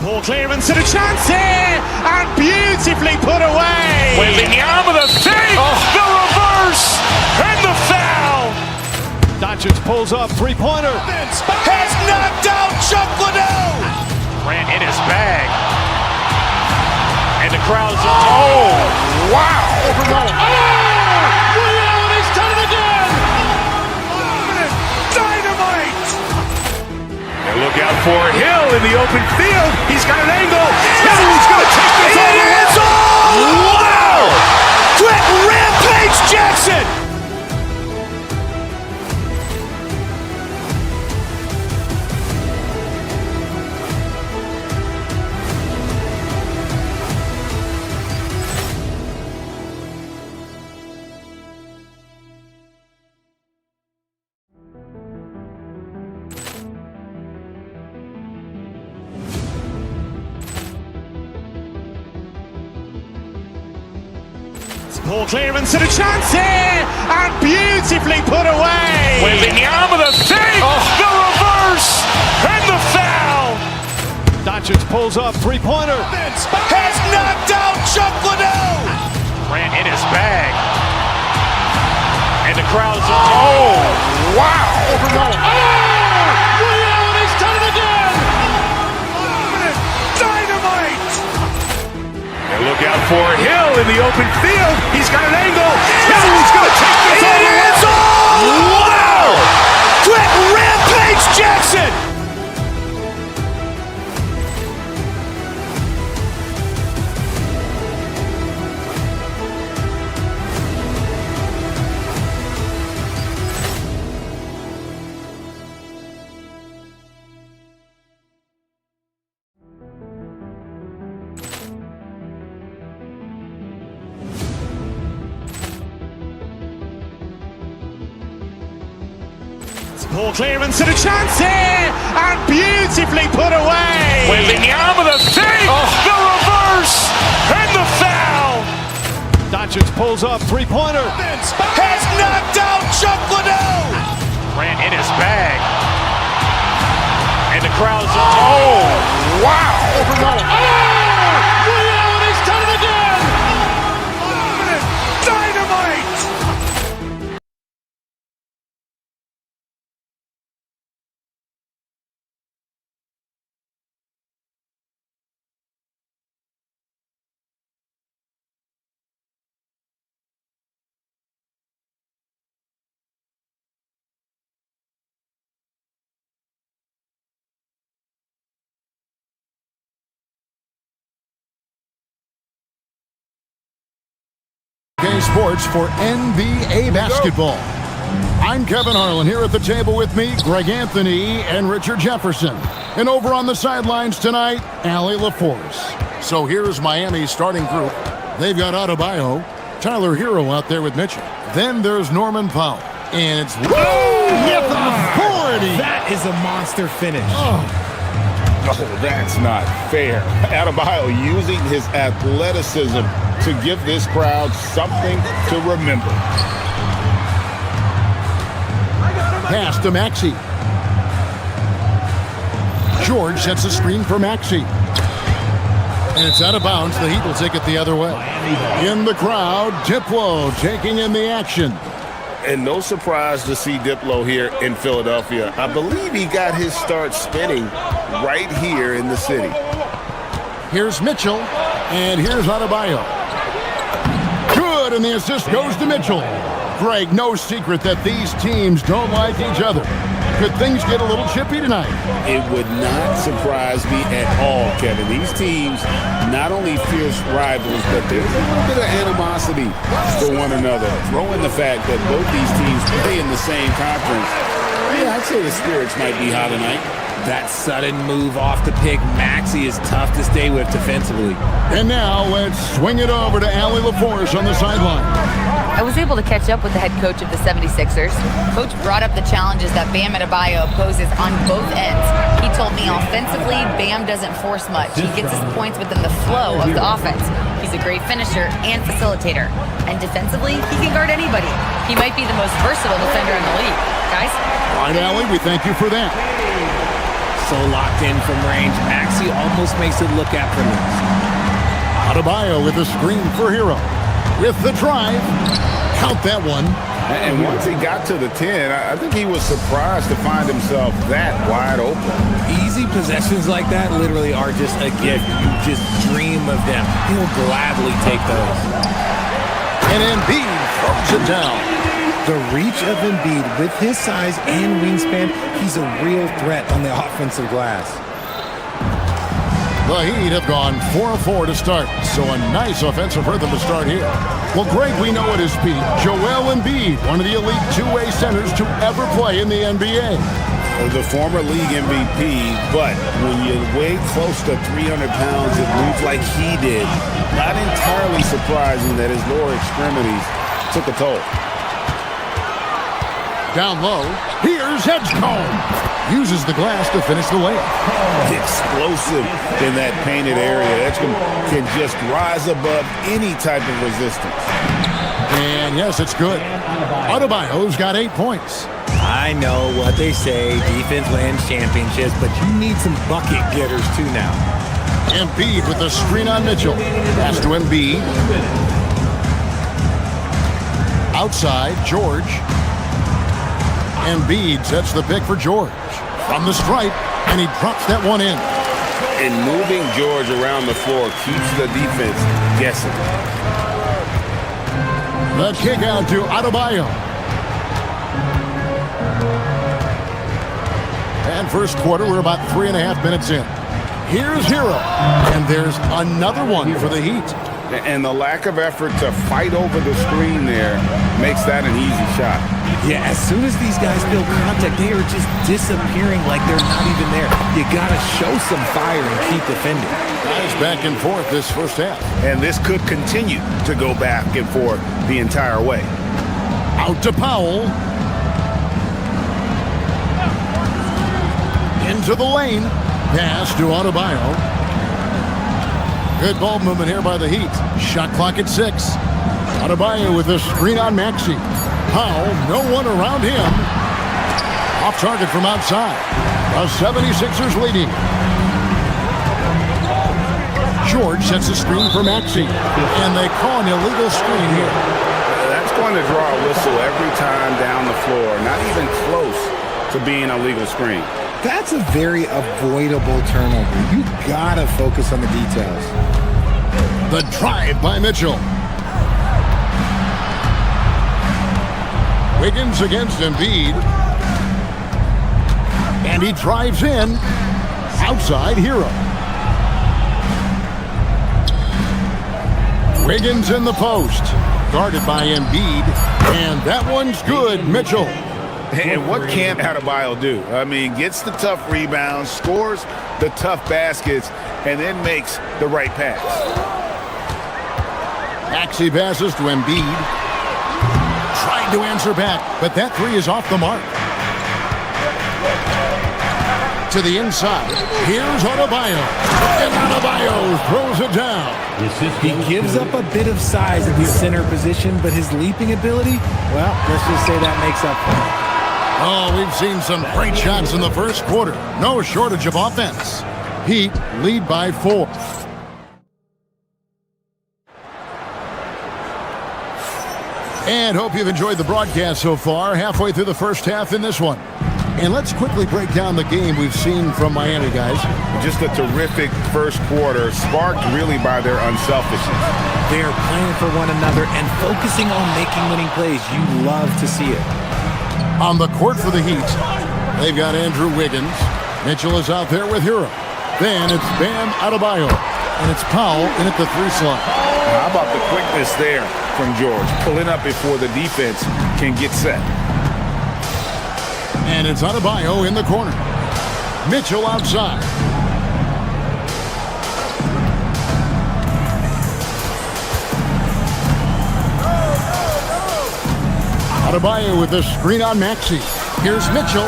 Poor clearance and a chance here, and beautifully put away. Waving the arm of the fake, the reverse, and the foul. Doncic pulls up, three-pointer. Has knocked out Chuck Liddell. Grant in his bag. And the crowd's oh, wow. He's done it again. Dynamite. And look out for Hill in the open field. He's got an angle. Hill's going to take this all the way. Wow. Quick Rampage Jackson. Poor clearance and a chance here, and beautifully put away. Waving the arm of the fake, the reverse, and the foul. Doncic pulls up, three-pointer. Has knocked out Chuck Liddell. Grant in his bag. And the crowd's oh, wow. He's done it again. Dynamite. And look out for Hill in the open field. He's got an angle. Hill's going to take this all the way. Wow. Quick Rampage Jackson. Poor clearance and a chance here, and beautifully put away. Waving the arm of the fake, the reverse, and the foul. Doncic pulls up, three-pointer. Has knocked out Chuck Liddell. Grant in his bag. And the crowd's oh, wow. He's done it again. Dynamite. Sports for NBA basketball. I'm Kevin Harlan here at the table with me, Greg Anthony and Richard Jefferson. And over on the sidelines tonight, Allie LaForce. So here's Miami's starting group. They've got Adebayo, Tyler Hero out there with Mitchell. Then there's Norman Powell. And it's with authority. That is a monster finish. Oh, that's not fair. Adebayo using his athleticism to give this crowd something to remember. Pass to Maxey. George sets a screen for Maxey. And it's out of bounds. The Heat will take it the other way. In the crowd, Diplo taking in the action. And no surprise to see Diplo here in Philadelphia. I believe he got his start spinning right here in the city. Here's Mitchell, and here's Adebayo. Good, and the assist goes to Mitchell. Greg, no secret that these teams don't like each other. Could things get a little chippy tonight? It would not surprise me at all, Kevin. These teams, not only fierce rivals, but there's a little bit of animosity for one another. Throw in the fact that both these teams play in the same conference. Yeah, I'd say the spirits might be high tonight. That sudden move off the pick, Maxey, is tough to stay with defensively. And now let's swing it over to Allie LaForce on the sideline. I was able to catch up with the head coach of the 76ers. Coach brought up the challenges that Bam Adebayo poses on both ends. He told me offensively, Bam doesn't force much. He gets his points within the flow of the offense. He's a great finisher and facilitator. And defensively, he can guard anybody. He might be the most versatile defender in the league. Guys? All right, Allie, we thank you for that. So locked in from range. Maxey almost makes it look effortless. Adebayo with a screen for Hero. With the drive. Count that one. And once he got to the 10, I think he was surprised to find himself that wide open. Easy possessions like that literally are just a gift. You just dream of them. He'll gladly take those. And Embiid throws it down. The reach of Embiid with his size and wingspan, he's a real threat on the offensive glass. The Heat have gone 4-4 to start, so a nice offensive rhythm to start here. Well, Greg, we know at his peak, Joel Embiid, one of the elite two-way centers to ever play in the NBA. The former league MVP, but when you weigh close to 300 pounds, it moves like he did. Not entirely surprising that his lower extremities took a toll. Down low, here's Edgecombe. Uses the glass to finish the layup. Explosive in that painted area. Edgecombe can just rise above any type of resistance. And yes, it's good. Adebayo's got 8 points. I know what they say, defense wins championships, but you need some bucket getters too now. Embiid with the screen on Mitchell. Pass to Embiid. Outside, George. Embiid sets the pick for George. From the stripe, and he drops that one in. And moving George around the floor keeps the defense guessing. The kick out to Adebayo. And first quarter, we're about 3.5 minutes in. Here's Hero. And there's another one for the Heat. And the lack of effort to fight over the screen there makes that an easy shot. Yeah, as soon as these guys feel contact, they are just disappearing like they're not even there. You got to show some fire and keep defending. Nice back and forth this first half. And this could continue to go back and forth the entire way. Out to Powell. Into the lane. Pass to Adebayo. Good ball movement here by the Heat. Shot clock at 6. Adebayo with a screen on Maxey. Powell, no one around him. Off target from outside. The 76ers leading. George sets a screen for Maxey. And they call an illegal screen here. That's going to draw a whistle every time down the floor. Not even close to being a legal screen. That's a very avoidable turnover. You gotta focus on the details. The drive by Mitchell. Wiggins against Embiid. And he drives in. Outside, Hero. Wiggins in the post. Guarded by Embiid. And that one's good, Mitchell. And what can Adebayo do? I mean, gets the tough rebounds, scores the tough baskets, and then makes the right pass. Maxey passes to Embiid. Tried to answer back, but that three is off the mark. To the inside. Here's Adebayo. And Adebayo throws it down. He gives up a bit of size at the center position, but his leaping ability, well, let's just say that makes up for it. Oh, we've seen some great shots in the first quarter. No shortage of offense. Heat lead by 4. And hope you've enjoyed the broadcast so far. Halfway through the first half in this one. And let's quickly break down the game we've seen from Miami, guys. Just a terrific first quarter, sparked really by their unselfishness. They are playing for one another and focusing on making winning plays. You love to see it. On the court for the Heat, they've got Andrew Wiggins. Mitchell is out there with Hero. Then it's Bam Adebayo. And it's Powell in at the 3 slot. How about the quickness there from George, pulling up before the defense can get set. And it's Adebayo in the corner. Mitchell outside. Adebayo with the screen on Maxey. Here's Mitchell.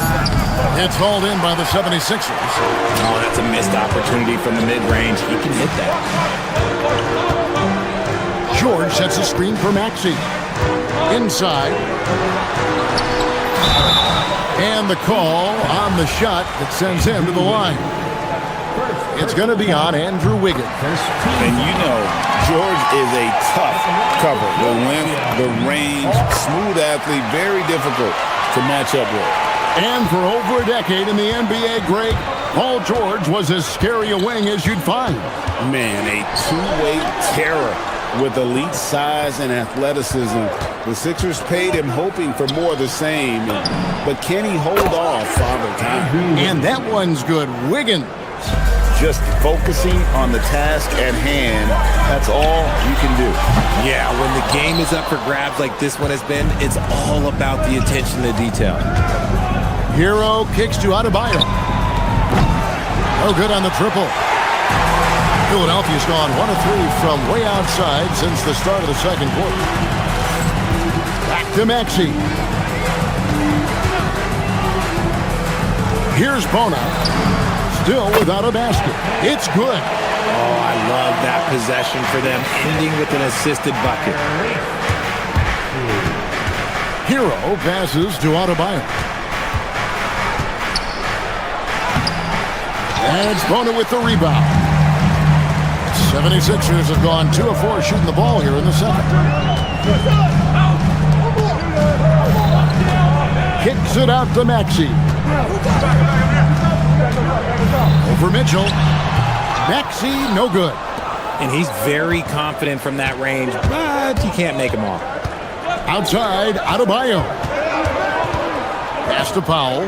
It's hauled in by the 76ers. Oh, that's a missed opportunity from the mid-range. He can hit that. George sets a screen for Maxey. Inside. And the call on the shot that sends him to the line. It's going to be on Andrew Wiggins. And you know, George is a tough cover. The length, the range, smooth athlete, very difficult to match up with. And for over a decade in the NBA, Greg, Paul George was as scary a wing as you'd find. Man, a two-way terror with elite size and athleticism. The Sixers paid him hoping for more of the same. But can he hold off Father Time? And that one's good. Wiggins. Just focusing on the task at hand, that's all you can do. Yeah, when the game is up for grabs like this one has been, it's all about the attention to detail. Hero kicks to Adebayo. No good on the triple. Philadelphia's gone 1 of 3 from way outside since the start of the second quarter. Back to Maxey. Here's Bona. Still without a basket. It's good. Oh, I love that possession for them, ending with an assisted bucket. Hero passes to Adebayo. And it's Bona with the rebound. 76ers have gone 2 of 4 shooting the ball here in the second. Kicks it out to Maxey. Over Mitchell. Maxey, no good. And he's very confident from that range, but you can't make him all. Outside, Adebayo. Pass to Powell.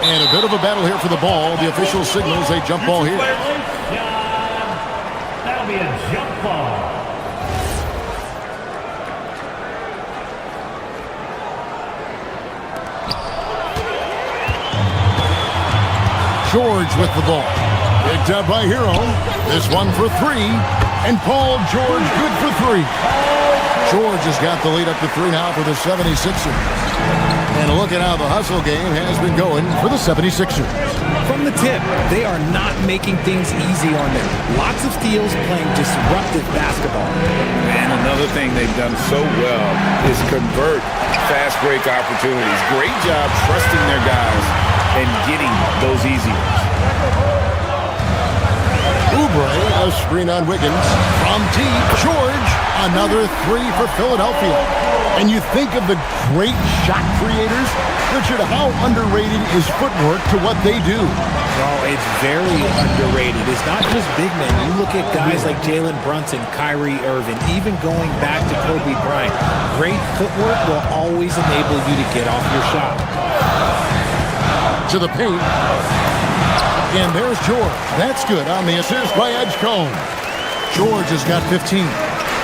And a bit of a battle here for the ball. The official signals a jump ball here. That'll be a jump ball. George with the ball. Picked up by Hero. This one for 3. And Paul George good for 3. George has got the lead up to 3 now for the 76ers. And look at how the hustle game has been going for the 76ers. From the tip, they are not making things easy on them. Lots of steals, playing disruptive basketball. And another thing they've done so well is convert fast break opportunities. Great job trusting their guys and getting those easy ones. Oubre, a screen on Wiggins. From deep, George, another 3 for Philadelphia. And you think of the great shot creators, Richard, how underrated is footwork to what they do? Oh, it's very underrated. It's not just big men. You look at guys like Jalen Brunson, Kyrie Irving, even going back to Kobe Bryant. Great footwork will always enable you to get off your shot. To the paint. And there's George. That's good on the assist by Edgecombe. George has got 15.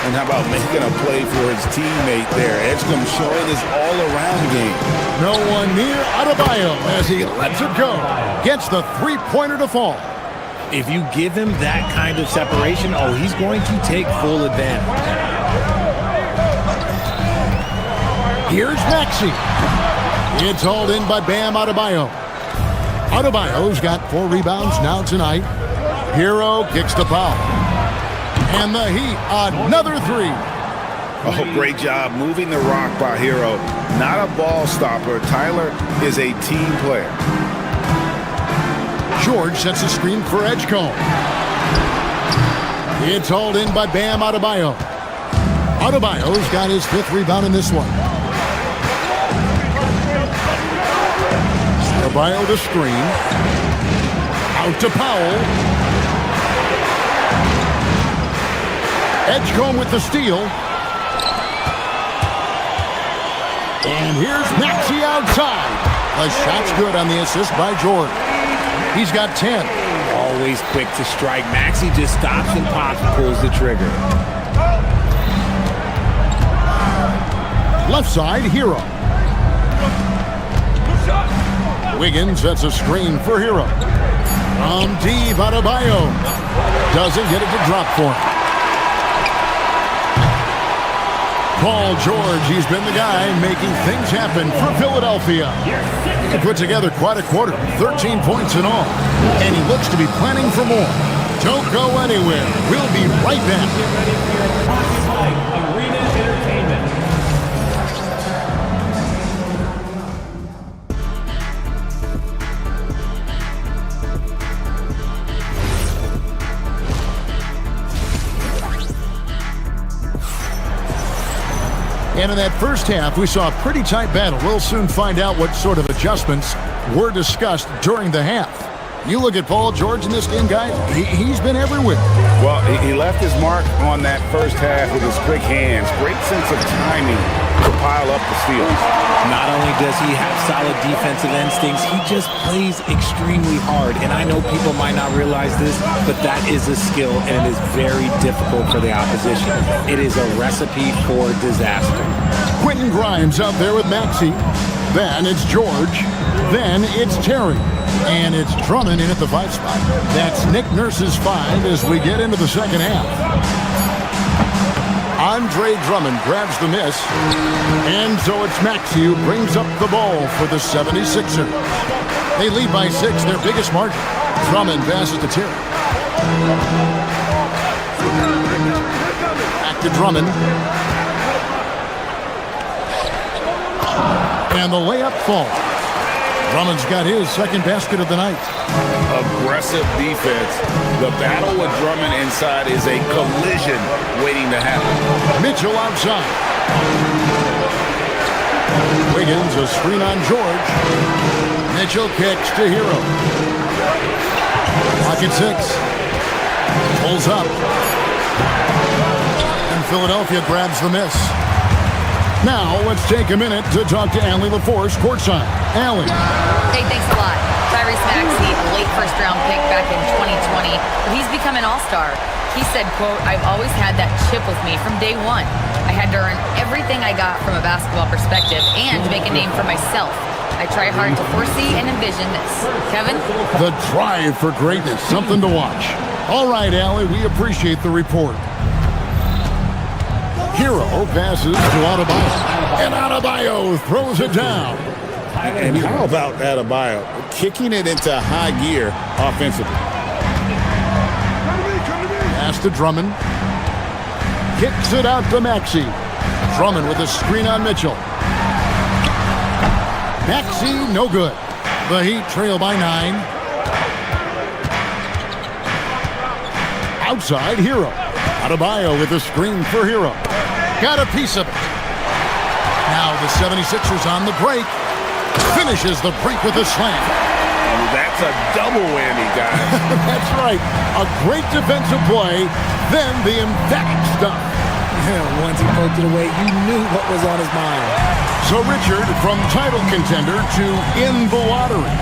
And how about making a play for his teammate there? Edgecombe showing his all-around game. No one near Adebayo as he lets it go. Gets the three-pointer to fall. If you give him that kind of separation, oh, he's going to take full advantage. Here's Maxey. It's hauled in by Bam Adebayo. Adebayo's got 4 rebounds now tonight. Hero kicks the foul. And the Heat, another 3. Oh, great job moving the rock by Hero. Not a ball stopper. Tyler is a team player. George sets a screen for Edgecombe. It's hauled in by Bam Adebayo. Adebayo's got his 5th rebound in this one. Adebayo the screen. Out to Powell. Edgecombe with the steal. And here's Maxey outside. The shot's good on the assist by George. He's got 10. Always quick to strike. Maxey just stops and pops and pulls the trigger. Left side, Hero. Wiggins sets a screen for Hero. From deep, Adebayo. Doesn't get it to drop for him. Paul George, he's been the guy making things happen for Philadelphia. He put together quite a quarter, 13 points in all. And he looks to be planning for more. Don't go anywhere. We'll be right back. Arena Entertainment. And in that first half, we saw a pretty tight battle. We'll soon find out what sort of adjustments were discussed during the half. You look at Paul George in this game, guys, he's been everywhere. Well, he left his mark on that first half with his quick hands. Great sense of timing to pile up the steals. Not only does he have solid defensive instincts, he just plays extremely hard. And I know people might not realize this, but that is a skill, and it is very difficult for the opposition. It is a recipe for disaster. Quentin Grimes out there with Maxey. Then it's George. Then it's Terry. And it's Drummond in at the 5 spot. That's Nick Nurse's 5 as we get into the second half. Andre Drummond grabs the miss. And so it's Maxey who brings up the ball for the 76ers. They lead by 6, their biggest margin. Drummond passes to Terry. Back to Drummond. And the layup falls. Drummond's got his second basket of the night. Aggressive defense. The battle with Drummond inside is a collision waiting to happen. Mitchell outside. Wiggins, a screen on George. Mitchell kicks to Hero. Pocket 6. Pulls up. And Philadelphia grabs the miss. Now, let's take a minute to talk to Allie LaForce courtside. Allie. Hey, thanks a lot. Tyrese Maxey, a late first-round pick back in 2020, but he's become an all-star. He said, quote, "I've always had that chip with me from day one. I had to earn everything I got from a basketball perspective and make a name for myself. I try hard to foresee and envision this." Kevin? The drive for greatness, something to watch. All right, Allie, we appreciate the report. Hero passes to Adebayo, and Adebayo throws it down. And how about Adebayo kicking it into high gear offensively? Pass to Drummond. Kicks it out to Maxey. Drummond with a screen on Mitchell. Maxey, no good. The Heat trail by 9. Outside, Hero. Adebayo with a screen for Hero. Got a piece of it. Now the 76ers on the break. Finishes the break with a slam. That's a double whammy, guys. That's right. A great defensive play, then the emphatic stuff. Yeah, once he poked it away, you knew what was on his mind. So, Richard, from title contender to in the lottery,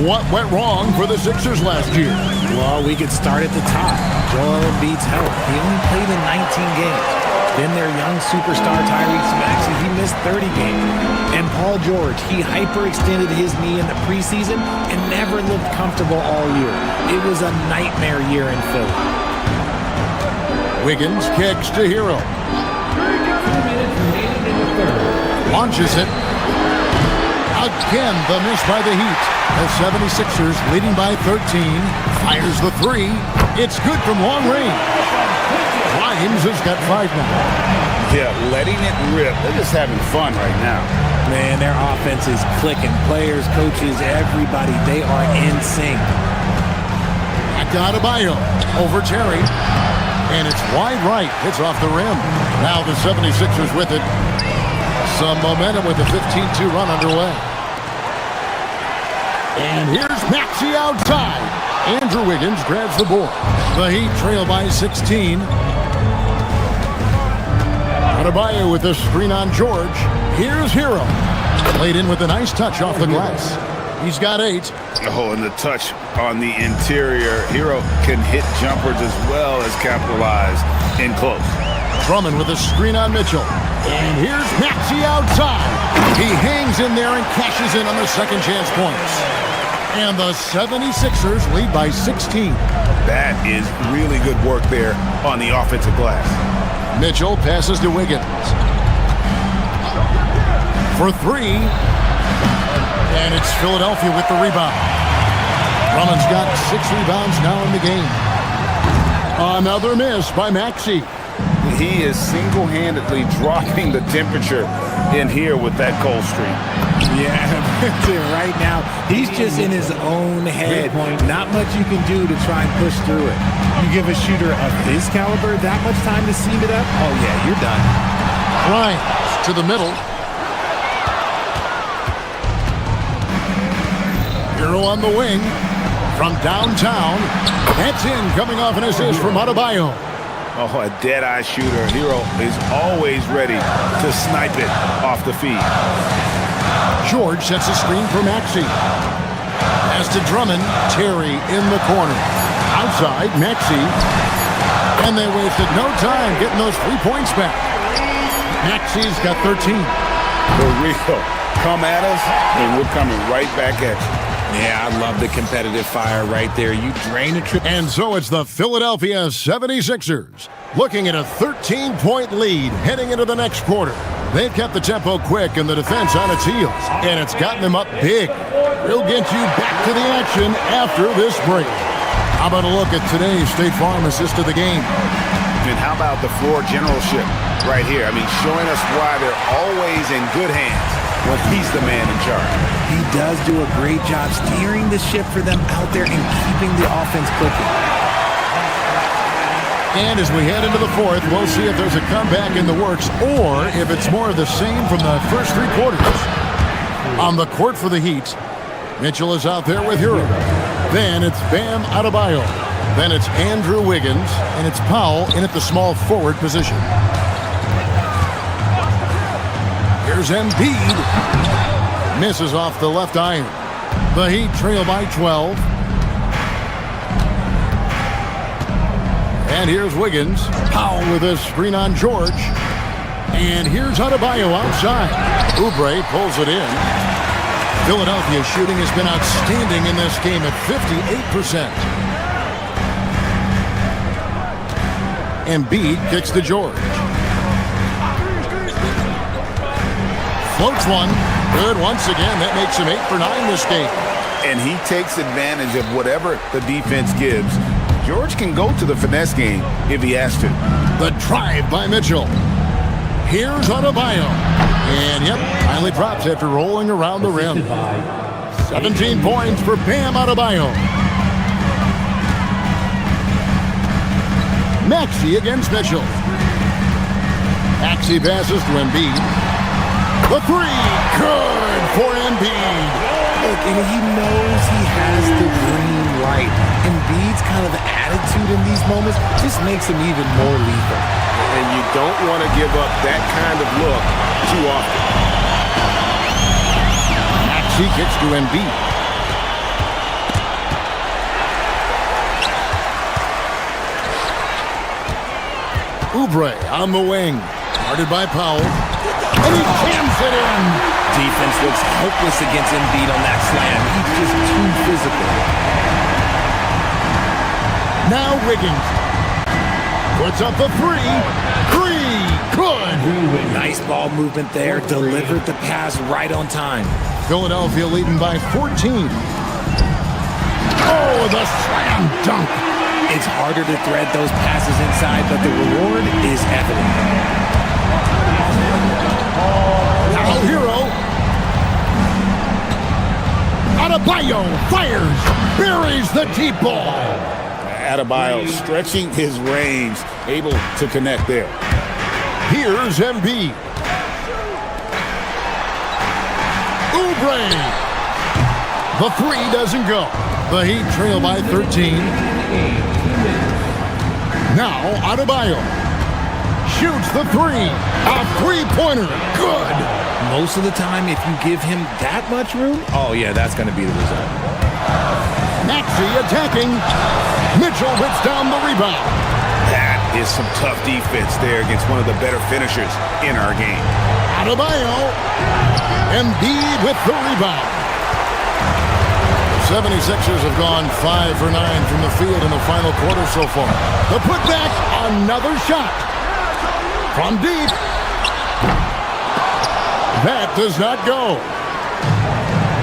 what went wrong for the Sixers last year? Well, we could start at the top. Joel Embiid's health. He only played in 19 games. Then their young superstar Tyrese Maxey, he missed 30 games. And Paul George, he hyperextended his knee in the preseason and never looked comfortable all year. It was a nightmare year in Philly. Wiggins kicks to Hero. Launches it. Again, the miss by the Heat. The 76ers leading by 13. Fires the 3. It's good from long range. Grimes has got 5 now. Yeah, letting it rip. They're just having fun right now. Man, their offense is clicking. Players, coaches, everybody, they are in sync. Back to Adebayo. Over Terry. And it's wide right. It's off the rim. Now the 76ers with it. Some momentum with a 15-2 run underway. And here's Maxey outside. Andrew Wiggins grabs the board. The Heat trail by 16. Adebayo with the screen on George. Here's Hero. Laid in with a nice touch off the glass. He's got 8. Oh, and the touch on the interior. Hero can hit jumpers as well as capitalize in close. Drummond with a screen on Mitchell. And here's Maxey outside. He hangs in there and cashes in on the second chance points. And the 76ers lead by 16. That is really good work there on the offensive glass. Mitchell passes to Wiggins. For 3. And it's Philadelphia with the rebound. Drummond's got 6 rebounds now in the game. Another miss by Maxey. He is single-handedly dropping the temperature in here with that cold streak. Yeah, right now, he's just in his own head. Not much you can do to try and push through it. You give a shooter of his caliber that much time to seam it up, oh yeah, you're done. Grimes To the middle. Hero on the wing. From downtown. That's in, coming off an assist from Adebayo. Oh, a dead-eye shooter. Hero is always ready to snipe it off the feed. George sets a screen for Maxey. Pass to Drummond. Terry in the corner. Outside, Maxey. And they wasted no time getting those 3 points back. Maxey's got 13. For real. Come at us, and we're coming right back at you. Yeah, I love the competitive fire right there. You drain a trip. And so it's the Philadelphia 76ers looking at a 13-point lead heading into the next quarter. They've kept the tempo quick and the defense on its heels, and it's gotten them up big. We'll get you back to the action after this break. How about a look at today's State Farm assist of the game? And how about the floor generalship right here? I mean, showing us why they're always in good hands when he's the man in charge. He does do a great job steering the ship for them out there and keeping the offense clicking. And as we head into the fourth, we'll see if there's a comeback in the works or if it's more of the same from the first 3 quarters. On the court for the Heat, Mitchell is out there with Hero. Then it's Bam Adebayo. Then it's Andrew Wiggins, and it's Powell in at the small forward position. Here's Embiid. Misses off the left iron. The Heat trail by 12. And here's Wiggins. Powell with a screen on George. And here's Adebayo outside. Oubre pulls it in. Philadelphia's shooting has been outstanding in this game at 58%. Embiid kicks to George. Floats one. Good once again. That makes him 8 for 9 this game. And he takes advantage of whatever the defense gives. George can go to the finesse game if he has to. The drive by Mitchell. Here's Adebayo. And yep, finally drops after rolling around the rim. 17 points for Bam Adebayo. Maxey against Mitchell. Maxey passes to Embiid. The 3, good for Embiid. Look, and he knows he has the green light. Embiid's kind of attitude in these moments just makes him even more lethal. And you don't want to give up that kind of look too often. Maxey kicks to Embiid. Oubre on the wing. Guarded by Powell. And he jams it in. Defense looks hopeless against Embiid on that slam. He's just too physical. Now Wiggins. Puts up the 3. 3. Good. Nice ball movement there. Delivered the pass right on time. Philadelphia leading by 14. Oh, the slam dunk. It's harder to thread those passes inside, but the reward is evident. Now Hero. Adebayo fires. Buries the deep ball. Adebayo stretching his range, able to connect there. Here's Embiid. Oubre. The 3 doesn't go. The Heat trail by 13. Now Adebayo shoots the 3. A 3-pointer. Good. Most of the time, if you give him that much room, oh yeah, that's going to be the result. Maxey attacking. Mitchell whips down the rebound. That is some tough defense there against one of the better finishers in our game. Adebayo. Embiid with the rebound. The 76ers have gone 5 for 9 from the field in the final quarter so far. The putback, another shot. From deep. That does not go.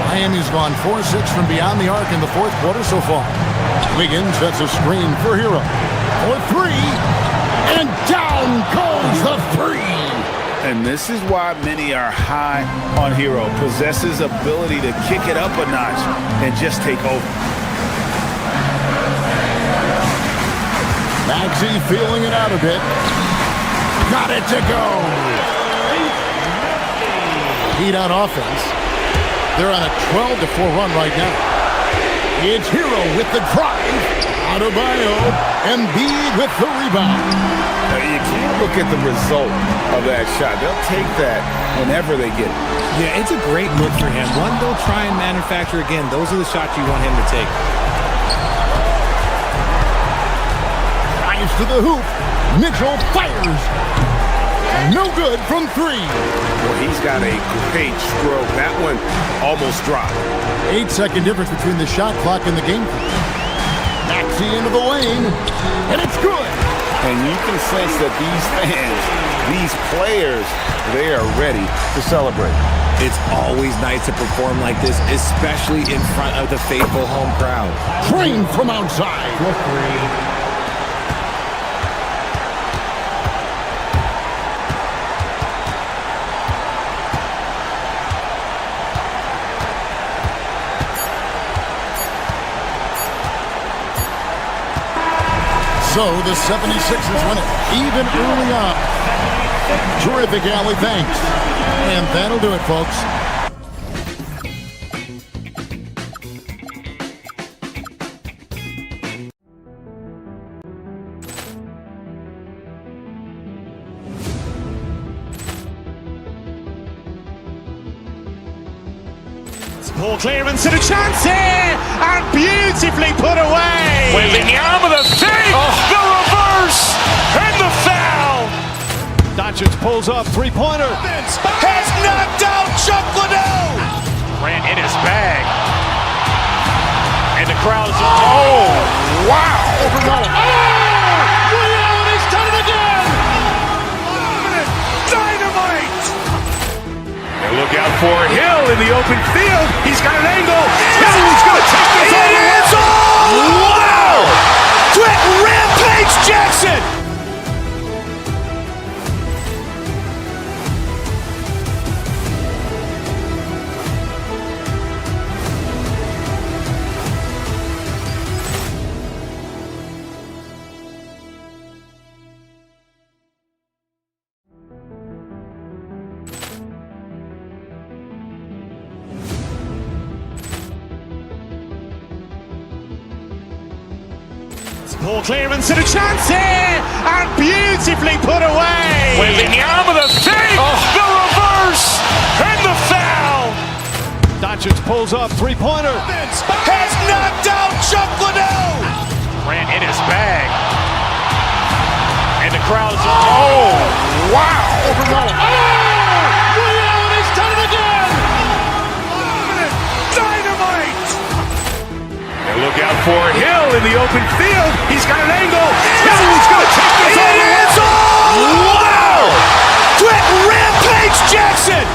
Miami's gone 4-6 from beyond the arc in the fourth quarter so far. Wiggins sets a screen for Hero. For 3. And down goes the 3. And this is why many are high on Hero. Possesses ability to kick it up a notch and just take over. Maxey feeling it out a bit. Got it to go. heat on offense. They're on a 12-4 run right now. It's Hero with the drive. Adebayo, Embiid with the rebound. You can't look at the result of that shot. They'll take that whenever they get it. Yeah, it's a great look for him. One they'll try and manufacture again. Those are the shots you want him to take. Drives to the hoop. Mitchell fires. No good from three. Well, he's got a great stroke. That one almost dropped. 8-second difference between the shot clock and the game clock. Maxey into the lane, and it's good. And you can sense that these fans, these players, they are ready to celebrate. It's always nice to perform like this, especially in front of the faithful home crowd. Trained from outside. So the 76ers win it, even early on. Terrific, Allie, thanks. And that'll do it, folks. Ball clearance and a chance here, and beautifully put away. Wembanyama the fake, the reverse, and the foul. Doncic pulls up, three-pointer. Has knocked out Chuck Liddell. Ran in his bag. And the crowd is, oh, wow. He's done it again. Dynamite. And look out for Hill in the open field. He's got an angle. He's going to take this all the way. Wow. Quick Rampage Jackson. Ball clearance and a chance here, and beautifully put away. Wembanyama the fake, the reverse, and the foul. Doncic pulls up, three-pointer. Has knocked out Chuck Liddell. Ran in his bag. And the crowd is, oh, wow. He's done it again. Dynamite. And look out for Hill in the open field. He's got an angle. He's going to take this all the way. Wow. Quick Rampage Jackson.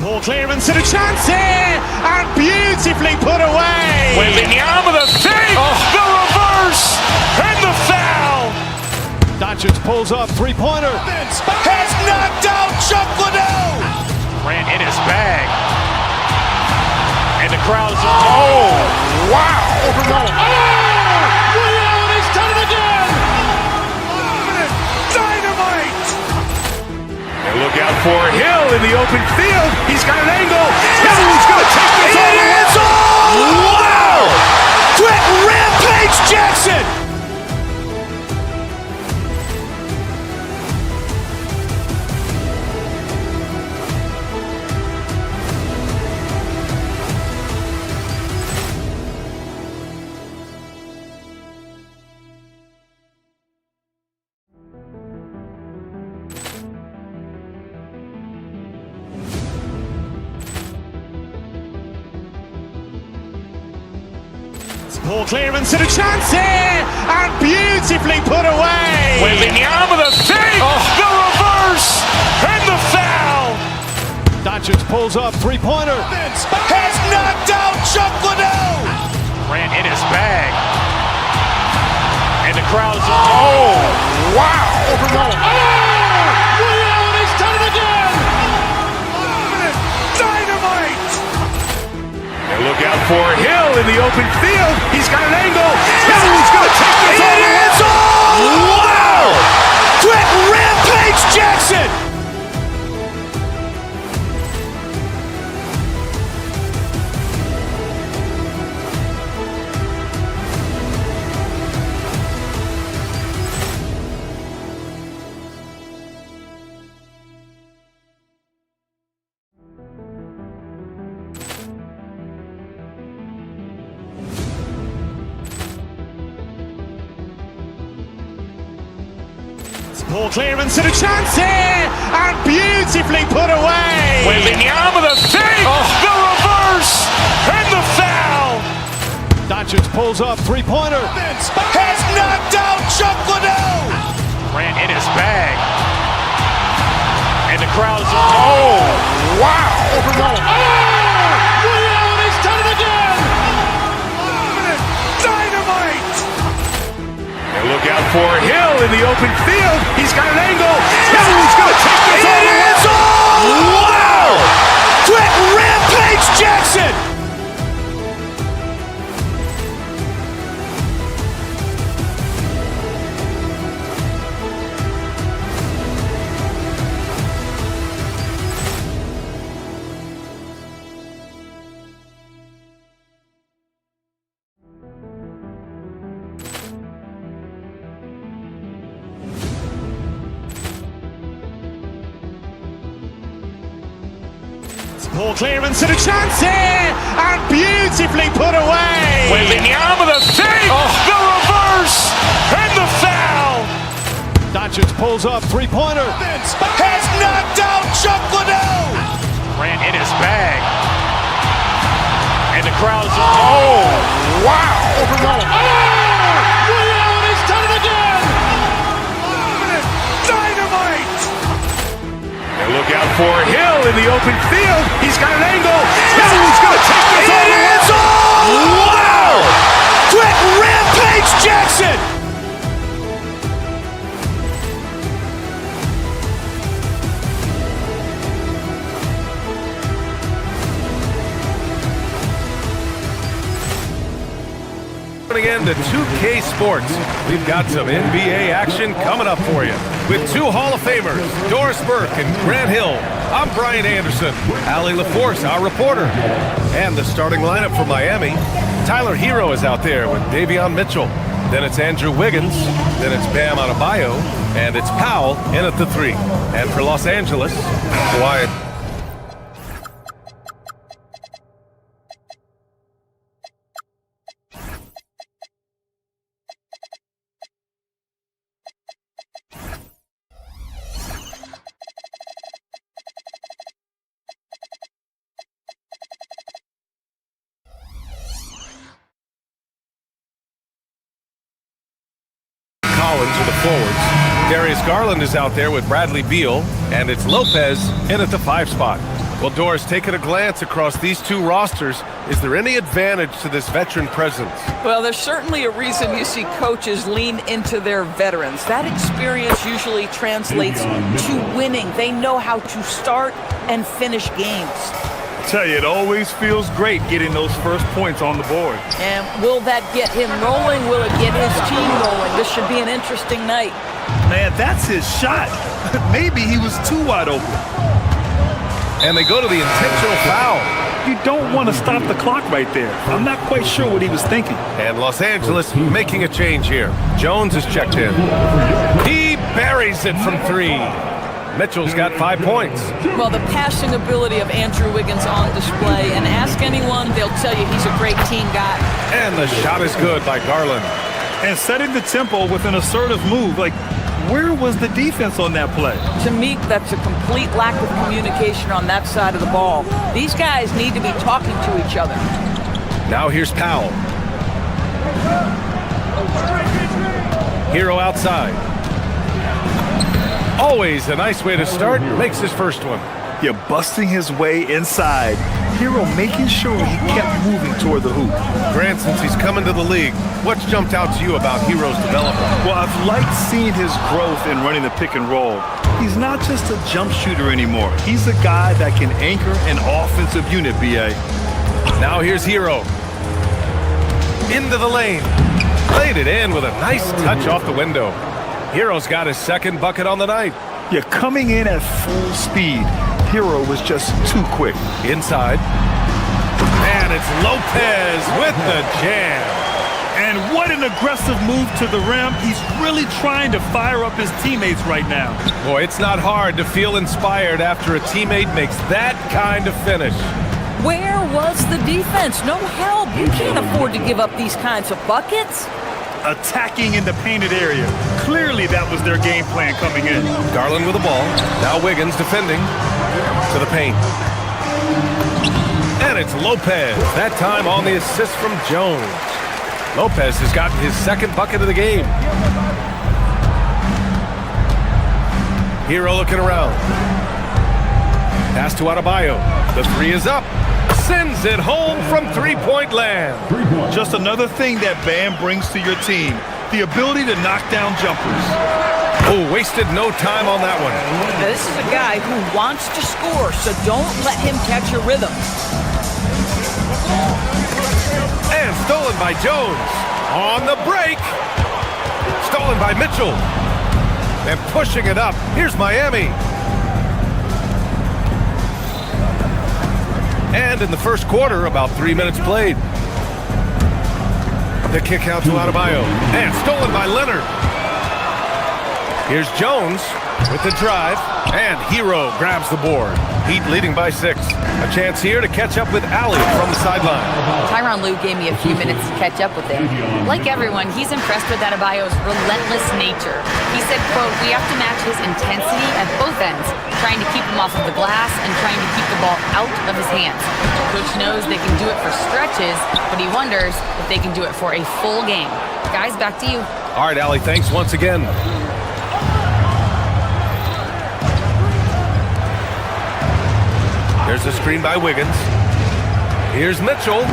Ball clearance and a chance here, and beautifully put away. Wembanyama the fake, the reverse, and the foul. Doncic pulls up, three-pointer. Has knocked out Chuck Liddell. Ran in his bag. And the crowd is, oh, wow. He's done it again. Dynamite. And look out for Hill in the open field. He's got an angle. He's going to take this all the way. Wow. Quick Rampage Jackson. Ball clearance and a chance here, and beautifully put away. Wembanyama the fake, the reverse, and the foul. Doncic pulls up, three-pointer. Has knocked out Chuck Liddell. Grant in his bag. And the crowd's, oh, wow. Ray Allen has done it again. Dynamite. And look out for Hill in the open field. He's got an angle. He's going to take this all the way. Wow. Quick Rampage Jackson. Poor clearance and a chance here, and beautifully put away. Wembanyama the fake, the reverse, and the foul. Doncic pulls up, three-pointer. Has knocked out Chuck Liddell. Grant in his bag. And the crowd's, oh, wow. Ray Allen has done it again. Dynamite. And look out for Hill in the open field. He's got an angle. He's going to take this all the way. Wow. Quick Rampage Jackson. Poor clearance and a chance here, and beautifully put away. Wembanyama the fake, the reverse, and the foul. Doncic pulls up, three-pointer. Has knocked out Chuck Liddell. Grant in his bag. And the crowd's, oh, wow. Ray Allen has done it again. Dynamite. And look out for Hill in the open field. He's got an angle. He's going to take this all the way. Wow. Quick Rampage Jackson. Turning into 2K Sports, we've got some NBA action coming up for you. With two Hall of Famers, Doris Burke and Grant Hill, I'm Brian Anderson. Allie LaForce, our reporter. And the starting lineup for Miami, Tyler Hero is out there with Davion Mitchell. Then it's Andrew Wiggins. Then it's Bam Adebayo. And it's Powell in at the 3. And for Los Angeles, Wyatt. Collins are the forwards. Darius Garland is out there with Bradley Beal, and it's Lopez in at the 5 spot. Well, Doris, taking a glance across these two rosters, is there any advantage to this veteran presence? Well, there's certainly a reason you see coaches lean into their veterans. That experience usually translates to winning. They know how to start and finish games. I tell you, it always feels great getting those first points on the board. And will that get him rolling? Will it get his team rolling? This should be an interesting night. Man, that's his shot. Maybe he was too wide open. And they go to the intentional foul. You don't want to stop the clock right there. I'm not quite sure what he was thinking. And Los Angeles making a change here. Jones is checked in. He buries it from 3. Mitchell's got 5 points. Well, the passing ability of Andrew Wiggins on display, and ask anyone, they'll tell you he's a great team guy. And the shot is good by Garland. And setting the tempo with an assertive move. Like, where was the defense on that play? To me, that's a complete lack of communication on that side of the ball. These guys need to be talking to each other. Now here's Powell. Hero outside. Always a nice way to start. Makes his first one. Yeah, busting his way inside. Hero making sure he kept moving toward the hoop. Grant, since he's come into the league, what's jumped out to you about Hero's development? Well, I've liked seeing his growth in running the pick and roll. He's not just a jump shooter anymore. He's a guy that can anchor an offensive unit, B.A. Now here's Hero. Into the lane. Laid it in with a nice touch off the window. Hero's got his second bucket on the night. Yeah, coming in at full speed. Hero was just too quick. Inside. And it's Lopez with the jam. And what an aggressive move to the rim. He's really trying to fire up his teammates right now. Boy, it's not hard to feel inspired after a teammate makes that kind of finish. Where was the defense? No help. You can't afford to give up these kinds of buckets. Attacking in the painted area. Clearly that was their game plan coming in. Garland with the ball. Now Wiggins defending to the paint. And it's Lopez. That time on the assist from Jones. Lopez has gotten his second bucket of the game. Hero looking around. Pass to Adebayo. The three is up. Sends it home from three-point land. Just another thing that Bam brings to your team. The ability to knock down jumpers. Oh, wasted no time on that one. Now, this is a guy who wants to score, so don't let him catch a rhythm. And stolen by Jones. On the break. Stolen by Mitchell. And pushing it up. Here's Miami. And in the first quarter, about 3 minutes played. The kick out to Adebayo. And stolen by Leonard. Here's Jones with the drive. And Hero grabs the board. Heat leading by 6. A chance here to catch up with Allie from the sideline. Tyronn Lue gave me a few minutes to catch up with him. Like everyone, he's impressed with Adebayo's relentless nature. He said, quote, "We have to match his intensity at both ends, trying to keep him off of the glass and trying to keep the ball out of his hands. Coach knows they can do it for stretches, but he wonders if they can do it for a full game." Guys, back to you. All right, Allie, thanks once again. There's a screen by Wiggins. Here's Mitchell.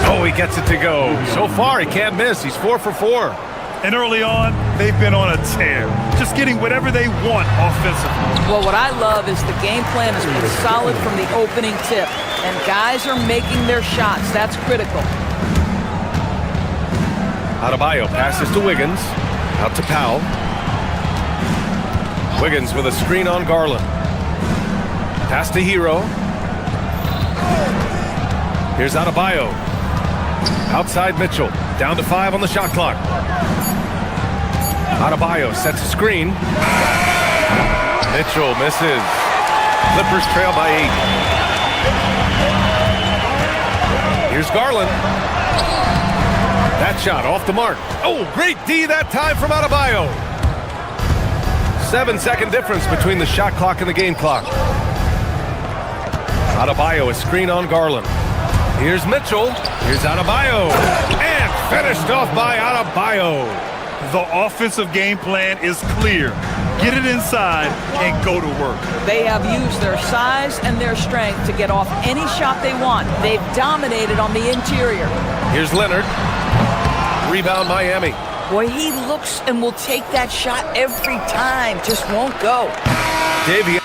Oh, he gets it to go. So far, he can't miss. He's 4 for 4. And early on, they've been on a tear. Just getting whatever they want offensively. Well, what I love is the game plan has been solid from the opening tip. And guys are making their shots. That's critical. Adebayo passes to Wiggins. Out to Powell. Wiggins with a screen on Garland. Pass to Hero. Here's Adebayo. Outside Mitchell. Down to 5 on the shot clock. Adebayo sets a screen. Mitchell misses. Clippers trail by 8. Here's Garland. That shot off the mark. Oh, great D that time from Adebayo. 7-second difference between the shot clock and the game clock. Adebayo, a screen on Garland. Here's Mitchell. Here's Adebayo. And finished off by Adebayo. The offensive game plan is clear. Get it inside and go to work. They have used their size and their strength to get off any shot they want. They've dominated on the interior. Here's Leonard. Rebound Miami. Boy, he looks and will take that shot every time. Just won't go. Davey.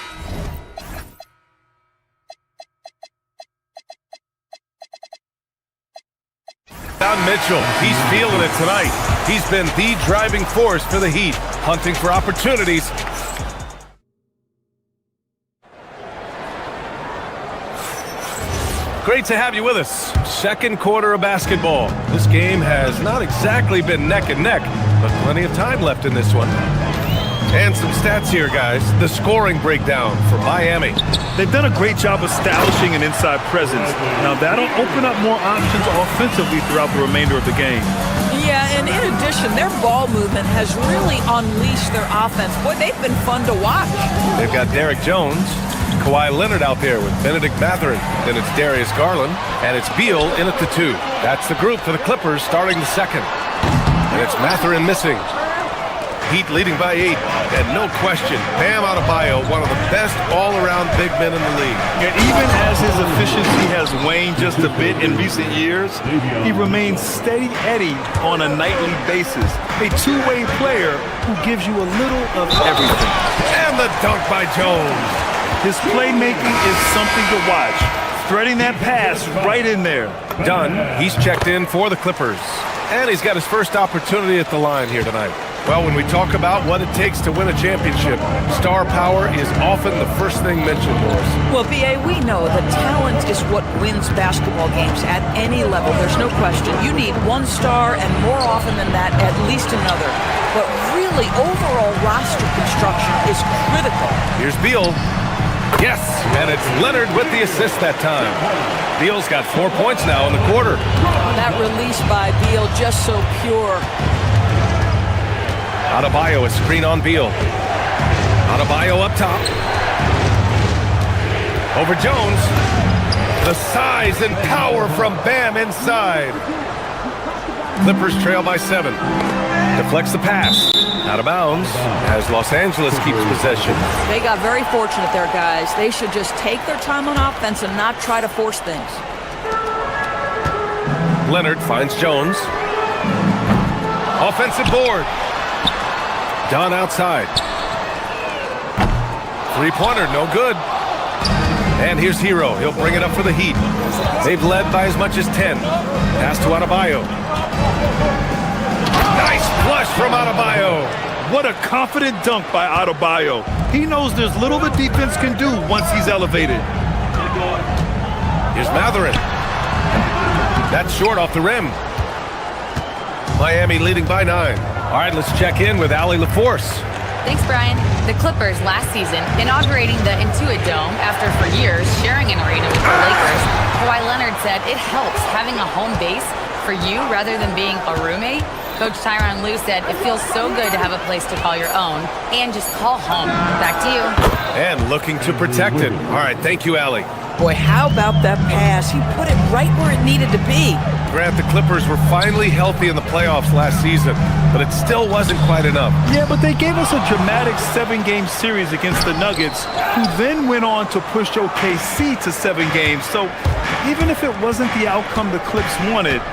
Mitchell, he's feeling it tonight. He's been the driving force for the Heat, hunting for opportunities. Great to have you with us. Second quarter of basketball. This game has not exactly been neck and neck, but plenty of time left in this one. And some stats here, guys. The scoring breakdown for Miami. They've done a great job establishing an inside presence. Now, that'll open up more options offensively throughout the remainder of the game. Yeah, and in addition, their ball movement has really unleashed their offense. Boy, they've been fun to watch. They've got Derek Jones, Kawhi Leonard out there with Benedict Mathurin. Then it's Darius Garland, and it's Beal in at the 2. That's the group for the Clippers starting the second. And it's Mathurin missing. Heat leading by 8. And no question, Bam Adebayo, one of the best all-around big men in the league. And even as his efficiency has waned just a bit in recent years, he remains steady Eddie on a nightly basis. A two-way player who gives you a little of everything. And the dunk by Jones. His playmaking is something to watch. Threading that pass right in there. Dunn, he's checked in for the Clippers. And he's got his first opportunity at the line here tonight. Well, when we talk about what it takes to win a championship, star power is often the first thing mentioned, Doris. Well, B.A., we know that talent is what wins basketball games at any level. There's no question. You need one star, and more often than that, at least another. But really, overall roster construction is critical. Here's Beal. Yes, and it's Leonard with the assist that time. Beal's got 4 points now in the quarter. That release by Beal just so pure. Adebayo, a screen on Beal. Adebayo up top. Over Jones. The size and power from Bam inside. Clippers trail by 7. Deflects the pass. Out of bounds as Los Angeles keeps possession. They got very fortunate there, guys. They should just take their time on offense and not try to force things. Leonard finds Jones. Offensive board. Dunn outside. Three-pointer, no good. And here's Hero. He'll bring it up for the Heat. They've led by as much as 10. Pass to Adebayo. Nice flush from Adebayo. What a confident dunk by Adebayo. He knows there's little the defense can do once he's elevated. Here's Matherin. That's short off the rim. Miami leading by 9. All right, let's check in with Allie LaForce. Thanks, Brian. The Clippers last season, inaugurating the Intuit Dome after for years sharing an arena with the Lakers, Kawhi Leonard said it helps having a home base for you rather than being a roommate. Coach Tyronn Lue said it feels so good to have a place to call your own and just call home. Back to you. And looking to protect it. All right, thank you, Allie. Boy, how about that pass? He put it right where it needed to be. Grant, the Clippers were finally healthy in the playoffs last season, but it still wasn't quite enough. Yeah, but they gave us a dramatic 7-game series against the Nuggets, who then went on to push OKC to 7 games. So even if it wasn't the outcome the Clips wanted,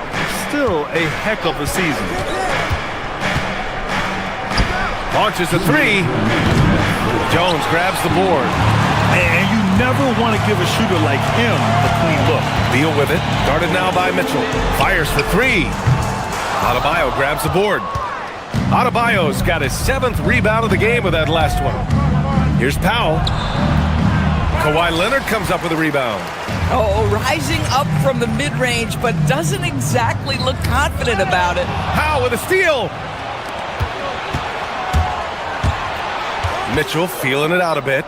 still a heck of a season. Launches a 3. Jones grabs the board. And you never want to give a shooter like him a clean look. Beal with it. Guarded now by Mitchell. Fires for 3. Adebayo grabs the board. Adebayo's got his 7th rebound of the game with that last one. Here's Powell. Kawhi Leonard comes up with a rebound. Oh, rising up from the mid-range, but doesn't exactly look confident about it. Powell with a steal. Mitchell feeling it out a bit.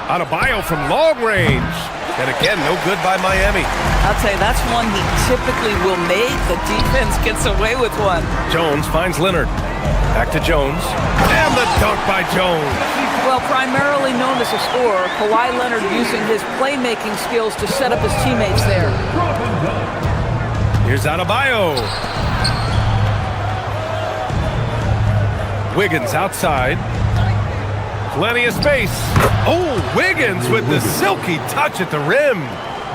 Adebayo from long range. And again, no good by Miami. I'll tell you, that's one he typically will make. The defense gets away with one. Jones finds Leonard. Back to Jones. And the dunk by Jones. Well, primarily known as a scorer, Kawhi Leonard using his playmaking skills to set up his teammates there. Here's Adebayo. Wiggins outside. Plenty of space. Oh, Wiggins with the silky touch at the rim.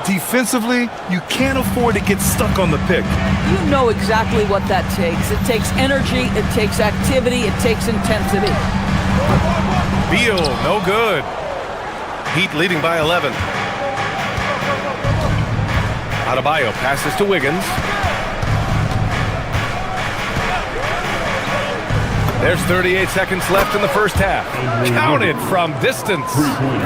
Defensively, you can't afford to get stuck on the pick. You know exactly what that takes. It takes energy, it takes activity, it takes intensity. Beal, no good. Heat leading by 11. Adebayo passes to Wiggins. There's 38 seconds left in the first half. Counted from distance.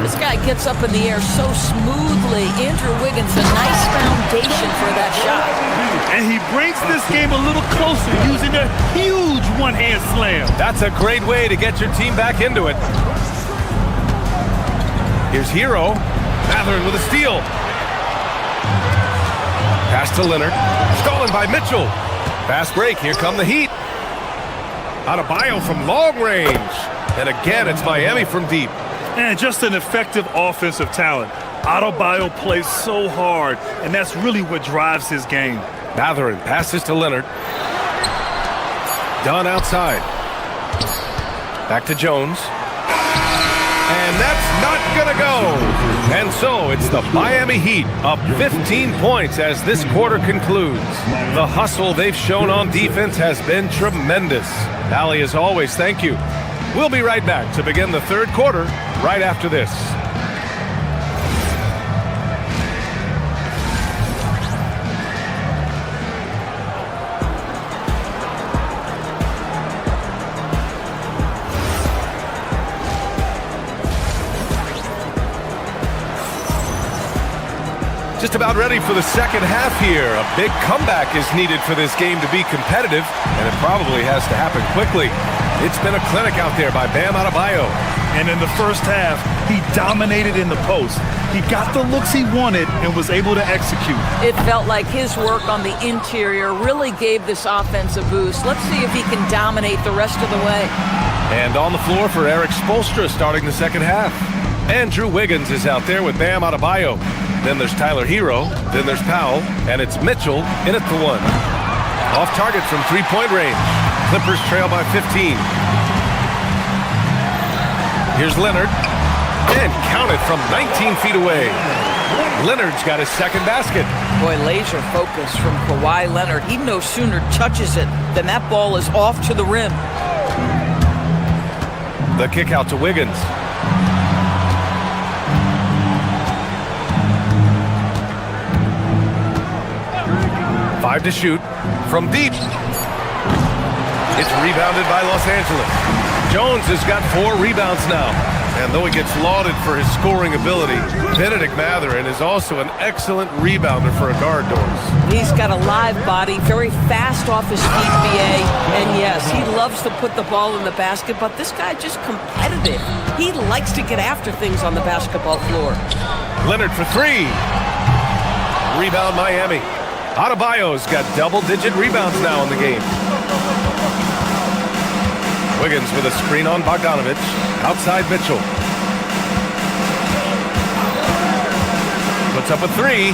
This guy gets up in the air so smoothly. Andrew Wiggins, a nice foundation for that shot. And he brings this game a little closer using a huge one-hand slam. That's a great way to get your team back into it. Here's Hero. Matherin with a steal. Pass to Leonard. Stolen by Mitchell. Fast break. Here come the Heat. Adebayo from long range. And again, it's Miami from deep. And just an effective offensive talent. Adebayo plays so hard, and that's really what drives his game. Matherin passes to Leonard. Dunn outside. Back to Jones. And that's not going to go. And so it's the Miami Heat up 15 points as this quarter concludes. The hustle they've shown on defense has been tremendous. Allie, as always, thank you. We'll be right back to begin the third quarter right after this. Just about ready for the second half here. A big comeback is needed for this game to be competitive, and it probably has to happen quickly. It's been a clinic out there by Bam Adebayo. And in the first half, he dominated in the post. He got the looks he wanted and was able to execute. It felt like his work on the interior really gave this offense a boost. Let's see if he can dominate the rest of the way. And on the floor for Eric Spoelstra starting the second half. Andrew Wiggins is out there with Bam Adebayo. Then there's Tyler Hero, then there's Powell, and it's Mitchell in at the one. Off target from three-point range. Clippers trail by 15. Here's Leonard, and count it from 19 feet away. Leonard's got his second basket. Boy, laser focus from Kawhi Leonard. He no sooner touches it than that ball is off to the rim. The kick out to Wiggins. Five to shoot from deep. It's rebounded by Los Angeles. Jones has got 4 rebounds now. And though he gets lauded for his scoring ability, Benedict Mathurin is also an excellent rebounder for a guard, Doris. He's got a live body, very fast off his feet, BA. And yes, he loves to put the ball in the basket, but this guy just competitive. He likes to get after things on the basketball floor. Leonard for 3. Rebound Miami. Adebayo's got double-digit rebounds now in the game. Wiggins with a screen on Bogdanovich. Outside Mitchell. Puts up a 3.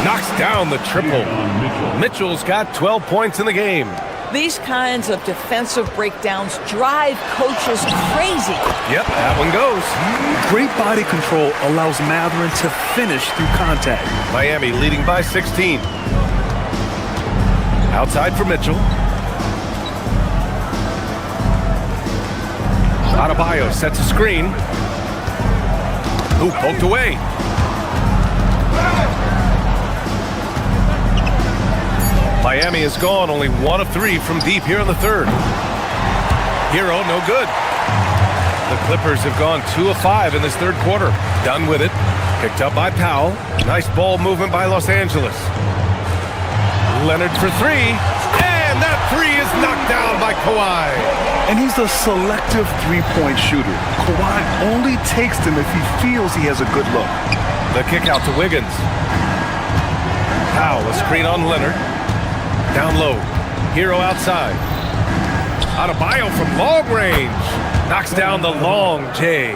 Knocks down the triple. Mitchell's got 12 points in the game. These kinds of defensive breakdowns drive coaches crazy. Yep, that one goes. Great body control allows Mathurin to finish through contact. Miami leading by 16. Outside for Mitchell. Adebayo sets a screen. Ooh, poked away. Miami is gone, only 1 of 3 from deep here in the third. Hero, no good. The Clippers have gone 2 of 5 in this third quarter. Done with it. Picked up by Powell. Nice ball movement by Los Angeles. Leonard for 3. And that 3 is knocked down by Kawhi. And he's a selective three-point shooter. Kawhi only takes them if he feels he has a good look. The kick out to Wiggins. Powell, a screen on Leonard. Down low. Hero outside. Adebayo from long range. Knocks down the long J.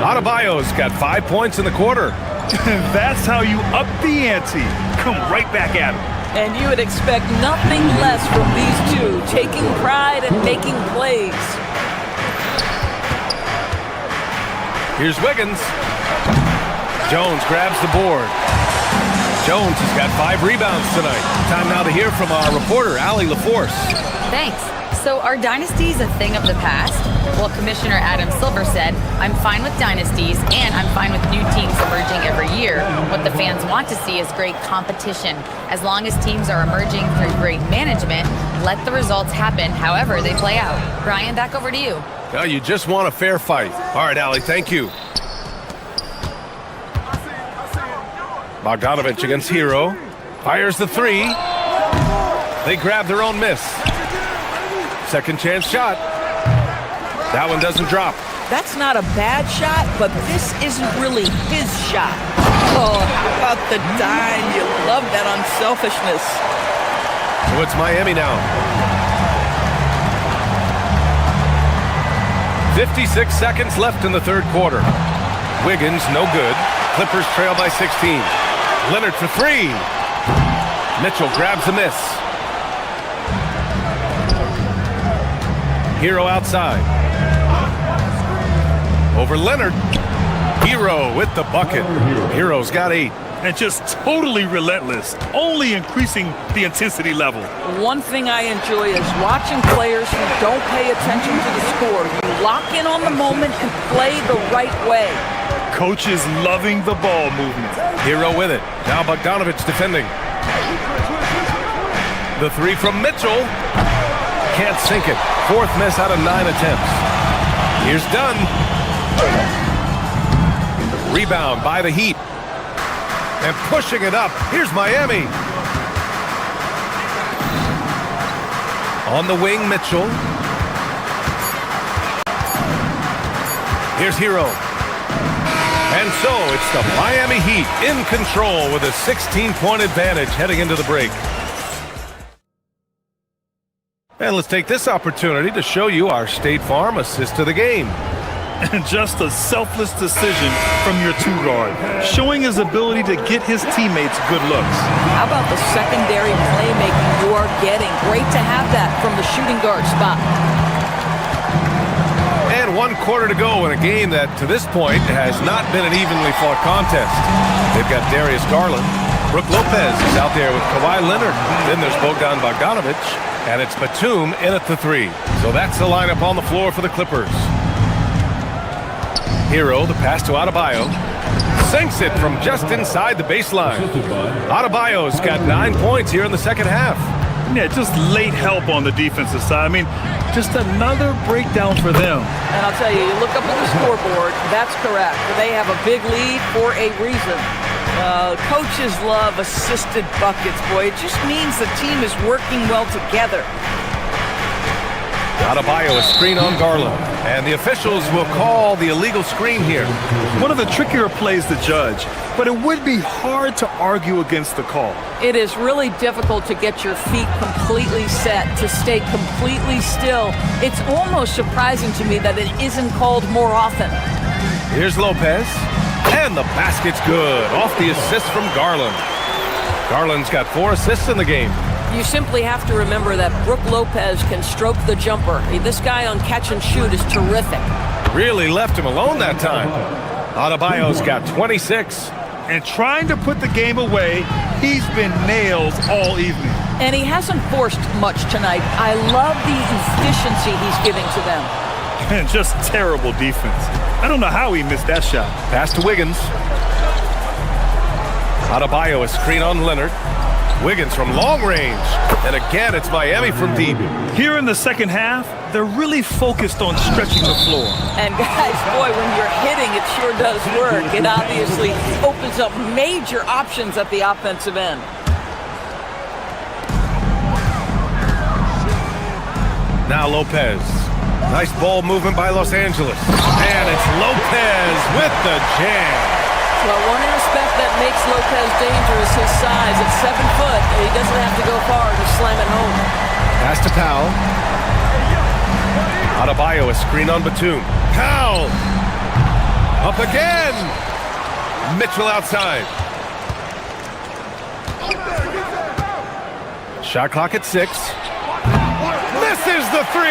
Adebayo's got 5 points in the quarter. That's how you up the ante. Come right back at him. And you would expect nothing less from these two, taking pride and making plays. Here's Wiggins. Jones grabs the board. Jones has got 5 rebounds tonight. Time now to hear from our reporter, Allie LaForce. Thanks. So are dynasties a thing of the past? Well, Commissioner Adam Silver said, I'm fine with dynasties and I'm fine with new teams emerging every year. What the fans want to see is great competition. As long as teams are emerging through great management, let the results happen however they play out. Brian, back over to you. Now you just want a fair fight. All right, Allie, thank you. Bogdanovich against Hero. Fires the 3. They grab their own miss. Second chance shot. That one doesn't drop. That's not a bad shot, but this isn't really his shot. Oh, how about the dime? You love that unselfishness. So it's Miami now. 56 seconds left in the third quarter. Wiggins, no good. Clippers trail by 16. Leonard for 3. Mitchell grabs the miss. Hero outside. Over Leonard. Hero with the bucket. Hero's got 8. And just totally relentless, only increasing the intensity level. One thing I enjoy is watching players who don't pay attention to the score. You lock in on the moment and play the right way. Coach is loving the ball movement. Hero with it. Now Bogdanovich defending. The 3 from Mitchell. Can't sink it. 4th miss out of 9 attempts. Here's Dunn. Rebound by the Heat. And pushing it up. Here's Miami. On the wing, Mitchell. Here's Hero. And so it's the Miami Heat in control with a 16-point advantage heading into the break. And let's take this opportunity to show you our State Farm assist to the game. And just a selfless decision from your 2 guard, showing his ability to get his teammates good looks. How about the secondary playmaking you are getting? Great to have that from the shooting guard spot. And 1 quarter to go in a game that, to this point, has not been an evenly fought contest. They've got Darius Garland. Brook Lopez is out there with Kawhi Leonard. Then there's Bogdanovich. And it's Batum in at the 3. So that's the lineup on the floor for the Clippers. Hero, the pass to Adebayo. Sinks it from just inside the baseline. Adebayo's got 9 points here in the second half. Yeah, just late help on the defensive side. I mean, just another breakdown for them. And I'll tell you, you look up at the scoreboard, that's correct. They have a big lead for a reason. Coaches love assisted buckets, boy. It just means the team is working well together. Adebayo, a screen on Garland. And the officials will call the illegal screen here. One of the trickier plays to judge, but it would be hard to argue against the call. It is really difficult to get your feet completely set, to stay completely still. It's almost surprising to me that it isn't called more often. Here's Lopez. And the basket's good. Off the assist from Garland. Garland's got 4 assists in the game. You simply have to remember that Brook Lopez can stroke the jumper. This guy on catch and shoot is terrific. Really left him alone that time. Adebayo's got 26. And trying to put the game away, he's been nails all evening. And he hasn't forced much tonight. I love the efficiency he's giving to them. And just terrible defense. I don't know how he missed that shot. Pass to Wiggins. Adebayo, a screen on Leonard. Wiggins from long range. And again, it's Miami from deep. Here in the second half, they're really focused on stretching the floor. And guys, boy, when you're hitting, it sure does work. It obviously opens up major options at the offensive end. Now Lopez. Nice ball movement by Los Angeles. And it's Lopez with the jam. Well, one aspect that makes Lopez dangerous, his size. At 7 foot, he doesn't have to go far to slam it home. Pass to Powell. Adebayo, a screen on Batum. Powell! Up again! Mitchell outside. Shot clock at 6. Misses the 3!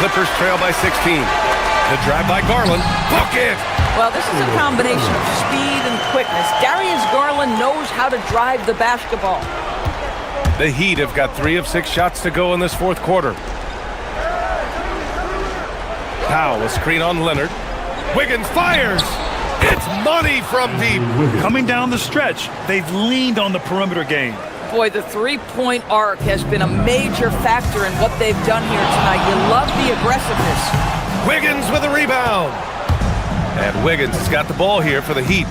Clippers trail by 16. The drive by Garland. Bucket! Well, this is a combination of speed and quickness. Darius Garland knows how to drive the basketball. The Heat have got 3 of 6 shots to go in this fourth quarter. Powell, a screen on Leonard. Wiggins fires! It's money from deep! Coming down the stretch, they've leaned on the perimeter game. Boy, the three-point arc has been a major factor in what they've done here tonight. You love the aggressiveness. Wiggins with a rebound! And Wiggins has got the ball here for the Heat.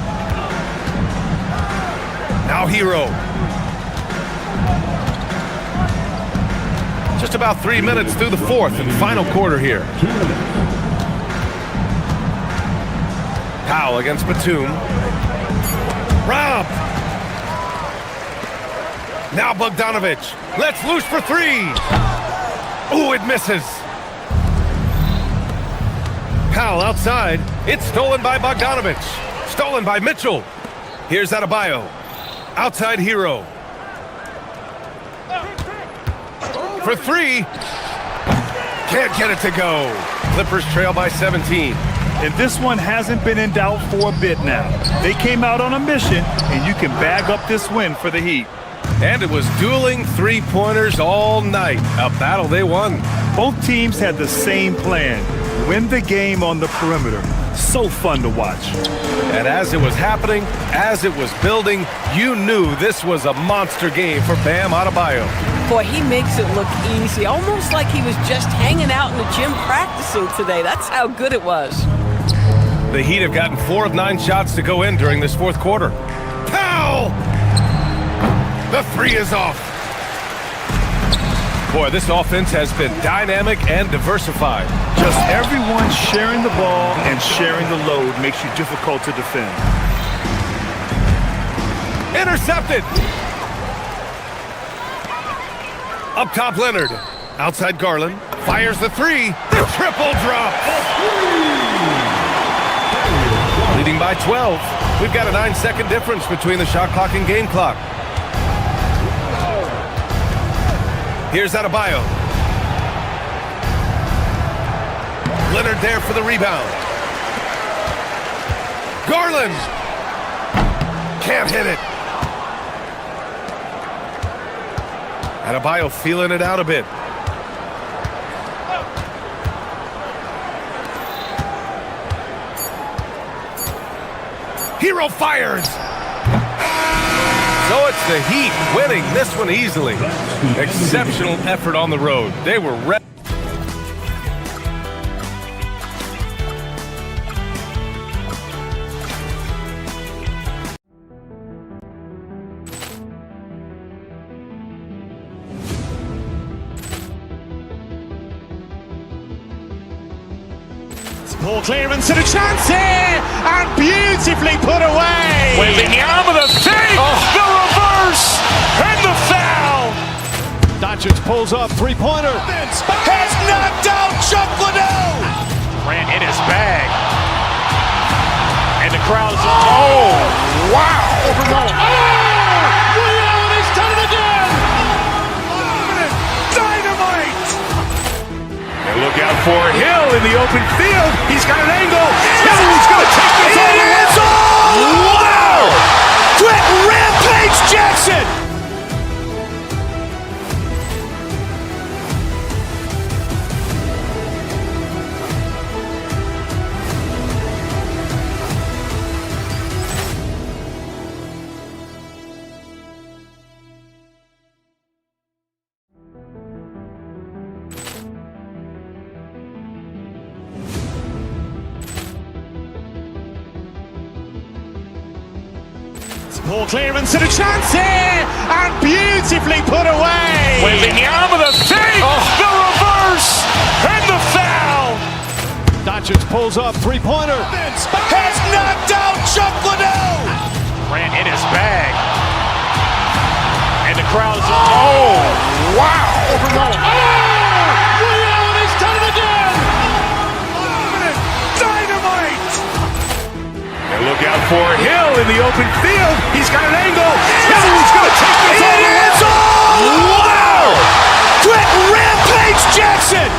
Now Hero. Just about 3 minutes through the fourth and final quarter here. Powell against Batum. Robbed. Now Bogdanovich. Let's loose for 3. Ooh, it misses. Powell outside. It's stolen by Bogdanovich. Stolen by Mitchell. Here's Adebayo. Outside Hero. For 3. Can't get it to go. Clippers trail by 17. And this one hasn't been in doubt for a bit now. They came out on a mission, and you can bag up this win for the Heat. And it was dueling three-pointers all night. A battle they won. Both teams had the same plan. Win the game on the perimeter. So fun to watch. And as it was happening, as it was building, you knew this was a monster game for Bam Adebayo. Boy, he makes it look easy, almost like he was just hanging out in the gym practicing today. That's how good it was. The Heat have gotten 4 of 9 shots to go in during this fourth quarter. Pow! The three is off. Boy, this offense has been dynamic and diversified. Just everyone sharing the ball and sharing the load makes you difficult to defend. Intercepted! Up top, Leonard. Outside, Garland. Fires the three. The triple drop. Leading by 12. We've got a 9-second difference between the shot clock and game clock. Here's Adebayo. Leonard there for the rebound. Garland. Can't hit it. Adebayo feeling it out a bit. Hero fires. So it's the Heat winning this one easily. Exceptional effort on the road. They were ready. Ball clearance and a chance here, and beautifully put away. Wembanyama the fake, the reverse, and the foul. Doncic pulls up, three-pointer. Has knocked out Chuck Liddell. Grant in his bag. And the crowd is, oh, wow. Ray Allen has done it again. Dynamite. And look out for Hill in the open field. He's got an angle. He's going to take this all the way. Wow! Quick Rampage Jackson! Ball clearance and a chance here, and beautifully put away. Wembanyama the fake, the reverse, and the foul. Doncic pulls up, three-pointer. Has knocked out Chuck Liddell. Grant in his bag. And the crowd is, oh, wow. Ray Allen has done it again. Dynamite. And look out for Hill in the open field. He's got an angle. He's going to take this all the way. Wow! Quick Rampage Jackson!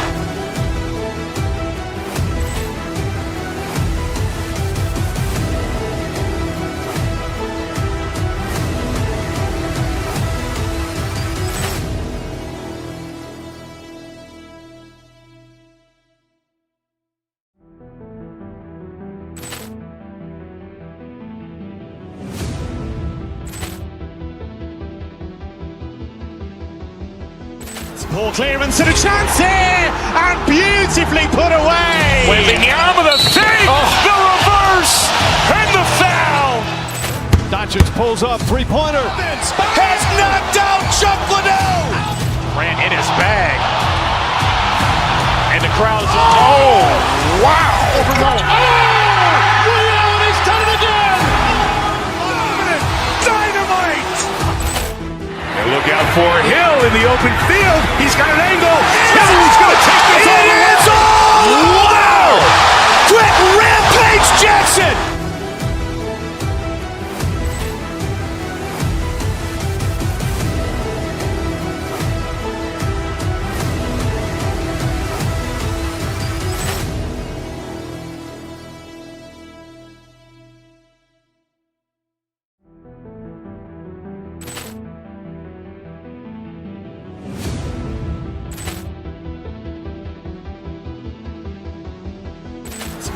Ball clearance and a chance here, and beautifully put away. Wembanyama the fake, the reverse, and the foul. Doncic pulls up, three-pointer. Has knocked out Chuck Liddell. Grant in his bag. And the crowd is, oh, wow. Ray Allen has done it again. Dynamite. And look out for Hill in the open field. He's got an angle. He's going to take this all the way. Wow! Quick Rampage Jackson!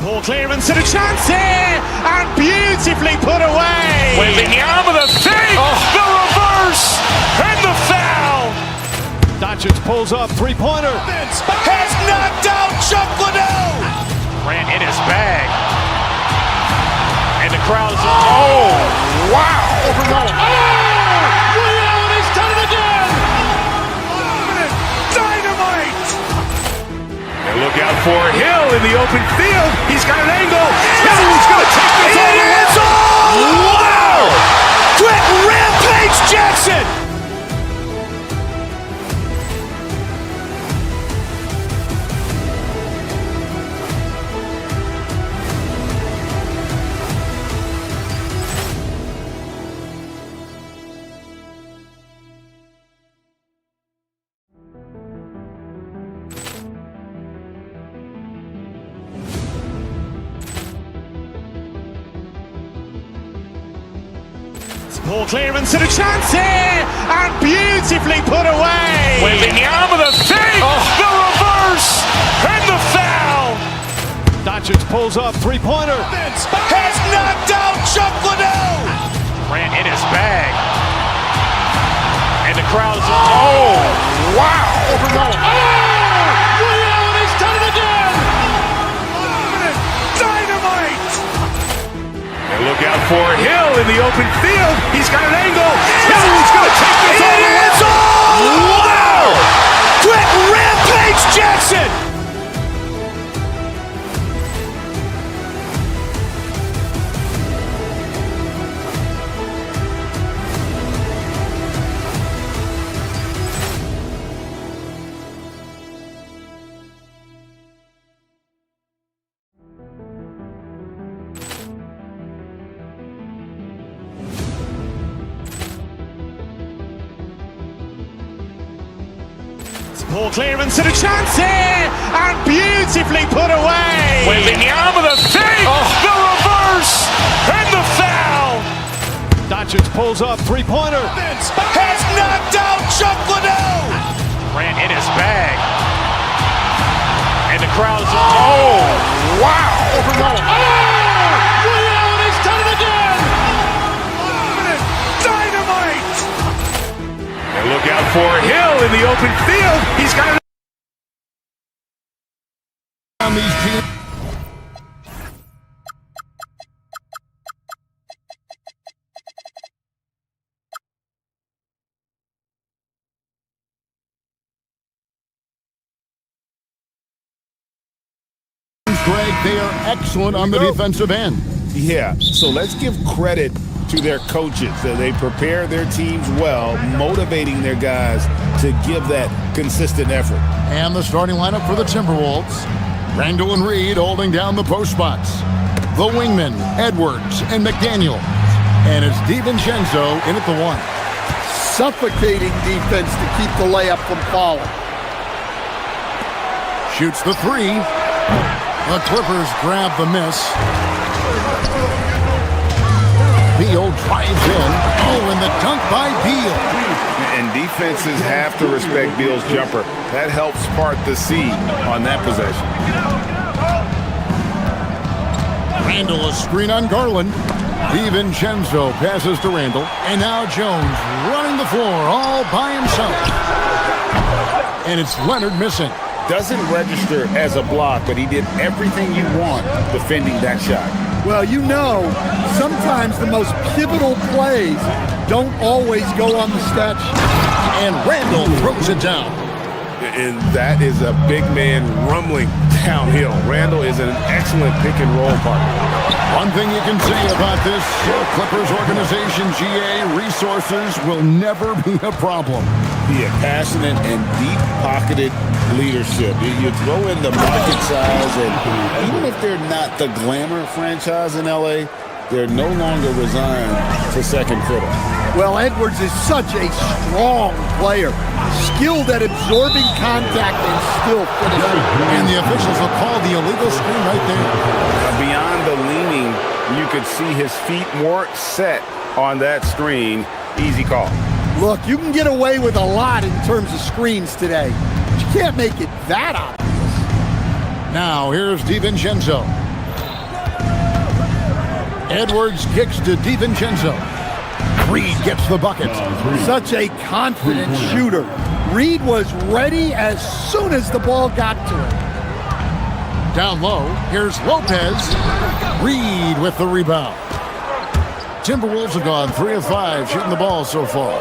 Ball clearance and a chance here, and beautifully put away. Wembanyama the fake, the reverse, and the foul. Doncic pulls up, three-pointer. Has knocked out Chuck Liddell. Grant in his bag. And the crowd is, oh, wow. Ray Allen has done it again. Dynamite. And look out for Hill in the open field. He's got an angle. Hill's going to take this all the way. Wow. Quick Rampage Jackson. Ball clearance and a chance here, and beautifully put away. Wembanyama the fake, the reverse, and the foul. Doncic pulls up, three-pointer. Has knocked out Chuck Liddell. Grant in his bag. And the crowd is, oh, wow. Ray Allen has done it again. Dynamite. And look out for Hill in the open field. He's got an angle. Hill's going to take this all the way. Wow. Quick Rampage Jackson. Ball clearance and a chance here, and beautifully put away. Wembanyama the fake, the reverse, and the foul. Doncic pulls up, three-pointer. Has knocked out Chuck Liddell. Grant in his bag. And the crowd is, oh, wow. Ray Allen has done it again. Dynamite. And look out for Hill in the open field. He's got it. On these teams. Greg, they are excellent on the defensive end. Yeah, so let's give credit to their coaches. They prepare their teams well, motivating their guys to give that consistent effort. And the starting lineup for the Timberwolves. Randall and Reed holding down the post spots. The wingmen, Edwards and McDaniel. And it's DiVincenzo in at the one. Suffocating defense to keep the layup from falling. Shoots the three. The Clippers grab the miss. Beal drives in. Oh, and the dunk by Beal. And defenses have to respect Beal's jumper. That helps part the seed on that possession. Randall, a screen on Garland. DiVincenzo passes to Randall. And now Jones running the floor all by himself. And it's Leonard missing. Doesn't register as a block, but he did everything you want defending that shot. Well, you know, sometimes the most pivotal plays don't always go on the stat sheet. And Randall throws it down. And that is a big man rumbling downhill. Randall is an excellent pick and roll partner. One thing you can say about this Clippers organization, GA, resources will never be a problem. Be a passionate and deep-pocketed leadership. You throw in the market size, and even if they're not the glamour franchise in LA, they're no longer resigned to second fiddle. Well, Edwards is such a strong player, skilled at absorbing contact and still finishing. And the officials will call the illegal screen right there. Beyond the leaning, you could see his feet more set on that screen. Easy call. Look, you can get away with a lot in terms of screens today, but you can't make it that obvious. Now, here's DiVincenzo. Edwards kicks to DiVincenzo. Reed gets the bucket. Such a confident shooter. Reed was ready as soon as the ball got to him. Down low, here's Lopez. Reed with the rebound. Timberwolves have gone 3 of 5 shooting the ball so far.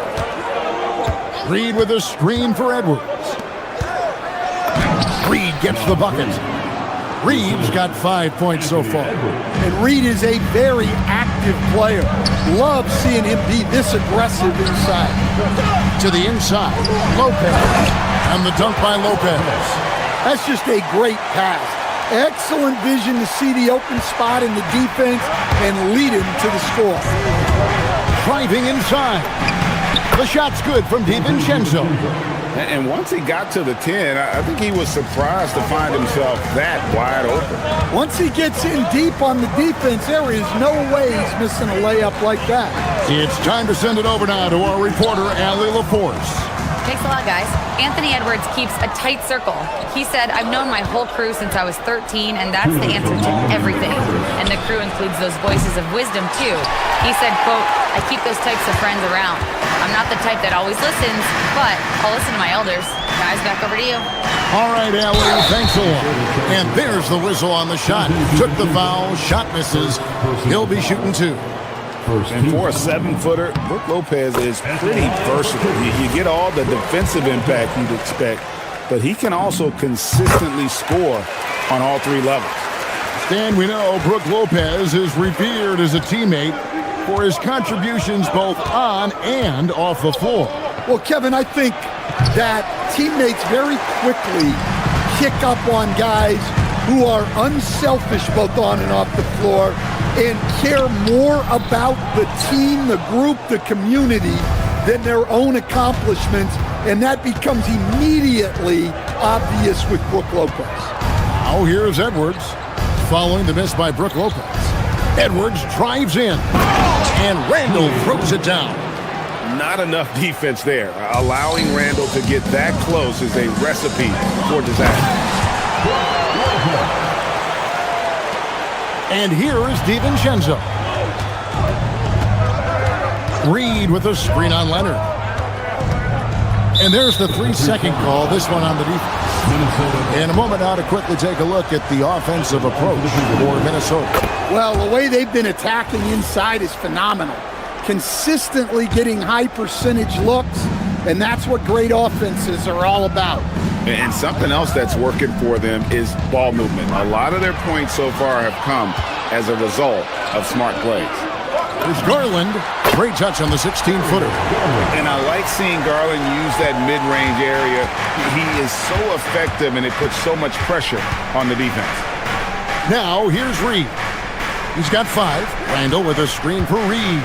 Reed with a screen for Edwards. Reed gets the bucket. Reed's got 5 points so far. And Reed is a very active player. Love seeing him be this aggressive inside. To the inside, Lopez. And the dunk by Lopez. That's just a great pass. Excellent vision to see the open spot in the defense and lead him to the score. Driving inside. The shot's good from DiVincenzo. And once he got to the 10, I think he was surprised to find himself that wide open. Once he gets in deep on the defense, there is no way he's missing a layup like that. It's time to send it over now to our reporter, Allie LaForce. Thanks a lot, guys. Anthony Edwards keeps a tight circle. He said, I've known my whole crew since I was 13, and that's the answer to everything. And the crew includes those voices of wisdom, too. He said, quote, I keep those types of friends around. I'm not the type that always listens, but I'll listen to my elders. Guys, back over to you. All right, Allie, thanks a lot. And there's the whistle on the shot. Took the foul, shot misses. He'll be shooting 2. And for a 7-footer, Brook Lopez is pretty versatile. You get all the defensive impact you'd expect, but he can also consistently score on all 3 levels. Stan, we know Brook Lopez is revered as a teammate for his contributions both on and off the floor. Well, Kevin, I think that teammates very quickly kick up on guys who are unselfish both on and off the floor and care more about the team, the group, the community than their own accomplishments, and that becomes immediately obvious with Brook Lopez. Now here's Edwards following the miss by Brook Lopez. Edwards drives in, and Randall throws it down. Not enough defense there. Allowing Randall to get that close is a recipe for disaster. And here is DiVincenzo. Reed with a screen on Leonard. And there's the 3-second call, this one on the defense. In a moment now to quickly take a look at the offensive approach for Minnesota. Well, the way they've been attacking inside is phenomenal. Consistently getting high percentage looks, and that's what great offenses are all about. And something else that's working for them is ball movement. A lot of their points so far have come as a result of smart plays. There's Garland. Great touch on the 16-footer. And I like seeing Garland use that mid-range area. He is so effective, and it puts so much pressure on the defense. Now, here's Reed. He's got 5. Randall with a screen for Reed.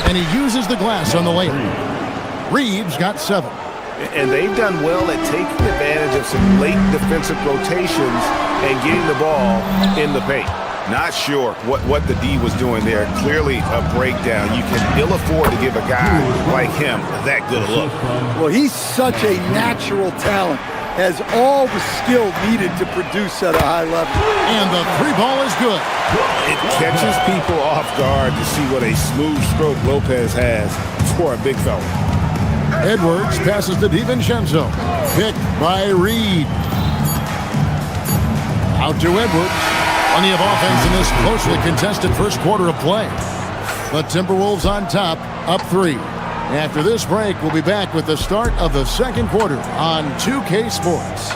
And he uses the glass on the layup. Reed's got 7. And they've done well at taking advantage of some late defensive rotations and getting the ball in the paint. Not sure what the D was doing there. Clearly a breakdown. You can ill afford to give a guy like him that good a look. Well, he's such a natural talent. Has all the skill needed to produce at a high level. And the 3 ball is good. It catches people off guard to see what a smooth stroke Lopez has for a big fella. Edwards passes to DiVincenzo. Picked by Reed. Out to Edwards. Plenty of offense in this closely contested first quarter of play. The Timberwolves on top, up 3. After this break, we'll be back with the start of the second quarter on 2K Sports.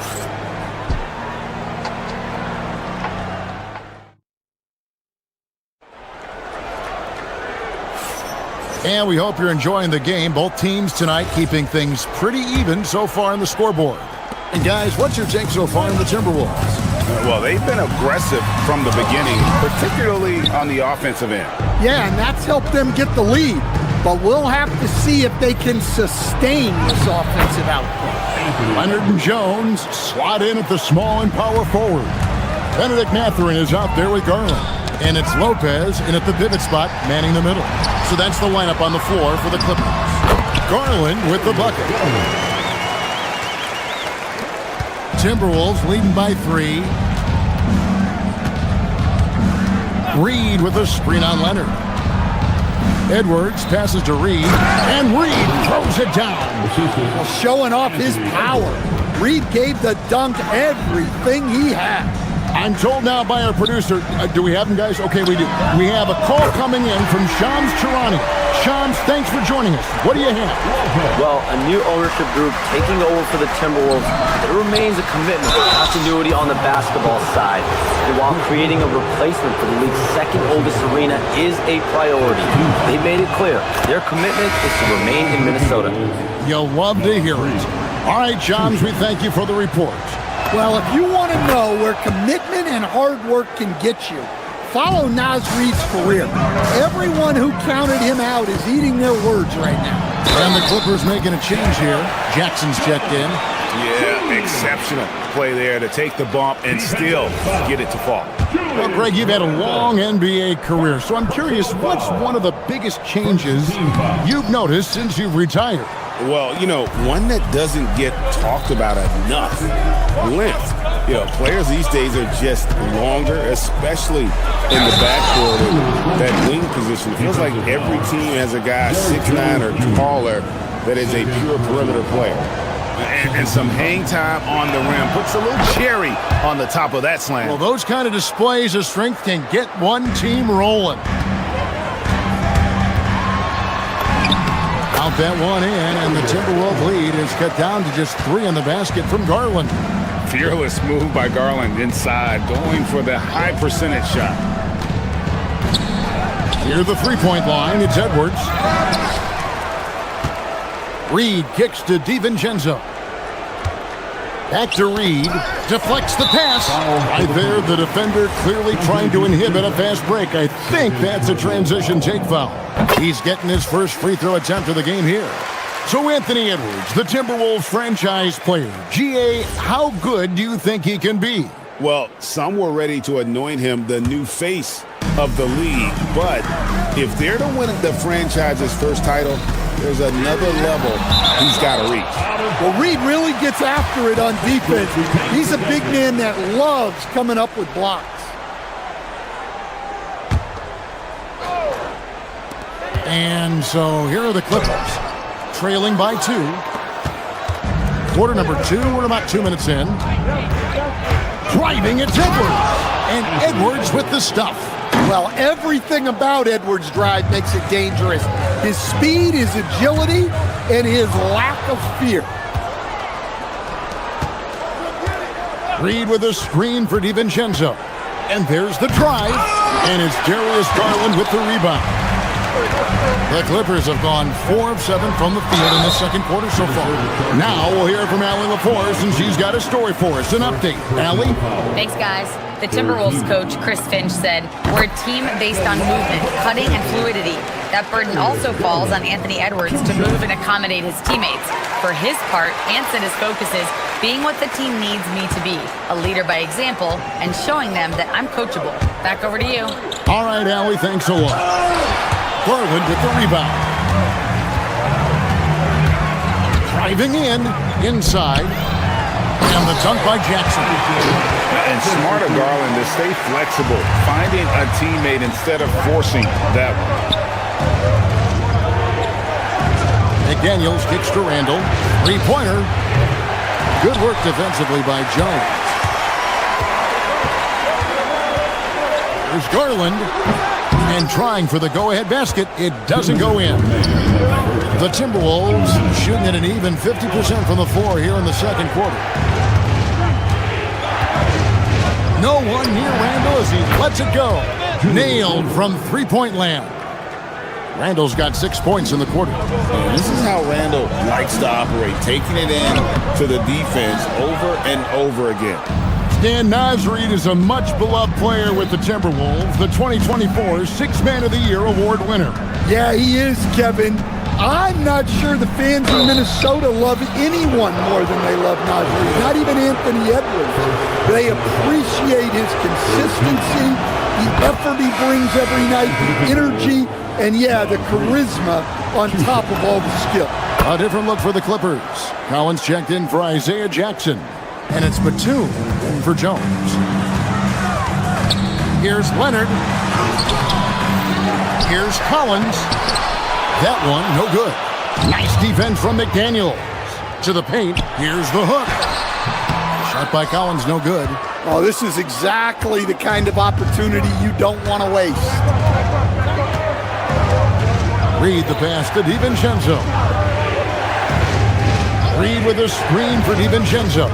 And we hope you're enjoying the game. Both teams tonight keeping things pretty even so far on the scoreboard. And guys, what's your take so far on the Timberwolves? Well, they've been aggressive from the beginning, particularly on the offensive end. Yeah, and that's helped them get the lead. But we'll have to see if they can sustain this offensive output. Leonard and Jones slot in at the small and power forward. Benedict Mathurin is out there with Garland. And it's Lopez in at the pivot spot, manning the middle. So that's the lineup on the floor for the Clippers. Garland with the bucket. Timberwolves leading by 3. Reed with a screen on Leonard. Edwards passes to Reed, and Reed throws it down. Well, showing off his power. Reed gave the dunk everything he had. I'm told now by our producer, do we have him, guys? Okay, we do. We have a call coming in from Shams Charani. Shams, thanks for joining us. What do you have? Well, a new ownership group taking over for the Timberwolves. There remains a commitment to continuity on the basketball side. And while creating a replacement for the league's second oldest arena is a priority, they made it clear their commitment is to remain in Minnesota. You'll love to hear it. All right, Shams, we thank you for the report. Well, if you want to know where commitment and hard work can get you, follow Naz Reid's career. Everyone who counted him out is eating their words right now. And the Clippers making a change here. Jackson's checked in. Yeah, exceptional play there to take the bump and still get it to fall. Well, Greg, you've had a long NBA career, so I'm curious, what's one of the biggest changes you've noticed since you've retired? Well, one that doesn't get talked about enough, length. Players these days are just longer, especially in the backcourt and that wing position. It feels like every team has a guy 6'9" or taller that is a pure perimeter player. And some hang time on the rim. Puts a little cherry on the top of that slam. Well, those kind of displays of strength can get one team rolling. Out that one in, and the Timberwolves lead is cut down to just 3 in the basket from Garland. Fearless move by Garland inside, going for the high percentage shot. Near the three-point line, it's Edwards. Reed kicks to DiVincenzo. Back to Reed. Deflects the pass. Right there, the defender clearly trying to inhibit a fast break. I think that's a transition take foul. He's getting his first free throw attempt of the game here. So Anthony Edwards, the Timberwolves franchise player. GA, how good do you think he can be? Well, some were ready to anoint him the new face of the league. But if they're to win the franchise's first title, there's another level he's got to reach. Well, Reed really gets after it on defense. He's a big man that loves coming up with blocks. And so here are the Clippers, trailing by 2. Quarter number 2, we're about 2 minutes in. Driving it's Edwards, and Edwards with the stuff. Well, everything about Edwards' drive makes it dangerous. His speed, his agility, and his lack of fear. Reed with a screen for DiVincenzo. And there's the drive, and it's Darius Garland with the rebound. The Clippers have gone 4 of 7 from the field in the second quarter so far. Now we'll hear from Allie LaForce, and she's got a story for us. An update. Allie? Thanks, guys. The Timberwolves coach, Chris Finch, said, "We're a team based on movement, cutting, and fluidity. That burden also falls on Anthony Edwards to move and accommodate his teammates. For his part, Ant said his focus is being what the team needs me to be, a leader by example, and showing them that I'm coachable." Back over to you. All right, Allie, thanks a lot. Garland with the rebound. Driving in, inside, and the dunk by Jackson. And smart of Garland to stay flexible, finding a teammate instead of forcing that one. McDaniels kicks to Randall. Three-pointer. Good work defensively by Jones. There's Garland. And trying for the go-ahead basket. It doesn't go in. The Timberwolves shooting at an even 50% from the floor here in the second quarter. No one near Randall as he lets it go. Nailed from three-point land. Randall's got 6 points in the quarter. And this is how Randall likes to operate, taking it in to the defense over and over again. Dan Naz Reid is a much-beloved player with the Timberwolves, the 2024 Sixth Man of the Year award winner. Yeah, he is, Kevin. I'm not sure the fans in Minnesota love anyone more than they love Naz Reid, not even Anthony Edwards. They appreciate his consistency, the effort he brings every night, the energy, and yeah, the charisma on top of all the skill. A different look for the Clippers. Collins checked in for Isaiah Jackson. And it's Batum for Jones. Here's Leonard. Here's Collins. That one, no good. Nice defense from McDaniels. To the paint. Here's the hook. Shot by Collins, no good. Oh, this is exactly the kind of opportunity you don't want to waste. Reed the pass to DiVincenzo. Reed with a screen for DiVincenzo.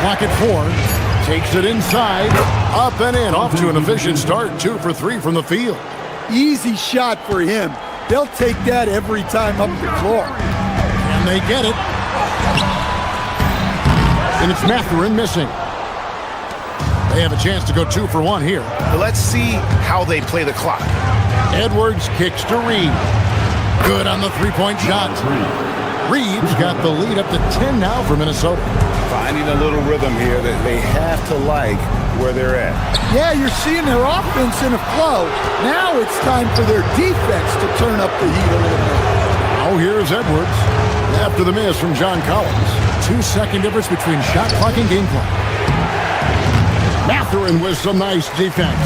Clock at 4. Takes it inside. Up and in. Off to an efficient start. 2 for 3 from the field. Easy shot for him. They'll take that every time up the floor. And they get it. And it's Mathurin missing. They have a chance to go 2 for 1 here. Let's see how they play the clock. Edwards kicks to Reed. Good on the three-point shot. Reed's got the lead up to 10 now for Minnesota. Finding a little rhythm here that they have to like where they're at. Yeah, you're seeing their offense in a flow. Now it's time for their defense to turn up the heat a little bit. Now here's Edwards. After the miss from John Collins. 2-second difference between shot clock and game clock. Mathurin with some nice defense.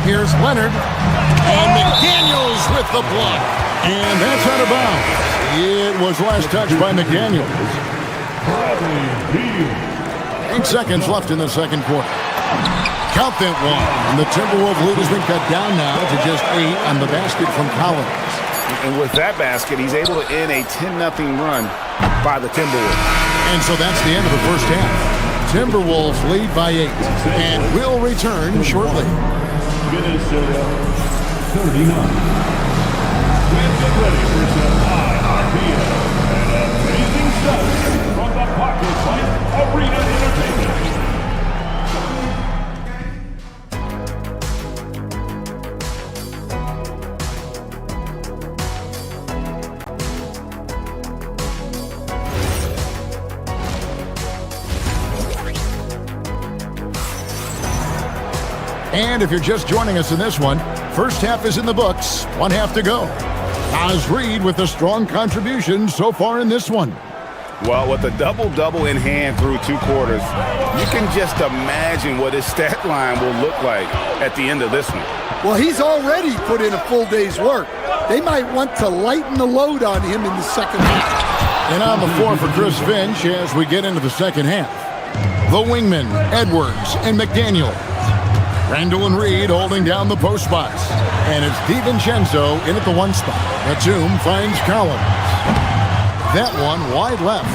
Here's Leonard. And McDaniels with the block. And that's out of bounds. It was last touched by McDaniels. 8 seconds left in the second quarter. Count that one. And the Timberwolves lead has been cut down now to just 8 on the basket from Collins. And with that basket, he's able to end a 10-0 run by the Timberwolves. And so that's the end of the first half. Timberwolves lead by 8 and will return shortly. Minnesota 39. Get ready for some high RPM and amazing stuff from the Pocket Fight Arena Entertainment. And if you're just joining us in this one, first half is in the books, 1 half to go. Oz Reed with a strong contribution so far in this one. Well, with a double-double in hand through 2 quarters, you can just imagine what his stat line will look like at the end of this one. Well, he's already put in a full day's work. They might want to lighten the load on him in the second half. And on the floor for Chris Finch as we get into the second half. The wingmen, Edwards and McDaniel. Randall and Reed holding down the post spots. And it's DiVincenzo in at the 1 spot. Batum finds Collins. That one wide left.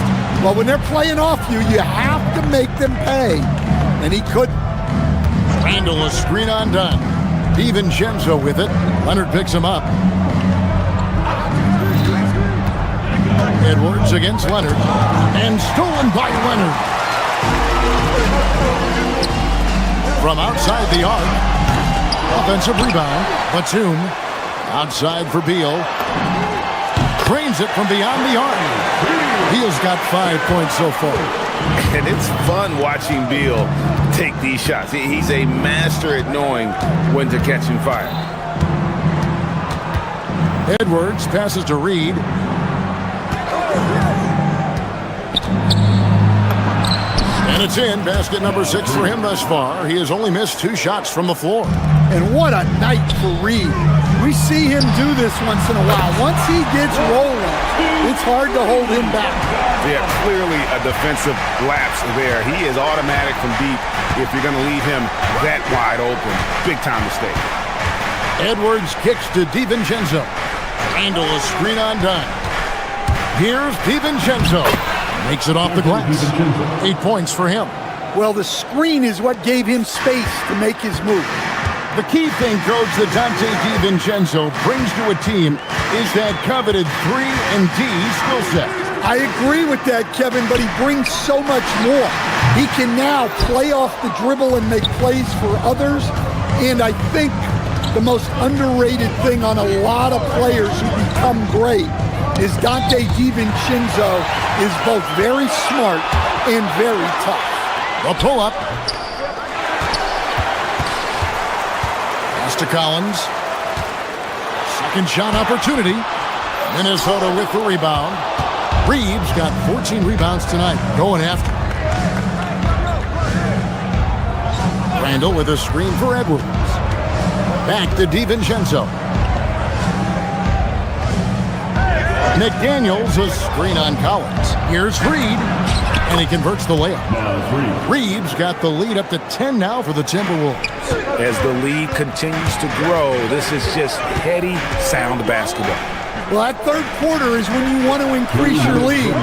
Well, when they're playing off you, you have to make them pay. And he couldn't. Randall a screen on done. DiVincenzo with it. Leonard picks him up. Edwards against Leonard. And stolen by Leonard. From outside the arc. Offensive rebound. Batum. Outside for Beal. Drains it from beyond the arc. Beal's got 5 points so far. And it's fun watching Beal take these shots. He's a master at knowing when to catch and fire. Edwards passes to Reed. And it's in. Basket number 6 for him thus far. He has only missed 2 shots from the floor. And what a night for Reed. We see him do this once in a while. Once he gets rolling, it's hard to hold him back. Yeah, clearly a defensive lapse there. He is automatic from deep if you're going to leave him that wide open. Big time mistake. Edwards kicks to DiVincenzo. Randall a screen on done. Here's DiVincenzo. Makes it off the glass. 8 points for him. Well, the screen is what gave him space to make his move. The key thing, Coach, that Dante DiVincenzo brings to a team is that coveted 3-and-D skill set. I agree with that, Kevin, but he brings so much more. He can now play off the dribble and make plays for others. And I think the most underrated thing on a lot of players who become great is Dante DiVincenzo is both very smart and very tough. A pull-up. Pass to Collins. Second shot opportunity. Minnesota with the rebound. Reeves got 14 rebounds tonight. Going after. Randall with a screen for Edwards. Back to DiVincenzo. McDaniels, a screen on Collins. Here's Reed, and he converts the layup. Reeves got the lead up to 10 now for the Timberwolves. As the lead continues to grow, this is just heady, sound basketball. Well, that third quarter is when you want to increase your lead.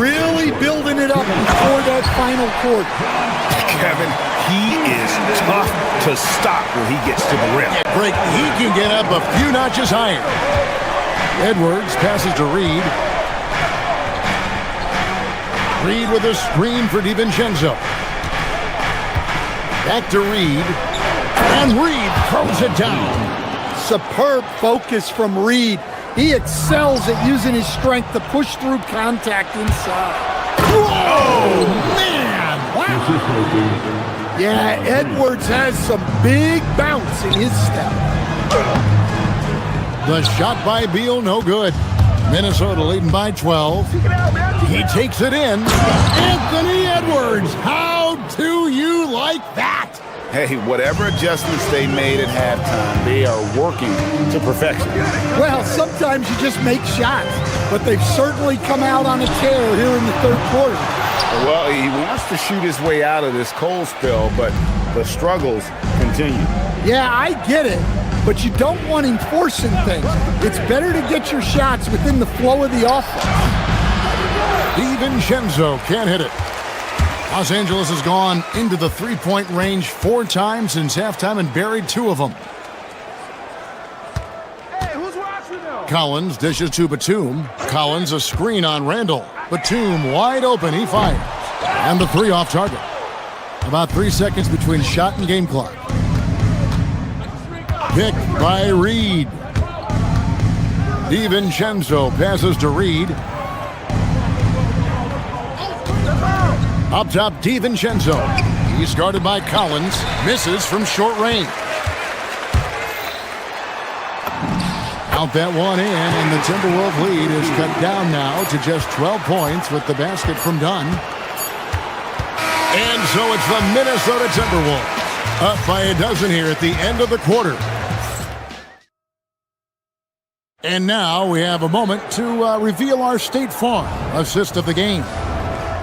Really building it up before that final quarter. Kevin, he is tough to stop when he gets to the rim. Greg, he can get up a few notches higher. Edwards passes to Reed. Reed with a screen for DiVincenzo. Back to Reed. And Reed throws it down. Superb focus from Reed. He excels at using his strength to push through contact inside. Whoa, man! Wow. Yeah, Edwards has some big bounce in his step. The shot by Beal, no good. Minnesota leading by 12. He takes it in. Anthony Edwards, how do you like that? Hey, whatever adjustments they made at halftime, they are working to perfection. Well, sometimes you just make shots, but they've certainly come out on a tear here in the third quarter. Well, he wants to shoot his way out of this cold spell, but the struggles continue. Yeah, I get it, but you don't want him forcing things. It's better to get your shots within the flow of the offense. DiVincenzo can't hit it. Los Angeles has gone into the three-point range 4 times since halftime and buried 2 of them. Hey, who's watching now? Collins dishes to Batum. Collins a screen on Randall. Batum wide open, he fires. And the 3 off target. About 3 seconds between shot and game clock. Picked by Reed. DiVincenzo passes to Reed. Up top, DiVincenzo. He's guarded by Collins. Misses from short range. Out that one in, and the Timberwolves lead is cut down now to just 12 points with the basket from Dunn. And so it's the Minnesota Timberwolves up by a dozen here at the end of the quarter. And now we have a moment to reveal our State Farm assist of the game.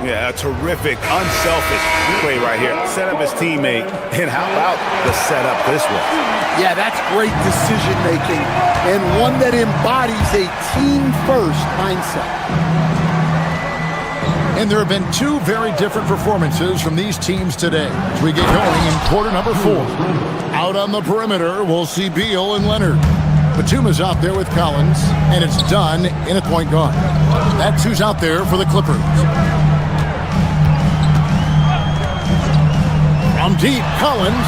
Yeah, a terrific, unselfish play right here. Set up his teammate, and how about the setup this way? Yeah, that's great decision-making, and one that embodies a team-first mindset. And there have been 2 very different performances from these teams today as we get going in quarter number 4. Out on the perimeter, we'll see Beal and Leonard. Batum is out there with Collins, and it's Dunn in at point guard. That's who's out there for the Clippers. From deep, Collins,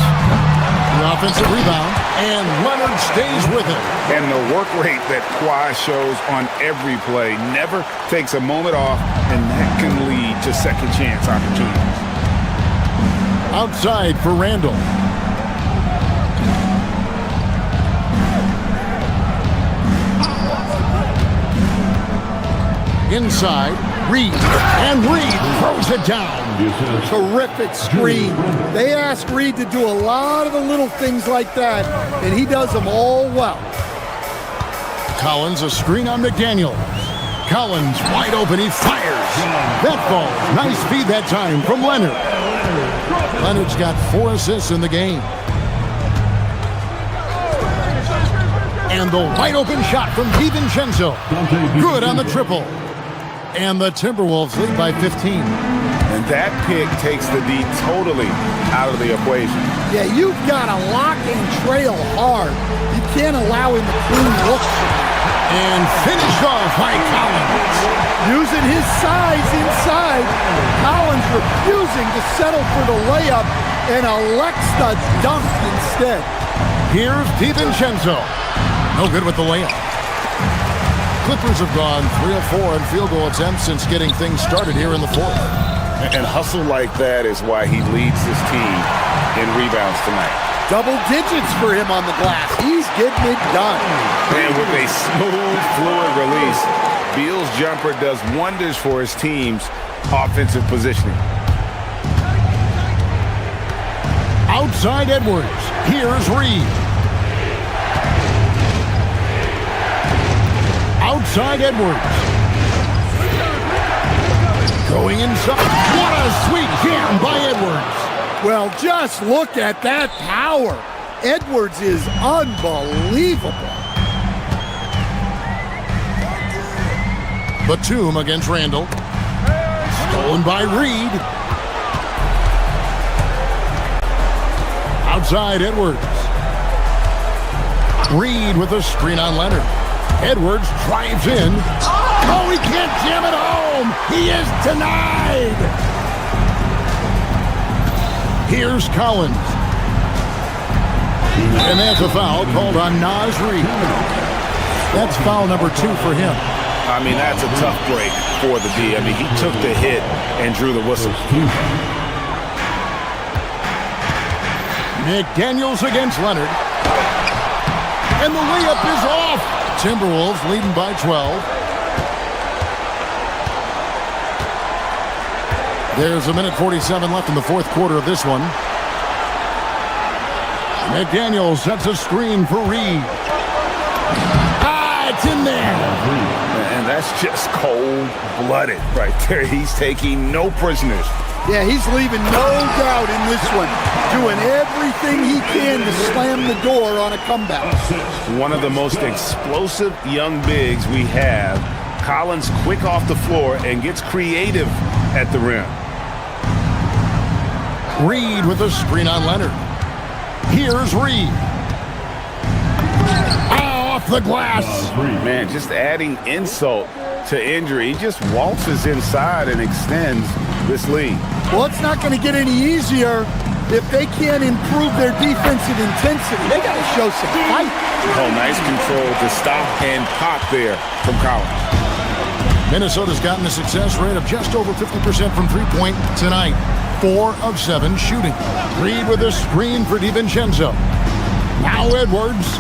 the offensive rebound, and Leonard stays with it. And the work rate that Kawhi shows on every play never takes a moment off, and that can lead to second chance opportunities. Outside for Randall. Inside, Reed, and Reed throws it down. Terrific screen. They ask Reed to do a lot of the little things like that, and he does them all well. Collins a screen on McDaniels. Collins wide open, he fires. That ball, nice feed that time from Leonard. Leonard's got 4 assists in the game. And the wide open shot from DiVincenzo. Good on the triple. And the Timberwolves lead by 15. And that pick takes the D totally out of the equation. Yeah, you've got to lock and trail hard. You can't allow him to clean looks. And finished off by Collins. Using his size inside, Collins refusing to settle for the layup and elects the dunk instead. Here's DiVincenzo. No good with the layup. Clippers have gone 3 of 4 in field goal attempts since getting things started here in the 4th. And hustle like that is why he leads his team in rebounds tonight. Double digits for him on the glass. He's getting it done. And with a smooth, fluid release, Beal's jumper does wonders for his team's offensive positioning. Outside Edwards. Here's Reed. Outside Edwards. Going inside. What a sweet jam by Edwards. Well, just look at that power. Edwards is unbelievable. Batum against Randall. Stolen by Reed. Outside Edwards. Reed with a screen on Leonard. Edwards drives in. Oh, he can't jam it home. He is denied. Here's Collins. And that's a foul called on Naz Reid. That's foul number 2 for him. I mean, that's a tough break for the D. I mean, he took the hit and drew the whistle. McDaniels against Leonard. And the layup is off. Timberwolves leading by 12. There's a minute 47 left in the fourth quarter of this one. McDaniels sets a screen for Reed. It's in there. And that's just cold-blooded right there. He's taking no prisoners. Yeah, he's leaving no doubt in this one. Doing everything he can to slam the door on a comeback. One of the most explosive young bigs we have. Collins quick off the floor and gets creative at the rim. Reed with a screen on Leonard. Here's Reed. Off the glass. Man, just adding insult to injury. He just waltzes inside and extends this lead. Well, it's not going to get any easier if they can't improve their defensive intensity. They got to show some fight. Oh, nice control to stop and pop there from Collins. Minnesota's gotten a success rate of just over 50% from three-point tonight. 4 of 7 shooting. Reed with a screen for DiVincenzo. Now Edwards.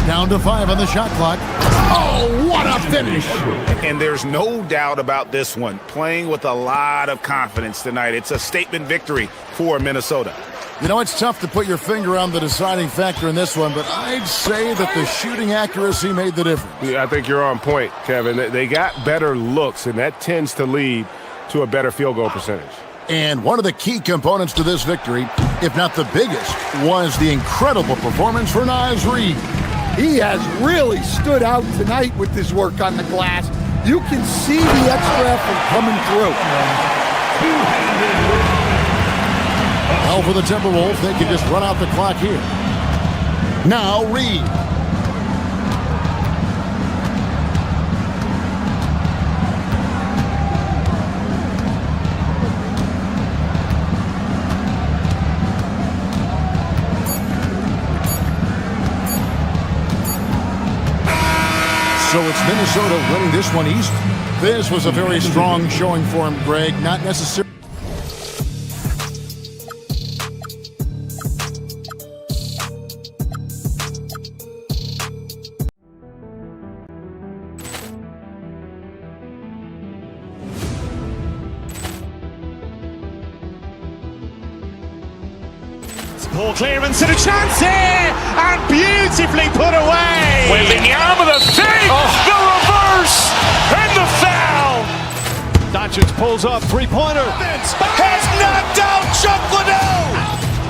Down to 5 on the shot clock. Oh, what a finish! And there's no doubt about this one. Playing with a lot of confidence tonight. It's a statement victory for Minnesota. You know, it's tough to put your finger on the deciding factor in this one, but I'd say that the shooting accuracy made the difference. Yeah, I think you're on point, Kevin. They got better looks, and that tends to lead to a better field goal percentage. And one of the key components to this victory, if not the biggest, was the incredible performance for Naz Reid. He has really stood out tonight with his work on the glass. You can see the extra effort coming through. Well, for the Timberwolves, they can just run out the clock here. Now Reed. So it's Minnesota winning this one east. This was a very strong showing for him, Greg. Not necessarily. Ball clearance and a chance here, and beautifully put away. Wembanyama the fake, the reverse, and the foul. Doncic pulls up, three-pointer. Has knocked out Chuck Liddell.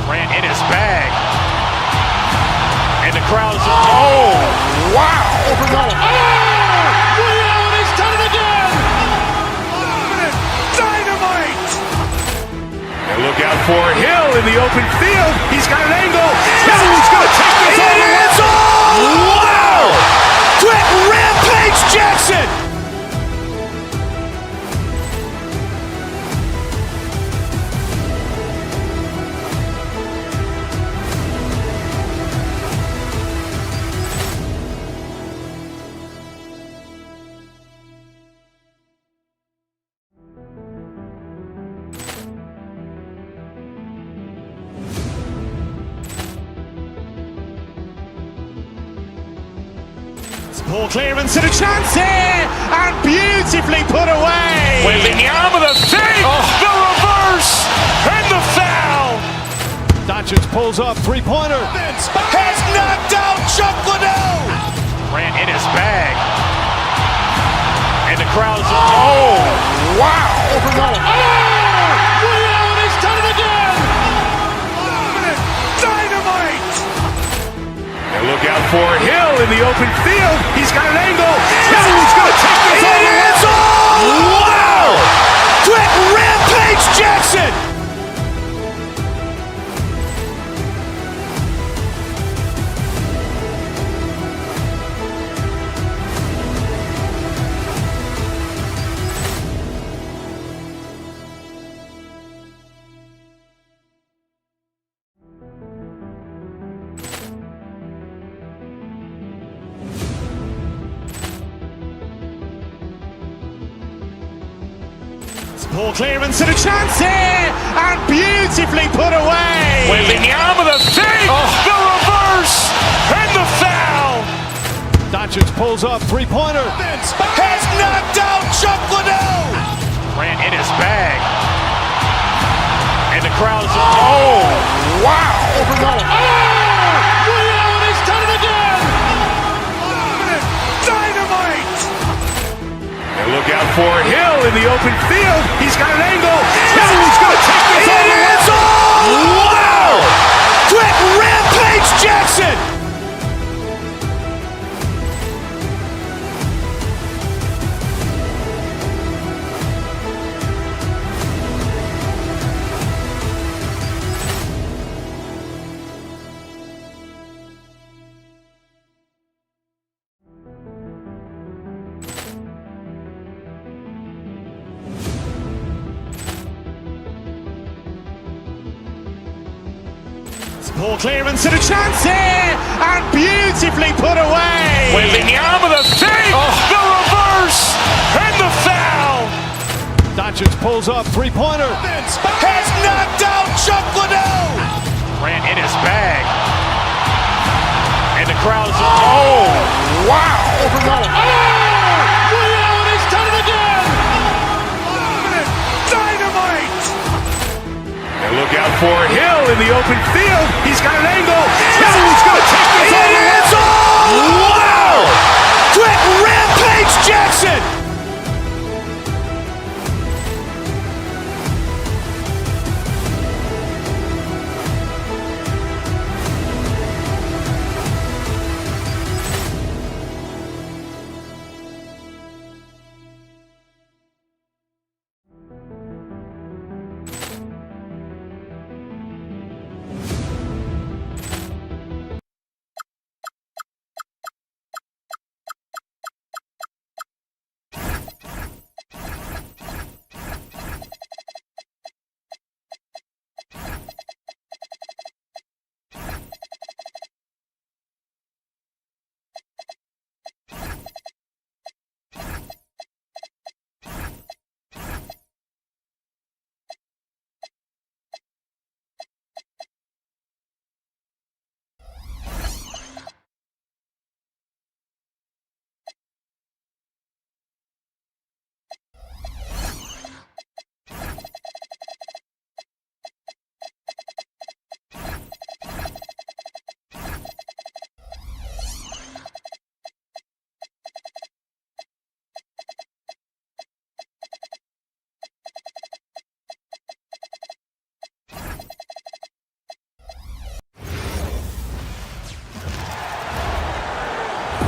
Ran in his bag. And the crowd is, oh, wow. Leo, and he's done it again. Dynamite. Look out for Hill in the open field. He's got an angle. He's going to take this all the way. It's all! Wow! Quick Rampage Jackson! Ball clearance and a chance here, and beautifully put away. Wembanyama the fake, the reverse. Doncic pulls up, three-pointer. Vince has knocked out Chuck Liddell. Ran in his bag. And the crowd's, oh, wow. He's done it again. Dynamite. And look out for Hill in the open field. He's got an angle. Hill's going to take this all the way. Wow. Quick Rampage Jackson. Ball clearance and a chance here, and beautifully put away. Wembanyama the fake, the reverse, and the foul. Doncic pulls up, three-pointer. Vince has knocked out Chuck Liddell. Ran in his bag. And the crowd's, oh, wow. He's done it again. Dynamite. And look out for Hill in the open field. He's got an angle. Hill's going to take this all the way. Wow. Quick Rampage Jackson. Ball clearance and a chance here, and beautifully put away. Wembanyama the fake, the reverse, and the foul. Doncic pulls up, three-pointer. Vince has knocked out Chuck Liddell. Ran in his bag. And the crowd's, oh, wow. He's done it again. Dynamite. And look out for Hill in the open field. He's got an angle. Hill's going to take this all the way. Wow. Quick Rampage Jackson.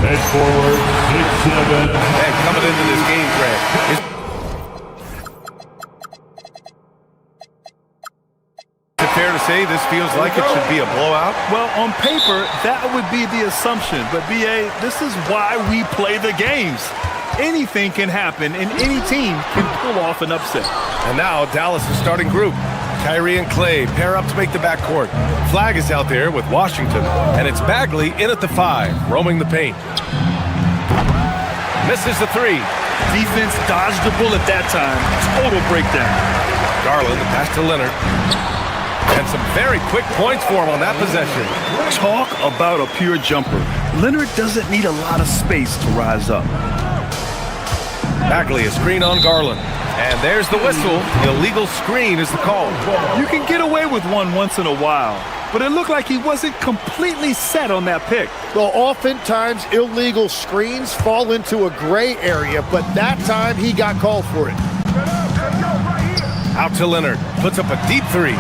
Head forward, 6'7". And coming into this game, Greg, is it fair to say this feels like it should be a blowout? Well, on paper, that would be the assumption. But, B.A., this is why we play the games. Anything can happen, and any team can pull off an upset. And now Dallas' starting group. Kyrie and Clay pair up to make the backcourt. Flag is out there with Washington, and it's Bagley in at the 5, roaming the paint. Misses the 3. Defense dodged the bullet that time. Total breakdown. Garland, the pass to Leonard. And some very quick points for him on that possession. Talk about a pure jumper. Leonard doesn't need a lot of space to rise up. Bagley, a screen on Garland. And there's the whistle. The illegal screen is the call. You can get away with one once in a while, but it looked like he wasn't completely set on that pick. Well, oftentimes illegal screens fall into a gray area, but that time he got called for it. Out to Leonard. Puts up a deep three.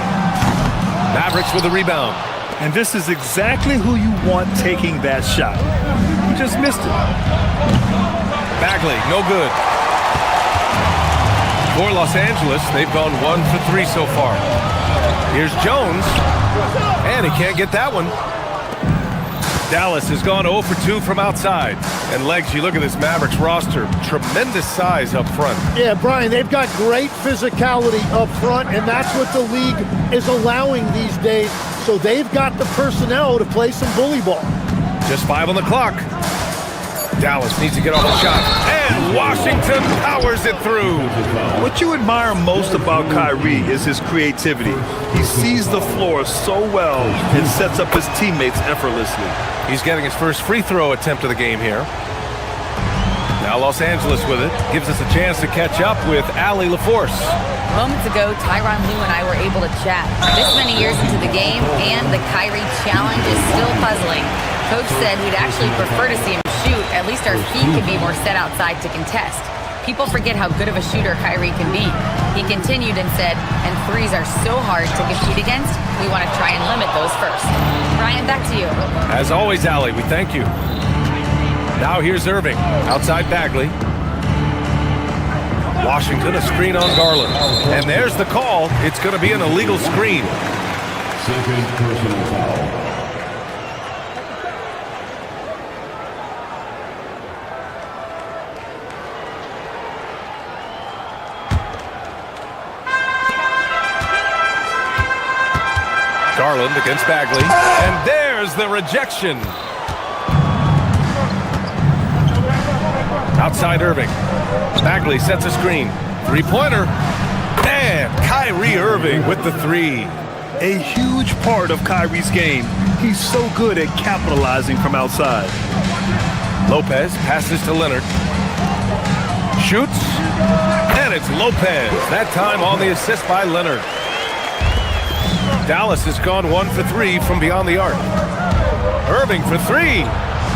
Mavericks with a rebound. And this is exactly who you want taking that shot. He just missed it. Bagley, no good. For Los Angeles, they've gone 1 for 3 so far. Here's Jones, and he can't get that one. Dallas has gone 0 for 2 from outside. And Legs, you look at this Mavericks roster, tremendous size up front. Yeah, Brian, they've got great physicality up front, and that's what the league is allowing these days. So they've got the personnel to play some bully ball. Just 5 on the clock. Dallas needs to get off the shot. And Washington powers it through. What you admire most about Kyrie is his creativity. He sees the floor so well and sets up his teammates effortlessly. He's getting his first free throw attempt of the game here. Now Los Angeles with it. Gives us a chance to catch up with Allie LaForce. Moments ago, Tyronn Lue and I were able to chat. This many years into the game, and the Kyrie challenge is still puzzling. Coach said we'd actually prefer to see him shoot. At least our feet could be more set outside to contest. People forget how good of a shooter Kyrie can be. He continued and said, and threes are so hard to compete against, we want to try and limit those first. Brian, back to you. As always, Allie, we thank you. Now here's Irving, outside Bagley. Washington, a screen on Garland. And there's the call. It's going to be an illegal screen. Second personal foul. Garland against Bagley. And there's the rejection. Outside Irving. Bagley sets a screen. Three-pointer. And Kyrie Irving with the three. A huge part of Kyrie's game. He's so good at capitalizing from outside. Lopez passes to Leonard. Shoots. And it's Lopez. That time on the assist by Leonard. Dallas has gone 1 for 3 from beyond the arc. Irving for 3.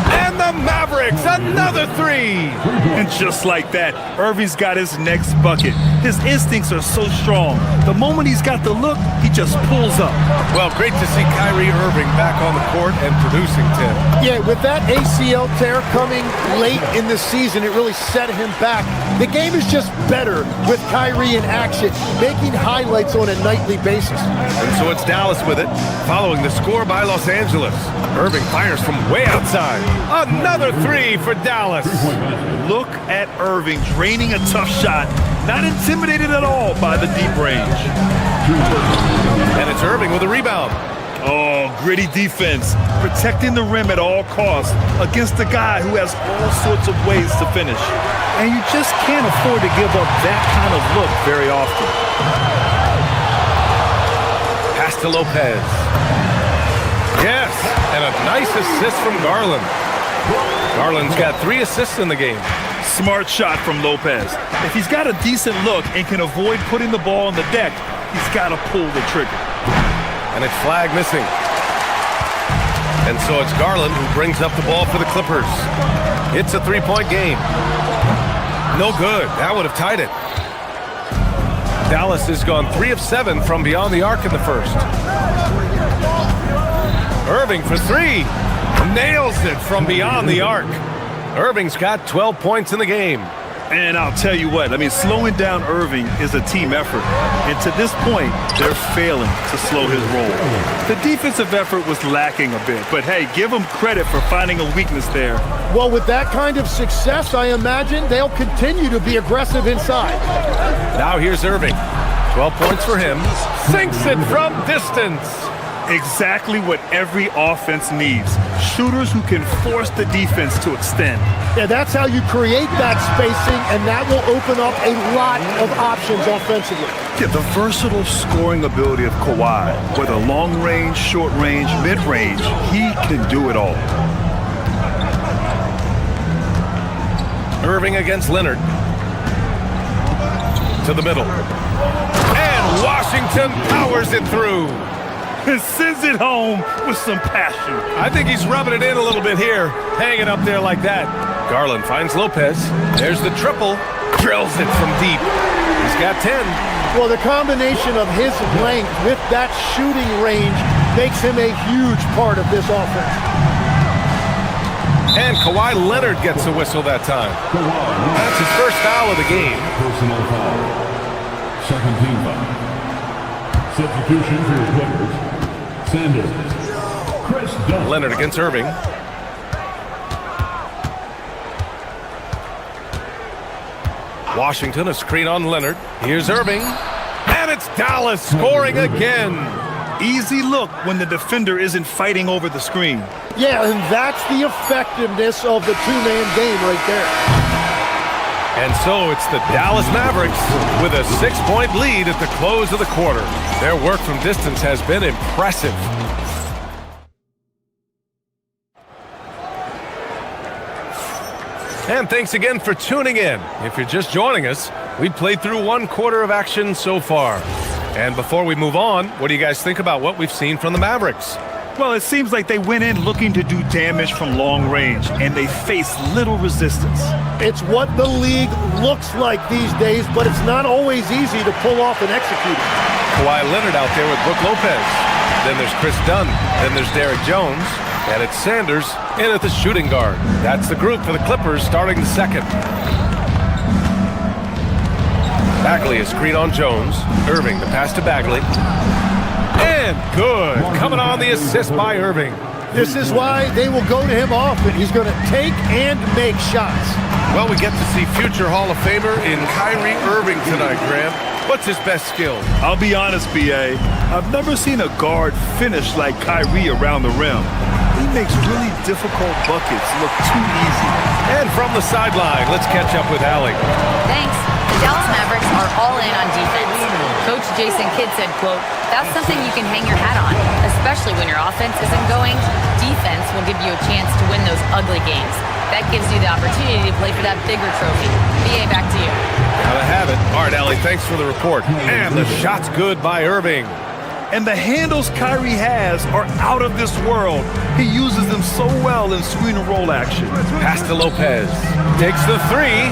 And the Mavericks, another 3. And just like that, Irving's got his next bucket. His instincts are so strong. The moment he's got the look, he just pulls up. Well, great to see Kyrie Irving back on the court and producing, Tim. Yeah, with that ACL tear coming late in the season, it really set him back. The game is just better with Kyrie in action, making highlights on a nightly basis. And so it's Dallas with it, following the score by Los Angeles. Irving fires from way outside. Another 3 for Dallas. Look at Irving draining a tough shot, not intimidated at all by the deep range. And it's Irving with a rebound. Oh, gritty defense, protecting the rim at all costs against a guy who has all sorts of ways to finish. And you just can't afford to give up that kind of look very often. Pass to Lopez. Yes, and a nice assist from Garland. Garland's got 3 assists in the game. Smart shot from Lopez. If he's got a decent look and can avoid putting the ball on the deck, he's got to pull the trigger. And it's flag missing. And so it's Garland who brings up the ball for the Clippers. It's a 3-point game. No good. That would have tied it. Dallas has gone 3 of 7 from beyond the arc in the first. Irving for 3. Nails it from beyond the arc. Irving's got 12 points in the game. And I'll tell you what, slowing down Irving is a team effort. And to this point, they're failing to slow his roll. The defensive effort was lacking a bit, but hey, give them credit for finding a weakness there. Well, with that kind of success, I imagine they'll continue to be aggressive inside. Now here's Irving. 12 points for him. Sinks it from distance. Exactly what every offense needs. Shooters who can force the defense to extend. Yeah, that's how you create that spacing, and that will open up a lot of options offensively. Yeah, the versatile scoring ability of Kawhi, whether long range, short range, mid range, he can do it all. Irving against Leonard. To the middle. And Washington powers it through. and sends it home with some passion. I think he's rubbing it in a little bit here, hanging up there like that. Garland finds Lopez. There's the triple. Drills it from deep. He's got 10. Well, the combination of his length with that shooting range makes him a huge part of this offense. And Kawhi Leonard gets a whistle that time. That's his first foul of the game. Personal foul. Second team foul. Substitution for the Clippers. Sanders. Chris Dunn. Leonard against Irving. Washington, a screen on Leonard. Here's Irving. And it's Dallas scoring again. Easy look when the defender isn't fighting over the screen. Yeah, and that's the effectiveness of the two-man game right there. And so it's the Dallas Mavericks with a 6-point lead at the close of the quarter. Their work from distance has been impressive. And thanks again for tuning in. If you're just joining us, we played through one quarter of action so far. And before we move on, what do you guys think about what we've seen from the Mavericks? Well, it seems like they went in looking to do damage from long range, and they faced little resistance. It's what the league looks like these days, but it's not always easy to pull off and execute it. Kawhi Leonard out there with Brook Lopez. Then there's Chris Dunn. Then there's Derek Jones. And it's Sanders in at the shooting guard. That's the group for the Clippers starting the second. Bagley is screen on Jones. Irving, the pass to Bagley. And good. Coming on the assist by Irving. This is why they will go to him often. He's going to take and make shots. Well, we get to see future Hall of Famer in Kyrie Irving tonight, Graham. What's his best skill? I'll be honest, B.A. I've never seen a guard finish like Kyrie around the rim. He makes really difficult buckets look too easy. And from the sideline, let's catch up with Allie. Thanks. The Dallas Mavericks are all in on defense. Coach Jason Kidd said, quote, "That's something you can hang your hat on, especially when your offense isn't going. Defense will give you a chance to win those ugly games. That gives you the opportunity to play for that bigger trophy." BA, back to you. Gotta have it. All right, Allie, thanks for the report. And the shot's good by Irving. And the handles Kyrie has are out of this world. He uses them so well in screen and roll action. Pass to Lopez. Takes the three.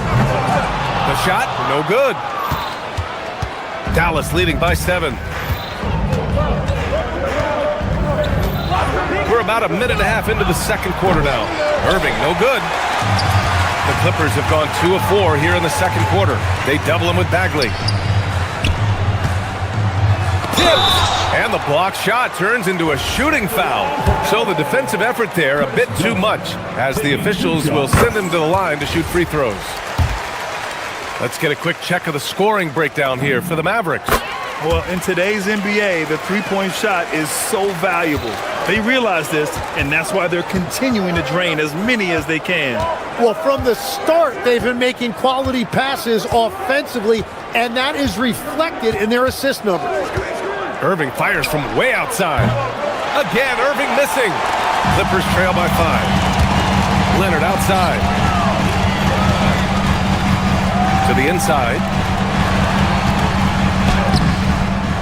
The shot, no good. Dallas leading by 7. We're about a minute and a half into the second quarter now. Irving, no good. The Clippers have gone 2 of 4 here in the second quarter. They double him with Bagley. Tipped. And the block shot turns into a shooting foul. So the defensive effort there a bit too much, as the officials will send him to the line to shoot free throws. Let's get a quick check of the scoring breakdown here for the Mavericks. Well, in today's NBA, the three-point shot is so valuable. They realize this, and that's why they're continuing to drain as many as they can. Well, from the start, they've been making quality passes offensively, and that is reflected in their assist number. Irving fires from way outside. Again, Irving missing. Clippers trail by 5. Leonard outside. To the inside.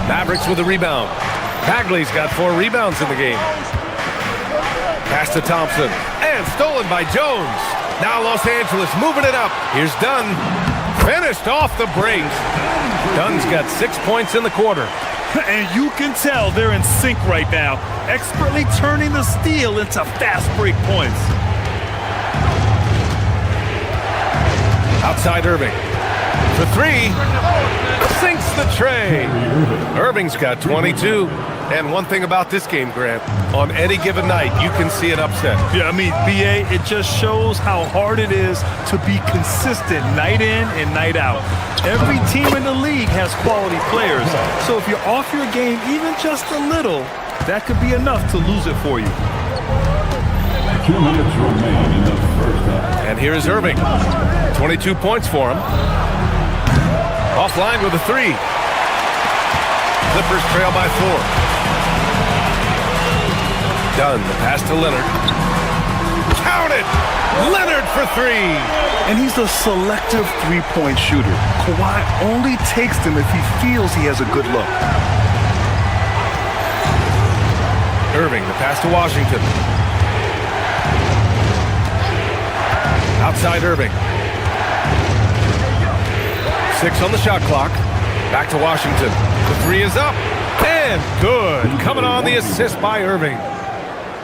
Mavericks with a rebound. Bagley's got 4 rebounds in the game. Pass to Thompson. And stolen by Jones. Now Los Angeles moving it up. Here's Dunn. Finished off the break. Dunn's got 6 points in the quarter. And you can tell they're in sync right now, expertly turning the steal into fast break points. Outside Irving. For 3. Sinks the tray. Irving's got 22. And one thing about this game, Grant, on any given night, you can see an upset. Yeah, I mean, BA, it just shows how hard it is to be consistent night in and night out. Every team in the league has quality players. So if you're off your game even just a little, that could be enough to lose it for you. 2 minutes remain in the first half. And here is Irving. 22 points for him. Offline with a 3. Clippers trail by 4. Dunn, the pass to Leonard. Counted! Leonard for 3! And he's a selective three-point shooter. Kawhi only takes them if he feels he has a good look. Irving, the pass to Washington. Outside Irving. 6 on the shot clock. Back to Washington. The 3 is up. And good. Coming on the assist by Irving.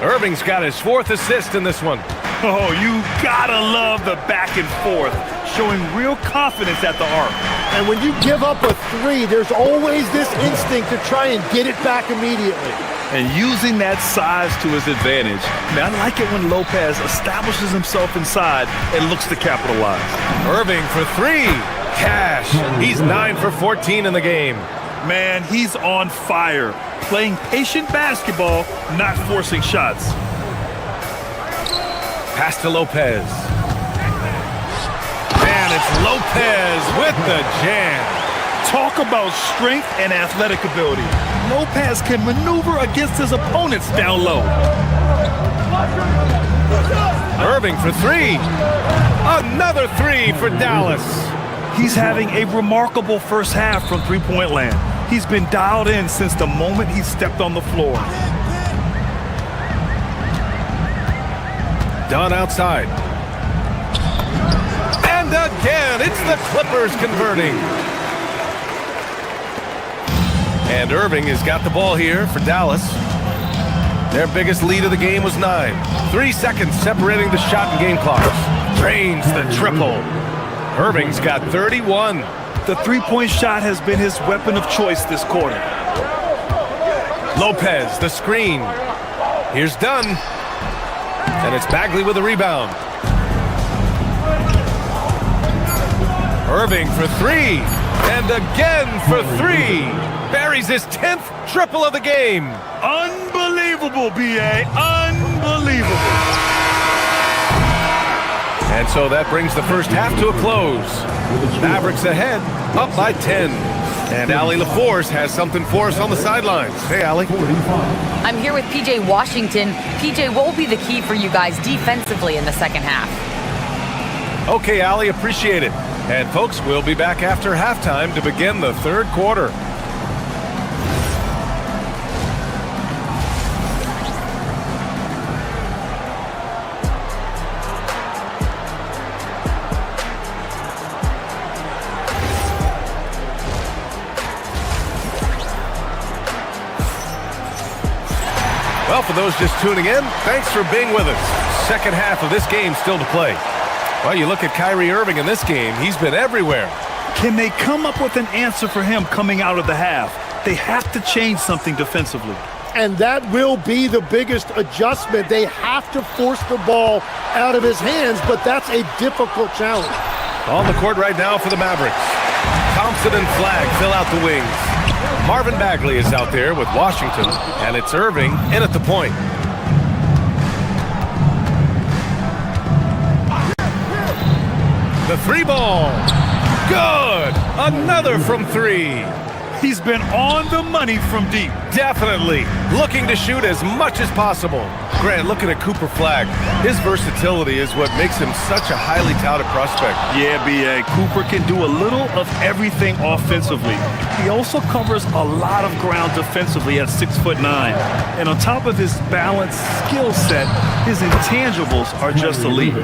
Irving's got his 4th assist in this one. Oh, you gotta love the back and forth, showing real confidence at the arc. And when you give up a 3, there's always this instinct to try and get it back immediately. And using that size to his advantage. Man, I like it when Lopez establishes himself inside and looks to capitalize. Irving for 3. Cash. He's 9 for 14 in the game. Man, he's on fire. Playing patient basketball, not forcing shots. Pass to Lopez. And it's Lopez with the jam. Talk about strength and athletic ability. Lopez can maneuver against his opponents down low. Irving for 3. Another 3 for Dallas. He's having a remarkable first half from three-point land. He's been dialed in since the moment he stepped on the floor. Done outside. And again, it's the Clippers converting. And Irving has got the ball here for Dallas. Their biggest lead of the game was 9. 3 seconds separating the shot and game clocks. Drains the triple. Irving's got 31. The three-point shot has been his weapon of choice this quarter. Lopez, the screen. Here's Dunn. And it's Bagley with the rebound. Irving for 3. And again for 3. Buries his 10th triple of the game. Unbelievable, B.A. Unbelievable. And so that brings the first half to a close. Mavericks ahead, up by 10. And Allie LaForce has something for us on the sidelines. Hey, Allie. I'm here with P.J. Washington. P.J., what will be the key for you guys defensively in the second half? Okay, Allie, appreciate it. And folks, we'll be back after halftime to begin the third quarter. Well, for those just tuning in, thanks for being with us. Second half of this game still to play. Well, you look at Kyrie Irving in this game, he's been everywhere. Can they come up with an answer for him coming out of the half? They have to change something defensively. And that will be the biggest adjustment. They have to force the ball out of his hands, but that's a difficult challenge. On the court right now for the Mavericks. Thompson and Flagg fill out the wings. Marvin Bagley is out there with Washington, and it's Irving in at the point. The 3 ball. Good. Another from 3. He's been on the money from deep. Definitely. Looking to shoot as much as possible. Grant, looking at Cooper Flagg. His versatility is what makes him such a highly touted prospect. Yeah, B.A. Cooper can do a little of everything offensively. He also covers a lot of ground defensively at 6'9". And on top of his balanced skill set, his intangibles are just elite.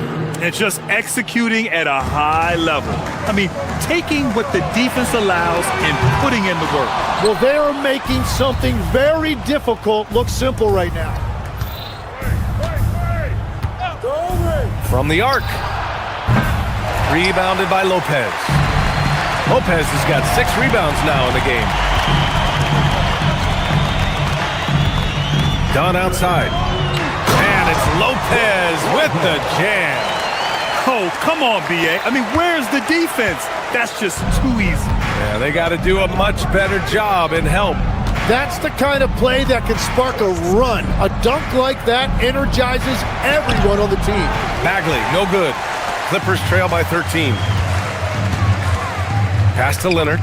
And just executing at a high level. I mean, taking what the defense allows and putting in the work. Well, they are making something very difficult look simple right now. From the arc. Rebounded by Lopez. Lopez has got 6 rebounds now in the game. Done outside. And it's Lopez with the jam. Oh, come on, B.A. I mean, where's the defense? That's just too easy. Yeah, they got to do a much better job in help. That's the kind of play that can spark a run. A dunk like that energizes everyone on the team. Bagley, no good. Clippers trail by 13. Pass to Leonard.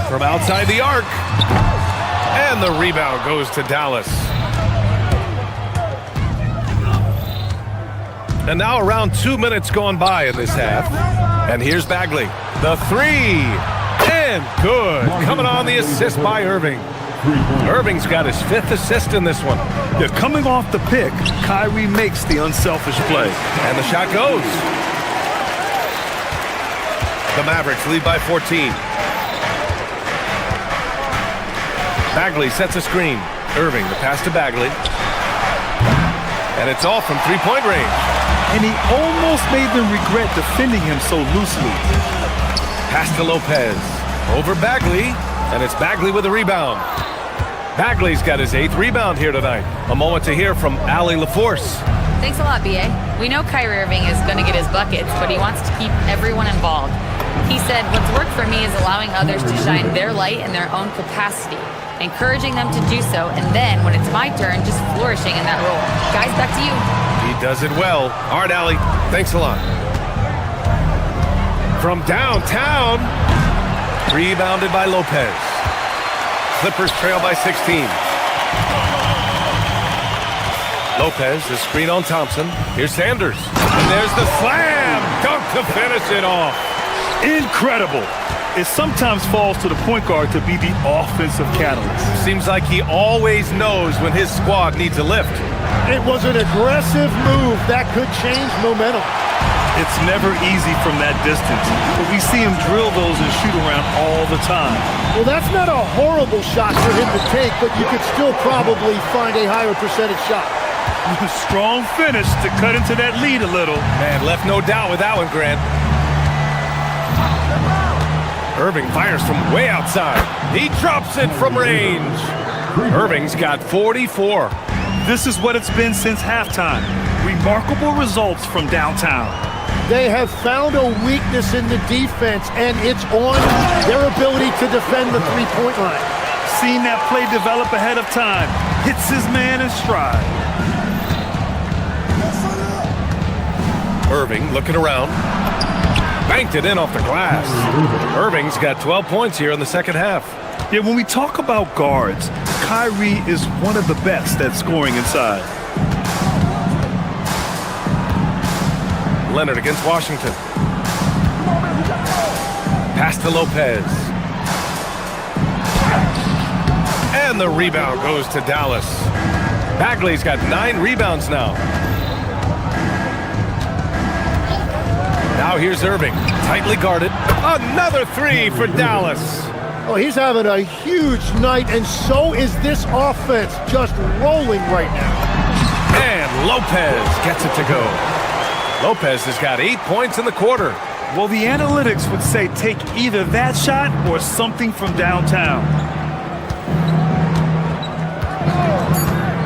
From outside the arc. And the rebound goes to Dallas. And now around 2 minutes gone by in this half. And here's Bagley. The 3. And good. Coming on the assist by Irving. Irving's got his 5th assist in this one. Yeah, coming off the pick, Kyrie makes the unselfish play. And the shot goes. The Mavericks lead by 14. Bagley sets a screen. Irving, the pass to Bagley. And it's off from three-point range. And he almost made them regret defending him so loosely. Pass to Lopez. Over Bagley. And it's Bagley with a rebound. Bagley's got his 8th rebound here tonight. A moment to hear from Allie LaForce. Thanks a lot, B.A. We know Kyrie Irving is going to get his buckets, but he wants to keep everyone involved. He said, what's worked for me is allowing others to shine their light in their own capacity, encouraging them to do so, and then, when it's my turn, just flourishing in that role. Guys, back to you. He does it well. All right, Allie, thanks a lot. From downtown, rebounded by Lopez. Clippers trail by 16. Lopez, the screen on Thompson. Here's Sanders. And there's the slam! Dunk to finish it off. Incredible. It sometimes falls to the point guard to be the offensive catalyst. Seems like he always knows when his squad needs a lift. It was an aggressive move that could change momentum. It's never easy from that distance, but we see him drill those and shoot around all the time. Well, that's not a horrible shot for him to take, but you could still probably find a higher percentage shot. Strong finish to cut into that lead a little. Man, left no doubt with that one, Grant. Irving fires from way outside. He drops it from range. Irving's got 44. This is what it's been since halftime. Remarkable results from downtown. They have found a weakness in the defense, and it's on their ability to defend the three-point line. Seen that play develop ahead of time. Hits his man in stride. Irving looking around. Banked it in off the glass. Irving's got 12 points here in the second half. Yeah, when we talk about guards, Kyrie is one of the best at scoring inside. Leonard against Washington. Pass to Lopez. And the rebound goes to Dallas. Bagley's got 9 rebounds now. Now here's Irving, tightly guarded. Another 3 for Dallas. Oh, he's having a huge night, and so is this offense, just rolling right now. And Lopez gets it to go. Lopez has got 8 points in the quarter. Well, the analytics would say take either that shot or something from downtown.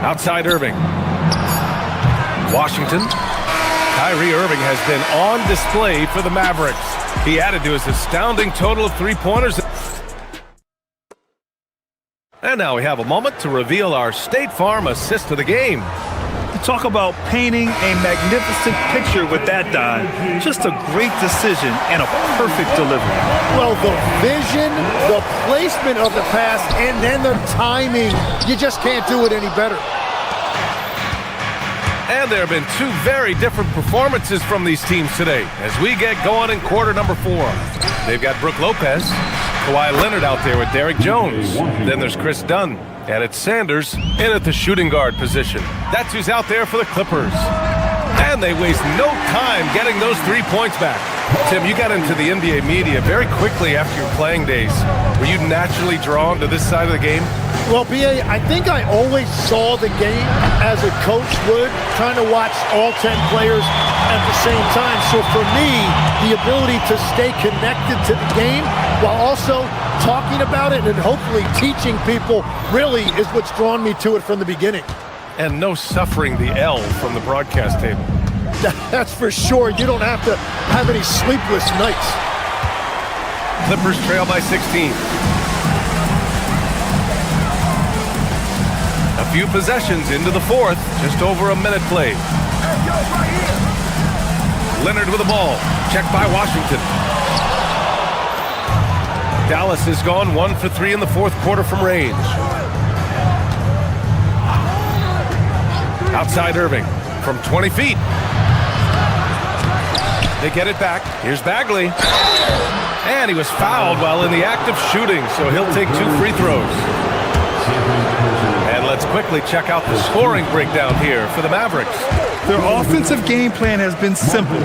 Outside Irving. Washington. Kyrie Irving has been on display for the Mavericks. He added to his astounding total of 3-pointers. And now we have a moment to reveal our State Farm assist of the game. Talk about painting a magnificent picture with that dive. Just a great decision and a perfect delivery. Well, the vision, the placement of the pass, and then the timing. You just can't do it any better. And there have been 2 very different performances from these teams today as we get going in quarter number 4. They've got Brook Lopez, Kawhi Leonard out there with Derrick Jones. Then there's Chris Dunn. And it's Sanders in at the shooting guard position. That's who's out there for the Clippers. And they waste no time getting those 3 points back. Tim, you got into the NBA media very quickly after your playing days. Were you naturally drawn to this side of the game? Well, B.A., I think I always saw the game as a coach would, trying to watch all 10 players at the same time. So for me, the ability to stay connected to the game while also talking about it and hopefully teaching people really is what's drawn me to it from the beginning. And no suffering the L from the broadcast table. That's for sure. You don't have to have any sleepless nights. Clippers trail by 16. A few possessions into the fourth, just over a minute played. Leonard with the ball, checked by Washington. Dallas has gone 1 for 3 in the fourth quarter from range. Outside Irving from 20 feet. They get it back. Here's Bagley. And he was fouled while in the act of shooting, so he'll take 2 free throws. And let's quickly check out the scoring breakdown here for the Mavericks. Their offensive game plan has been simple.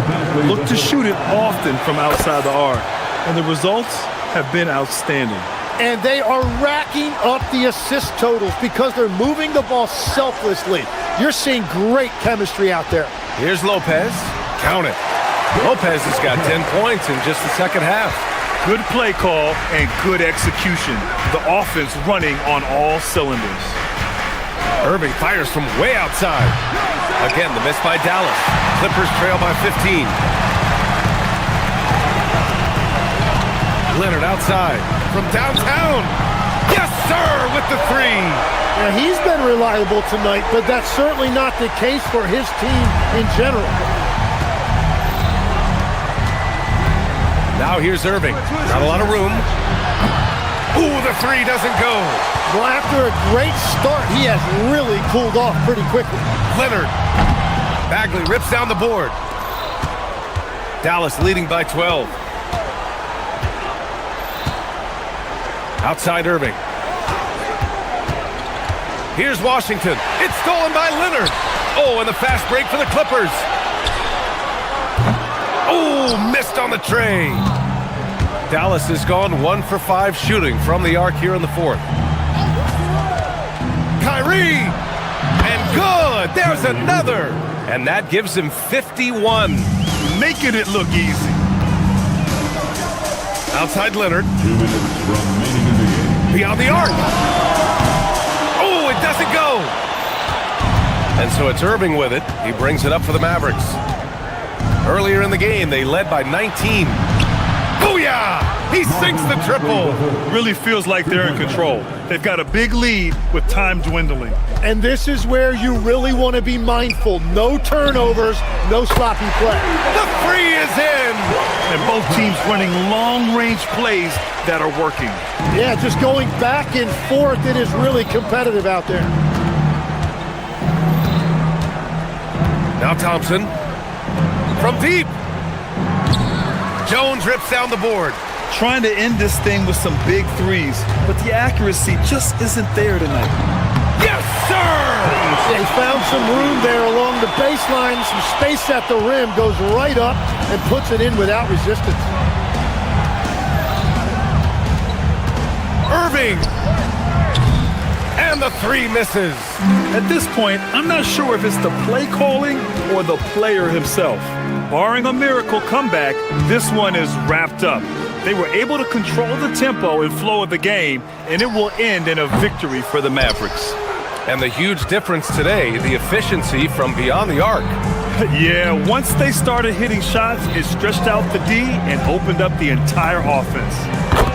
Look to shoot it often from outside the arc. And the results have been outstanding. And they are racking up the assist totals because they're moving the ball selflessly. You're seeing great chemistry out there. Here's Lopez. Count it. Lopez has got 10 points in just the second half. Good play call and good execution. The offense running on all cylinders. Irving fires from way outside. Again, the miss by Dallas. Clippers trail by 15. Leonard outside from downtown. Yes, sir, with the three. Now, he's been reliable tonight, but that's certainly not the case for his team in general. Now here's Irving. Not a lot of room. Ooh, the three doesn't go. Well, after a great start, he has really cooled off pretty quickly. Leonard. Bagley rips down the board. Dallas leading by 12. Outside Irving. Here's Washington. It's stolen by Leonard. Oh, and the fast break for the Clippers. Oh, missed on the tray. Dallas has gone 1 for 5 shooting from the arc here in the fourth. Kyrie, and good. There's another. And that gives him 51. Making it look easy. Outside Leonard. 2 minutes remaining in the game. Beyond the arc. Oh, it doesn't go. And so it's Irving with it. He brings it up for the Mavericks. Earlier in the game, they led by 19. Booyah! He sinks the triple. Really feels like they're in control. They've got a big lead with time dwindling. And this is where you really want to be mindful. No turnovers, no sloppy play. The three is in. And both teams running long-range plays that are working. Yeah, just going back and forth. It is really competitive out there. Now Thompson. From deep. Jones rips down the board. Trying to end this thing with some big threes, but the accuracy just isn't there tonight. Yes, sir! Yeah, he found some room there along the baseline, some space at the rim, goes right up and puts it in without resistance. Irving! And the three misses. At this point, I'm not sure if it's the play calling or the player himself. Barring a miracle comeback, this one is wrapped up. They were able to control the tempo and flow of the game, and it will end in a victory for the Mavericks. And the huge difference today, the efficiency from beyond the arc. Yeah, once they started hitting shots, it stretched out the D and opened up the entire offense.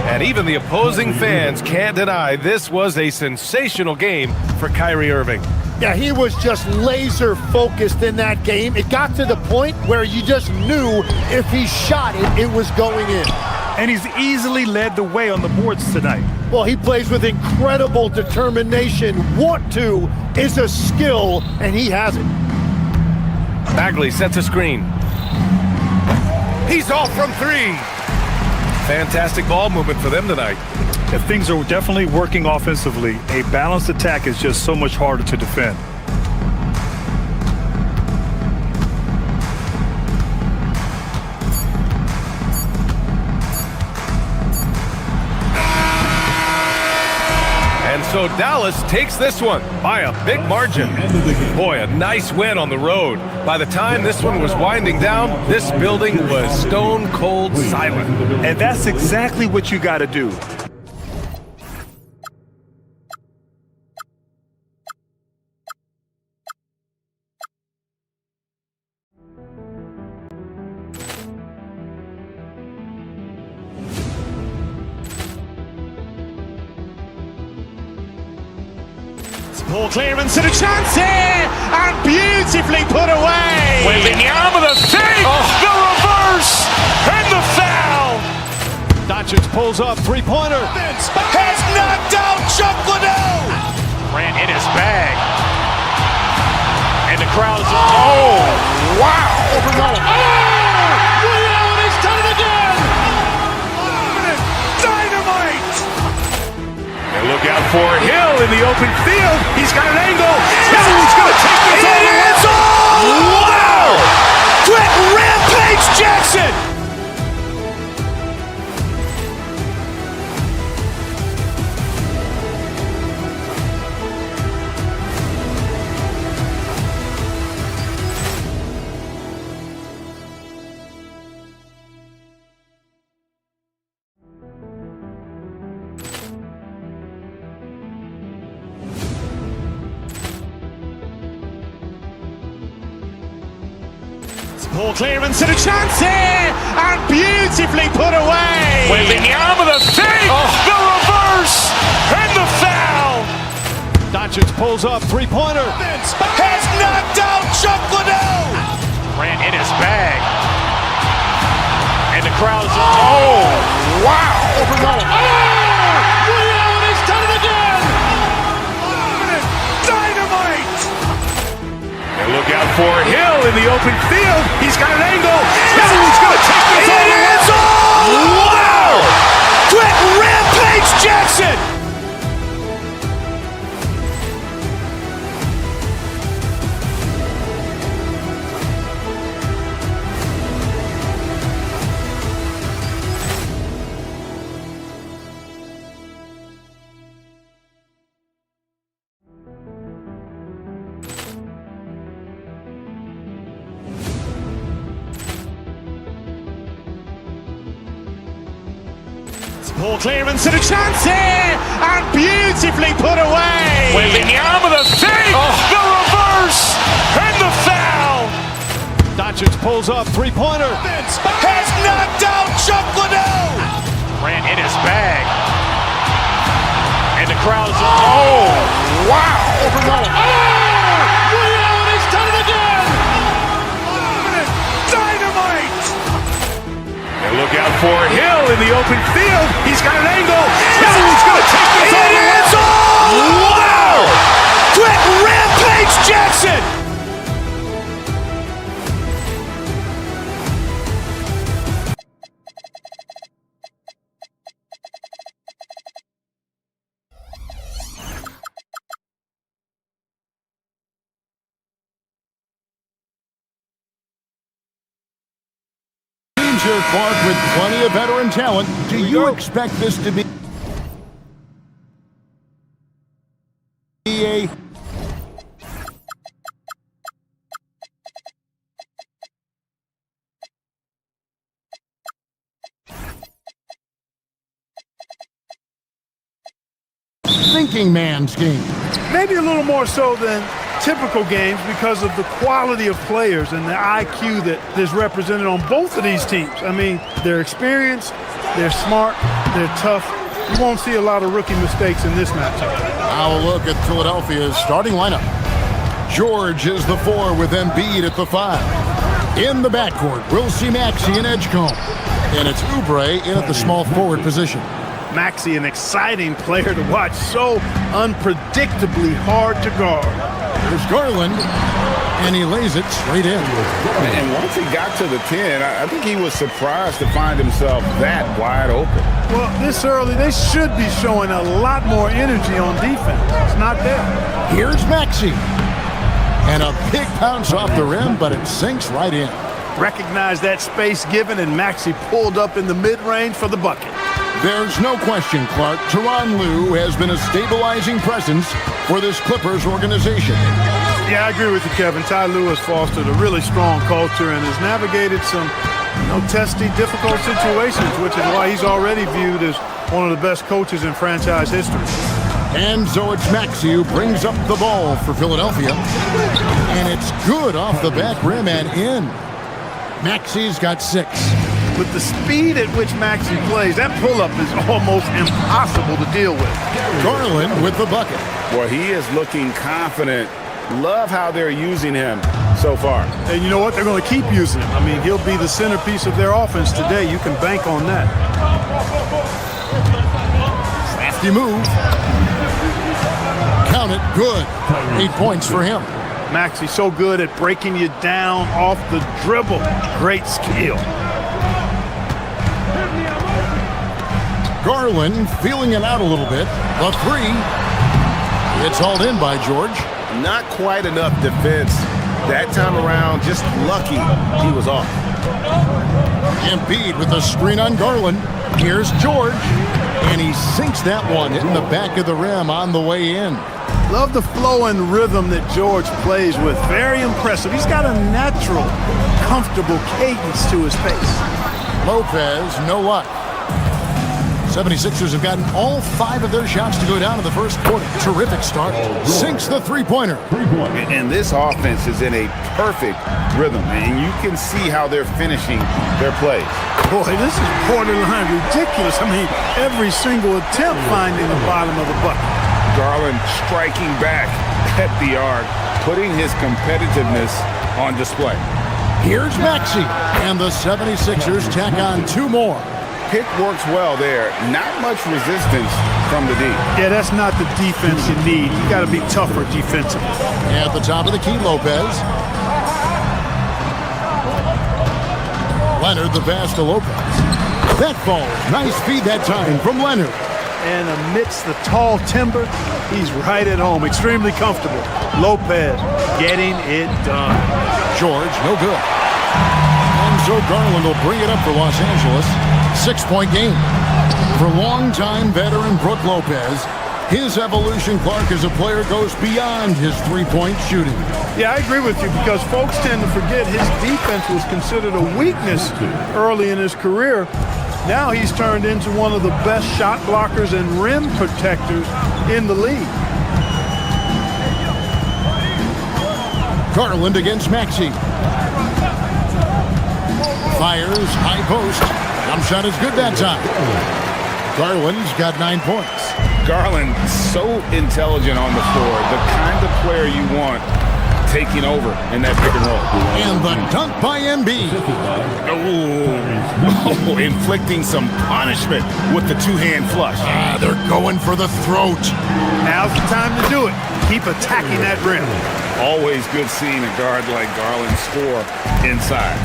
And even the opposing fans can't deny this was a sensational game for Kyrie Irving. Yeah, he was just laser focused in that game. It got to the point where you just knew if he shot it, it was going in. And he's easily led the way on the boards tonight. Well, he plays with incredible determination. Want to is a skill, and he has it. Bagley sets a screen. He's off from three. Fantastic ball movement for them tonight. If things are definitely working offensively, a balanced attack is just so much harder to defend. And so Dallas takes this one by a big margin. Boy, a nice win on the road. By the time this one was winding down, this building was stone cold silent. And that's exactly what you got to do. Ball clearance and a chance here, and beautifully put away. Wembanyama the save, the reverse, and the foul. Doncic pulls up, three-pointer. Has knocked out Chuck Liddell. Ran in his bag. And the crowd is, oh, wow. Ray Allen has done it again. Dynamite. And look out for Hill in the open field. He's got an angle. Hill's going to take this all the way. Wow! Quick rampage Jackson! Ball clearance and a chance here, and beautifully put away. With the arm of the fake, the reverse, and the foul. Doncic pulls up, three-pointer. Has knocked out Chuck Liddell. Ran in his bag. And the crowd's, oh, wow. Leon has done it again. Dynamite. And look out for Hill in the open field. He's got an angle. Hill's going to take this all the way. Wow! Quick rampage Jackson. Ball clearance and a chance here, and beautifully put away. With the arm of the fake, the reverse, and the foul. Doncic pulls up, three-pointer. Has knocked out Chuck Liddell. Ran in his bag. And the crowd's, oh, wow. Leon has done it again. Dynamite. And look out for Hill in the open field. He's got an angle. Hill's going to take this all the way. Wow! Quick rampage Jackson. Here, Clark, with plenty of veteran talent. Do you expect this to be a thinking man's game? Maybe a little more so than typical games because of the quality of players and the IQ that is represented on both of these teams. I mean, they're experienced, they're smart, they're tough. You won't see a lot of rookie mistakes in this matchup. Now a look at Philadelphia's starting lineup. George is the 4 with Embiid at the 5. In the backcourt, we'll see Maxey and Edgecombe. And it's Oubre in at the small forward position. Maxey, an exciting player to watch, so unpredictably hard to guard. There's Garland, and he lays it straight in. And once he got to the 10, I think he was surprised to find himself that wide open. Well, this early, they should be showing a lot more energy on defense. It's not there. Here's Maxey. And a big bounce off the rim, but it sinks right in. Recognize that space given, and Maxey pulled up in the mid-range for the bucket. There's no question, Clark, Tyronn Lue has been a stabilizing presence for this Clippers organization. Yeah, I agree with you, Kevin. Ty Lue has fostered a really strong culture and has navigated some testy, difficult situations, which is why he's already viewed as one of the best coaches in franchise history. And so it's Maxey who brings up the ball for Philadelphia. And it's good off the back rim and in. Maxey's got 6. With the speed at which Maxey plays, that pull-up is almost impossible to deal with. Garland with the bucket. Well, he is looking confident. Love how they're using him so far. And you know what? They're going to keep using him. I mean, he'll be the centerpiece of their offense today. You can bank on that. Crafty move. Count it. Good. 8 points for him. Maxey so good at breaking you down off the dribble. Great skill. Garland feeling it out a little bit. The three. It's hauled in by George. Not quite enough defense that time around. Just lucky he was off. Embiid with the screen on Garland. Here's George. And he sinks that one, hitting the back of the rim on the way in. Love the flow and rhythm that George plays with. Very impressive. He's got a natural, comfortable cadence to his pace. Lopez, no luck. 76ers have gotten all 5 of their shots to go down in the first quarter. Terrific start. Sinks the three-pointer. And this offense is in a perfect rhythm, and you can see how they're finishing their plays. Boy, this is borderline ridiculous. I mean, every single attempt finding the bottom of the bucket. Garland striking back at the arc, putting his competitiveness on display. Here's Maxey, and the 76ers tack on 2 more. Pick works well there. Not much resistance from the D. Yeah, that's not the defense you need. You got to be tougher defensively. At the top of the key, Lopez. Leonard, the pass to Lopez. That ball, nice feed that time from Leonard. And amidst the tall timber, he's right at home, extremely comfortable. Lopez getting it done. George, no good. And so Garland will bring it up for Los Angeles. 6-point game. For longtime veteran Brook Lopez, his evolution, Clark, as a player goes beyond his three-point shooting. Yeah, I agree with you because folks tend to forget his defense was considered a weakness early in his career. Now he's turned into one of the best shot blockers and rim protectors in the league. Garland against Maxey. Fires, high post. Jump shot is good that time. Garland's got 9 points. Garland, so intelligent on the floor, the kind of player you want taking over in that pick and roll. And the dunk by Embiid. Oh, inflicting some punishment with the two-hand flush. They're going for the throat. Now's the time to do it. Keep attacking that rim. Always good seeing a guard like Garland score inside.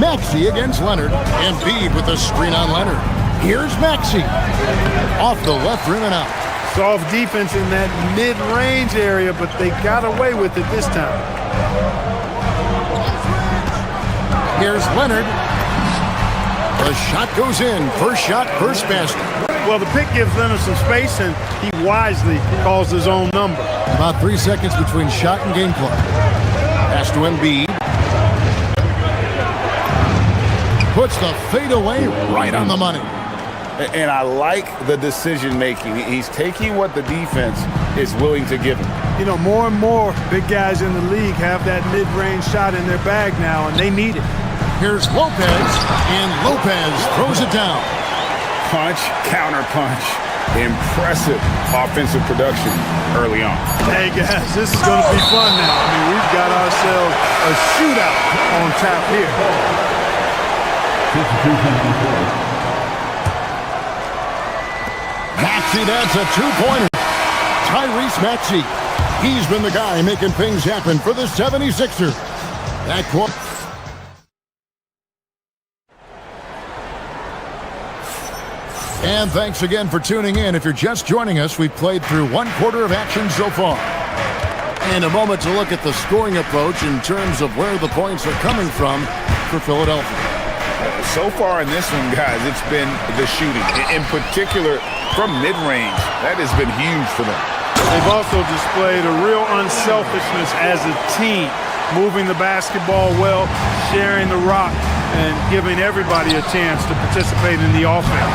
Maxey against Leonard. Embiid with the screen on Leonard. Here's Maxey. Off the left rim and out. Soft defense in that mid-range area, but they got away with it this time. Here's Leonard. The shot goes in. First shot, first basket. Well, the pick gives Leonard some space, and he wisely calls his own number. About 3 seconds between shot and game clock. Pass to Embiid. Puts the fadeaway right on the money. And I like the decision-making. He's taking what the defense is willing to give him. You know, more and more big guys in the league have that mid-range shot in their bag now, and they need it. Here's Lopez, and Lopez throws it down. Punch, counter punch. Impressive offensive production early on. Hey, guys, this is going to be fun now. I mean, we've got ourselves a shootout on tap here. Maxey, that's a two-pointer. Tyrese Maxey. He's been the guy making things happen for the 76ers. That quarter. And thanks again for tuning in. If you're just joining us, we've played through 1 quarter of action so far. And a moment to look at the scoring approach in terms of where the points are coming from for Philadelphia. So far in this one, guys, it's been the shooting. In particular, from mid-range, that has been huge for them. They've also displayed a real unselfishness as a team, moving the basketball well, sharing the rock, and giving everybody a chance to participate in the offense.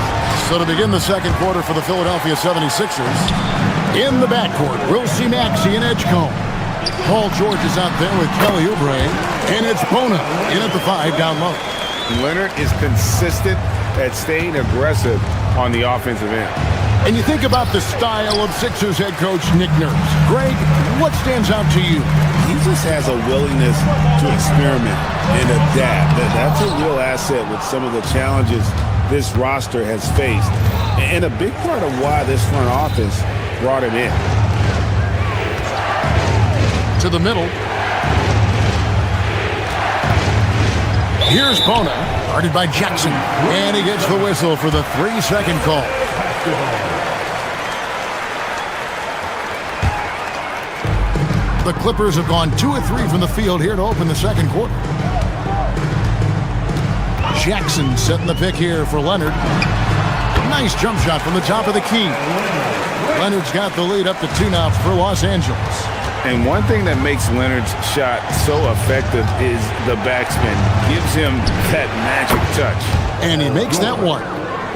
So to begin the second quarter for the Philadelphia 76ers, in the backcourt, we'll see Maxey and Edgecombe. Paul George is out there with Kelly Oubre, and it's Bona in at the 5 down low. Leonard is consistent at staying aggressive on the offensive end. And you think about the style of Sixers head coach Nick Nurse. Greg, what stands out to you? He just has a willingness to experiment and adapt. That's a real asset with some of the challenges this roster has faced. And a big part of why this front office brought him in. To the middle. Here's Bona, guarded by Jackson. And he gets the whistle for the 3-second call. The Clippers have gone 2 of 3 from the field here to open the second quarter. Jackson setting the pick here for Leonard. Nice jump shot from the top of the key. Leonard's got the lead up to 2 now for Los Angeles. And one thing that makes Leonard's shot so effective is the backspin. Gives him that magic touch. And he makes that one.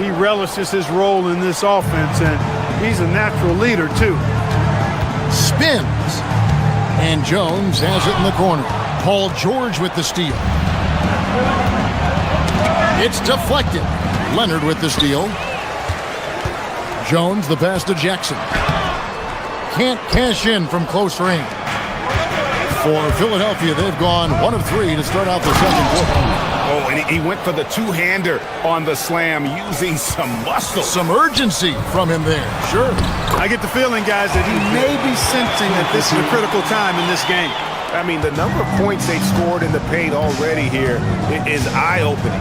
He relishes his role in this offense, and he's a natural leader, too. Spins. And Jones has it in the corner. Paul George with the steal. It's deflected. Leonard with the steal. Jones the pass to Jackson. Can't cash in from close range. For Philadelphia, they've gone 1 of 3 to start out the second quarter. Oh, and he went for the two-hander on the slam using some muscle. Some urgency from him there. Sure. I get the feeling, guys, that he may be sensing that this is a critical time in this game. I mean, the number of points they've scored in the paint already here is eye-opening.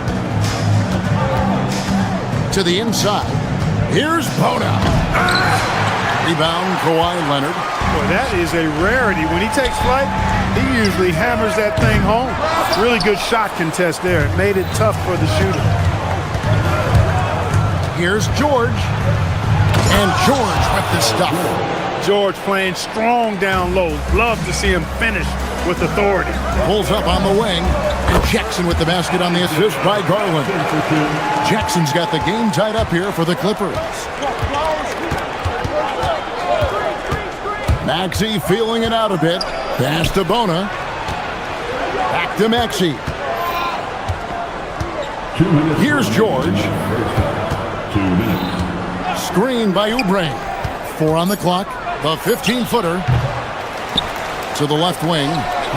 To the inside. Here's Bona. Rebound, Kawhi Leonard. Boy, that is a rarity. When he takes flight, he usually hammers that thing home. Really good shot contest there. It made it tough for the shooter. Here's George. And George with the stuff. George playing strong down low. Love to see him finish with authority. Pulls up on the wing. And Jackson with the basket on the assist by Garland. Jackson's got the game tied up here for the Clippers. Maxey feeling it out a bit. Pass to Bona. Back to Maxey. Here's George. 2 minutes. Screen by Oubre. 4 on the clock. The 15-footer. To the left wing.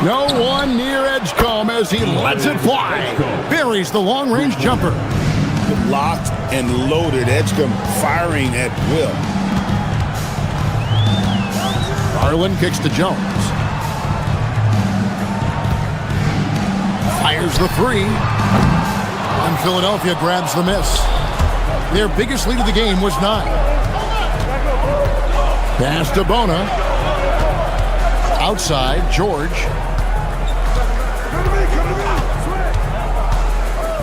No one near Edgecombe as he lets it fly. Buries the long-range jumper. Locked and loaded. Edgecombe firing at will. Garland kicks to Jones. Fires the 3. And Philadelphia grabs the miss. Their biggest lead of the game was 9. Pass to Bona. Outside, George.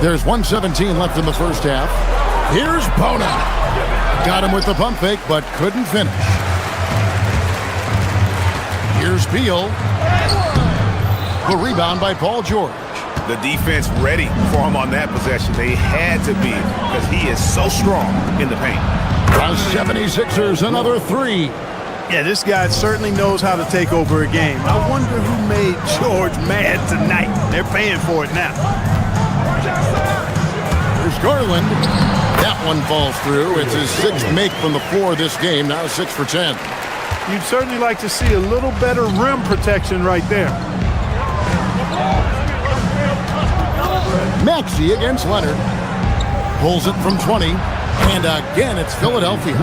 There's 1:17 left in the first half. Here's Bona. Got him with the pump fake, but couldn't finish. Here's Beal. The rebound by Paul George. The defense ready for him on that possession. They had to be because he is so strong in the paint. The 76ers, another 3. Yeah, this guy certainly knows how to take over a game. I wonder who made George mad tonight. They're paying for it now. There's Garland. That one falls through. It's his 6th make from the floor this game. Now 6 for 10. You'd certainly like to see a little better rim protection right there. Maxey against Leonard. Pulls it from 20. And again, it's Philadelphia.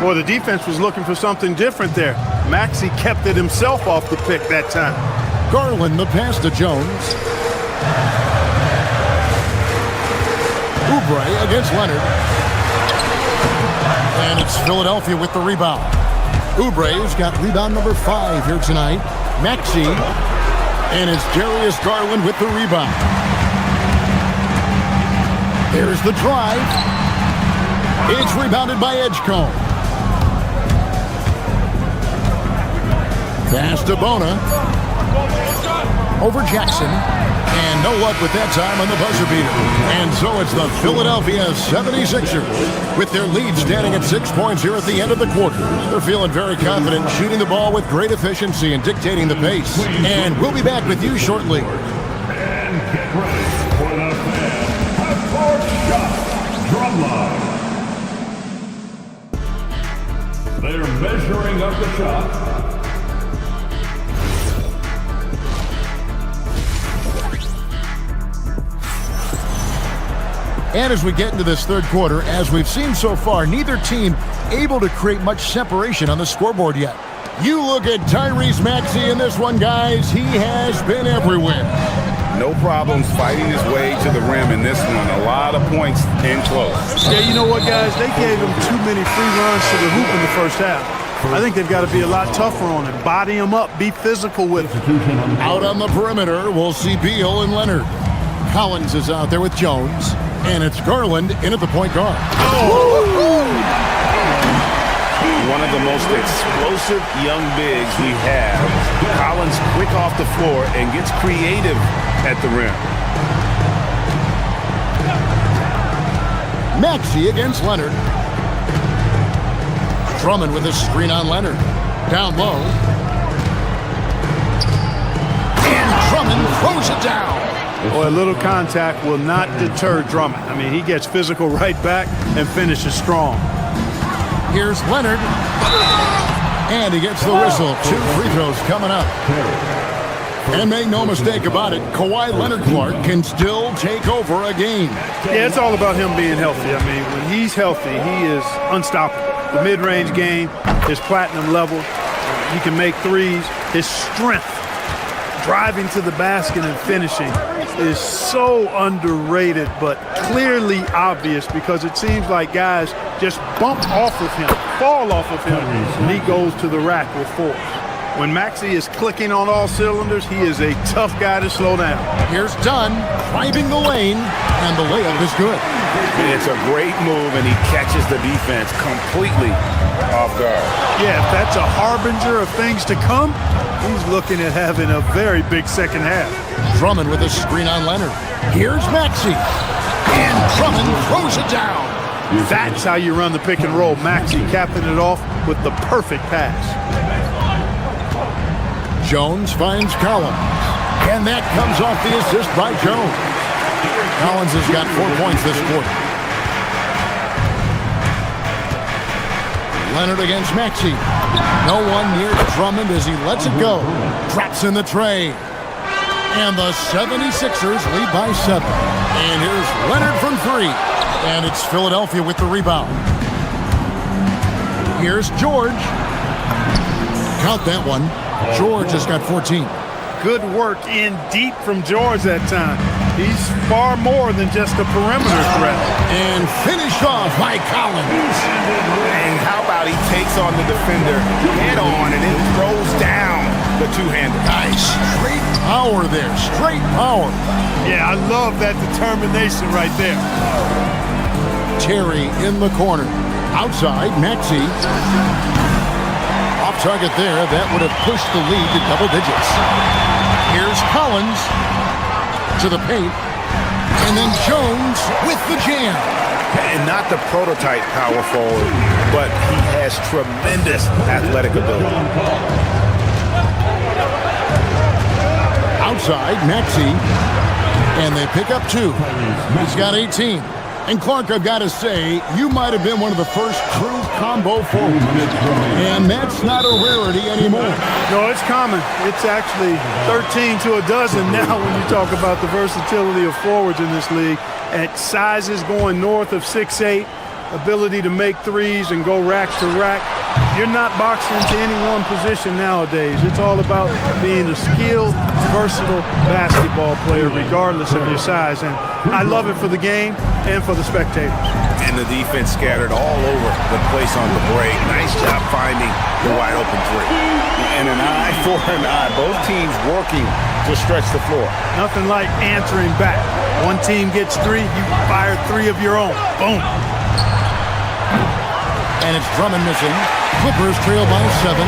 Boy, the defense was looking for something different there. Maxey kept it himself off the pick that time. Garland, the pass to Jones. Oubre against Leonard. And it's Philadelphia with the rebound. Oubre's got rebound number 5 here tonight. Maxey. And it's Darius Garland with the rebound. There's the drive. It's rebounded by Edgecombe. Pass to Bona. Over Jackson. And no luck with that time on the buzzer beater. And so it's the Philadelphia 76ers with their lead standing at 6 points here at the end of the quarter. They're feeling very confident, shooting the ball with great efficiency and dictating the pace. And we'll be back with you shortly. And get ready for the fan half-court shot drumline. They're measuring up the shot. And as we get into this third quarter, as we've seen so far, neither team able to create much separation on the scoreboard yet. You look at Tyrese Maxey in this one, guys. He has been everywhere. no problems fighting his way to the rim in this one. A lot of points in close. Yeah, you know what, guys? They gave him too many free runs to the hoop in the first half. I think they've got to be a lot tougher on him. Body him up. Be physical with him. Out on the perimeter, we'll see Beal and Leonard. Collins is out there with Jones. And it's Garland in at the point guard. One of the most explosive young bigs we have. Collins quick off the floor and gets creative at the rim. Maxey against Leonard. Drummond with a screen on Leonard. Down low. And Drummond throws it down. Boy, a little contact will not deter Drummond. I mean, he gets physical right back and finishes strong. Here's Leonard. And he gets the whistle. 2 free throws coming up. And make no mistake about it, Kawhi Leonard-Clark can still take over a game. Yeah, it's all about him being healthy. I mean, when he's healthy, he is unstoppable. The mid-range game is platinum level. He can make threes. His strength, driving to the basket and finishing, is so underrated, but clearly obvious because it seems like guys just bump off of him, fall off of him, and he goes to the rack with force. When Maxey is clicking on all cylinders, he is a tough guy to slow down. Here's Dunn driving the lane, and the layup is good. It's a great move, and he catches the defense completely off guard. Yeah, if that's a harbinger of things to come, he's looking at having a very big second half. Drummond with a screen on Leonard. Here's Maxey. And Drummond throws it down. That's how you run the pick and roll. Maxey capping it off with the perfect pass. Jones finds Collins. And that comes off the assist by Jones. Collins has got 4 points this quarter. Leonard against Maxey. No one near Drummond as he lets it go. Drops in the tray. And the 76ers lead by 7. And here's Leonard from 3. And it's Philadelphia with the rebound. Here's George. Count that one. George has got 14. Good work in deep from George that time. He's far more than just a perimeter threat. And finished off by Collins. And how about he takes on the defender head on and then throws down the two-hander. Nice. Straight power there. Straight power. Yeah, I love that determination right there. Terry in the corner. Outside, Maxey. Off target there. That would have pushed the lead to double digits. Here's Collins to the paint. And then Jones with the jam. And not the prototype power forward, but he has tremendous athletic ability. Outside, Maxey. And they pick up 2. He's got 18. And Clark, I've got to say, you might have been one of the first true combo forwards. And that's not a rarity anymore. No, it's common. It's actually 13 to a dozen now when you talk about the versatility of forwards in this league. At sizes going north of 6'8", ability to make threes and go rack to rack. You're not boxed into any one position nowadays. It's all about being a skilled, versatile basketball player regardless of your size. And I love it for the game and for the spectators. And the defense scattered all over the place on the break. Nice job finding the wide open three. And an eye for an eye. Both teams working to stretch the floor. Nothing like answering back. One team gets 3, you fire 3 of your own. Boom. And it's Drummond missing. Clippers trail by 7.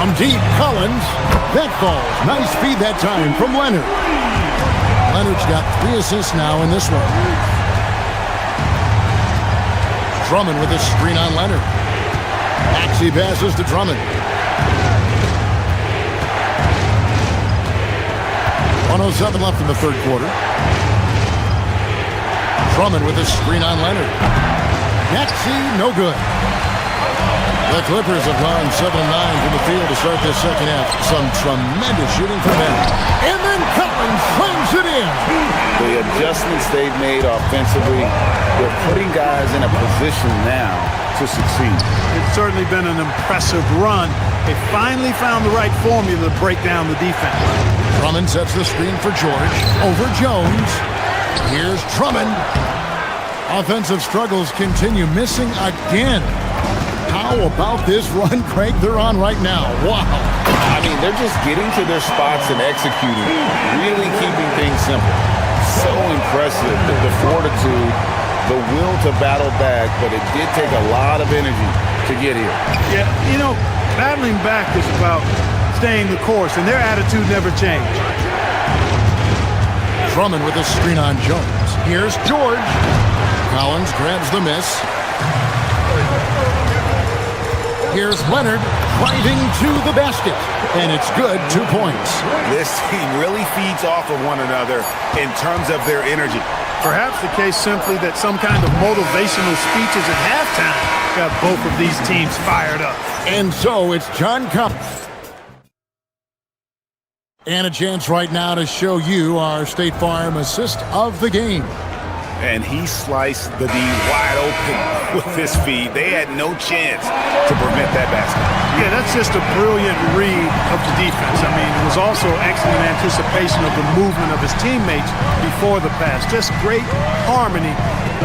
On deep, Collins. That falls. Nice feed that time from Leonard. Leonard's got 3 assists now in this one. Drummond with a screen on Leonard. Maxey passes to Drummond. 1:07 left in the third quarter. Drummond with a screen on Leonard. Maxey, no good. The Clippers have gone 7-9 from the field to start this second half. Some tremendous shooting from them. And then Collins slams it in. The adjustments they've made offensively, they're putting guys in a position now to succeed. It's certainly been an impressive run. They finally found the right formula to break down the defense. Drummond sets the screen for George. Over Jones. Here's Drummond. Offensive struggles continue. Missing again. How about this run, Craig, they're on right now? Wow. I mean, they're just getting to their spots and executing, really keeping things simple. So impressive, the fortitude, the will to battle back, but it did take a lot of energy to get here. Yeah, you know, battling back is about staying the course, and their attitude never changed. Drummond with a screen on Jones. Here's George. Collins grabs the miss. Here's Leonard driving to the basket. And it's good, 2 points. This team really feeds off of one another in terms of their energy. Perhaps the case simply that some kind of motivational speeches at halftime got both of these teams fired up. And so it's John Cup. And a chance right now to show you our State Farm assist of the game. And he sliced the D wide open with his feed. They had no chance to prevent that basket. Yeah, that's just a brilliant read of the defense. I mean, it was also excellent anticipation of the movement of his teammates before the pass. Just great harmony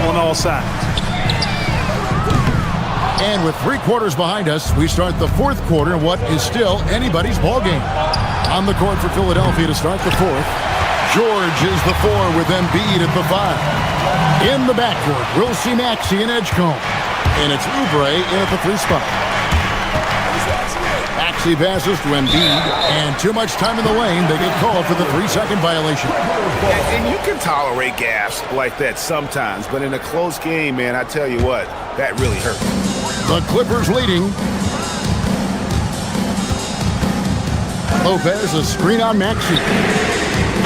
on all sides. And with 3 quarters behind us, we start the 4th quarter in what is still anybody's ball game. On the court for Philadelphia to start the 4th. George is the 4 with Embiid at the 5. In the backcourt, we'll see Maxey and Edgecombe. And it's Oubre in at the 3 spot. Maxey passes to Embiid, and too much time in the lane. They get called for the 3-second violation. And you can tolerate gaffes like that sometimes, but in a close game, man, I tell you what, that really hurt. The Clippers leading. Lopez, a screen on Maxey.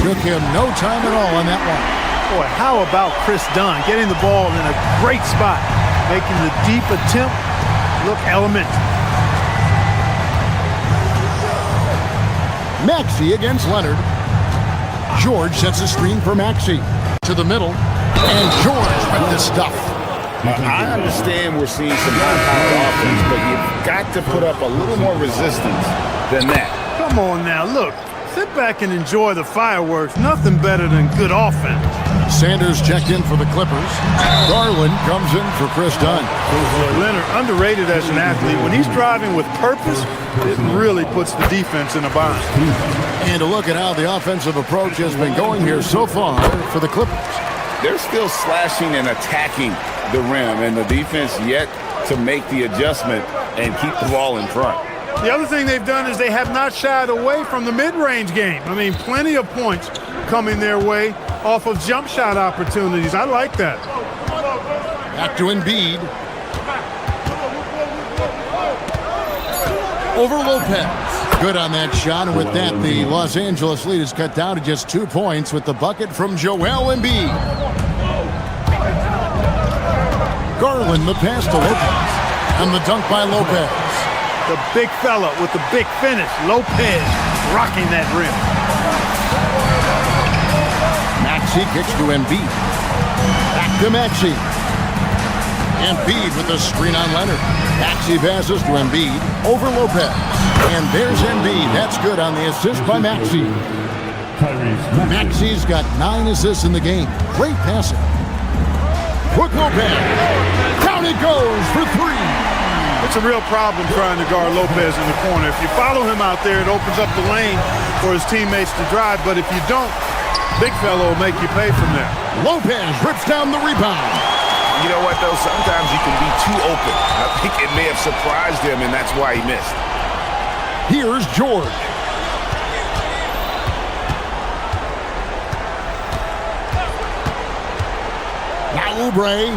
Took him no time at all on that one. Boy, how about Chris Dunn getting the ball in a great spot, making the deep attempt look elementary. Maxey against Leonard. George sets a screen for Maxey. To the middle, and George with the stuff. I understand we're seeing some high-powered offense, but you've got to put up a little more resistance than that. Come on now, look. Sit back and enjoy the fireworks. Nothing better than good offense. Sanders checked in for the Clippers. Garland comes in for Chris Dunn. Leonard, underrated as an athlete. When he's driving with purpose, it really puts the defense in a bind. And to look at how the offensive approach has been going here so far for the Clippers. They're still slashing and attacking the rim, and the defense yet to make the adjustment and keep the ball in front. The other thing they've done is they have not shied away from the mid-range game. I mean, plenty of points coming their way off of jump shot opportunities. I like that. Back to Embiid. Over Lopez. Good on that shot, and with that, the Los Angeles lead is cut down to just 2 points with the bucket from Joel Embiid. Garland, the pass to Lopez, and the dunk by Lopez. The big fella with the big finish. Lopez rocking that rim. Maxey kicks to Embiid. Back to Maxey. Embiid with a screen on Leonard. Maxey passes to Embiid. Over Lopez. And there's Embiid. That's good on the assist by Maxey. Maxey's got 9 assists in the game. Great passing. Brook Lopez. Down it goes for 3. It's a real problem trying to guard Lopez in the corner. If you follow him out there, it opens up the lane for his teammates to drive. But if you don't, big fella will make you pay from there. Lopez rips down the rebound. You know what, though? Sometimes you can be too open. I think it may have surprised him, and that's why he missed. Here's George. Now Oubre.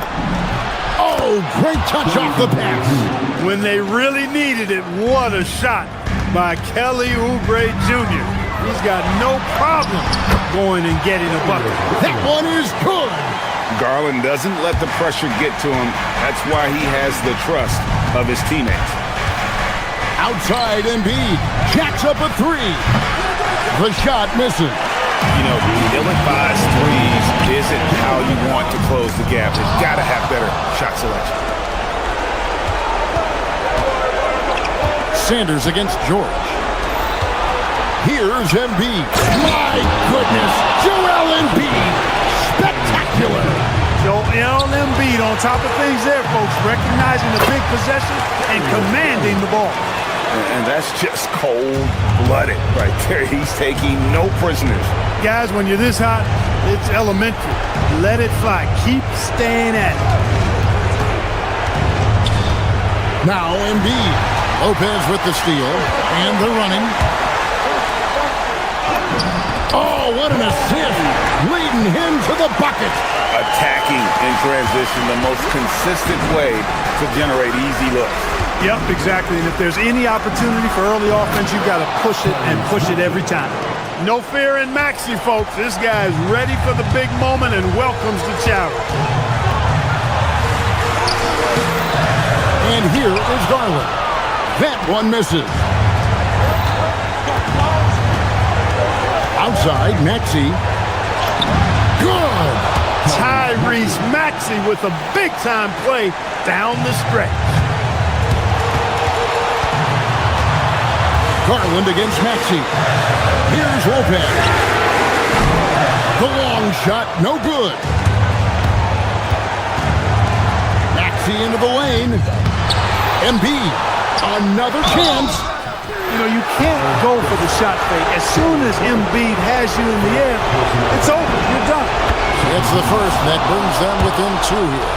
Oh, great touch off the pass. When they really needed it, what a shot by Kelly Oubre Jr. He's got no problem going and getting a bucket. That one is good. Garland doesn't let the pressure get to him. That's why he has the trust of his teammates. Outside Embiid. Jacks up a 3. The shot misses. You know, ill-advised threes isn't how you want to close the gap. You've got to have better shot selection. Sanders against George. Here's Embiid. My goodness, Joel Embiid. Spectacular. Joel Embiid on top of things there, folks. Recognizing the big possession and commanding the ball. And that's just cold-blooded right there. He's taking no prisoners. Guys, when you're this hot, it's elementary. Let it fly. Keep staying at it. Now Embiid. Lopez with the steal. And they're running. Oh, what an assist. Leading him to the bucket. Attacking in transition, the most consistent way to generate easy looks. Yep, exactly. And if there's any opportunity for early offense, you've got to push it and push it every time. No fear in Maxey, folks. This guy is ready for the big moment and welcomes the challenge. And here is Garland. That one misses. Outside, Maxey. Good. Tyrese Maxey with a big-time play down the stretch. Garland against Maxey. Here's Lopez. The long shot, no good. Maxey into the lane. Embiid, another chance. You know, you can't go for the shot fake. As soon as Embiid has you in the air, it's over. You're done. It's the first that brings them within two here.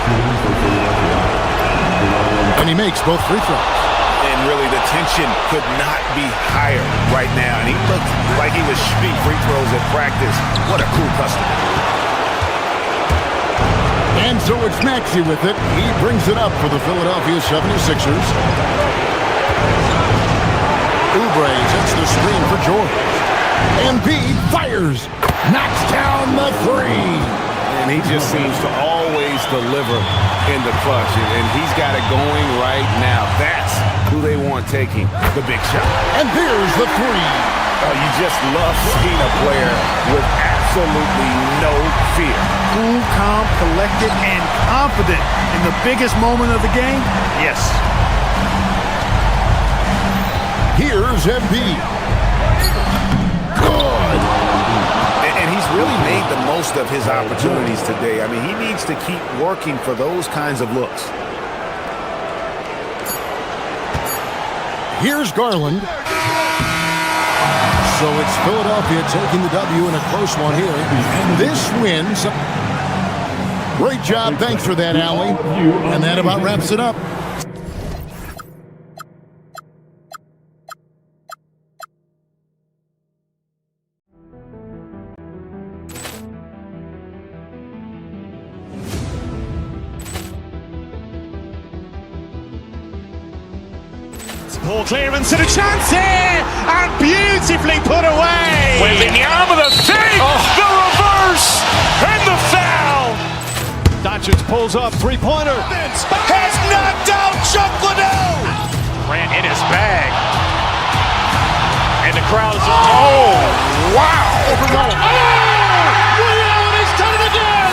And he makes both free throws. And really, the tension could not be higher right now. And he looked like he was shooting free throws at practice. What a cool customer. And so it's Maxey with it. He brings it up for the Philadelphia 76ers. Oubre sets the screen for George. Embiid fires. Knocks down the three. And he just seems to always deliver in the clutch. And he's got it going right now. That's who they want taking the big shot. And there's the three. You just love seeing a player with absolutely no fear. Cool, calm, collected, and confident in the biggest moment of the game? Yes. Here's Embiid. Good. And he's really made the most of his opportunities today. I mean, he needs to keep working for those kinds of looks. Here's Garland. So it's Philadelphia taking the W in a close one here. This wins. Great job. Thanks for that, Allie. And that about wraps it up. Ball clearance and a chance here, and beautifully put away. Wembanyama the fake, the reverse, and the foul. Doncic pulls up, three-pointer. Has knocked out Chuck Liddell. Ran in his bag. And the crowd is, oh, wow. He's done it again.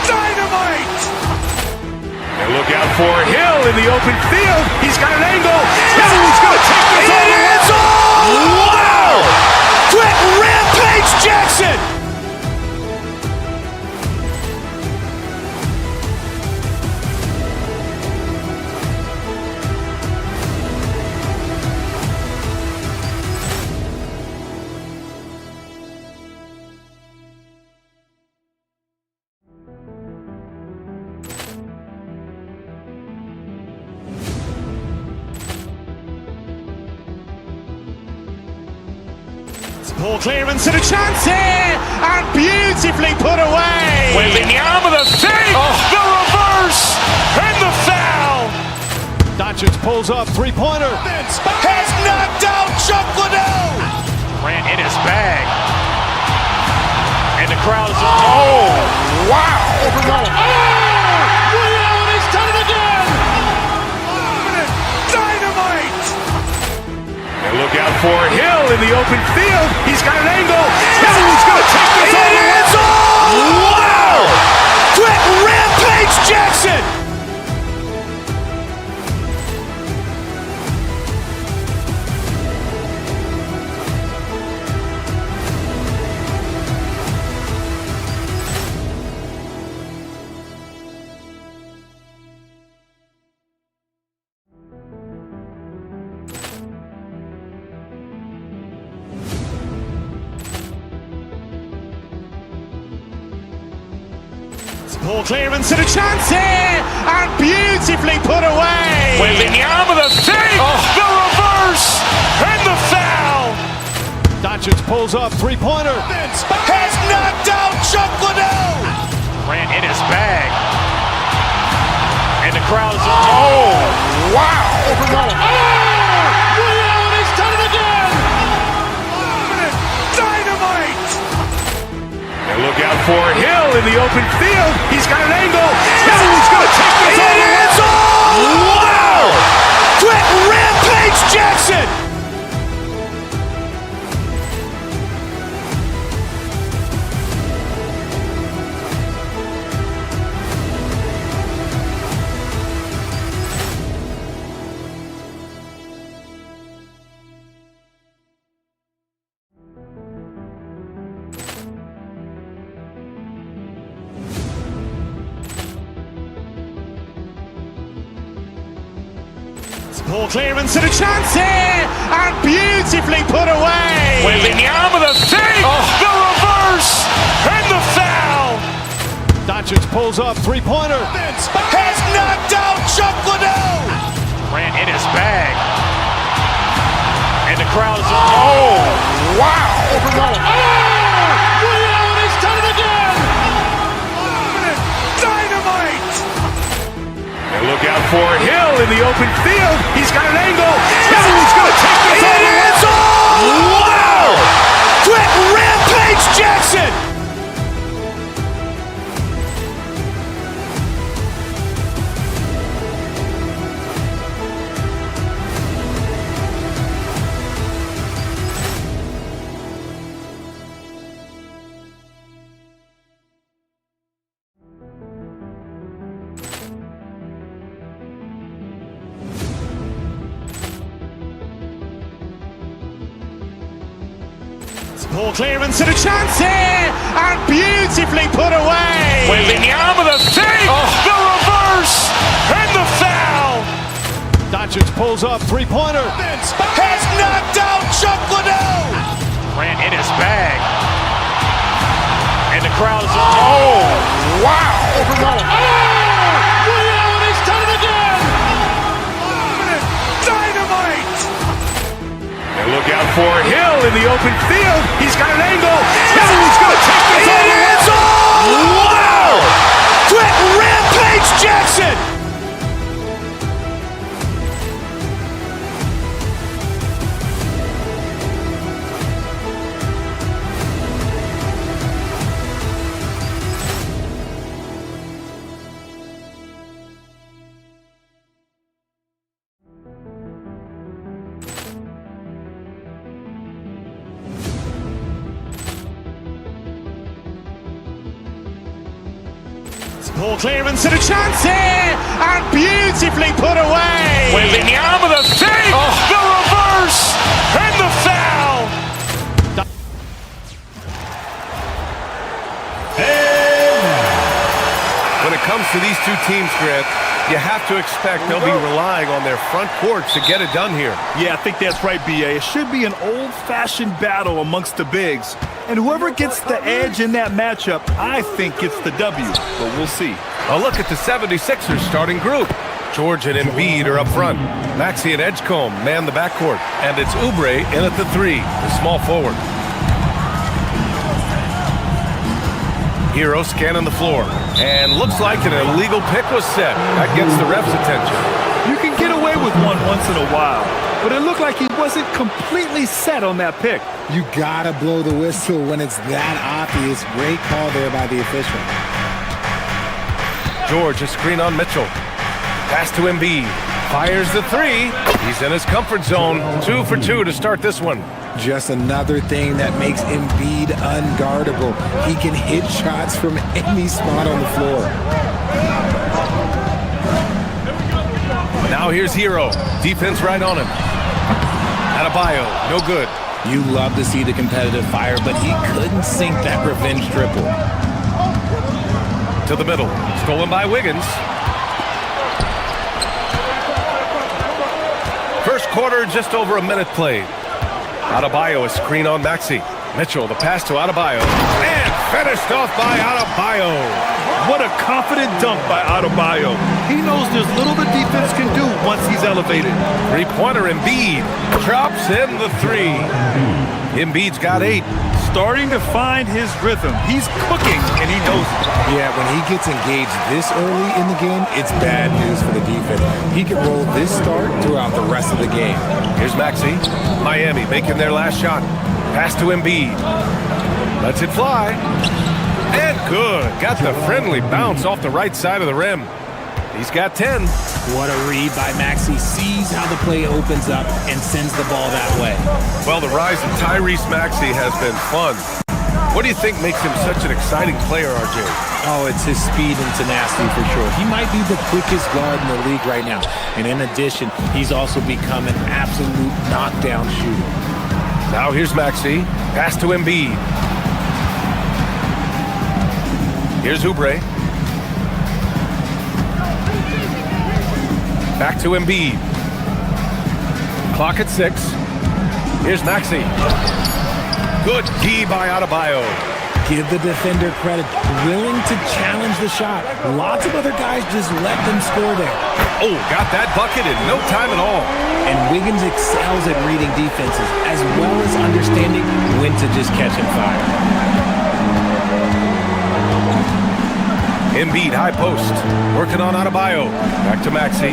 Dynamite. And look out for Hill in the open field. He's got an angle. He's going to take this all the way. Wow. Quick rampage Jackson. Ball clearance and a chance here, and beautifully put away. Wembanyama the fake, the reverse, and the foul. Doncic pulls up, three-pointer. Has knocked out Chuck Liddell. Ran in his bag. And the crowd is, oh, wow. He's done it again. Dynamite. And look out for Hill in the open field. He's got an angle. He's going to take this all the way. Wow. Quick rampage Jackson. Ball clearance and a chance here, and beautifully put away. Wembanyama the fake, the reverse, and the foul. Doncic pulls up, three-pointer. Has knocked out Chuck Liddell. Ran in his bag. And the crowd is... Oh, wow. He's done it again. Dynamite. And look out for Hill in the open field. He's got an angle. He's going to take this all the way. Wow! Quick rampage Jackson. Ball clearance and a chance here, and beautifully put away. Wembanyama the fake, the reverse, and the foul. Doncic pulls up, three-pointer. Has knocked out Chuck Liddell. Ran in his bag. And the crowd is... Oh, wow. He's done it again. Dynamite. And look out for Hill in the open field. He's got an angle. He's going to take this all the way. Wow! Quick rampage Jackson. Ball clearance and a chance here, and beautifully put away. Wembanyama the fake, the reverse, and the foul. Doncic pulls up, three-pointer. Has knocked out Chuck Liddell. Ran in his bag. And the crowd is... Oh, wow. He's done it again. Dynamite. And look out for Hill in the open field. He's got an angle. He's going to take this all the way. Wow! Quick rampage Jackson. Ball clearance and a chance here, and beautifully put away. Wembanyama the fake, the reverse, and the foul. When it comes to these two teams, Grant, you have to expect they'll be relying on their front court to get it done here. Yeah, I think that's right, B.A. It should be an old-fashioned battle amongst the bigs. And whoever gets the edge in that matchup, I think gets the W. But we'll see. A look at the 76ers starting group. George and Embiid are up front. Maxey and Edgecombe man the backcourt. And it's Oubre in at the 3, the small forward. Hero scanning the floor. And looks like an illegal pick was set. That gets the ref's attention. You can get away with one once in a while, but it looked like he wasn't completely set on that pick. You gotta blow the whistle when it's that obvious. Great call there by the official. George, a screen on Mitchell. Pass to Embiid. Fires the 3. He's in his comfort zone. 2 for 2 to start this one. Just another thing that makes Embiid unguardable. He can hit shots from any spot on the floor. Now here's Hero. Defense right on him. Adebayo, no good. You love to see the competitive fire, but he couldn't sink that revenge triple. To the middle. Stolen by Wiggins. First quarter, just over a minute played. Adebayo, a screen on Maxey. Mitchell, the pass to Adebayo. And finished off by Adebayo. What a confident dunk by Adebayo. He knows there's little the defense can do once he's elevated. Three-pointer Embiid drops in the three. Embiid's got 8. Starting to find his rhythm. He's cooking, and he knows it. Yeah, when he gets engaged this early in the game, it's bad news for the defense. He can roll this start throughout the rest of the game. Here's Maxey. Miami making their last shot. Pass to Embiid. Lets it fly. And good. Got the friendly bounce off the right side of the rim. He's got 10. What a read by Maxey. Sees how the play opens up and sends the ball that way. Well, the rise of Tyrese Maxey has been fun. What do you think makes him such an exciting player, RJ? Oh, it's his speed and tenacity for sure. He might be the quickest guard in the league right now. And in addition, he's also become an absolute knockdown shooter. Now here's Maxey. Pass to Embiid. Here's Oubre. Back to Embiid. Clock at 6. Here's Maxey. Good D by Adebayo. Give the defender credit. Willing to challenge the shot. Lots of other guys just let them score there. Oh, got that bucket in no time at all. And Wiggins excels at reading defenses as well as understanding when to just catch and fire. Embiid, high post. Working on Adebayo. Back to Maxey.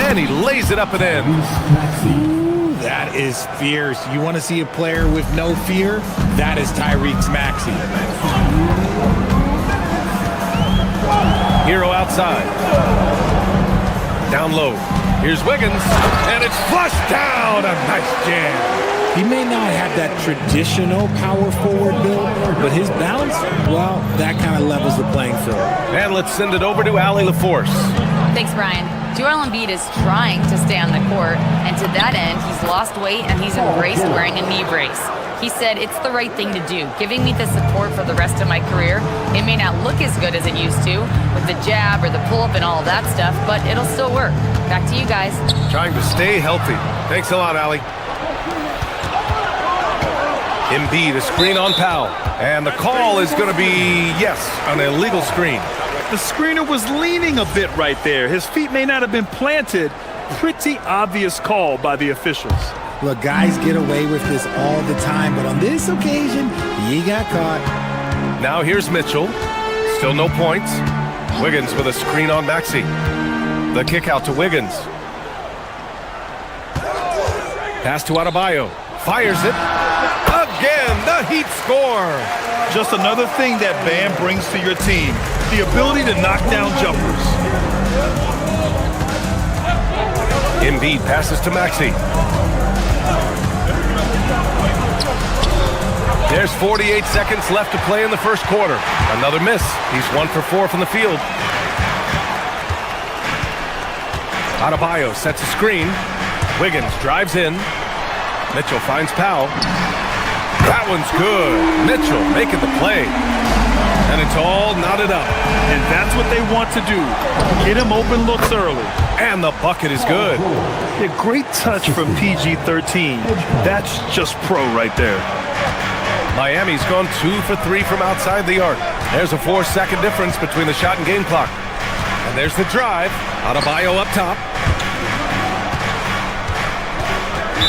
And he lays it up and in. Ooh, that is fierce. You want to see a player with no fear? That is Tyrese Maxey. Hero outside. Down low. Here's Wiggins. And it's flushed down. A nice jam. He may not have that traditional power forward build, but his bounce, well, that kind of levels the playing field. And let's send it over to Allie LaForce. Thanks, Brian. Joel Embiid is trying to stay on the court, and to that end, he's lost weight and he's embraced wearing a knee brace. He said, it's the right thing to do, giving me the support for the rest of my career. It may not look as good as it used to, with the jab or the pull-up and all that stuff, but it'll still work. Back to you guys. Trying to stay healthy. Thanks a lot, Allie. Embiid, a screen on Powell. And the call is going to be, yes, an illegal screen. The screener was leaning a bit right there. His feet may not have been planted. Pretty obvious call by the officials. Look, guys get away with this all the time, but on this occasion, he got caught. Now here's Mitchell. Still no points. Wiggins with a screen on Maxey. The kick out to Wiggins. Pass to Adebayo. Fires it. Again, the Heat score. Just another thing that Bam brings to your team. The ability to knock down jumpers. Embiid passes to Maxey. There's 48 seconds left to play in the first quarter. Another miss. He's 1 for 4 from the field. Adebayo sets a screen. Wiggins drives in. Mitchell finds Powell. That one's good. Mitchell making the play. And it's all knotted up. And that's what they want to do. Get him open looks early. And the bucket is good. A great touch from PG-13. That's just pro right there. Miami's gone 2 for 3 from outside the arc. There's a 4-second difference between the shot and game clock. And there's the drive. Adebayo up top.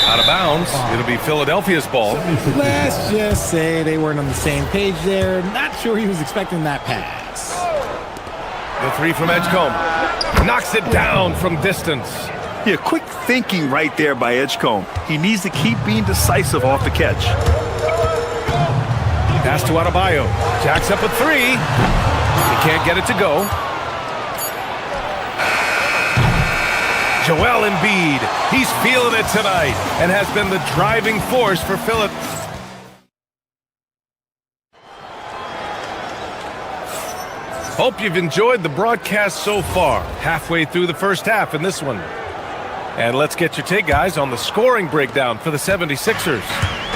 Out of bounds. It'll be Philadelphia's ball. Let's just say they weren't on the same page there. Not sure he was expecting that pass. The 3 from Edgecombe. Knocks it down from distance. Yeah, quick thinking right there by Edgecombe. He needs to keep being decisive off the catch. Pass to Adebayo. Jacks up a 3. He can't get it to go. Joel Embiid, he's feeling it tonight and has been the driving force for Philip. Hope you've enjoyed the broadcast so far. Halfway through the first half in this one. And let's get your take, guys, on the scoring breakdown for the 76ers.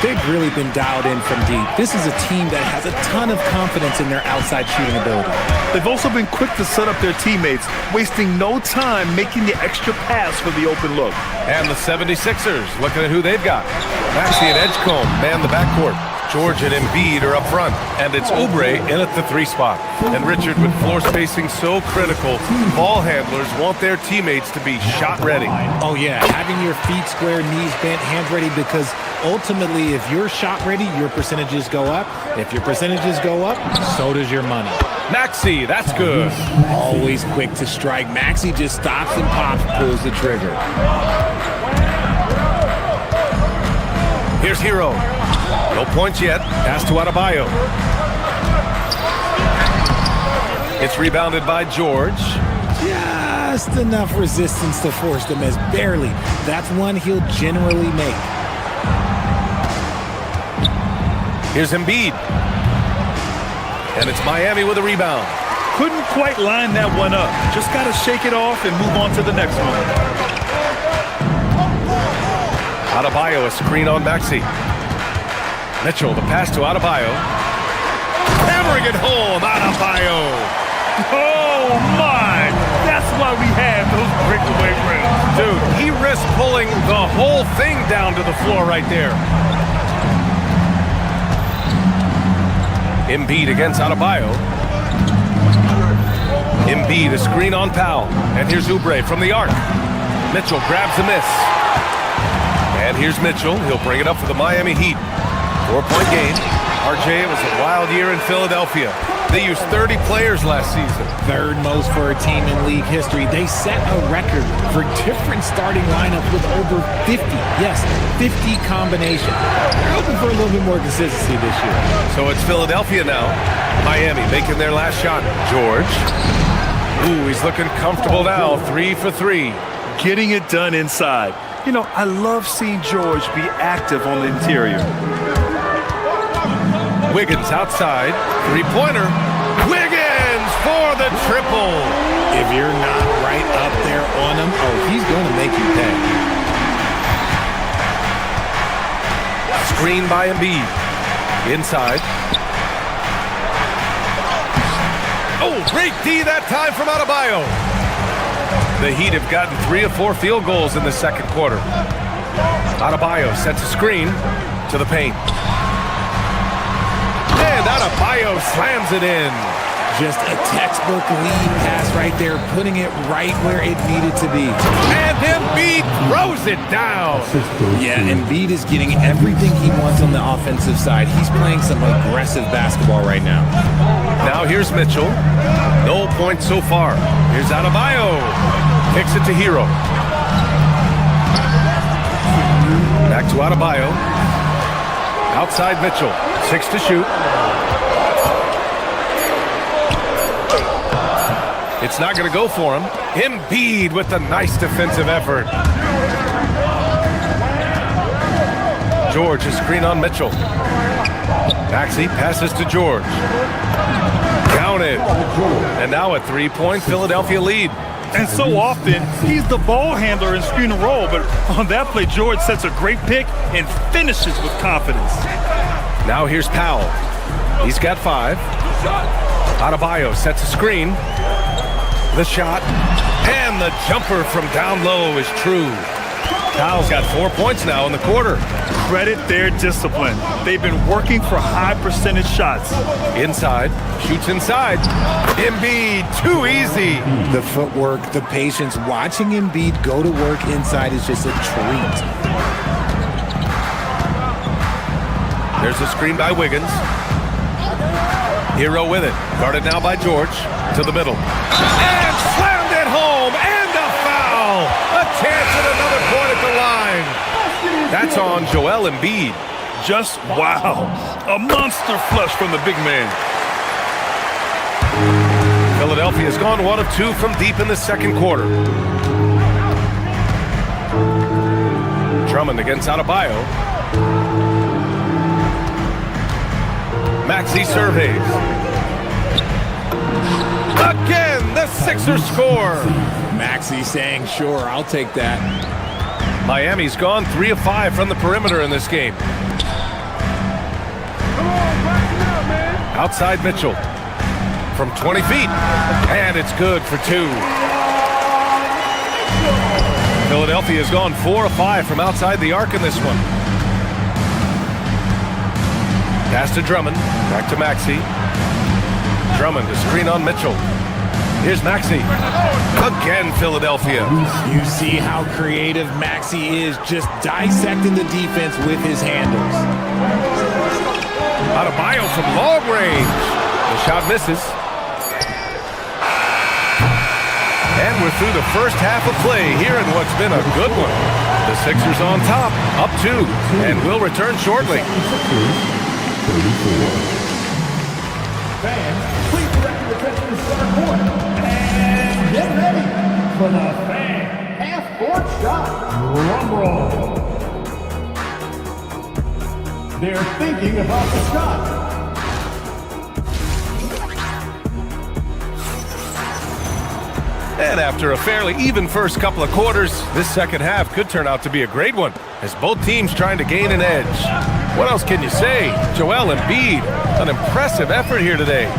They've really been dialed in from deep. This is a team that has a ton of confidence in their outside shooting ability. They've also been quick to set up their teammates, wasting no time making the extra pass for the open look. And the 76ers, looking at who they've got. Maxey and Edgecombe man the backcourt. George and Embiid are up front, and it's Oubre in at the 3 spot. And Richard, with floor spacing so critical, ball handlers want their teammates to be shot ready. Oh yeah, having your feet square, knees bent, hands ready, because ultimately if you're shot ready, your percentages go up. If your percentages go up, so does your money. Maxey, that's good. Always quick to strike. Maxey just stops and pops, pulls the trigger. Here's Hero. No points yet. Pass to Adebayo. It's rebounded by George. Just enough resistance to force the miss. Barely. That's one he'll generally make. Here's Embiid. And it's Miami with a rebound. Couldn't quite line that one up. Just got to shake it off and move on to the next one. Adebayo, a screen on Maxey. Mitchell, the pass to Adebayo. Hammering it home, Adebayo. Oh, my! That's why we have those breakaway rims. Dude, he risked pulling the whole thing down to the floor right there. Embiid against Adebayo. Embiid, a screen on Powell. And here's Oubre from the arc. Mitchell grabs the miss. And here's Mitchell. He'll bring it up for the Miami Heat. 4-point game. RJ, it was a wild year in Philadelphia. They used 30 players last season. Third most for a team in league history. They set a record for different starting lineups with over 50. Yes, 50 combinations. They're hoping for a little bit more consistency this year. So it's Philadelphia now. Miami making their last shot. George. Ooh, he's looking comfortable now. 3 for 3. Getting it done inside. You know, I love seeing George be active on the interior. Wiggins outside. 3-pointer. Wiggins for the triple. If you're not right up there on him, oh, he's going to make you pay. Screen by Embiid. Inside. Oh, great D that time from Adebayo. The Heat have gotten 3 of 4 field goals in the second quarter. Adebayo sets a screen to the paint. And Adebayo slams it in. Just a textbook lead pass right there, putting it right where it needed to be. And Embiid throws it down. Yeah, Embiid is getting everything he wants on the offensive side. He's playing some aggressive basketball right now. Now here's Mitchell. No points so far. Here's Adebayo. Kicks it to Hero. Back to Adebayo. Outside Mitchell. 6 to shoot. It's not going to go for him. Embiid with a nice defensive effort. George, a screen on Mitchell. Maxey passes to George. Counted. And now a 3-point Philadelphia lead. And so often, he's the ball handler in screen and roll, but on that play, George sets a great pick and finishes with confidence. Now here's Powell. He's got 5. Adebayo sets a screen. The shot. And the jumper from down low is true. Powell's got 4 points now in the quarter. Credit their discipline. They've been working for high percentage shots. Inside. Shoots inside. Embiid, too easy. The footwork, the patience. Watching Embiid go to work inside is just a treat. There's a screen by Wiggins. Hero with it. Guarded now by George. To the middle. And slammed it home. And a foul. A chance at another point at the line. That's on Joel Embiid. Just wow. A monster flush from the big man. Philadelphia has gone 1 of 2 from deep in the second quarter. Drummond against Adebayo. Maxey surveys. Again, the Sixers score. Maxey saying, sure, I'll take that. Miami's gone 3 of 5 from the perimeter in this game. Outside Mitchell. From 20 feet. And it's good for 2. Philadelphia has gone 4 of 5 from outside the arc in this one. Pass to Drummond. Back to Maxey. Drummond, a screen on Mitchell. Here's Maxey. Again, Philadelphia. You see how creative Maxey is, just dissecting the defense with his handles. Adebayo from long range. The shot misses. And we're through the first half of play here in what's been a good one. The Sixers on top, up 2, and will return shortly. Fans, please direct your attention to center court. And get ready for the fan half-court shot. Drum roll. They're thinking about the shot. And after a fairly even first couple of quarters, this second half could turn out to be a great one, as both teams trying to gain an edge. What else can you say? Joel Embiid, an impressive effort here today.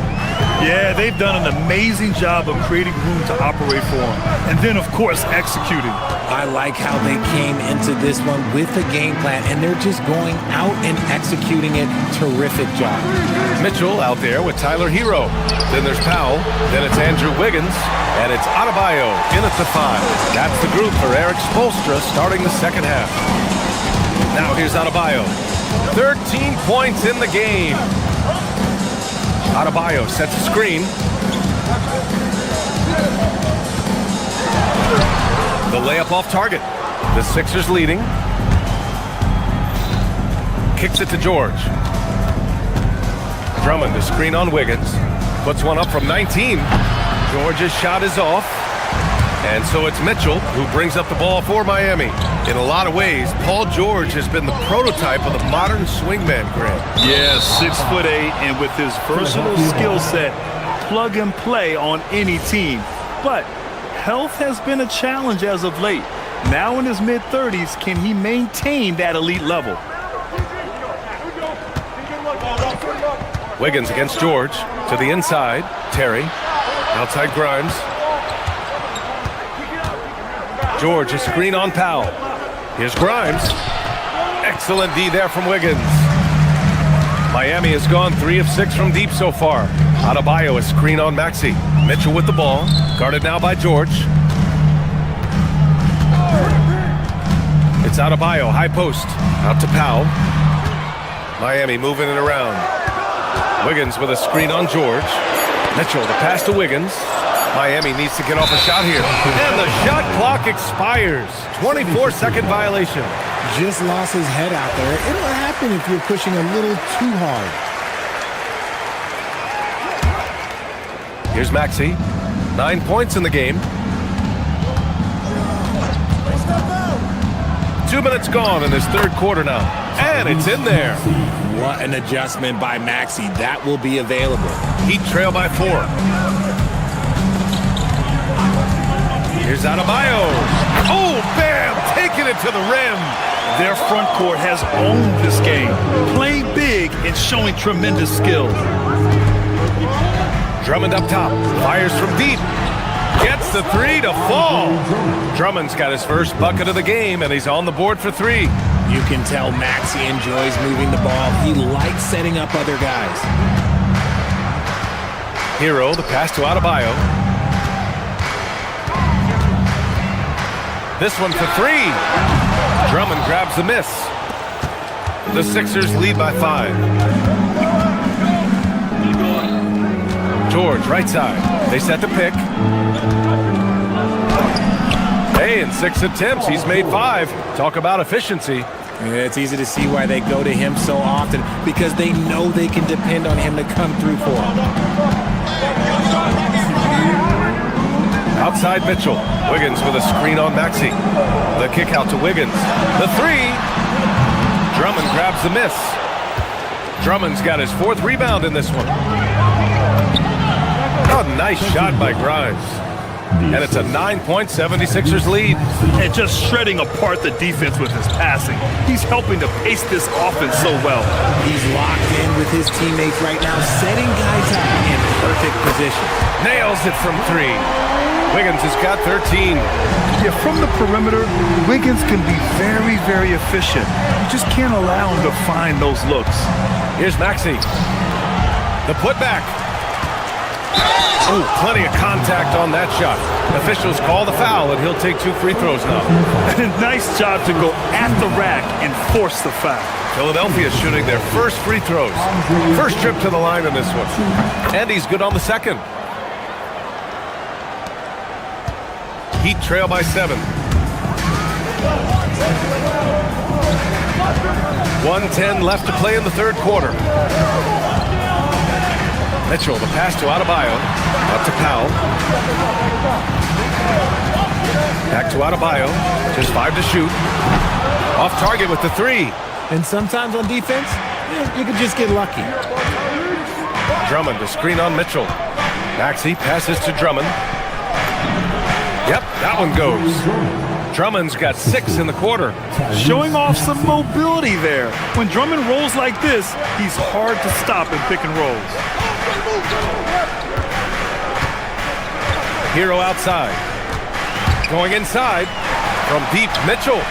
Yeah, they've done an amazing job of creating room to operate for him. And then, of course, executing. I like how they came into this one with a game plan, and they're just going out and executing it. Terrific job. Mitchell out there with Tyler Hero. Then there's Powell. Then it's Andrew Wiggins. And it's Adebayo in at the 5. That's the group for Eric Spoelstra starting the second half. Now here's Adebayo. 13 points in the game. Adebayo sets a screen. The layup off target. The Sixers leading. Kicks it to George. Drummond to screen on Wiggins. Puts one up from 19. George's shot is off. And so it's Mitchell who brings up the ball for Miami. In a lot of ways, Paul George has been the prototype of the modern swingman, Grant. Yeah, 6'8", and with his versatile skill set, plug and play on any team. But health has been a challenge as of late. Now in his mid-30s, can he maintain that elite level? Wiggins against George. To the inside. Terry. Outside Grimes. George, a screen on Powell. Here's Grimes. Excellent D there from Wiggins. Miami has gone 3 of 6 from deep so far. Adebayo, a screen on Maxey. Mitchell with the ball. Guarded now by George. It's Adebayo, high post. Out to Powell. Miami moving it around. Wiggins with a screen on George. Mitchell, the pass to Wiggins. Miami needs to get off a shot here. And the shot clock expires. 24-second violation. Just lost his head out there. It'll happen if you're pushing a little too hard. Here's Maxey. 9 points in the game. 2 minutes gone in this third quarter now. And it's in there. What an adjustment by Maxey. That will be available. Heat trail by 4. Here's Adebayo. Oh, bam! Taking it to the rim. Their front court has owned this game, playing big and showing tremendous skill. Drummond up top. Fires from deep. Gets the 3 to fall. Drummond's got his first bucket of the game, and he's on the board for 3. You can tell Maxey enjoys moving the ball. He likes setting up other guys. Hero, the pass to Adebayo. This one for 3. Drummond grabs the miss. The Sixers lead by 5. George, right side. They set the pick. Hey, in 6 attempts, he's made 5. Talk about efficiency. Yeah, it's easy to see why they go to him so often, because they know they can depend on him to come through for them. Outside Mitchell. Wiggins with a screen on Maxey. The kick out to Wiggins. The 3. Drummond grabs the miss. Drummond's got his 4th rebound in this one. Oh, nice shot by Grimes. And it's a 9-point 76ers lead. And just shredding apart the defense with his passing. He's helping to pace this offense so well. He's locked in with his teammates right now, setting guys up in perfect position. Nails it from 3. Wiggins has got 13. Yeah, from the perimeter, Wiggins can be very, very efficient. You just can't allow him to find those looks. Here's Maxey. The putback. Oh, plenty of contact on that shot. Officials call the foul, and he'll take 2 free throws now. Nice job to go at the rack and force the foul. Philadelphia shooting their first free throws. First trip to the line in this one. And he's good on the second. Heat trail by 7. 1:10 left to play in the third quarter. Mitchell, the pass to Adebayo. Out to Powell. Back to Adebayo. Just 5 to shoot. Off target with the 3. And sometimes on defense, you could just get lucky. Drummond, the screen on Mitchell. Maxey passes to Drummond. Yep, that one goes. Drummond's got 6 in the quarter. Showing off some mobility there. When Drummond rolls like this, he's hard to stop in pick and rolls. Hero outside. Going inside from deep, Mitchell.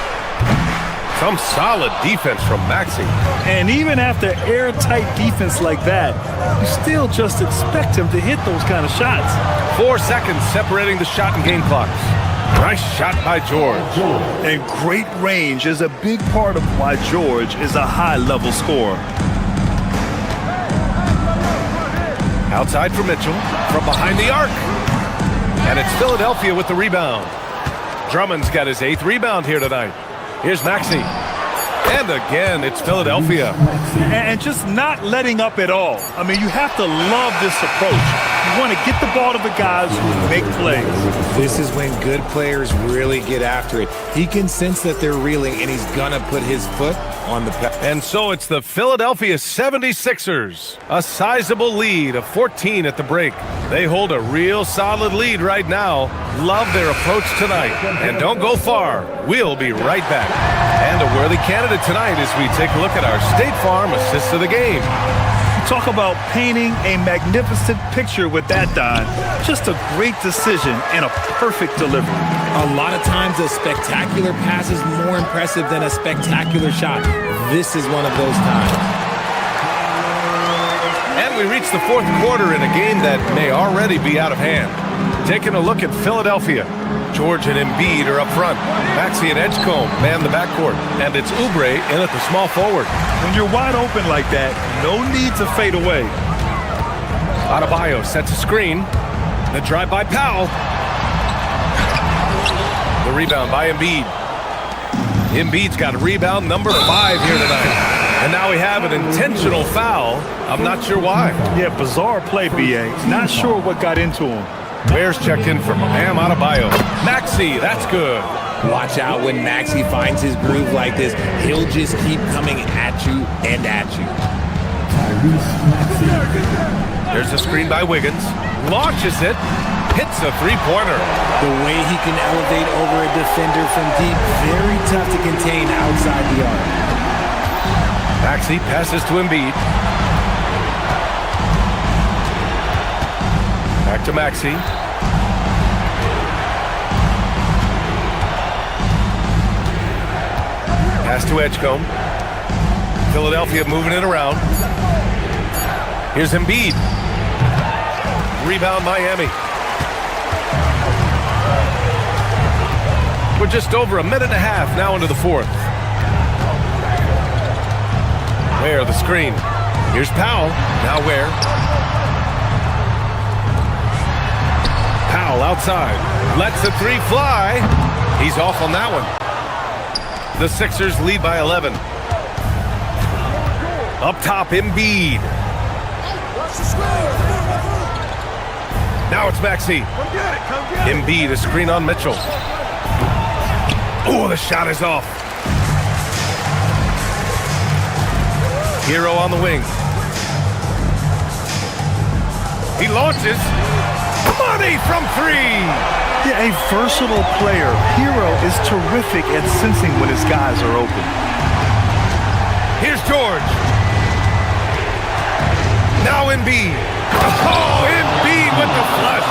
Some solid defense from Maxey. And even after airtight defense like that, you still just expect him to hit those kind of shots. 4 seconds separating the shot and game clocks. Nice shot by George. And great range is a big part of why George is a high-level scorer. Outside for Mitchell, from behind the arc. And it's Philadelphia with the rebound. Drummond's got his 8th rebound here tonight. Here's Maxey. And again, it's Philadelphia. And just not letting up at all. I mean, you have to love this approach. You want to get the ball to the guys who make plays. This is when good players really get after it. He can sense that they're reeling, and he's going to put his foot on the pedal. And so it's the Philadelphia 76ers. A sizable lead of 14 at the break. They hold a real solid lead right now. Love their approach tonight. And don't go far. We'll be right back. And a worthy candidate tonight as we take a look at our State Farm assist of the game. Talk about painting a magnificent picture with that, Don. Just a great decision and a perfect delivery. A lot of times a spectacular pass is more impressive than a spectacular shot. This is one of those times. And we reach the fourth quarter in a game that may already be out of hand. Taking a look at Philadelphia. George and Embiid are up front. Maxey and Edgecombe man the backcourt. And it's Oubre in at the small forward. When you're wide open like that, no need to fade away. Adebayo sets a screen. The drive by Powell. The rebound by Embiid. Embiid's got a rebound number 5 here tonight. And now we have an intentional foul. I'm not sure why. Yeah, bizarre play, B.A. Not sure what got into him. Bears checked in for Bam Adebayo. Maxey, that's good. Watch out when Maxey finds his groove like this. He'll just keep coming at you and at you. There's a screen by Wiggins. Launches it. Hits a three-pointer. The way he can elevate over a defender from deep, very tough to contain outside the arc. Maxey passes to Embiid. Back to Maxey. Pass to Edgecombe. Philadelphia moving it around. Here's Embiid. Rebound Miami. We're just over a minute and a half now into the fourth. Ware the screen. Here's Powell. Now Ware. Powell outside. Lets the 3 fly. He's off on that one. The Sixers lead by 11. Up top, Embiid. Now it's Maxey. Embiid, a screen on Mitchell. Oh, the shot is off. Hero on the wing. He launches. Money from three. Yeah, a versatile player. Hero is terrific at sensing when his guys are open. Here's George. Now Embiid. Oh, Embiid with the flush.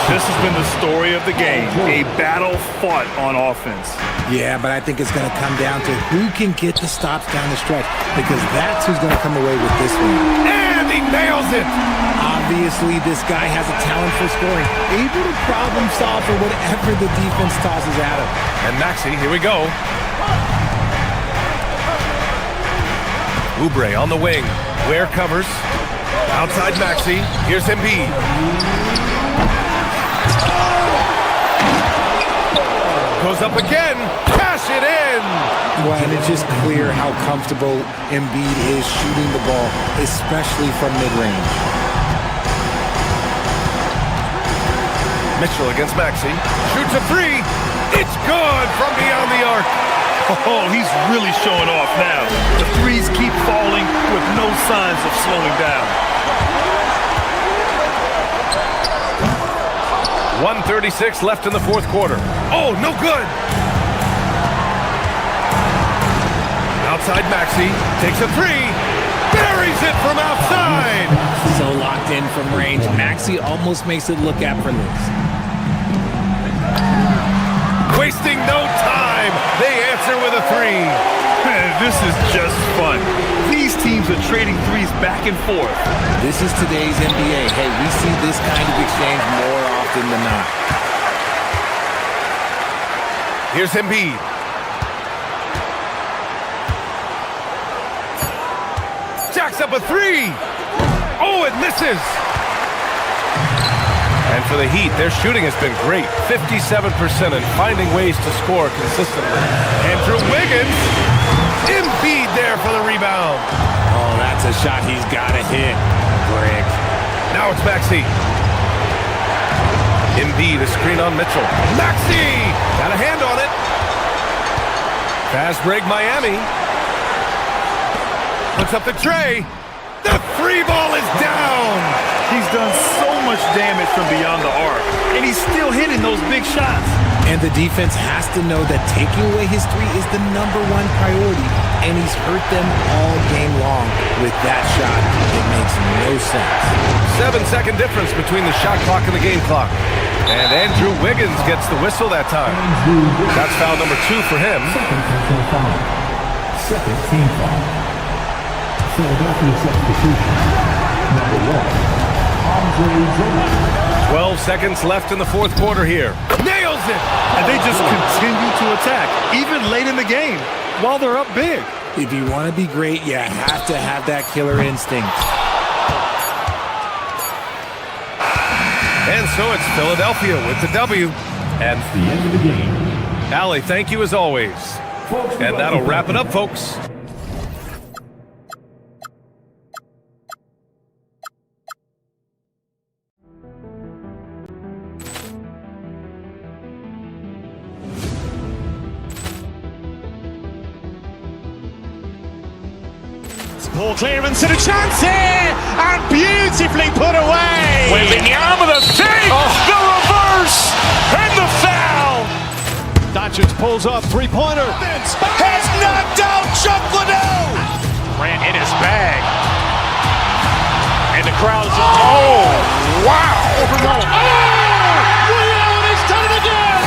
This has been the story of the game. A battle fought on offense. Yeah, but I think it's going to come down to who can get the stops down the stretch, because that's who's going to come away with this one. And he nails it. Obviously, this guy has a talent for scoring, able to problem solve for whatever the defense tosses at him. And Maxey, here we go. Oubre on the wing. Ware covers. Outside Maxey. Here's Embiid. Goes up again. Cash it in. Well, and it's just clear how comfortable Embiid is shooting the ball, especially from mid-range. Mitchell against Maxey. Shoots a three. It's good from beyond the arc. Oh, he's really showing off now. The threes keep falling with no signs of slowing down. 1:36 left in the fourth quarter. Oh, no good. Outside Maxey. Takes a three. Buries it from outside. So locked in from range. Maxey almost makes it look effortless. Wasting no time. They answer with a three. This is just fun. These teams are trading threes back and forth. This is today's NBA. Hey, we see this kind of exchange more often than not. Here's Embiid. Jacks up a three. Oh, it misses. And for the Heat, their shooting has been great. 57% and finding ways to score consistently. Andrew Wiggins. Embiid there for the rebound. Oh, that's a shot he's got to hit. Brick. Now it's Maxey. Embiid, a screen on Mitchell. Maxey! Got a hand on it. Fast break Miami. Puts up the tray. The three ball is down. He's done so much damage from beyond the arc, and he's still hitting those big shots. And the defense has to know that taking away his three is the #1 priority, and he's hurt them all game long with that shot. It makes no sense. 7-second difference between the shot clock and the game clock. And Andrew Wiggins gets the whistle that time. That's foul number 2 for him. Second team foul. Philadelphia substitution. Number 1. 12 seconds left in the fourth quarter here. Nails it! And they just continue to attack, even late in the game, while they're up big. If you want to be great, you have to have that killer instinct. And so it's Philadelphia with the W. And the end of the game. Allie, thank you as always. And that'll wrap it up, folks. Ball clearance and a chance here, and beautifully put away. Wembanyama the save, the reverse, and the foul. Doncic pulls up, three-pointer. Has knocked out Chuck Liddell. Ran in his bag. And the crowd is, oh, wow. He's done it again.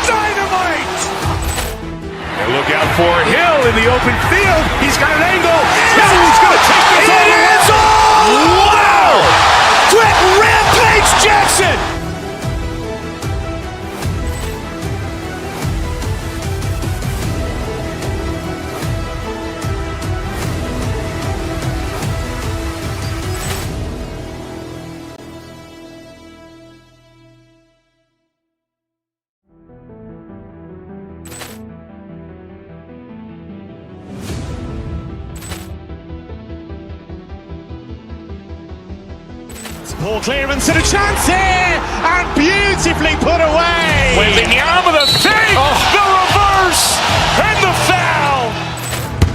Dynamite. And look out for Hill in the open field. He's got an angle. Hill's going to take this all the way. Wow. Quick rampage Jackson. Ball clearance and a chance here, and beautifully put away. Wembanyama the save, the reverse, and the foul.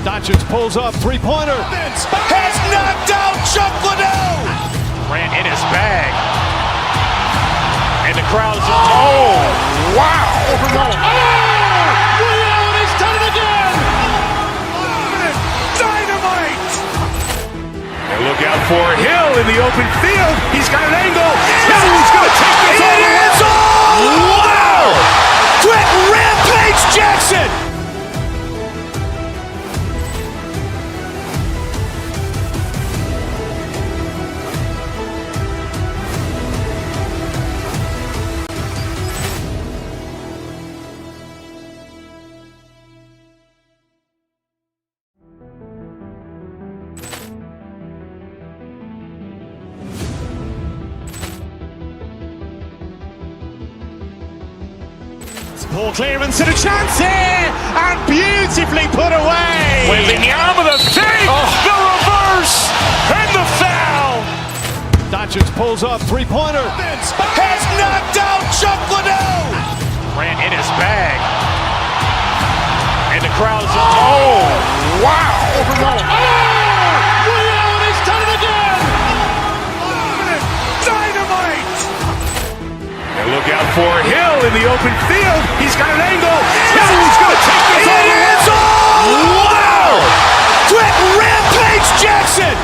Doncic pulls up, three-pointer. Has knocked out Chuck Liddell. Grant in his bag. And the crowd's oh, wow! Overruled. Oh! Allen has done it again! Dynamite! And look out for Hill in the open field. He's got an angle. He's going to take this all the way. Wow! Quick rampage Jackson! Ball clearance and a chance here, and beautifully put away. Wembanyama the fake, the reverse, and the foul. Doncic pulls up, three-pointer. Has knocked out Chuck Liddell. Grant in his bag. And the crowd's oh, wow! Overruled. Oh! Allen has done it again! Dynamite! And look out for Hill in the open field. He's got an angle. He's going to take this all the way. Wow! Quick rampage Jackson!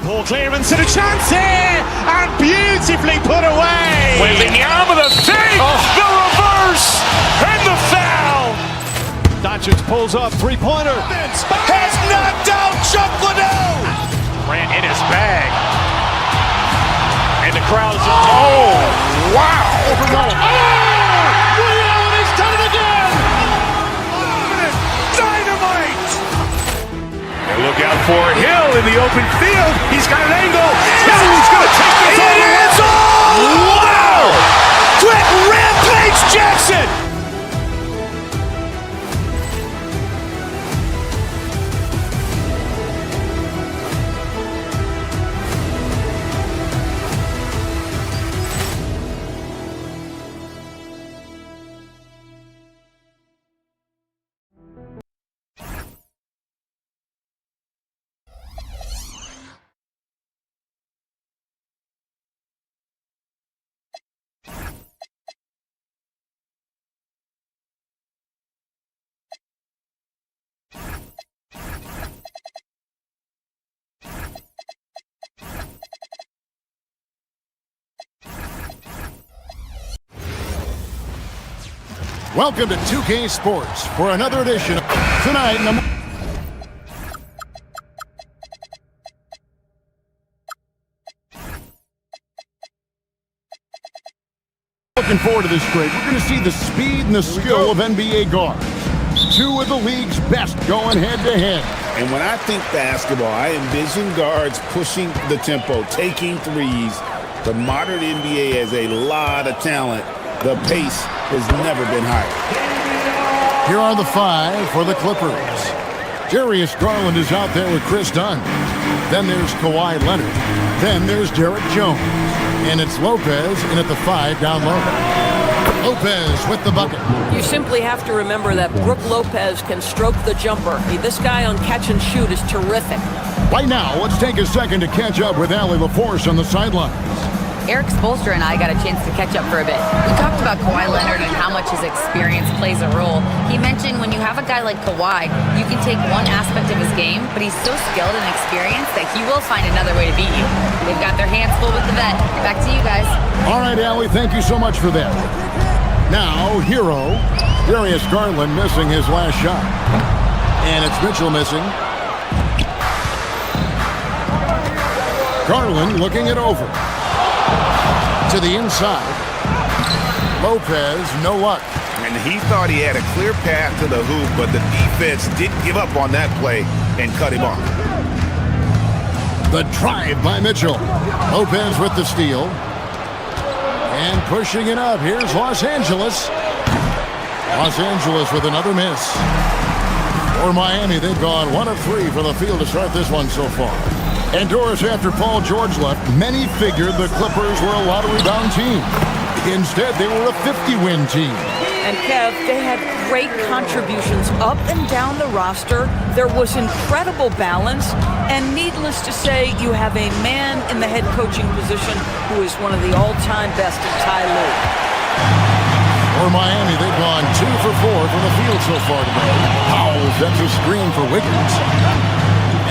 Ball clearance and a chance here, and beautifully put away. Wembanyama the fake, the reverse, and the foul. Doncic pulls up, three-pointer. Has knocked out Chuck Liddell. Grant in his bag. And the crowd's oh, wow! Overruled. Oh! Allen has done it again! Dynamite! And look out for Hill in the open field. He's got an angle. He's going to take this all the way. Wow! Quick rampage Jackson! Welcome to 2K Sports for another edition of Tonight. Looking forward to this trade. We're going to see the speed and the skill of NBA guards. Two of the league's best going head-to-head. And when I think basketball, I envision guards pushing the tempo, taking threes. The modern NBA has a lot of talent. The pace has never been higher. Here are the five for the Clippers. Darius Garland is out there with Chris Dunn. Then there's Kawhi Leonard. Then there's Derek Jones. And it's Lopez in at the 5 down low. Lopez with the bucket. You simply have to remember that Brook Lopez can stroke the jumper. This guy on catch and shoot is terrific. Right now, let's take a second to catch up with Allie LaForce on the sidelines. Eric Spoelstra and I got a chance to catch up for a bit. We talked about Kawhi Leonard and how much his experience plays a role. He mentioned when you have a guy like Kawhi, you can take one aspect of his game, but he's so skilled and experienced that he will find another way to beat you. They've got their hands full with the vet. Back to you guys. All right, Allie, thank you so much for that. Now, hero, Darius Garland missing his last shot. And it's Mitchell missing. Garland looking it over. To the inside. Lopez, no luck. And he thought he had a clear path to the hoop, but the defense didn't give up on that play and cut him off. The drive by Mitchell. Lopez with the steal. And pushing it up. Here's Los Angeles. Los Angeles with another miss. For Miami, they've gone 1 of 3 from the field to start this one so far. And Doris, after Paul George left, many figured the Clippers were a lottery-bound team. Instead, they were a 50-win team. And Kev, they had great contributions up and down the roster. There was incredible balance. And needless to say, you have a man in the head coaching position who is one of the all-time best in Ty Lue. For Miami, they've gone 2 for 4 from the field so far today. Powell sets a screen for Wiggins.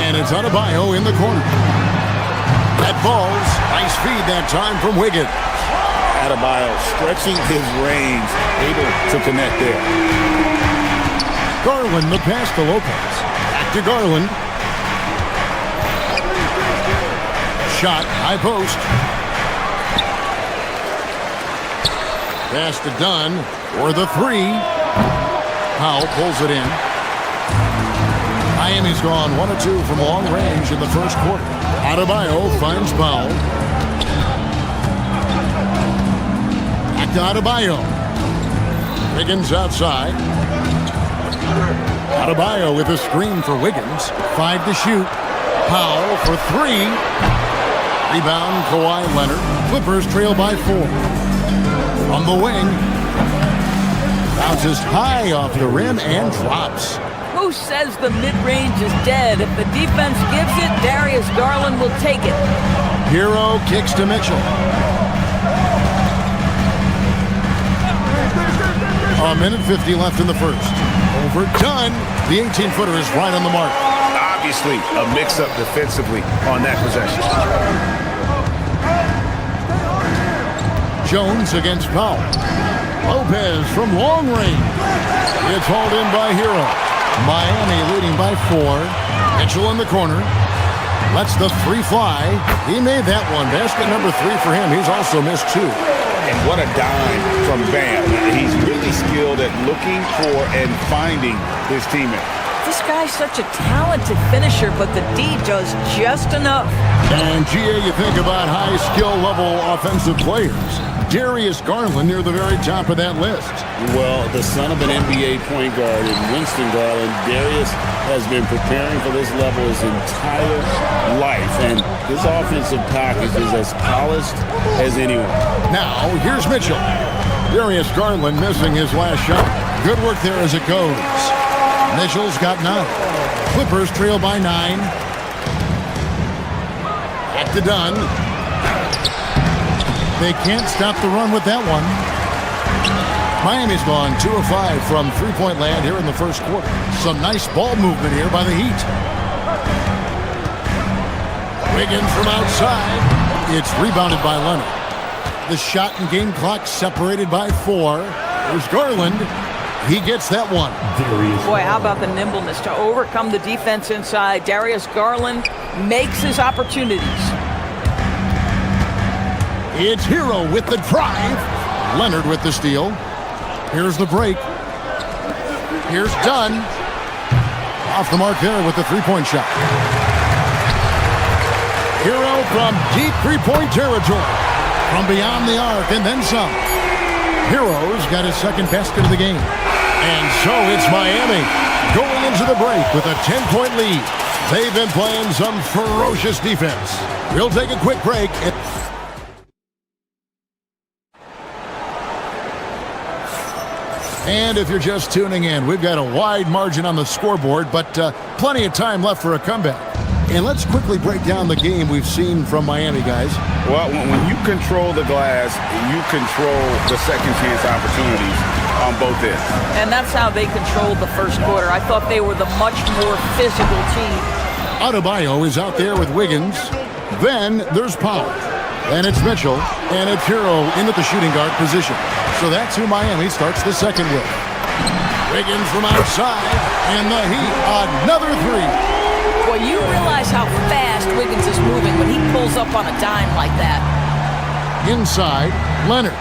And it's Adebayo in the corner. That ball's nice feed that time from Wiggins. Adebayo stretching his range, able to connect there. Garland, the pass to Lopez. Back to Garland. Shot, high post. Pass to Dunn for the 3. Powell pulls it in. Miami's gone 1 of 2 from long range in the first quarter. Adebayo finds Powell. Back to Adebayo. Wiggins outside. Adebayo with a screen for Wiggins. 5 to shoot. Powell for 3. Rebound, Kawhi Leonard. Clippers trail by 4. On the wing. Bounces high off the rim and drops. Who says the mid-range is dead? If the defense gives it, Darius Garland will take it. Hero kicks to Mitchell. A minute 50 left in the first. Overdone. The 18-footer is right on the mark. Obviously, a mix-up defensively on that possession. Jones against Powell. Lopez from long range. It's hauled in by Hero. Miami leading by 4. Mitchell in the corner. Lets the 3 fly. He made that one. Basket number 3 for him. He's also missed 2. And what a dime from Bam. He's really skilled at looking for and finding his teammate. This guy's such a talented finisher, but the D does just enough. And GA, you think about high skill level offensive players. Darius Garland near the very top of that list. Well, the son of an NBA point guard in Winston Garland, Darius has been preparing for this level his entire life, and his offensive package is as polished as anyone. Now, here's Mitchell. Darius Garland missing his last shot. Good work there as it goes. Mitchell's got 9. Clippers trail by 9. Back to Dunn. They can't stop the run with that one. Miami's gone 2 of 5 from three-point land here in the first quarter. Some nice ball movement here by the Heat. Wiggins from outside. It's rebounded by Leonard. The shot and game clock separated by 4. There's Garland. He gets that one. Boy, how about the nimbleness to overcome the defense inside. Darius Garland makes his opportunities. It's Hero with the drive. Leonard with the steal. Here's the break. Here's Dunn. Off the mark there with the three-point shot. Hero from deep three-point territory. From beyond the arc and then some. Hero's got his second basket of the game. And so it's Miami going into the break with a 10-point lead. They've been playing some ferocious defense. We'll take a quick break. And if you're just tuning in, we've got a wide margin on the scoreboard, but plenty of time left for a comeback. And let's quickly break down the game we've seen from Miami, guys. Well, when you control the glass, you control the second chance opportunities on both ends. And that's how they controlled the first quarter. I thought they were the much more physical team. Adebayo is out there with Wiggins. Then there's Powell. And it's Mitchell. And it's Hero in at the shooting guard position. So that's who Miami starts the second with. Wiggins from outside. And the Heat, another 3. Well, you realize how fast Wiggins is moving when he pulls up on a dime like that. Inside, Leonard.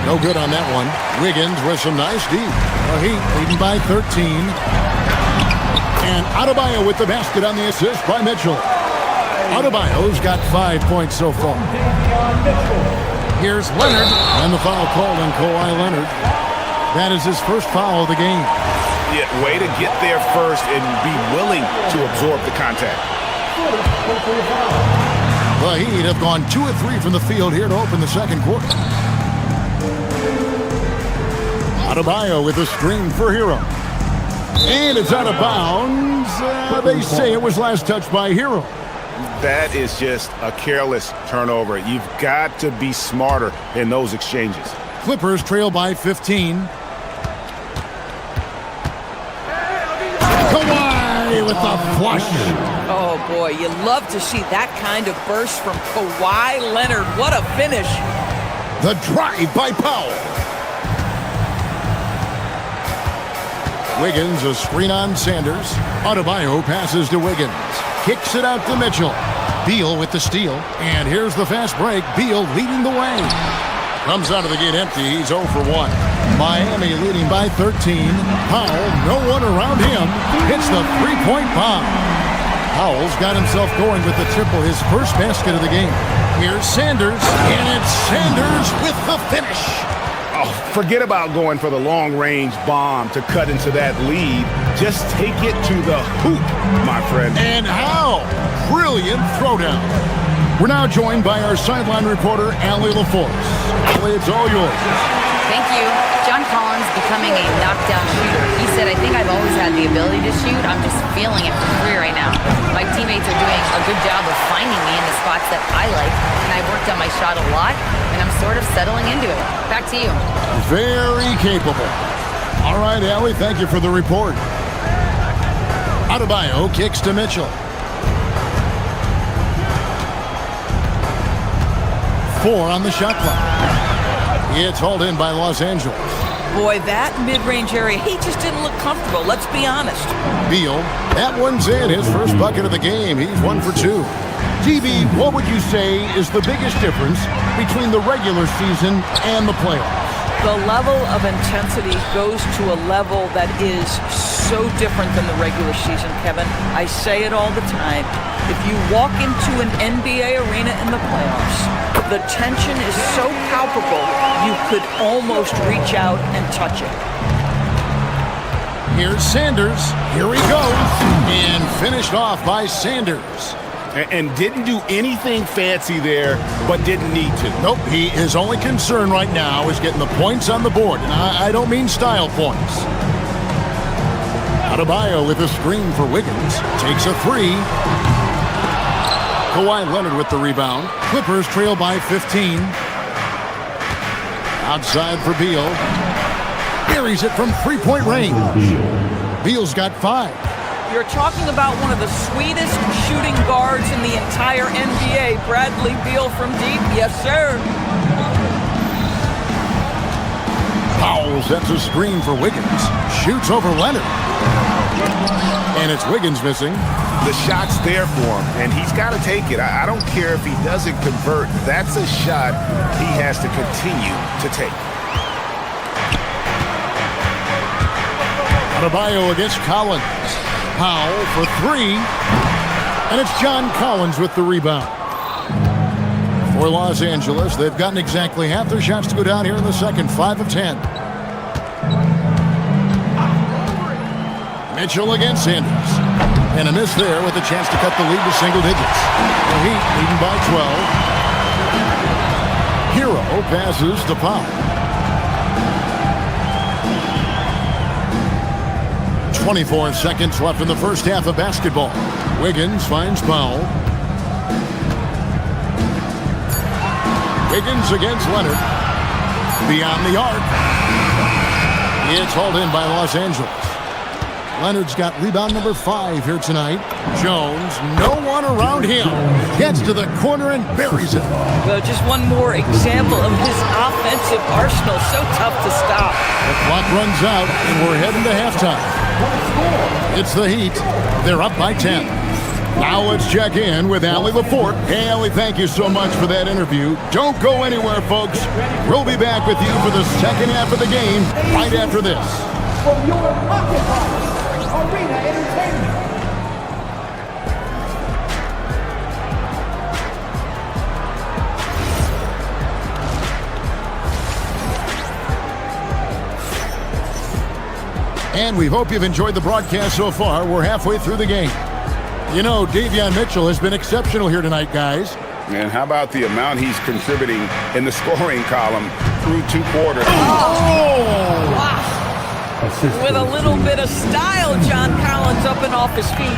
No good on that one. Wiggins with some nice D. The Heat leading by 13. And Adebayo with the basket on the assist by Mitchell. Adebayo's got 5 points so far. Here's Leonard, and the foul called on Kawhi Leonard. That is his first foul of the game. Yeah, way to get there first and be willing to absorb the contact. The Heat have gone 2 of 3 from the field here to open the second quarter. Adebayo with a screen for Hero. And it's out of bounds. They say it was last touched by Hero. That is just a careless turnover. You've got to be smarter in those exchanges. Clippers trail by 15. Kawhi with the flush. Oh, boy, you love to see that kind of burst from Kawhi Leonard. What a finish. The drive by Powell. Wiggins, a screen on Sanders. Adebayo passes to Wiggins. Kicks it out to Mitchell. Beal with the steal. And here's the fast break. Beal leading the way. Comes out of the gate empty. He's 0 for 1. Miami leading by 13. Powell, no one around him. Hits the three-point bomb. Powell's got himself going with the triple, his first basket of the game. Here's Sanders. And it's Sanders with the finish. Oh, forget about going for the long-range bomb to cut into that lead. Just take it to the hoop, my friend. And how? Brilliant throwdown. We're now joined by our sideline reporter, Allie LaForce. Allie, it's all yours. Thank you. John Collins becoming a knockdown shooter. He said, I think I've always had the ability to shoot. I'm just feeling it for free right now. My teammates are doing a good job of finding me in the spots that I like, and I've worked on my shot a lot, and I'm sort of settling into it. Back to you. Very capable. All right, Allie, thank you for the report. Adebayo kicks to Mitchell. 4 on the shot clock. It's hauled in by Los Angeles. Boy, that mid-range area, he just didn't look comfortable, let's be honest. Beal, that one's in, his first bucket of the game. He's 1 for 2. DB, what would you say is the biggest difference between the regular season and the playoffs? The level of intensity goes to a level that is so different than the regular season, Kevin. I say it all the time. If you walk into an NBA arena in the playoffs, the tension is so palpable, you could almost reach out and touch it. Here's Sanders. Here he goes. And finished off by Sanders. And didn't do anything fancy there, but didn't need to. Nope, his only concern right now is getting the points on the board. And I don't mean style points. Adebayo with a screen for Wiggins. Takes a 3. Kawhi Leonard with the rebound. Clippers trail by 15. Outside for Beal. Buries it from three-point range. Beal's got 5. You're talking about one of the sweetest shooting guards in the entire NBA, Bradley Beal from deep. Yes, sir. Powell sets a screen for Wiggins. Shoots over Leonard. And it's Wiggins missing. The shot's there for him, and he's got to take it. I don't care if he doesn't convert. That's a shot he has to continue to take. Adebayo against Collins. Powell for 3. And it's John Collins with the rebound. For Los Angeles, they've gotten exactly half their shots to go down here in the second. 5 of 10. Mitchell against Sanders. And a miss there with a chance to cut the lead to single digits. The Heat leading by 12. Hero passes to Powell. 24 seconds left in the first half of basketball. Wiggins finds Powell. Wiggins against Leonard. Beyond the arc. It's hauled in by Los Angeles. Leonard's got rebound number 5 here tonight. Jones, no one around him. Gets to the corner and buries it. Well, just one more example of his offensive arsenal. So tough to stop. The clock runs out, and we're heading to halftime. It's the Heat. They're up by 10. Now let's check in with Allie LaForce. Hey, Allie, thank you so much for that interview. Don't go anywhere, folks. We'll be back with you for the second half of the game right after this. From your Occupy Arena Entertainment. And we hope you've enjoyed the broadcast so far. We're halfway through the game. You know, Davion Mitchell has been exceptional here tonight, guys. And how about the amount he's contributing in the scoring column through 2 quarters? Oh! Wow. With a little bit of style, John Collins up and off his feet.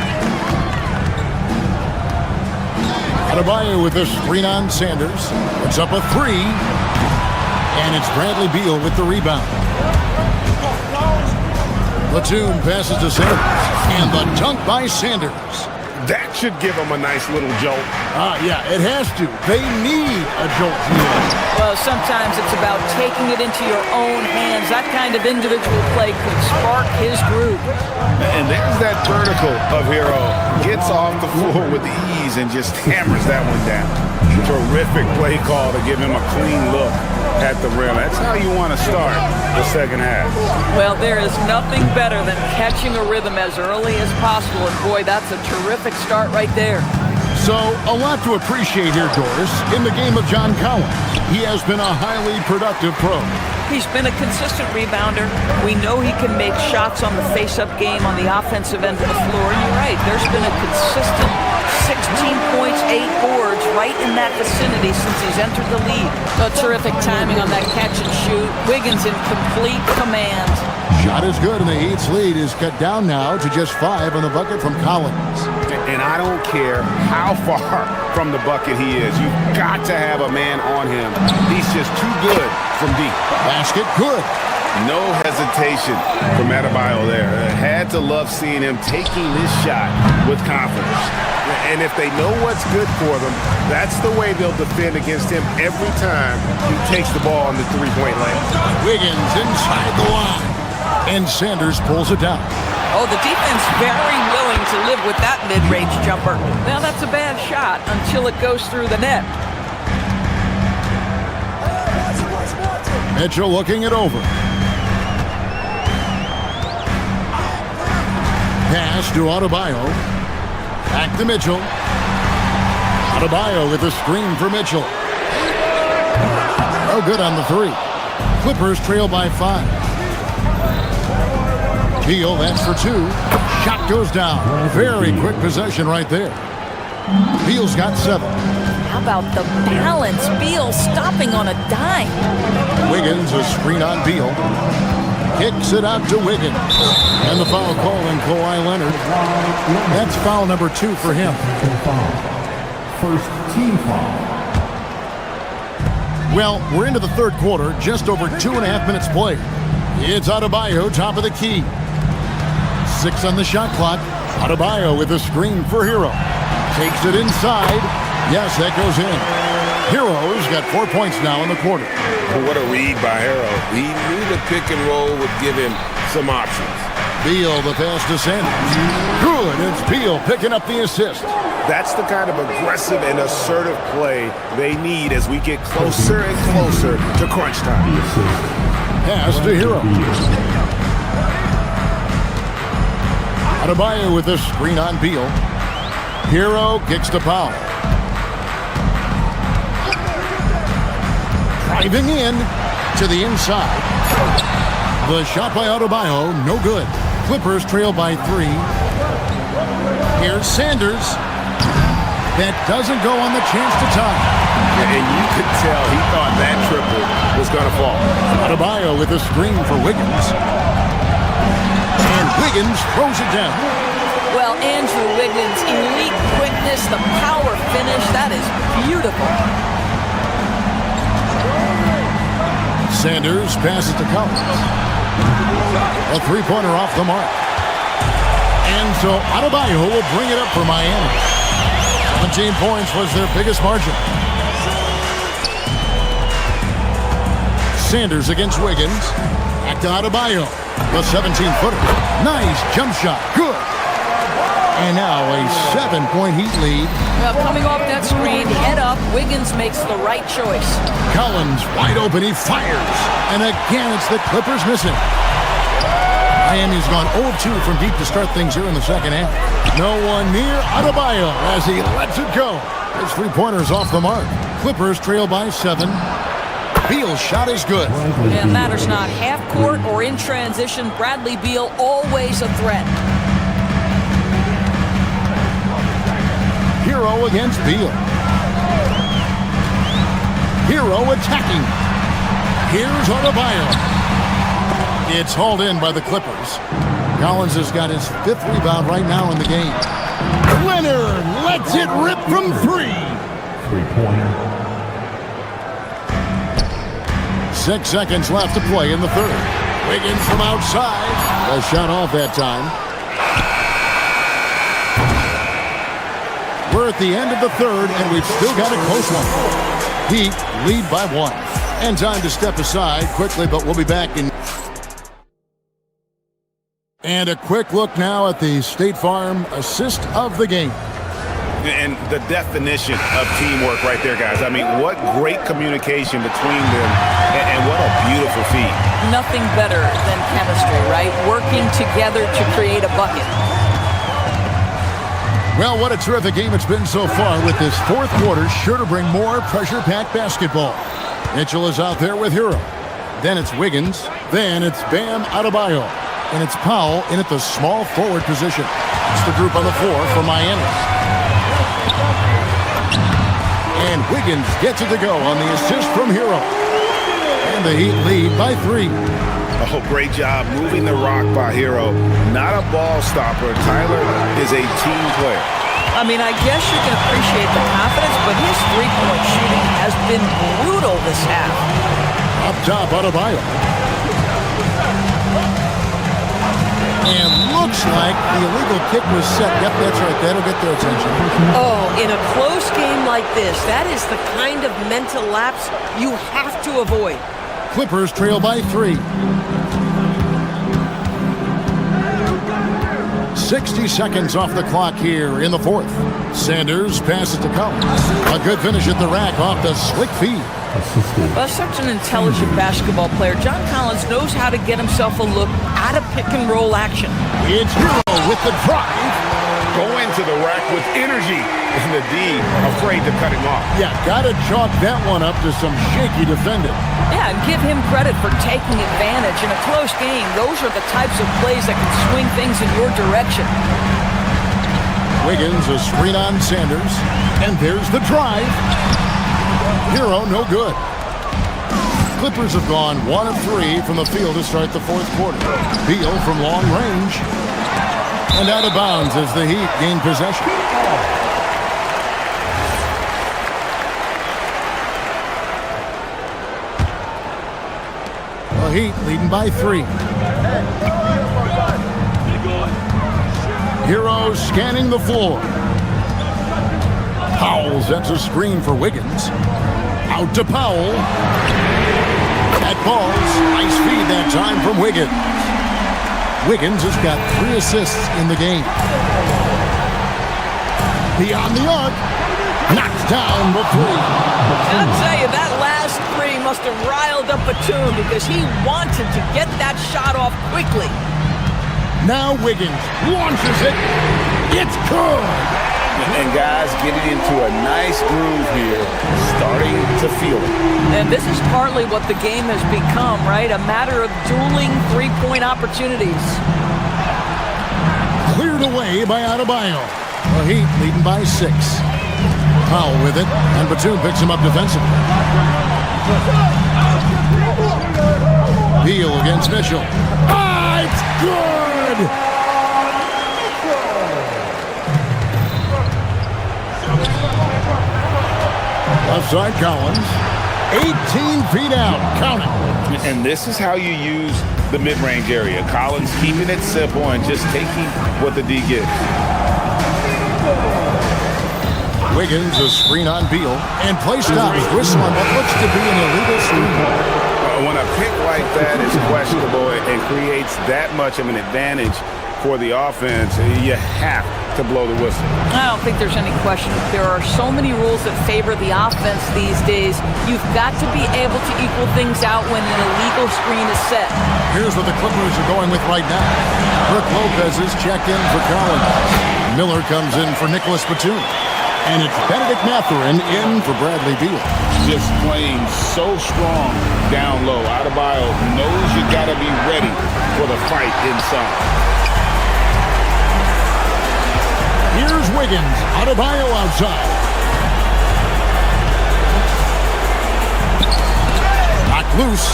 Adebayo with a screen on Sanders. It's up a 3. And it's Bradley Beal with the rebound. Platoon passes to Sanders. And the dunk by Sanders. That should give them a nice little jolt. Yeah, it has to. They need a jolt here. Well, sometimes it's about taking it into your own hands. That kind of individual play could spark his groove. And there's that vertical of Hero. Gets off the floor with ease and just hammers that one down. Terrific play call to give him a clean look at the rim. That's how you want to start the second half. Well, there is nothing better than catching a rhythm as early as possible. And boy, that's a terrific start right there. So, a lot to appreciate here, Doris, in the game of John Collins. He has been a highly productive pro. He's been a consistent rebounder. We know he can make shots on the face-up game on the offensive end of the floor. And you're right, there's been a consistent 16 points, 8 boards right in that vicinity since he's entered the league. A terrific timing on that catch and shoot. Wiggins in complete command. Shot is good, and the Heat's lead is cut down now to just 5 on the bucket from Collins. And I don't care how far from the bucket he is. You've got to have a man on him. He's just too good from deep. Basket good. No hesitation from Adebayo there. Had to love seeing him taking this shot with confidence. And if they know what's good for them, that's the way they'll defend against him every time he takes the ball on the three-point lane. Wiggins inside the line. And Sanders pulls it down. Oh, the defense very willing to live with that mid-range jumper. Now that's a bad shot until it goes through the net. Mitchell looking it over. Pass to Adebayo. Back to Mitchell. Adebayo with a screen for Mitchell. No good on the 3. Clippers trail by 5. Beal, that's for 2. Shot goes down. Very quick possession right there. Beal's got 7. How about the balance? Beal stopping on a dime. Wiggins, a screen on Beal. Kicks it out to Wiggins. And the foul call on Kawhi Leonard. That's foul number 2 for him. First team foul. Well, we're into the third quarter, just over 2.5 minutes played. It's Adebayo, top of the key. 6 on the shot clock. Adebayo with a screen for Hero. Takes it inside. Yes, that goes in. Hero's got 4 points now in the quarter. What a read by Hero. He knew the pick and roll would give him some options. Beal, the pass to Sanders. Good, it's Beal picking up the assist. That's the kind of aggressive and assertive play they need as we get closer and closer to crunch time. Pass to Hero. Adebayo with a screen on Beal. Hero kicks the foul. Driving in to the inside. The shot by Adebayo, no good. Clippers trail by 3. Here's Sanders. That doesn't go on the chance to tie. And you could tell he thought that triple was going to fall. Adebayo with a screen for Wiggins. And Wiggins throws it down. Well, Andrew Wiggins, elite quickness, the power finish, that is beautiful. Sanders passes to Collins. A 3-pointer off the mark. And so Adebayo will bring it up for Miami. 17 points was their biggest margin. Sanders against Wiggins. Back to Adebayo. The 17-footer. Nice jump shot. Good. And now a 7-point Heat lead. Well, coming off that screen, head up, Wiggins makes the right choice. Collins wide open. He fires. And again, it's the Clippers missing. Miami's gone 0-2 from deep to start things here in the second half. No one near Adebayo as he lets it go. His 3-pointer's off the mark. Clippers trail by 7. Beal's shot is good. Yeah, it matters not. Half court or in transition, Bradley Beal always a threat. Hero against Beal. Hero attacking. Here's Adebayo. It's hauled in by the Clippers. Collins has got his 5th rebound right now in the game. Leonard lets it rip from 3. 3-pointer. 6 seconds left to play in the 3rd. Wiggins from outside. A shot off that time. We're at the end of the 3rd, and we've still got a close one. Heat lead by 1. And time to step aside quickly, but we'll be back in. And a quick look now at the State Farm assist of the game. And the definition of teamwork right there, guys. I mean, what great communication between them, and what a beautiful feat. Nothing better than chemistry, right? Working together to create a bucket. Well, what a terrific game it's been so far, with this 4th quarter sure to bring more pressure-packed basketball. Mitchell is out there with Hero. Then it's Wiggins. Then it's Bam Adebayo. And it's Powell in at the small forward position. It's the group on the floor for Miami. And Wiggins gets it to go on the assist from Hero. And the Heat lead by 3. Oh, great job moving the rock by Hero. Not a ball stopper. Tyler is a team player. I mean, I guess you can appreciate the confidence, but his three-point shooting has been brutal this half. Up top, Adebayo. And looks like the illegal kick was set. Yep, that's right. That'll get their attention. Oh, in a close game like this, that is the kind of mental lapse you have to avoid. Clippers trail by 3. 60 seconds off the clock here in the 4th. Sanders passes to Collins. A good finish at the rack off the slick feed. Well, such an intelligent basketball player. John Collins knows how to get himself a look out of pick-and-roll action. It's Hero with the drive. Go into the rack with energy. And the D afraid to cut him off. Yeah, gotta chalk that one up to some shaky defending. Yeah, and give him credit for taking advantage. In a close game, those are the types of plays that can swing things in your direction. Wiggins, a screen on Sanders. And there's the drive. Hero, no good. Clippers have gone 1 of 3 from the field to start the 4th quarter. Beal from long range. And out of bounds as the Heat gain possession. The Heat leading by 3. Hero scanning the floor. Powell sets a screen for Wiggins. Out to Powell. That falls. Nice feed that time from Wiggins. Wiggins has got 3 assists in the game. Beyond the arc. Knocks down the 3. I'll tell you, that last 3 must have riled up Batum because he wanted to get that shot off quickly. Now Wiggins launches it. It's good. And guys getting into a nice groove here, starting to feel it. And this is partly what the game has become, right? A matter of dueling three-point opportunities. Cleared away by Adebayo. The Heat leading by 6. Powell with it, and Batum picks him up defensively. Beal against Mitchell. Ah, it's good! Left side Collins. 18 feet out. Count it. And this is how you use the mid-range area. Collins keeping it simple and just taking what the D gives. Wiggins, a screen on Beal. And play stops. Whistle on what looks to be an illegal screen. When a pick like that is questionable and creates that much of an advantage for the offense, you have to blow the whistle. I don't think there's any question. There are so many rules that favor the offense these days. You've got to be able to equal things out when an illegal screen is set. Here's what the Clippers are going with right now. Brook Lopez is checked in for Collins. Miller comes in for Nicholas Batum. And it's Benedict Mathurin in for Bradley Beal. Just playing so strong down low. Adebayo knows you got to be ready for the fight inside. Here's Wiggins. Adebayo outside. Knocked loose.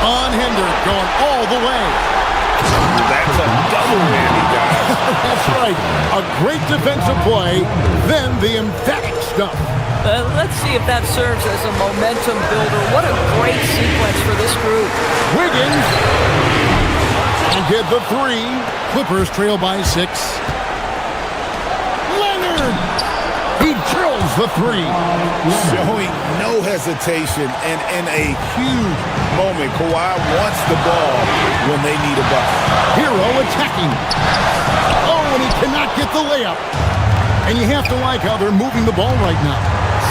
Unhindered. Going all the way. That's a double whammy, guys. That's right. A great defensive play, then the emphatic stuff. Let's see if that serves as a momentum builder. What a great sequence for this group. Wiggins. And get the three. Clippers trail by 6. Leonard. He drills the three. Showing no hesitation, and in a huge moment, Kawhi wants the ball when they need a bucket. Hero attacking. Oh, and he cannot get the layup. And you have to like how they're moving the ball right now.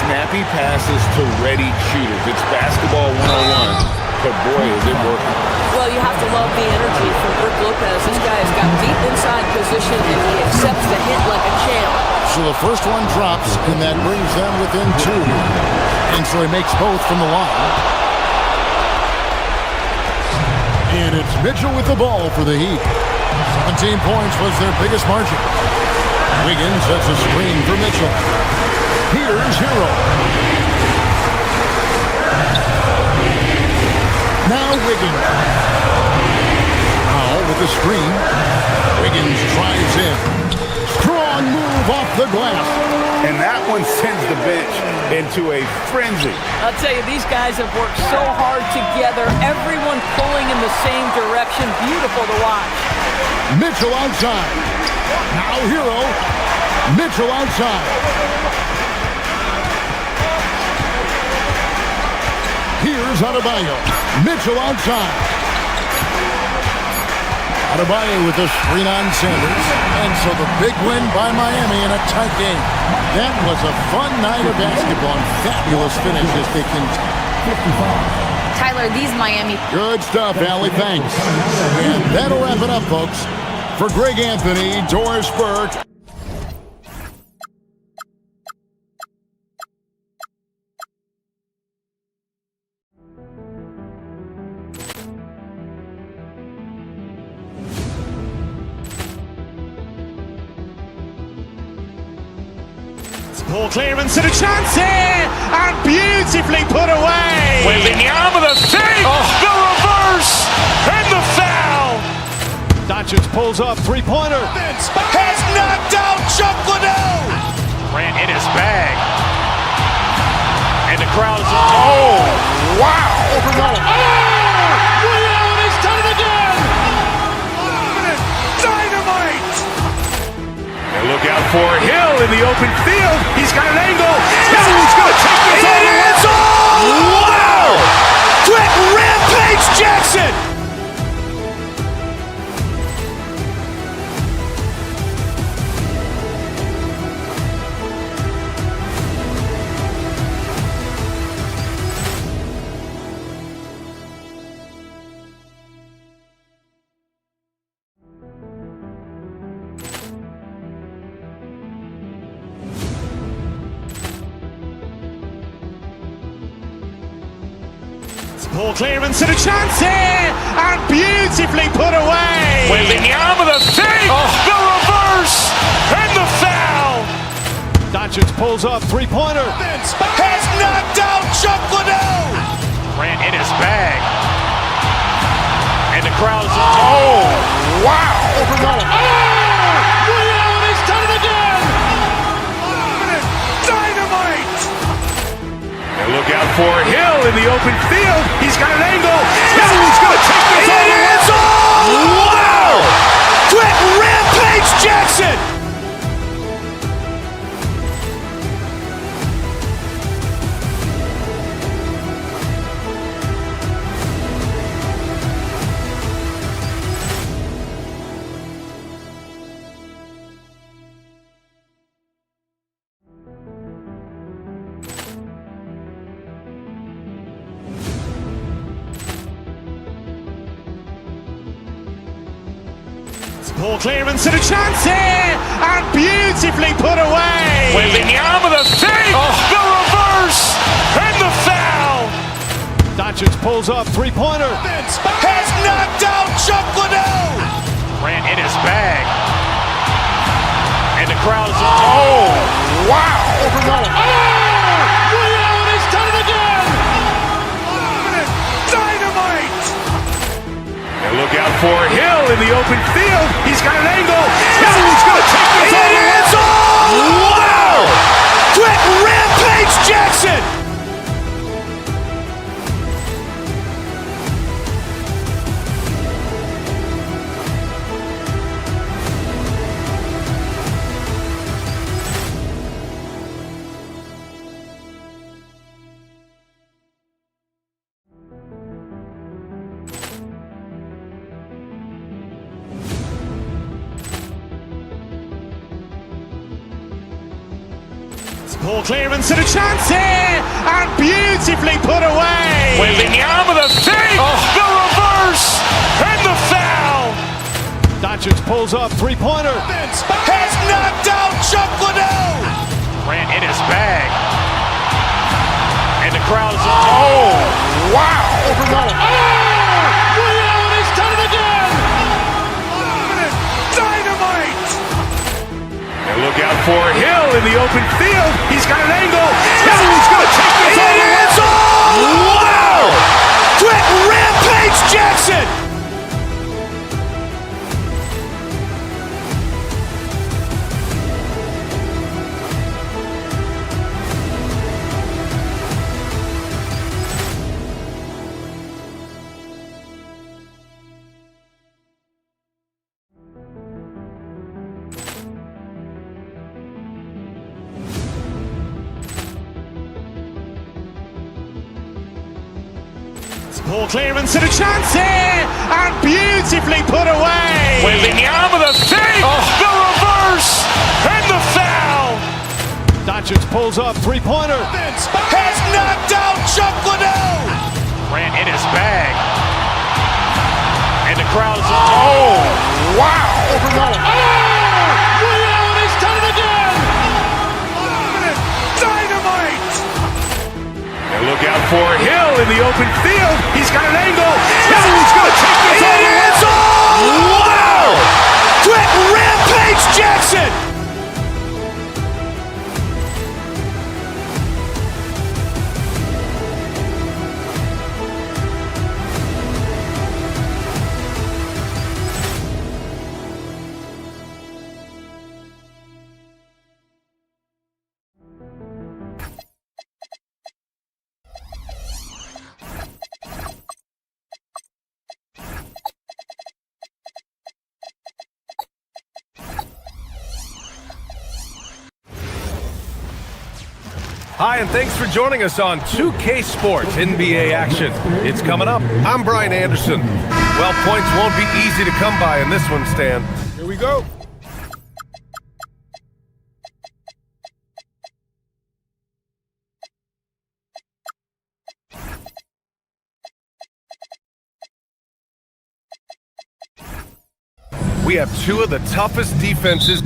Snappy passes to ready shooters. It's basketball 101, but boy, is it working. Well, you have to love the energy from Brook Lopez. This guy has got deep inside position, and he accepts the hit like a champ. So the first one drops, and that brings them within 2. And so he makes both from the line. And it's Mitchell with the ball for the Heat. 17 points was their biggest margin. Wiggins sets a screen for Mitchell. Here's Hero. Now Wiggins. Now with the screen. Wiggins drives in. Strong move off the glass. And that one sends the bench into a frenzy. I'll tell you, these guys have worked so hard together. Everyone pulling in the same direction. Beautiful to watch. Mitchell outside. Now Hero. Mitchell outside. Here's Adebayo. Mitchell outside. Adebayo with the screen on Sanders. And so the big win by Miami in a tight game. That was a fun night of basketball and fabulous finish as they continue. Tyler, these Miami... Good stuff, Allie. Thanks. And that'll wrap it up, folks. For Greg Anthony, Doris Burke. Ball clearance and a chance here, and beautifully put away. Wembanyama the fake, the reverse, and the foul. Doncic pulls up, three-pointer. Has knocked out Chuck Liddell. Ran in his bag. And the crowd is... Oh, wow. He's done it again. Dynamite. And look out for Hill in the open field. He's got an angle. He's going to take this all the way. Wow! Quick rampage Jackson. Ball clearance and a chance here, and beautifully put away. Wembanyama the fake, the reverse, and the foul. Doncic pulls up, three-pointer. Has knocked out Chuck Liddell. Ran in his bag. And the crowd is... Oh, wow. He's done it again. Dynamite. And look out for Hill in the open field. He's got an angle. He's going to take this all the way. Wow. Quick rampage Jackson. Ball clearance and a chance here, and beautifully put away. With the arm of the fake, the reverse, and the foul. Doncic pulls up, three-pointer. Has knocked out Chuck Liddell. Ran in his bag. And the crowd is... Oh, wow. Liddell, he's done it again. Dynamite. And look out for Hill in the open field. He's got an angle. Hill's going to take this all the way. Wow. Quick rampage Jackson. Ball clearance and a chance here, and beautifully put away. With the arm of the fake, the reverse, and the foul. Doncic pulls up, three-pointer. Has knocked out Chuck Liddell. Ran in his bag. And the crowd is... Oh, wow. Liddell, he's done it again. Dynamite. And look out for Hill in the open field. He's got an angle. Hill's going to take this all the way. Wow. Quick rampage Jackson. Ball clearance and a chance here, and beautifully put away. With the arm of the fake, the reverse, and the foul. Doncic pulls up, three-pointer. Has knocked out Chuck Liddell. Ran in his bag. And the crowd is... Oh, wow. Liddell, he's done it again. Dynamite. And look out for Hill in the open field. He's got an angle. Hill's going to take this all the way. Wow. Quick rampage Jackson. Hi, and thanks for joining us on 2K Sports NBA action. It's coming up. I'm Brian Anderson. Well, points won't be easy to come by in this one, Stan. Here we go. We have two of the toughest defenses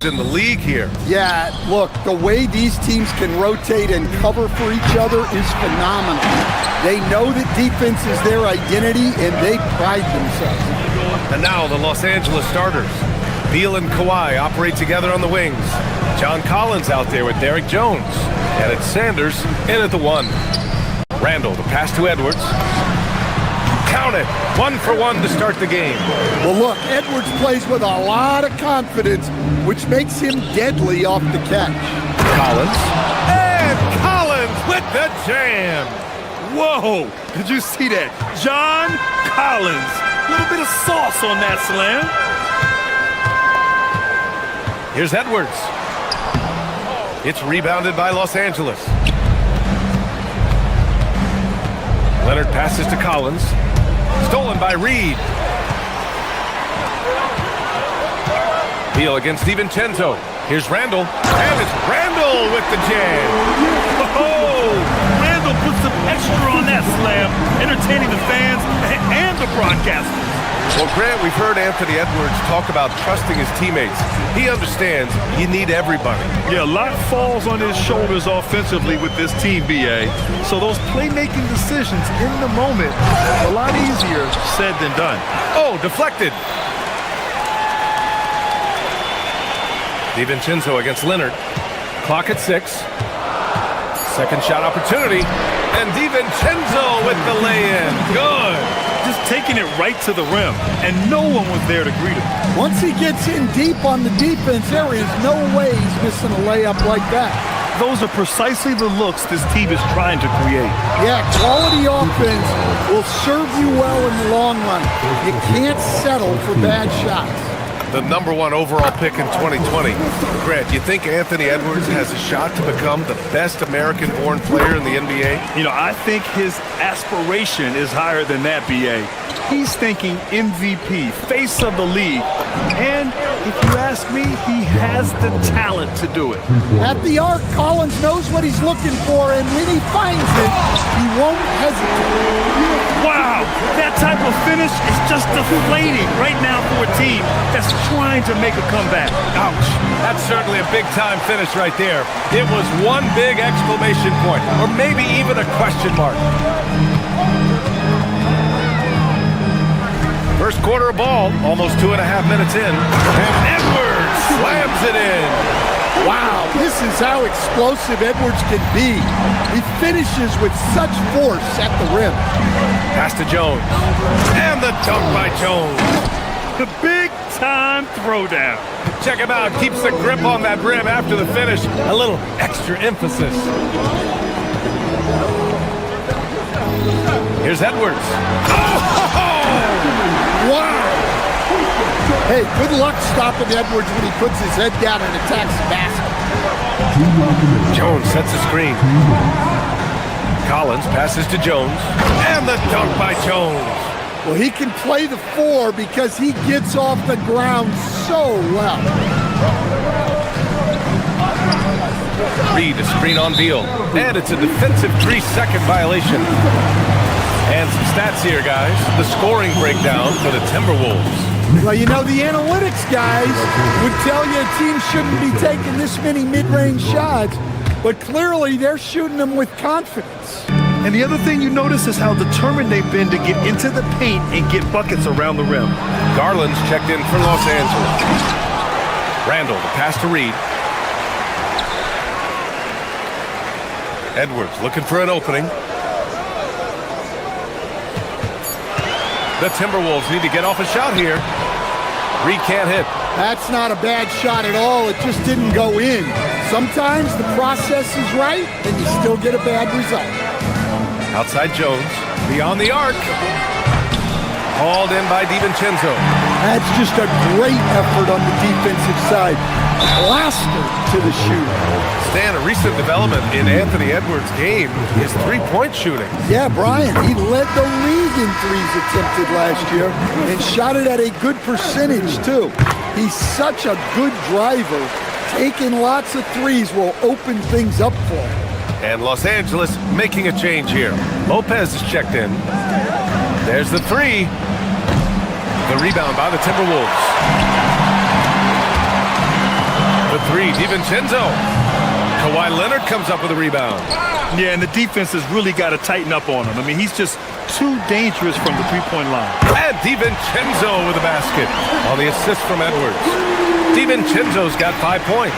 in the league here. Yeah, look, the way these teams can rotate and cover for each other is phenomenal. They know that defense is their identity, and they pride themselves. And now the Los Angeles starters. Beal and Kawhi operate together on the wings. John Collins out there with Derek Jones. And it's Sanders in at the one. Randall, the pass to Edwards. Count it. 1 for 1 to start the game. Well, look, Edwards plays with a lot of confidence, which makes him deadly off the catch. Collins. And Collins with the jam. Whoa! Did you see that? John Collins. A little bit of sauce on that slam. Here's Edwards. It's rebounded by Los Angeles. Leonard passes to Collins. Stolen by Reed. Beal against DiVincenzo. Here's Randall. And it's Randall with the jam. Oh, Randall put some extra on that slam, entertaining the fans and the broadcasters. Well, Grant, we've heard Anthony Edwards talk about trusting his teammates. He understands you need everybody. Yeah, a lot falls on his shoulders offensively with this team, BA. So those playmaking decisions in the moment, a lot easier said than done. Oh, deflected. DiVincenzo against Leonard. Clock at 6. Second shot opportunity. And DiVincenzo with the lay-in. Good. Just taking it right to the rim, and no one was there to greet him. Once he gets in deep on the defense, there is no way he's missing a layup like that. Those are precisely the looks this team is trying to create. Yeah, quality offense will serve you well in the long run. You can't settle for bad shots. The #1 overall pick in 2020. Grant, you think Anthony Edwards has a shot to become the best American-born player in the NBA? You know, I think his aspiration is higher than that, BA. He's thinking MVP, face of the league. And if you ask me, he has the talent to do it. At the arc, Collins knows what he's looking for, and when he finds it, he won't hesitate. Wow, that type of finish is just deflating right now for a team that's trying to make a comeback. Ouch. That's certainly a big-time finish right there. It was one big exclamation point, or maybe even a question mark. First quarter of ball, almost 2.5 minutes in. And Edwards slams it in. Wow, this is how explosive Edwards can be. He finishes with such force at the rim. Pass to Jones. And the dunk by Jones. The big-time throwdown. Check him out. Keeps the grip on that rim after the finish. A little extra emphasis. Here's Edwards. Wow! Hey, good luck stopping Edwards when he puts his head down and attacks the basket. Jones sets a screen. Collins passes to Jones. And the dunk by Jones. Well, he can play the 4 because he gets off the ground so well. Reed, a screen on Beal. And it's a defensive 3-second violation. And some stats here, guys. The scoring breakdown for the Timberwolves. Well, you know, the analytics guys would tell you a team shouldn't be taking this many mid-range shots, but clearly they're shooting them with confidence. And the other thing you notice is how determined they've been to get into the paint and get buckets around the rim. Garland's checked in for Los Angeles. Randall, the pass to Reed. Edwards looking for an opening. The Timberwolves need to get off a shot here. Reed can't hit. That's not a bad shot at all. It just didn't go in. Sometimes the process is right, and you still get a bad result. Outside Jones. Beyond the arc. Hauled in by DiVincenzo. That's just a great effort on the defensive side. Blaster to the shooter. Stan, a recent development in Anthony Edwards' game is three-point shooting. Yeah, Brian, he led the league in threes attempted last year and shot it at a good percentage, too. He's such a good driver. Taking lots of threes will open things up for him. And Los Angeles making a change here. Lopez is checked in. There's the three. The rebound by the Timberwolves. The three, DiVincenzo. Kawhi Leonard comes up with a rebound. Yeah, and the defense has really got to tighten up on him. I mean, he's just too dangerous from the three-point line. And DiVincenzo with a basket on the assist from Edwards. DiVincenzo's got 5 points.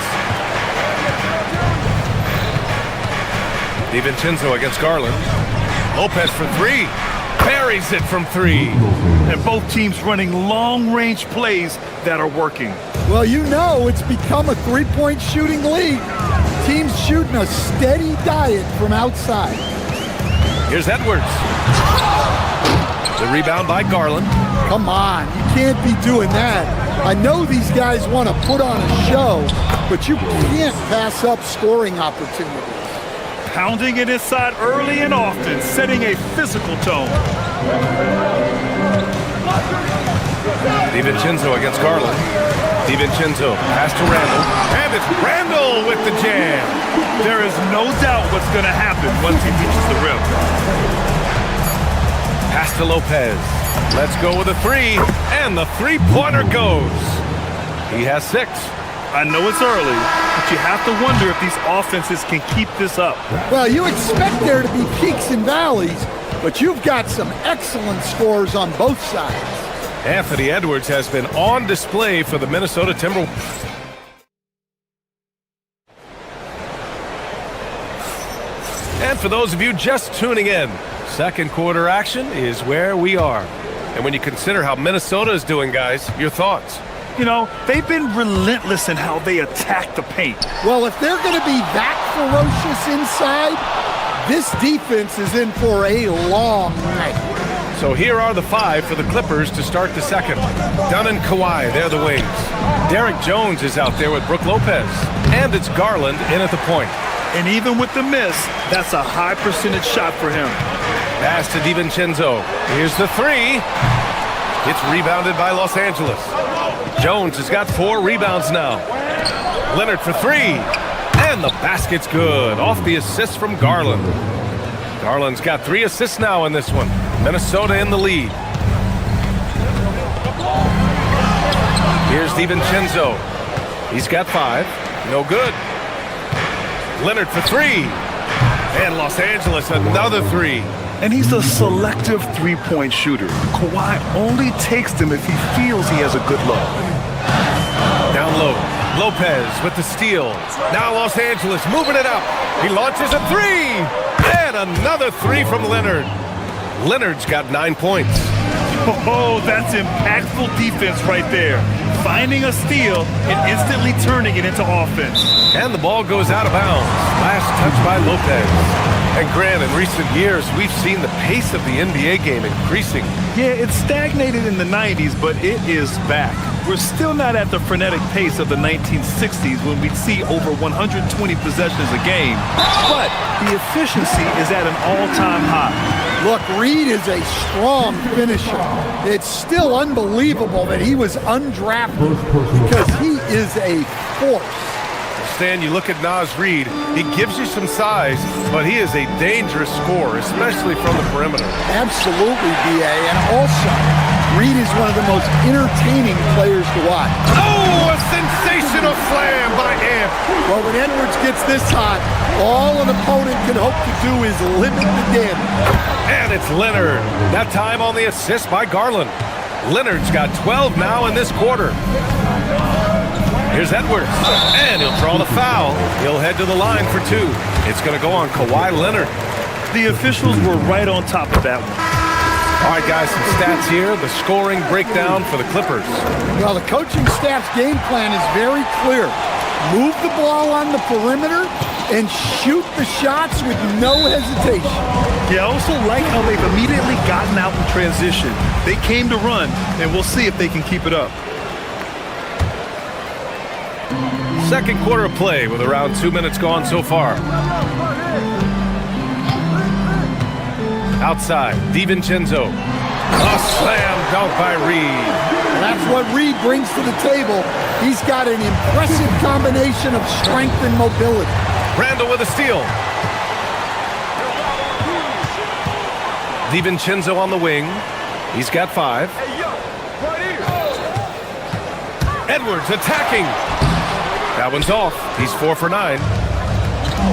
DiVincenzo against Garland. Lopez for three. Buries it from three. And both teams running long-range plays that are working. Well, you know it's become a three-point shooting league. Teams shooting a steady diet from outside. Here's Edwards. The rebound by Garland. Come on, you can't be doing that. I know these guys want to put on a show, but you can't pass up scoring opportunities. Pounding it inside early and often, setting a physical tone. DiVincenzo against Garland. DiVincenzo pass to Randall. And it's Randall with the jam. There is no doubt what's going to happen once he reaches the rim. Pass to Lopez. Let's go with a three, and the three-pointer goes. He has 6. I know it's early, but you have to wonder if these offenses can keep this up. Well, you expect there to be peaks and valleys, but you've got some excellent scores on both sides. Anthony Edwards has been on display for the Minnesota Timberwolves. And for those of you just tuning in, second quarter action is where we are. And when you consider how Minnesota is doing, guys, your thoughts? You know, they've been relentless in how they attack the paint. Well, if they're going to be that ferocious inside, this defense is in for a long night. So here are the 5 for the Clippers to start the second. Dunn and Kawhi, they're the wings. Derek Jones is out there with Brook Lopez. And it's Garland in at the point. And even with the miss, that's a high percentage shot for him. Pass to DiVincenzo. Here's the 3. It's rebounded by Los Angeles. Jones has got 4 rebounds now. Leonard for 3. And the basket's good. Off the assist from Garland. Garland's got 3 assists now in this one. Minnesota in the lead. Here's DiVincenzo. He's got 5. No good. Leonard for 3. And Los Angeles another 3. And he's a selective three-point shooter. Kawhi only takes them if he feels he has a good look. Down low. Lopez with the steal. Now Los Angeles moving it up. He launches a 3. And another 3 from Leonard. Leonard's got 9 points. Oh, that's impactful defense right there. Finding a steal and instantly turning it into offense. And the ball goes out of bounds. Last touch by Lopez. And Grant, in recent years, we've seen the pace of the NBA game increasing. Yeah, it stagnated in the 90s, but it is back. We're still not at the frenetic pace of the 1960s when we'd see over 120 possessions a game, but the efficiency is at an all-time high. Look, Reed is a strong finisher. It's still unbelievable that he was undrafted because he is a force. Stan, you look at Naz Reid, he gives you some size, but he is a dangerous scorer, especially from the perimeter. Absolutely, B.A. And also, Reed is one of the most entertaining players to watch. Oh, a sensational slam by Amp. Well, when Edwards gets this hot, all an opponent can hope to do is limit the damage. And it's Leonard. That time on the assist by Garland. Leonard's got 12 now in this quarter. Here's Edwards, and he'll draw the foul. He'll head to the line for 2. It's going to go on Kawhi Leonard. The officials were right on top of that one. All right, guys, some stats here. The scoring breakdown for the Clippers. Well, the coaching staff's game plan is very clear. Move the ball on the perimeter and shoot the shots with no hesitation. Yeah, I also like how they've immediately gotten out in transition. They came to run, and we'll see if they can keep it up. Second quarter of play with around 2 minutes gone so far. Outside, DiVincenzo. A slam dunk by Reed. And that's what Reed brings to the table. He's got an impressive combination of strength and mobility. Randall with a steal. DiVincenzo on the wing. He's got 5. Edwards attacking. That one's off. He's 4 for 9.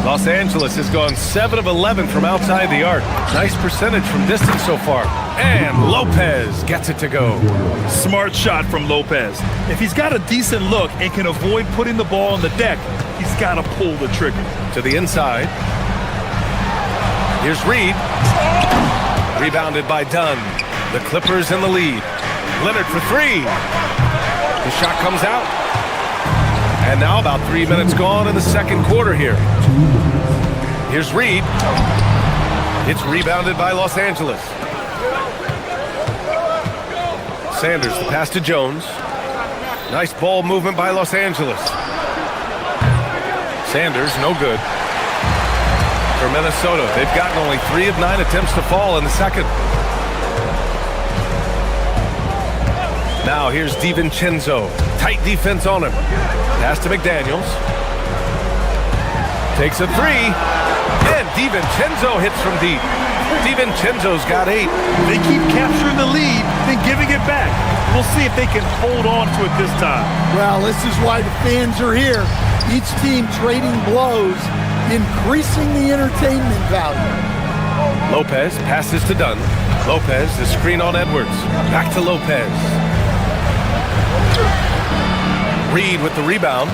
Los Angeles has gone 7 of 11 from outside the arc. Nice percentage from distance so far. And Lopez gets it to go. Smart shot from Lopez. If he's got a decent look and can avoid putting the ball on the deck, he's got to pull the trigger. To the inside. Here's Reed. Rebounded by Dunn. The Clippers in the lead. Leonard for 3. The shot comes out. And now about 3 minutes gone in the second quarter here. Here's Reed. It's rebounded by Los Angeles. Sanders, the pass to Jones. Nice ball movement by Los Angeles. Sanders, no good. For Minnesota, they've gotten only 3 of 9 attempts to fall in the second. Now here's DiVincenzo. Tight defense on him. Pass to McDaniels. Takes a 3. And DiVincenzo hits from deep. DiVincenzo's got 8. They keep capturing the lead, then giving it back. We'll see if they can hold on to it this time. Well, this is why the fans are here. Each team trading blows, increasing the entertainment value. Lopez passes to Dunn. Lopez, the screen on Edwards. Back to Lopez. Reed with the rebound.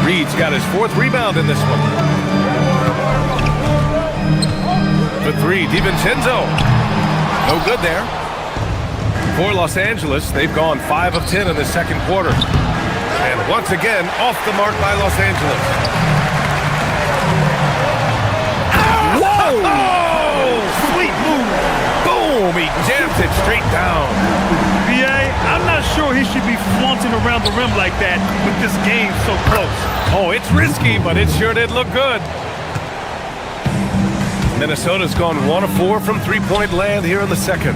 Reed's got his 4th rebound in this one. The 3, DiVincenzo. No good there. For Los Angeles, they've gone 5 of 10 in the second quarter. And once again, off the mark by Los Angeles. Whoa! Oh, sweet move. Boom, he jams it straight down. BA, I'm not sure he should be flaunting around the rim like that with this game so close. Oh, it's risky, but it sure did look good. Minnesota's gone 1 of 4 from three-point land here in the second.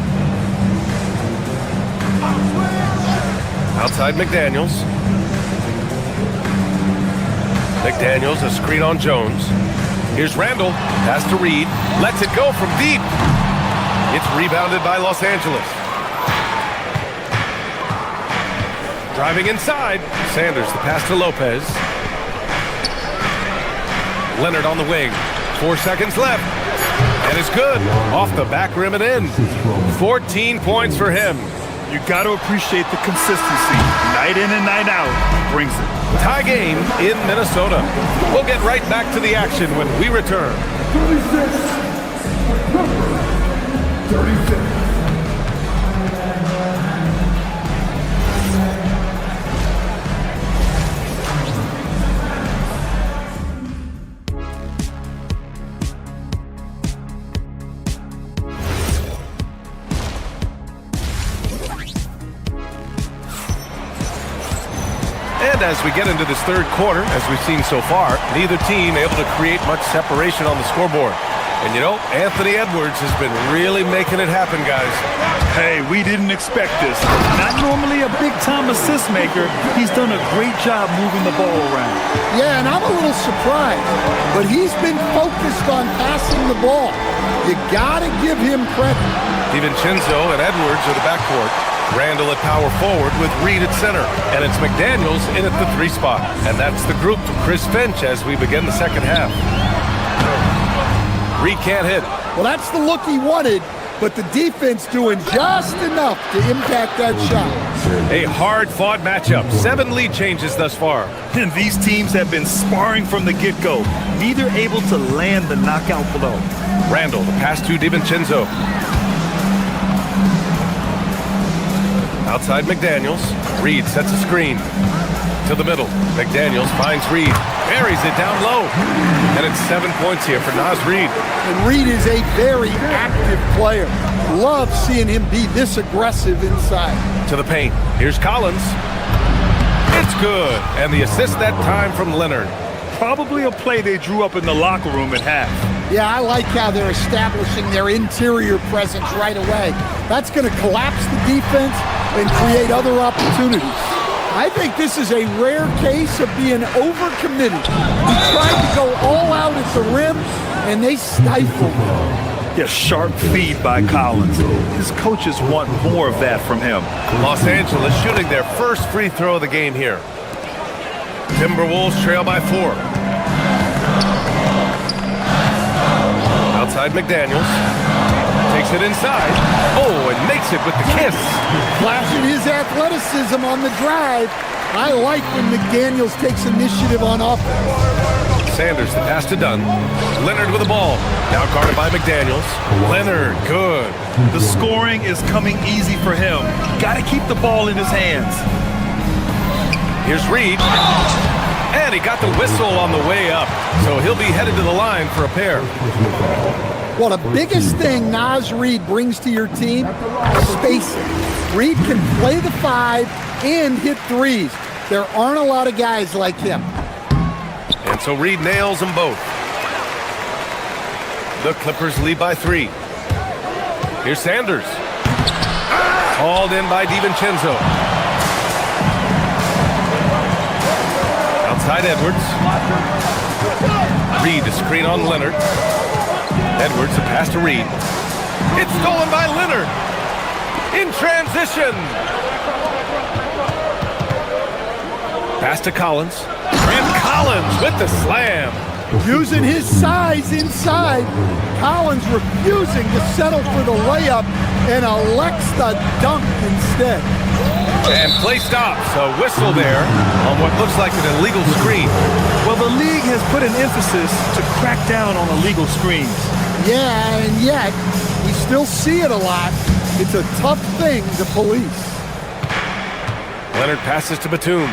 Outside McDaniels. McDaniels, a screen on Jones. Here's Randall. Pass to Reed. Lets it go from deep. It's rebounded by Los Angeles. Driving inside. Sanders, the pass to Lopez. Leonard on the wing. 4 seconds left. And it's good. Off the back rim and in. 14 points for him. You got to appreciate the consistency. Night in and night out. Brings it. Tie game in Minnesota. We'll get right back to the action when we return. 36. And as we get into this third quarter, as we've seen so far, neither team able to create much separation on the scoreboard. And you know, Anthony Edwards has been really making it happen, guys. Hey, we didn't expect this. Not normally a big-time assist maker. He's done a great job moving the ball around. Yeah, and I'm a little surprised, but he's been focused on passing the ball. You gotta give him credit. DiVincenzo and Edwards are the backcourt. Randall at power forward with Reed at center. And it's McDaniels in at the 3 spot. And that's the group from Chris Finch as we begin the second half. Reed can't hit. Well, that's the look he wanted, but the defense doing just enough to impact that shot. A hard-fought matchup. 7 lead changes thus far. And these teams have been sparring from the get-go. Neither able to land the knockout blow. Randall, the pass to DiVincenzo. Outside McDaniels. Reed sets a screen. To the middle. McDaniels finds Reed. Buries it down low. And it's 7 points here for Naz Reed. And Reed is a very active player. Love seeing him be this aggressive inside. To the paint. Here's Collins. It's good. And the assist that time from Leonard. Probably a play they drew up in the locker room at half. Yeah, I like how they're establishing their interior presence right away. That's going to collapse the defense and create other opportunities. I think this is a rare case of being overcommitted. He tried to go all out at the rim, and they stifled him. Yeah, sharp feed by Collins. His coaches want more of that from him. Los Angeles shooting their first free throw of the game here. Timberwolves trail by 4. Outside McDaniels. Takes it inside. Oh, and makes it with the kiss. Flashing his athleticism on the drive. I like when McDaniels takes initiative on offense. Sanders, the pass to Dunn. Leonard with the ball. Now guarded by McDaniels. Leonard, good. The scoring is coming easy for him. Got to keep the ball in his hands. Here's Reed. And he got the whistle on the way up. So he'll be headed to the line for a pair. Well, the biggest thing Naz Reed brings to your team is spacing. Reed can play the 5 and hit threes. There aren't a lot of guys like him. And so Reed nails them both. The Clippers lead by 3. Here's Sanders. Hauled in by DiVincenzo. Outside Edwards. Reed to screen on Leonard. Edwards, the pass to Reed. It's stolen by Leonard. In transition. Pass to Collins. And Collins with the slam. Using his size inside. Collins refusing to settle for the layup and elects the dunk instead. And play stops. A whistle there on what looks like an illegal screen. Well, the league has put an emphasis to crack down on illegal screens. Yeah, and yet we still see it a lot. It's a tough thing to police. Leonard passes to Batum.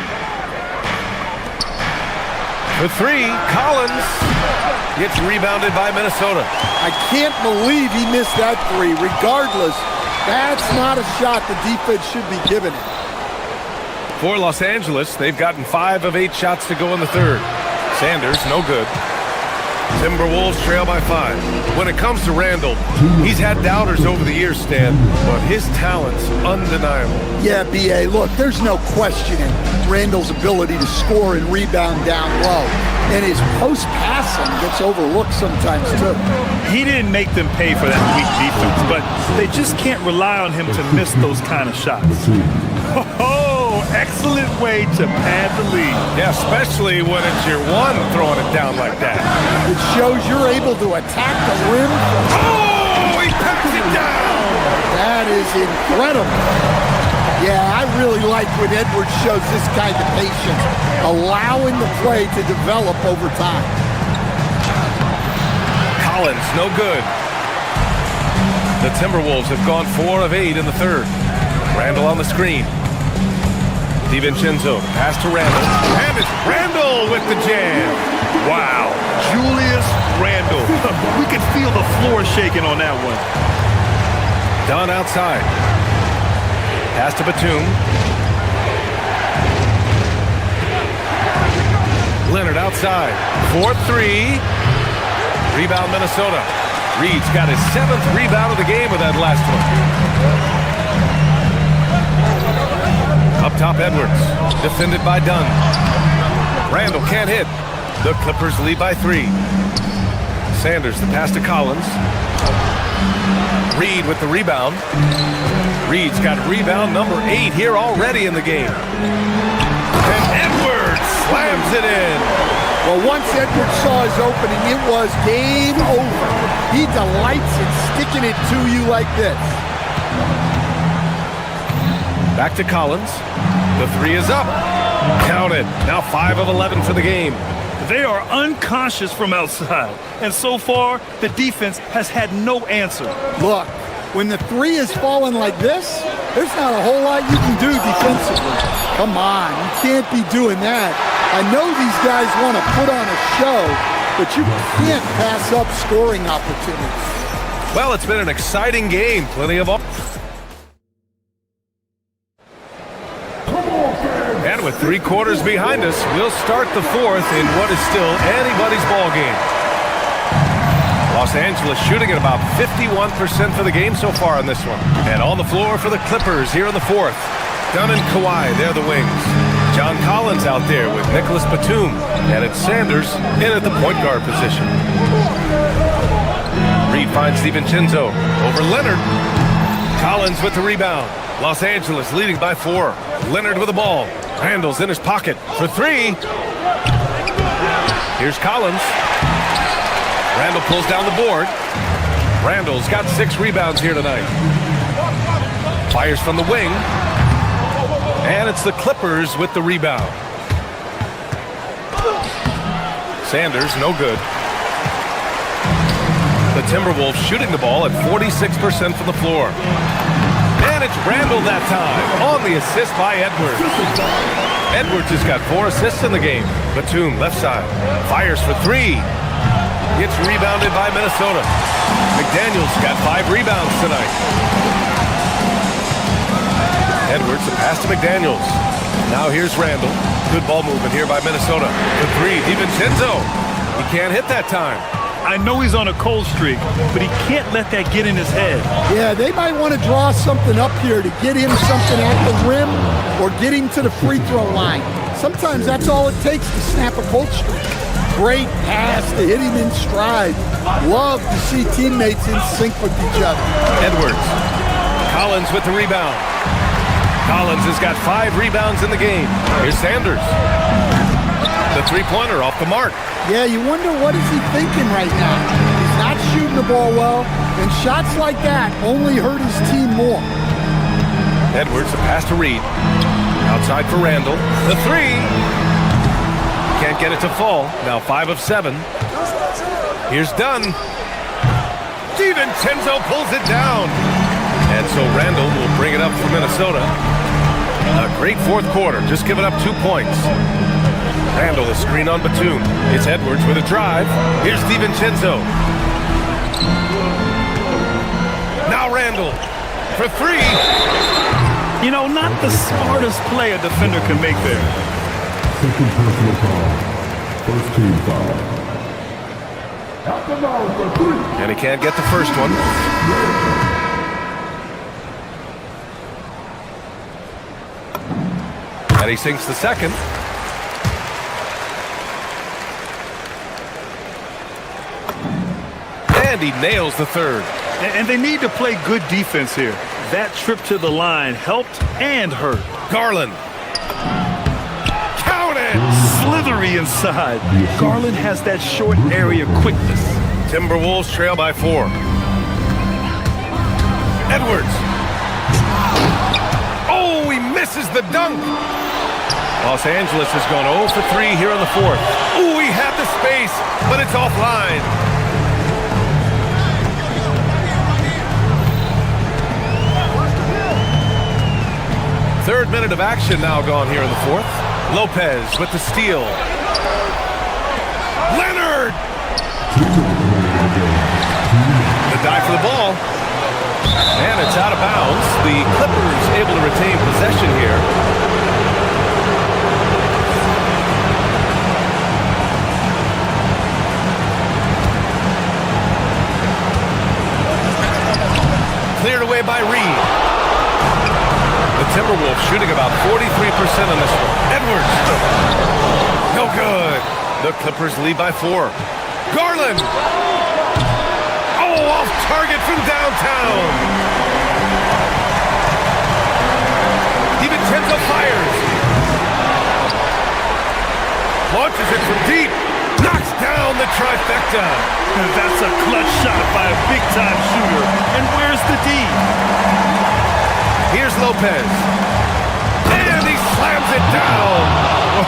For three, Collins gets rebounded by Minnesota. I can't believe he missed that three. Regardless, that's not a shot the defense should be giving it. For Los Angeles, they've gotten 5 of 8 shots to go in the third. Sanders, no good. Timberwolves trail by 5. When it comes to Randall, he's had doubters over the years, Stan, but his talent's undeniable. Yeah, B.A., look, there's no questioning Randall's ability to score and rebound down low. And his post-passing gets overlooked sometimes, too. He didn't make them pay for that weak defense, but they just can't rely on him to miss those kind of shots. Excellent way to pad the lead. Yeah, especially when it's your one throwing it down like that. It shows you're able to attack the rim. Oh, he puts it down. That is incredible. Yeah, I really like when Edwards shows this kind of patience, allowing the play to develop over time. Collins, no good. The Timberwolves have gone 4 of 8 in the third. Randall on the screen. DiVincenzo, pass to Randall. And it's Randall with the jam. Wow, Julius Randall. We could feel the floor shaking on that one. Dunn outside. Pass to Batum. Leonard outside. 4-3. Rebound Minnesota. Reed's got his 7th rebound of the game with that last one. Up top, Edwards. Defended by Dunn. Randall can't hit. The Clippers lead by 3. Sanders, the pass to Collins. Reed with the rebound. Reed's got rebound number 8 here already in the game. And Edwards slams it in. Well, once Edwards saw his opening, it was game over. He delights in sticking it to you like this. Back to Collins. The 3 is up. Counted. Now 5 of 11 for the game. They are unconscious from outside. And so far, the defense has had no answer. Look, when the 3 is falling like this, there's not a whole lot you can do defensively. Come on, you can't be doing that. I know these guys want to put on a show, but you can't pass up scoring opportunities. Well, it's been an exciting game. Plenty of... And with 3 quarters behind us, we'll start the 4th in what is still anybody's ball game. Los Angeles shooting at about 51% for the game so far on this one. And on the floor for the Clippers here in the 4th. Dunn and Kawhi, they're the wings. John Collins out there with Nicholas Batum. And it's Sanders in at the point guard position. Reed finds DiVincenzo over Leonard. Collins with the rebound. Los Angeles leading by 4. Leonard with the ball. Randall's in his pocket for 3. Here's Collins. Randall pulls down the board. Randall's got 6 rebounds here tonight. Fires from the wing. And it's the Clippers with the rebound. Sanders, no good. The Timberwolves shooting the ball at 46% from the floor. And it's Randall that time on the assist by Edwards. Edwards has got 4 assists in the game. Batum, left side, fires for 3. Gets rebounded by Minnesota. McDaniels got 5 rebounds tonight. Edwards, the pass to McDaniels. Now here's Randall. Good ball movement here by Minnesota. For 3, DiVincenzo. He can't hit that time. I know he's on a cold streak, but he can't let that get in his head. Yeah, they might want to draw something up here to get him something at the rim or get him to the free throw line. Sometimes that's all it takes to snap a cold streak. Great pass to hit him in stride. Love to see teammates in sync with each other. Edwards. Collins with the rebound. Collins has got 5 rebounds in the game. Here's Sanders. The three-pointer off the mark. Yeah, you wonder what is he thinking right now. He's not shooting the ball well, and shots like that only hurt his team more. Edwards, a pass to Reed. Outside for Randall. The three. Can't get it to fall. Now 5 of 7. Here's Dunn. DiVincenzo pulls it down. And so Randall will bring it up for Minnesota. A great fourth quarter, just giving up 2 points. Randall, a screen on Batum. It's Edwards with a drive. Here's DiVincenzo. Now Randall for 3. You know, not the smartest play a defender can make there. Second personal foul. First team foul. And he can't get the first one. And he sinks the second. And he nails the third. And they need to play good defense here. That trip to the line helped and hurt. Garland. Count it! Slithery inside. Garland has that short area quickness. Timberwolves trail by 4. Edwards. Oh, he misses the dunk. Los Angeles has gone 0 for 3 here in the fourth. Oh, he had the space, but it's offline. Third minute of action now gone here in the fourth. Lopez with the steal. Leonard! The dive for the ball. And it's out of bounds. The Clippers able to retain possession here. Cleared away by Reed. The Timberwolves shooting about 43% on this one. Edwards. No good. The Clippers lead by 4. Garland. Oh, off target from downtown. DiVincenzo fires. Launches it from deep. Knocks down the trifecta. That's a clutch shot by a big-time shooter. And where's the D? Here's Lopez. And he slams it down.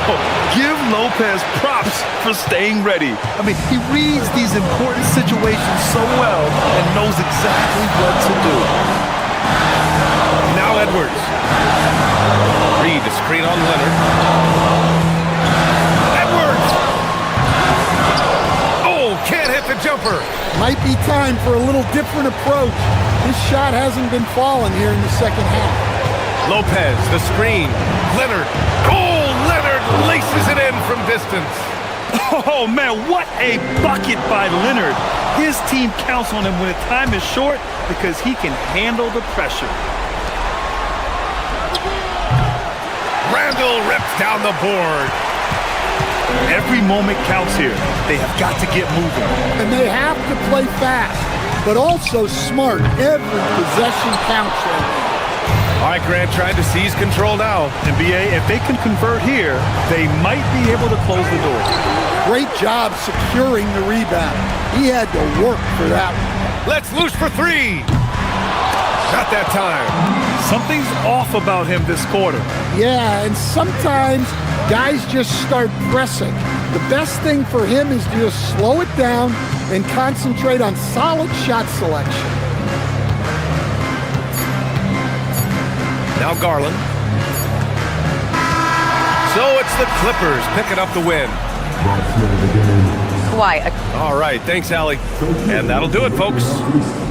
Whoa. Give Lopez props for staying ready. I mean, he reads these important situations so well and knows exactly what to do. Now Edwards. Reed to screen on Leonard. Edwards. Oh, can't hit the jumper. Might be time for a little different approach. This shot hasn't been falling here in the second half. Lopez, the screen. Leonard. Oh, Leonard laces it in from distance. Oh, man, what a bucket by Leonard. His team counts on him when the time is short because he can handle the pressure. Randall rips down the board. Every moment counts here. They have got to get moving. And they have to play fast, but also smart. Every possession counts right now. All right, Grant trying to seize control now. NBA, if they can convert here, they might be able to close the door. Great job securing the rebound. He had to work for that one. Let's loose for 3. Not that time. Something's off about him this quarter. Yeah, and sometimes guys just start pressing. The best thing for him is to just slow it down and concentrate on solid shot selection. Now Garland. So it's the Clippers picking up the win. Kawhi. All right, thanks, Allie. And that'll do it, folks.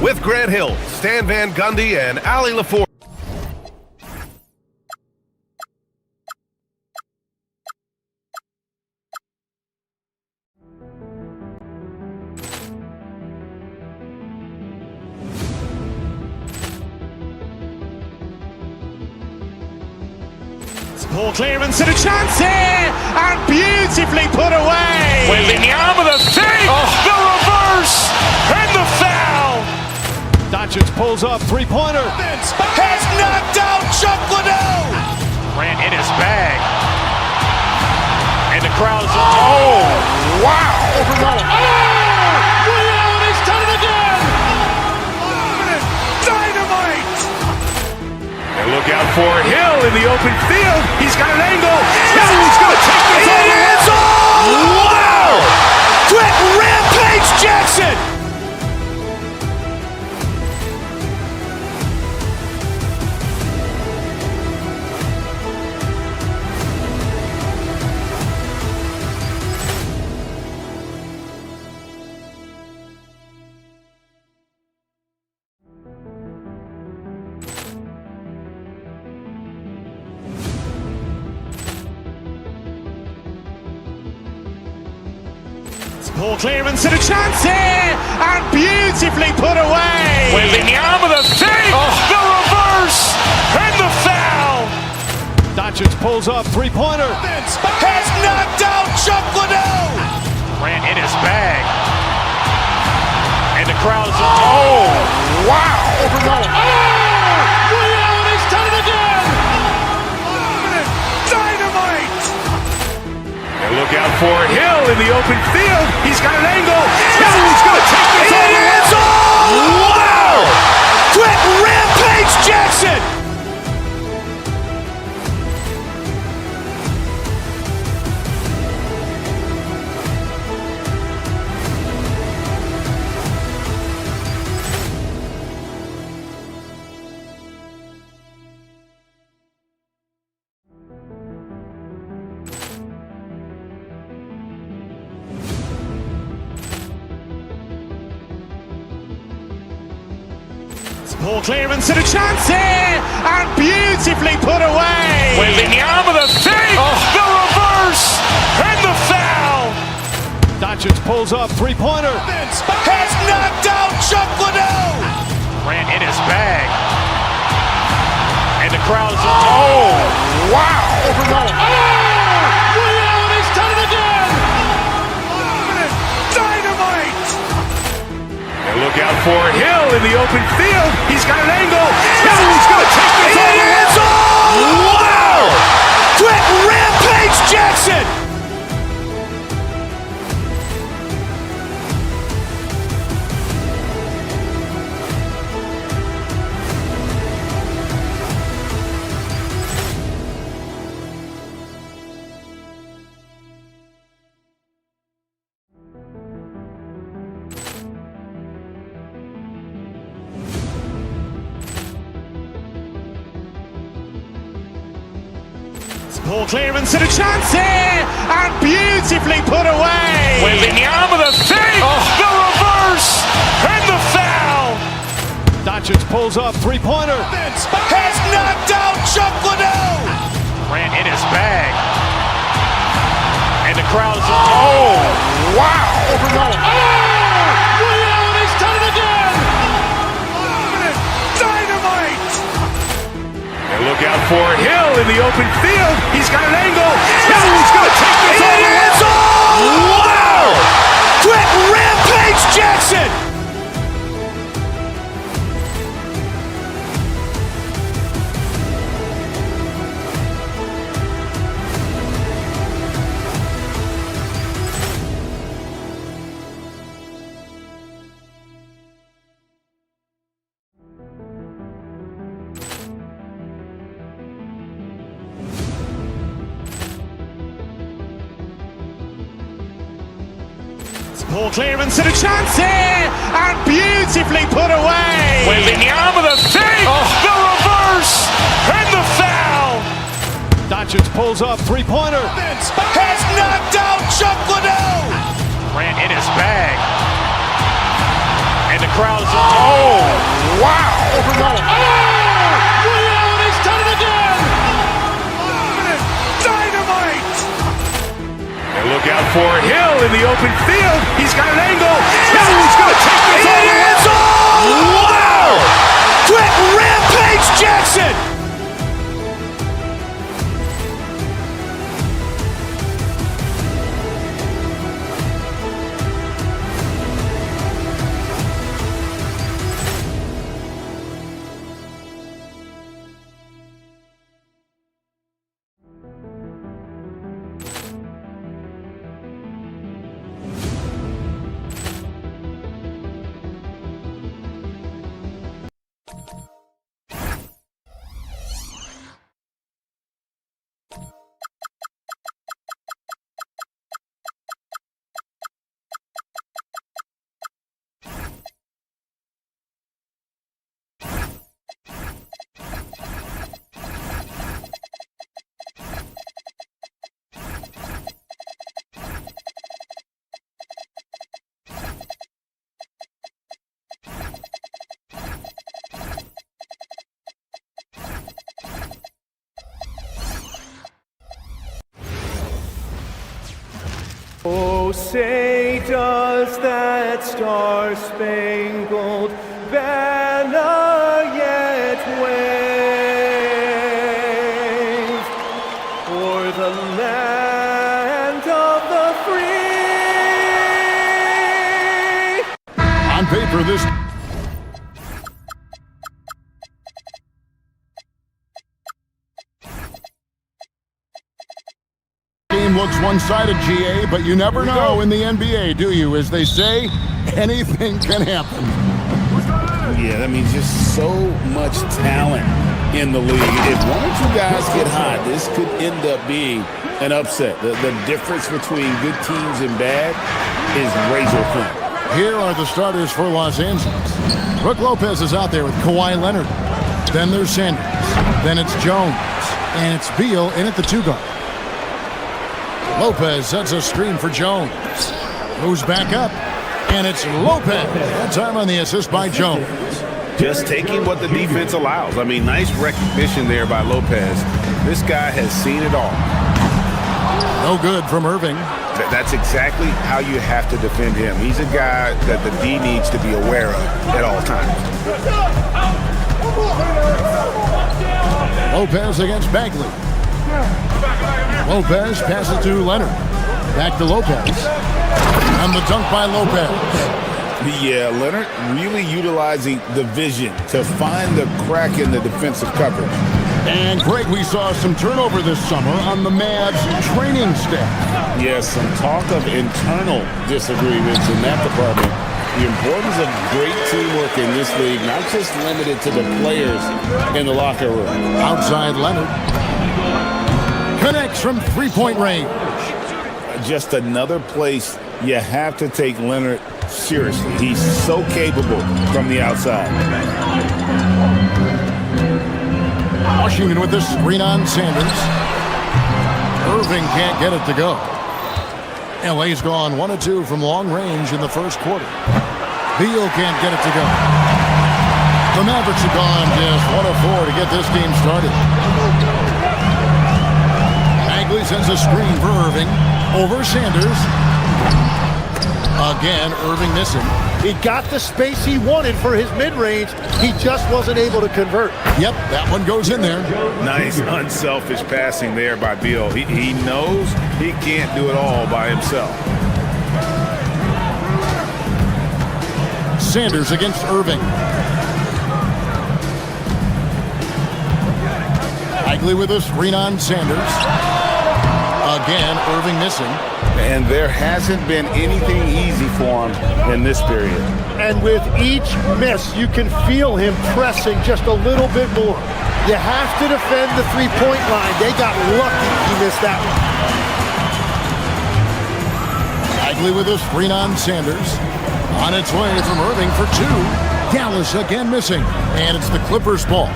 With Grant Hill, Stan Van Gundy, and Allie LaForge. Poor clearance and a chance here, and beautifully put away. Wembanyama the fake, the reverse, and the foul. Doncic pulls up, three-pointer. Has knocked out Chuck Liddell. Grant in his bag. And the crowd is, oh, wow. He's done it again. Dynamite. And look out for Hill in the open field. He's got an angle. He's going to take this all the way. Wow. Quick rampage Jackson. Poor clearance and a chance here, and beautifully put away. Wembanyama the fake, the reverse, and the foul. Doncic pulls up, three-pointer. Has knocked out Chuck Liddell. Grant in his bag. And the crowd is, oh, wow. He's done it again. Dynamite. And look out for Hill in the open field. He's got an angle. He's going to take this all the way. Wow. Quick rampage Jackson. Poor clearance and a chance here, and beautifully put away. Wembanyama the fake, the reverse, and the foul. Doncic pulls up, three-pointer. Has knocked out Chuck Liddell. Grant in his bag. And the crowd is, oh, wow. He's done it again. Dynamite. And look out for Hill in the open field. He's got an angle. He's going to take this all the way. Wow. Quick rampage Jackson. Poor clearance and a chance here, and beautifully put away. Wembanyama the fake, the reverse, and the foul. Doncic pulls up, three-pointer. Has knocked out Chuck Liddell. Grant in his bag. And the crowd is, oh, wow. He's done it again. Dynamite. And look out for Hill in the open field. He's got an angle. He's going to take this all the way. Wow. Quick rampage Jackson. Poor clearance and a chance here, and beautifully put away. Wembanyama the fake, the reverse, and the foul. Doncic pulls up, three-pointer. Has knocked out Chuck Liddell. Grant in his bag. And the crowd is, oh, wow. He's done it again. Dynamite. And look out for Hill in the open field. He's got an angle. He's going to take this all the way. Wow. Quick rampage Jackson. Oh, say does that star-spangled banner yet wave o'er the land of the free? On paper, this game looks one-sided, GA, but you never know in the NBA, do you? As they say, anything can happen. Yeah, that means just so much talent in the league. If one or two guys get hot, this could end up being an upset. The difference between good teams and bad is razor thin. Here are the starters for Los Angeles. Brook Lopez is out there with Kawhi Leonard. Then there's Sanders. Then it's Jones. And it's Beal in at the 2-guard. Lopez sets a screen for Jones. Moves back up. And it's Lopez. That time on the assist by Jones. Just taking what the defense allows. I mean, nice recognition there by Lopez. This guy has seen it all. No good from Irving. That's exactly how you have to defend him. He's a guy that the D needs to be aware of at all times. Lopez against Bagley. Lopez passes to Leonard. Back to Lopez. And the dunk by Lopez. Yeah, Leonard really utilizing the vision to find the crack in the defensive coverage. And Greg, we saw some turnover this summer on the Mavs training staff. Yes, some talk of internal disagreements in that department. The importance of great teamwork in this league, not just limited to the players in the locker room. Outside Leonard. Connects from three-point range. Just another place you have to take Leonard seriously. He's so capable from the outside. Washington with the screen on Sanders. Irving can't get it to go. LA's gone 1 of 2 from long range in the first quarter. Beal can't get it to go. The Mavericks have gone just 1 of 4 to get this game started. Bagley sends a screen for Irving. Over Sanders. Again, Irving missing. He got the space he wanted for his mid-range. He just wasn't able to convert. Yep, that one goes in there. Nice, unselfish passing there by Beal. He knows he can't do it all by himself. Sanders against Irving. Bagley with a screen on Sanders. Again, Irving missing. And there hasn't been anything easy for him in this period. And with each miss, you can feel him pressing just a little bit more. You have to defend the three-point line. They got lucky he missed that one. Bagley with a screen on Sanders. On its way from Irving for 2. Dallas again missing. And it's the Clippers' ball.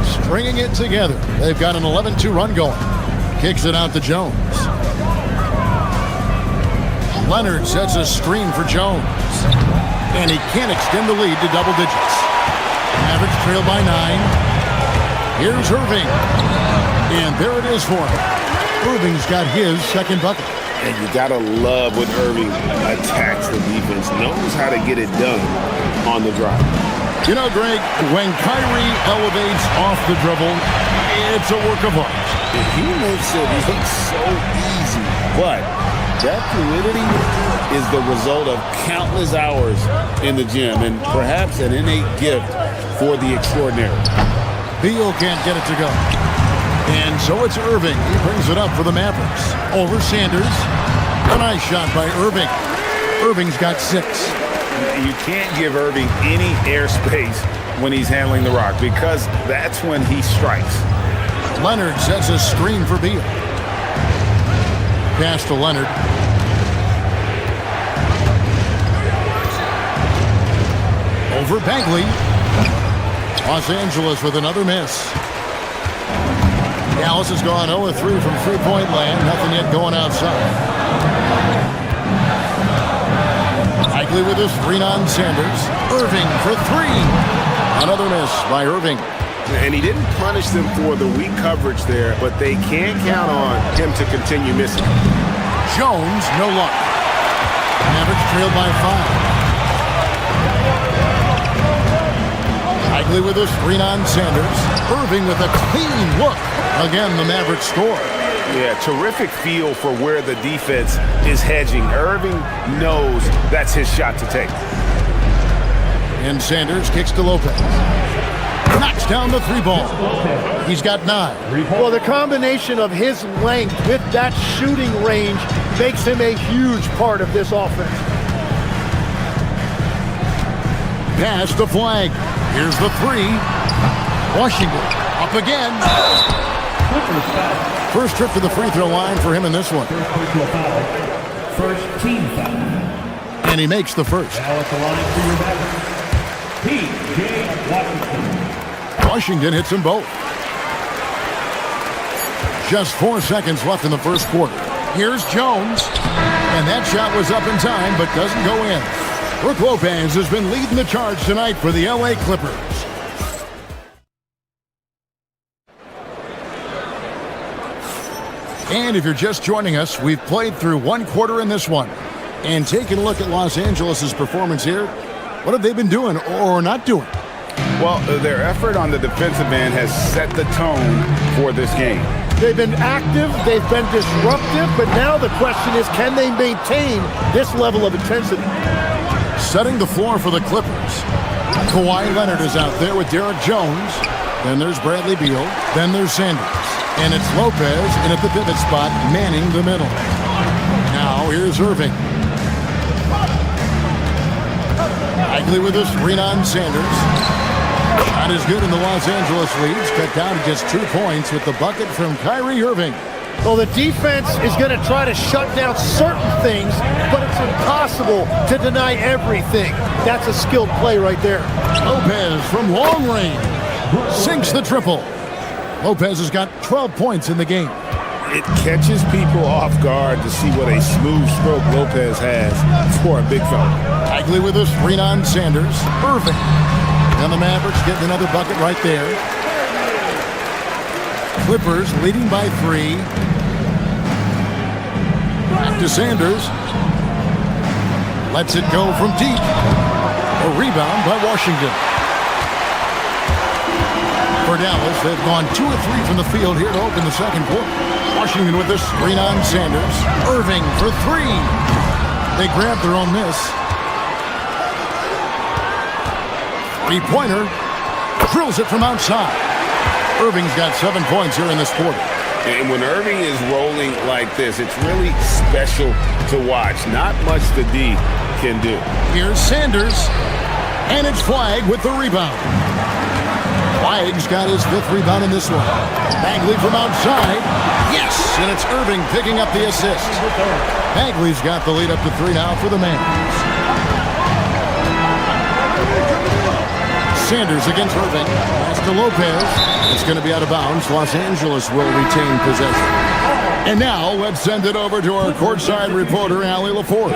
Stringing it together. They've got an 11-2 run going. Kicks it out to Jones. Leonard sets a screen for Jones. And he can't extend the lead to double digits. Mavericks trail by 9. Here's Irving. And there it is for him. Irving's got his second bucket. And you gotta love when Irving attacks the defense, knows how to get it done on the drive. You know, Greg, when Kyrie elevates off the dribble, it's a work of art. He makes it look so easy, but that fluidity is the result of countless hours in the gym and perhaps an innate gift for the extraordinary. Beal can't get it to go. And so it's Irving. He brings it up for the Mavericks. Over Sanders. A nice shot by Irving. Irving's got 6. You can't give Irving any airspace when he's handling the rock because that's when he strikes. Leonard sets a screen for Beal. Pass to Leonard. Over Bagley. Los Angeles with another miss. Dallas has gone 0-3 from three-point land. Nothing yet going outside. Bagley with a screen on Sanders. Irving for 3. Another miss by Irving. And he didn't punish them for the weak coverage there, but they can't count on him to continue missing. Jones, no luck. trailed by 5. Bagley with a screen on Sanders. Irving with a clean look. Again, the Mavericks score. Yeah, terrific feel for where the defense is hedging. Irving knows that's his shot to take. And Sanders kicks to Lopez. Knocks down the 3 ball. He's got 9. Well, the combination of his length with that shooting range makes him a huge part of this offense. Pass the flag. Here's the 3. Washington up again. First trip to the free throw line for him in this one. First team foul. And he makes the first. Now at the line for your Mavericks, P.J. Washington. Washington hits them both. Just 4 seconds left in the first quarter. Here's Jones. And that shot was up in time, but doesn't go in. Brook Lopez has been leading the charge tonight for the LA Clippers. And if you're just joining us, we've played through 1 quarter in this one. And taking a look at Los Angeles' performance here, what have they been doing or not doing? Well, their effort on the defensive end has set the tone for this game. They've been active, they've been disruptive, but now the question is, can they maintain this level of intensity? Setting the floor for the Clippers. Kawhi Leonard is out there with Derek Jones. Then there's Bradley Beal. Then there's Sanders. And it's Lopez in at the pivot spot, manning the middle. Now here's Irving. Bagley with a screen on Sanders. Shot is good in the Los Angeles leads. Cut down to just 2 points with the bucket from Kyrie Irving. Well, the defense is going to try to shut down certain things, but it's impossible to deny everything. That's a skilled play right there. Lopez from long range sinks the triple. Lopez has got 12 points in the game. It catches people off guard to see what a smooth stroke Lopez has for a big fella. Bagley with a screen on Sanders. Irving. And the Mavericks getting another bucket right there. Clippers leading by 3. Back to Sanders. Lets it go from deep. A rebound by Washington. For Dallas, they've gone 2 of 3 from the field here to open the second quarter. Washington with a screen on Sanders. Irving for 3. They grab their own miss. 3-pointer. Drills it from outside. Irving's got 7 points here in this quarter. And when Irving is rolling like this, it's really special to watch. Not much the D can do. Here's Sanders. And it's Flagg with the rebound. Flagg's got his 5th rebound in this one. Bagley from outside. Yes! And it's Irving picking up the assist. Bagley's got the lead up to 3 now for the Mavs. Sanders against Irving. Pass to Lopez. It's going to be out of bounds. Los Angeles will retain possession. And now, let's send it over to our courtside reporter, Allie LaForce.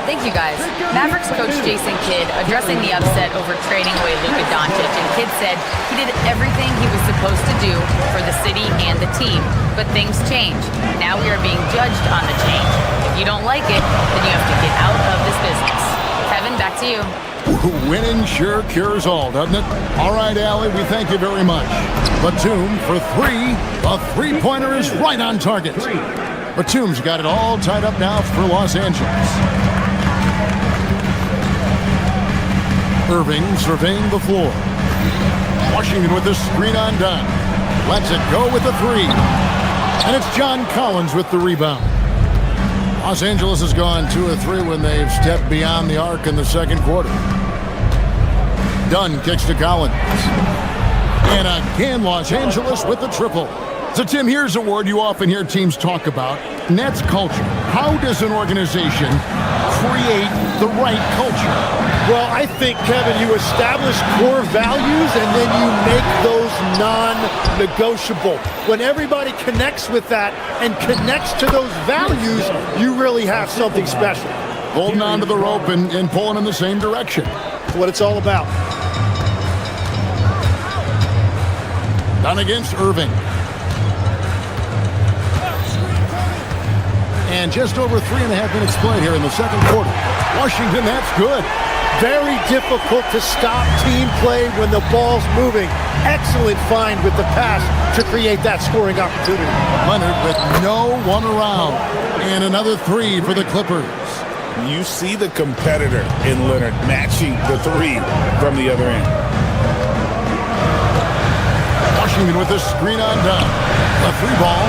Thank you, guys. Mavericks coach Jason Kidd addressing the upset over trading away Luka Doncic, and Kidd said he did everything he was supposed to do for the city and the team. But things change. Now we are being judged on the change. If you don't like it, then you have to get out of this business. Kevin, back to you. Winning sure cures all, doesn't it? All right, Allie, we thank you very much. Batum for 3. A 3-pointer is right on target. Batum's got it all tied up now for Los Angeles. Irving surveying the floor. Washington with the screen on Dunn. Lets it go with the 3. And it's John Collins with the rebound. Los Angeles has gone 2 of 3 when they've stepped beyond the arc in the second quarter. Dunn kicks to Collins. And again, Los Angeles with the triple. So, Tim, here's a word you often hear teams talk about, and that's culture. How does an organization create the right culture? Well, I think, Kevin, you establish core values and then you make those non-negotiable. When everybody connects with that and connects to those values, you really have something special. Holding on to the rope and pulling in the same direction. That's what it's all about. Done against Irving. And just over 3.5 minutes played here in the second quarter. Washington, that's good. Very difficult to stop team play when the ball's moving. Excellent find with the pass to create that scoring opportunity. Leonard with no one around. And another three for the Clippers. You see the competitor in Leonard matching the three from the other end. Washington with the screen on down. A three ball.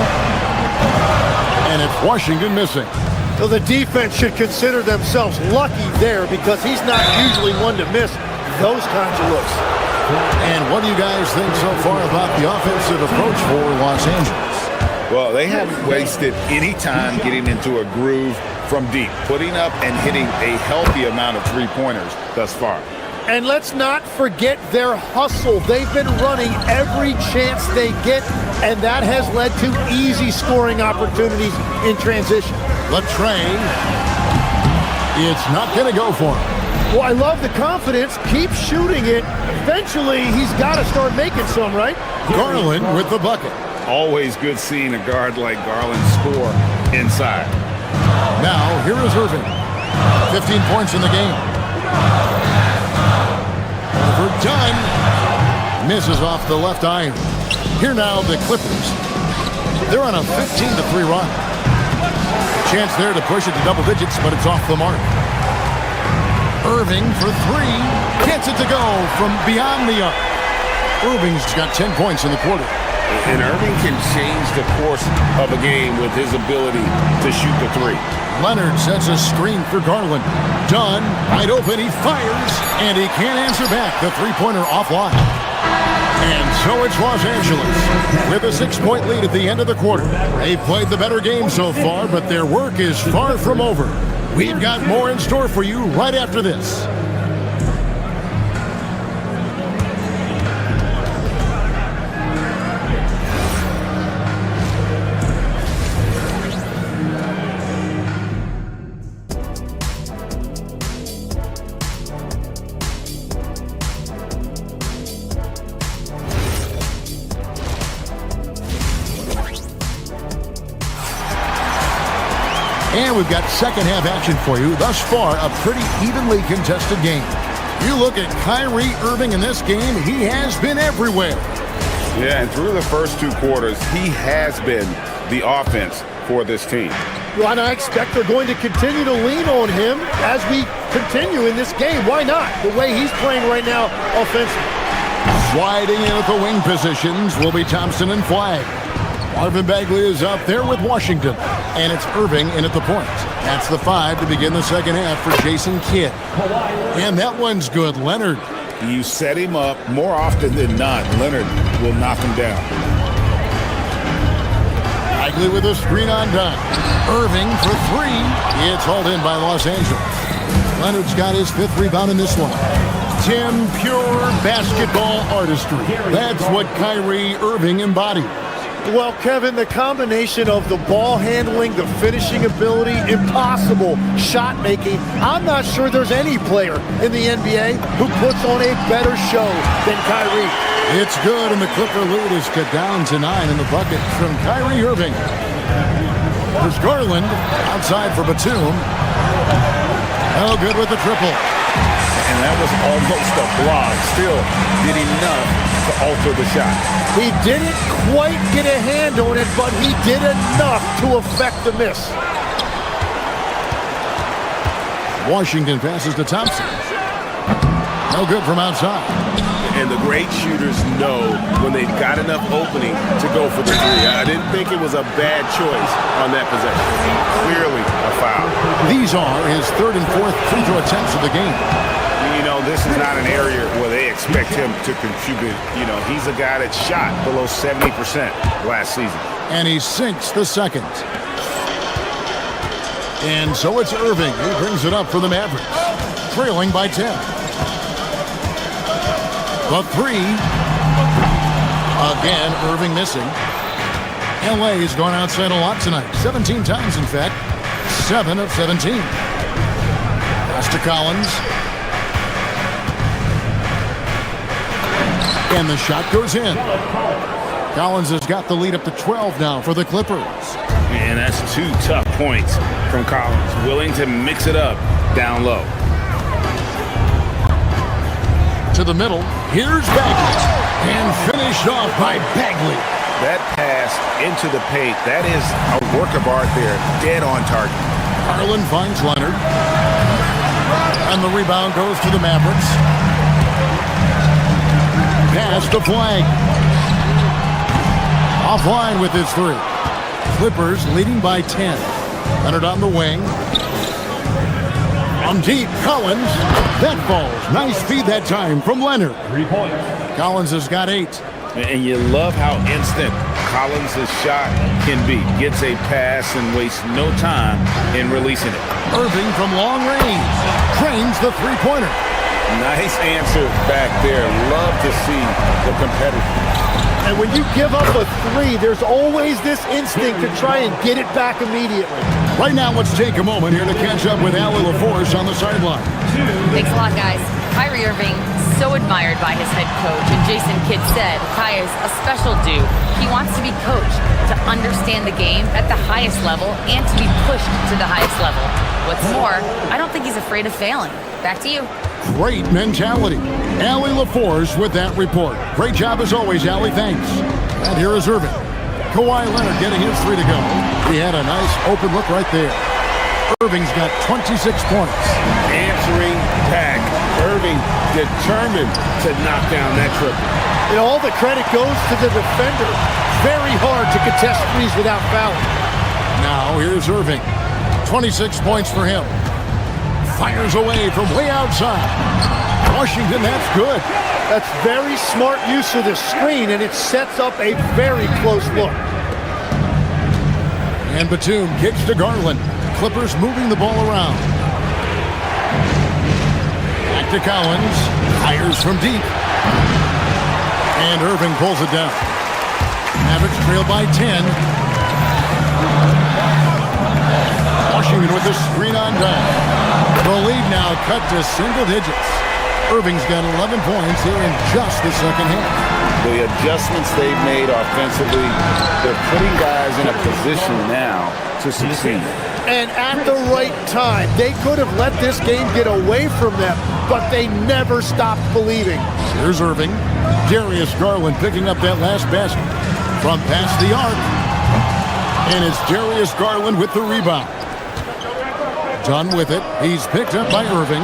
And it's Washington missing. So the defense should consider themselves lucky there because he's not usually one to miss those kinds of looks. And what do you guys think so far about the offensive approach for Los Angeles? Well, they haven't wasted any time getting into a groove from deep, putting up and hitting a healthy amount of three-pointers thus far. And let's not forget their hustle. They've been running every chance they get, and that has led to easy scoring opportunities in transition. Latrey, it's not going to go for him. Well, I love the confidence. Keep shooting it. Eventually, he's got to start making some, right? Garland with the bucket. Always good seeing a guard like Garland score inside. Now, here is Irving. 15 points in the game. Overdone. Misses off the left iron. Here now, the Clippers. They're on a 15-3 run. Chance there to push it to double digits, but it's off the mark. Irving for three. Gets it to go from beyond the arc. Irving's got 10 points in the quarter. And Irving can change the course of a game with his ability to shoot the three. Leonard sets a screen for Garland. Dunn, wide open, he fires, and he can't answer back. The three-pointer offline. And so it's Los Angeles with a 6-point lead at the end of the quarter. They've played the better game so far, but their work is far from over. We've got more in store for you right after this. And we've got second half action for you. Thus far, a pretty evenly contested game. You look at Kyrie Irving in this game, he has been everywhere. Yeah, and through the first two quarters, he has been the offense for this team. Well, and I expect they're going to continue to lean on him as we continue in this game. Why not? The way he's playing right now offensively. Sliding in at the wing positions will be Thompson and Flagg. Marvin Bagley is up there with Washington, and it's Irving in at the point. That's the 5 to begin the second half for Jason Kidd. And that one's good. Leonard. You set him up more often than not. Leonard will knock him down. Bagley with a screen on Dunn. Irving for three. It's hauled in by Los Angeles. Leonard's got his 5th rebound in this one. Tim, pure basketball artistry. That's what Kyrie Irving embodies. Well, Kevin, the combination of the ball handling, the finishing ability, impossible shot making. I'm not sure there's any player in the NBA who puts on a better show than Kyrie. It's good, and the Clipper lead is cut down to 9 in the bucket from Kyrie Irving. There's Garland outside for Batum. Oh, good with the triple. And that was almost a block. Still did enough to alter the shot. He didn't quite get a hand on it, but he did enough to affect the miss. Washington passes to Thompson. No good from outside. And the great shooters know when they've got enough opening to go for the three. I didn't think it was a bad choice on that possession. Clearly a foul. These are his 3rd and 4th free throw attempts of the game. You know, this is not an area where they expect him to contribute. You know, he's a guy that shot below 70% last season. And he sinks the second. And so it's Irving who brings it up for the Mavericks, trailing by 10. The three. Again, Irving missing. LA has gone outside a lot tonight. 17 times, in fact. 7 of 17. Pass to Collins. And the shot goes in. Collins has got the lead up to 12 now for the Clippers. And that's 2 tough points from Collins, willing to mix it up down low. To the middle, here's Bagley, and finished off by Bagley. That pass into the paint, that is a work of art there, dead on target. Garland finds Leonard, and the rebound goes to the Mavericks. Pass to Flag. Offline with his three. Clippers leading by 10. Leonard on the wing. From deep, Collins. That falls. Nice feed that time from Leonard. 3 points. Collins has got 8. And you love how instant Collins' shot can be. Gets a pass and wastes no time in releasing it. Irving from long range. Trains the three-pointer. Nice answer back there. Love to see the competitor. And when you give up a three, there's always this instinct to try and get it back immediately. Right now, let's take a moment here to catch up with Allie LaForce on the sideline. Thanks a lot, guys. Kyrie Irving, so admired by his head coach. And Jason Kidd said Kai is a special dude. He wants to be coached to understand the game at the highest level and to be pushed to the highest level. What's more, I don't think he's afraid of failing. Back to you. Great mentality. Allie LaForce with that report. Great job as always, Allie. Thanks. And here is Irving. Kawhi Leonard getting his 3 to go. He had a nice open look right there. Irving's got 26 points. Answering back. Irving determined to knock down that triple. And all the credit goes to the defender. Very hard to contest threes without fouling. Now here's Irving. 26 points for him. Fires away from way outside. Washington, that's good. That's very smart use of the screen, and it sets up a very close look. And Batum kicks to Garland. Clippers moving the ball around. Back to Collins. Fires from deep. And Irving pulls it down. Mavericks trail by 10. Washington with the screen on down. The lead now cut to single digits. Irving's got 11 points here in just the second half. The adjustments they've made offensively, they're putting guys in a position now to succeed. And at the right time, they could have let this game get away from them, but they never stopped believing. Here's Irving. Darius Garland picking up that last basket. From past the arc. And it's Darius Garland with the rebound. Done with it. He's picked up by Irving.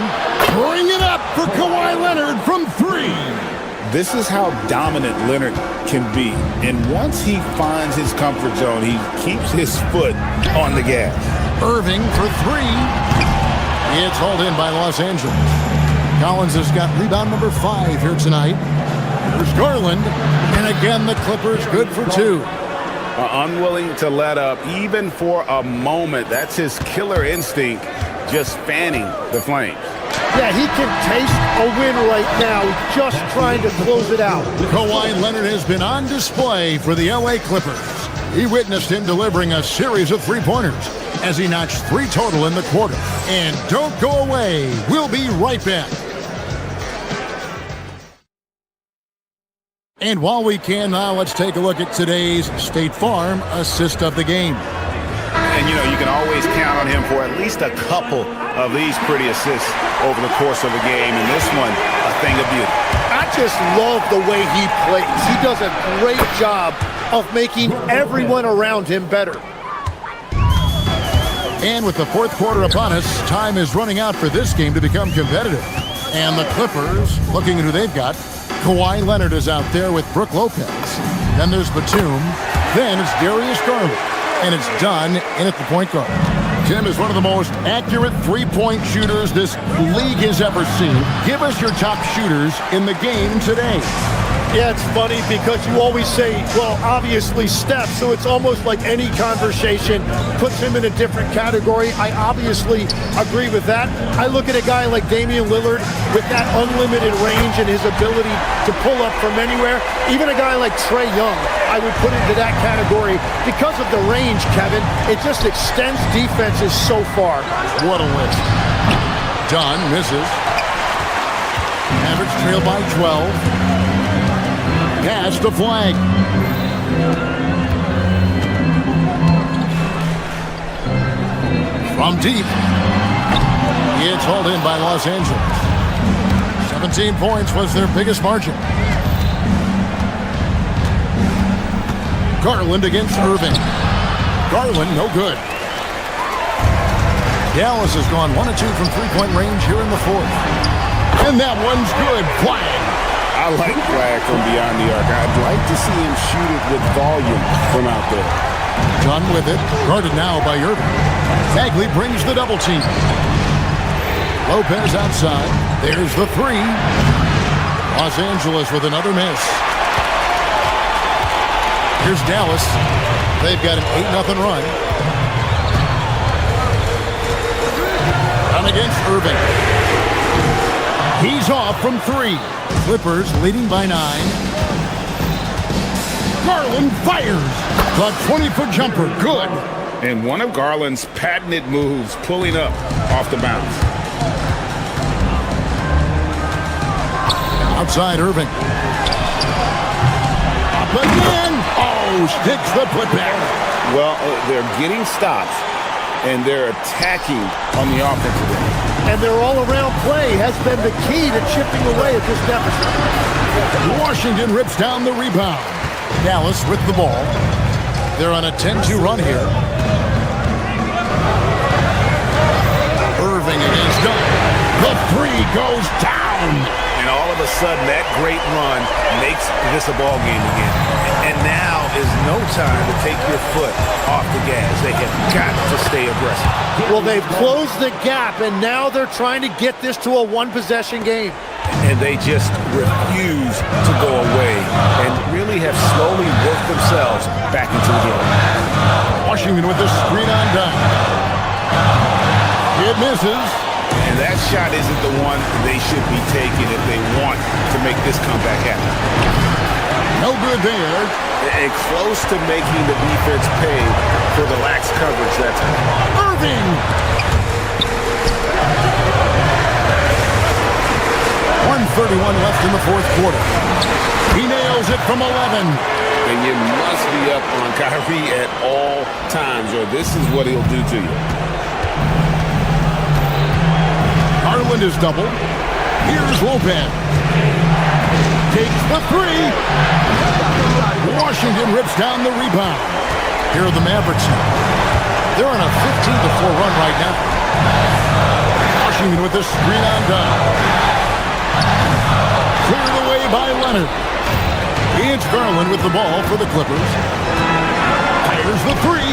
Bring it up for Kawhi Leonard from 3. This is how dominant Leonard can be. And once he finds his comfort zone, he keeps his foot on the gas. Irving for 3. It's hauled in by Los Angeles. Collins has got rebound number 5 here tonight. There's Garland. And again, the Clippers good for 2. Unwilling to let up even for a moment. That's his killer instinct, just fanning the flames. Yeah, he can taste a win right now, just trying to close it out. Kawhi Leonard has been on display for the LA Clippers. He witnessed him delivering a series of three-pointers as he notched 3 total in the quarter. And don't go away. We'll be right back. And while we can now, let's take a look at today's State Farm assist of the game. And, you know, you can always count on him for at least a couple of these pretty assists over the course of a game. And this one, a thing of beauty. I just love the way he plays. He does a great job of making everyone around him better. And with the fourth quarter upon us, time is running out for this game to become competitive. And the Clippers, looking at who they've got, Kawhi Leonard is out there with Brook Lopez. Then there's Batum. Then it's Darius Garland. And it's done in at the point guard. Tim is one of the most accurate three-point shooters this league has ever seen. Give us your top shooters in the game today. Yeah, it's funny because you always say, well, obviously Steph, so it's almost like any conversation puts him in a different category. I obviously agree with that. I look at a guy like Damian Lillard with that unlimited range and his ability to pull up from anywhere. Even a guy like Trae Young, I would put into that category because of the range, Kevin. It just extends defenses so far. What a list. Dunn misses. Mavericks trail by 12. Pass to Flag. From deep. It's hauled in by Los Angeles. 17 points was their biggest margin. Garland against Irving. Garland, no good. Dallas has gone 1 of 2 from three-point range here in the fourth. And that one's good. Flag. I like flag from beyond the arc. I'd like to see him shoot it with volume from out there. Done with it. Guarded now by Irving. Bagley brings the double team. Lopez outside. There's the three. Los Angeles with another miss. Here's Dallas. They've got an 8-0 run. And against Irving. He's off from 3. Clippers leading by 9. Garland fires. The 20-foot jumper. Good. And one of Garland's patented moves, pulling up off the bounce. Outside Irving. Up again. Oh, sticks the putback. Well, they're getting stops, and they're attacking on the offensive end. And their all-around play has been the key to chipping away at this deficit. Washington rips down the rebound. Dallas with the ball. They're on a 10-2 run here. Irving against Dunn. The three goes down. And all of a sudden, that great run makes this a ball game again. And now is no time to take your foot off the gas. They have got to stay aggressive. Well, they've closed the gap, and now they're trying to get this to a one-possession game. And they just refuse to go away and really have slowly worked themselves back into the game. Washington with the screen on Dunn. It misses. And that shot isn't the one they should be taking if they want to make this comeback happen. No good there. And close to making the defense pay for the lax coverage that time. Irving! 1:31 left in the fourth quarter. He nails it from 11. And you must be up on Kyrie at all times, or this is what he'll do to you. Garland is doubled. Here's Lopez. Takes the three. Washington rips down the rebound. Here are the Mavericks. They're on a 15-4 run right now. Washington with the screen on Dunn. Cleared away by Leonard. It's Garland with the ball for the Clippers. Fires the three.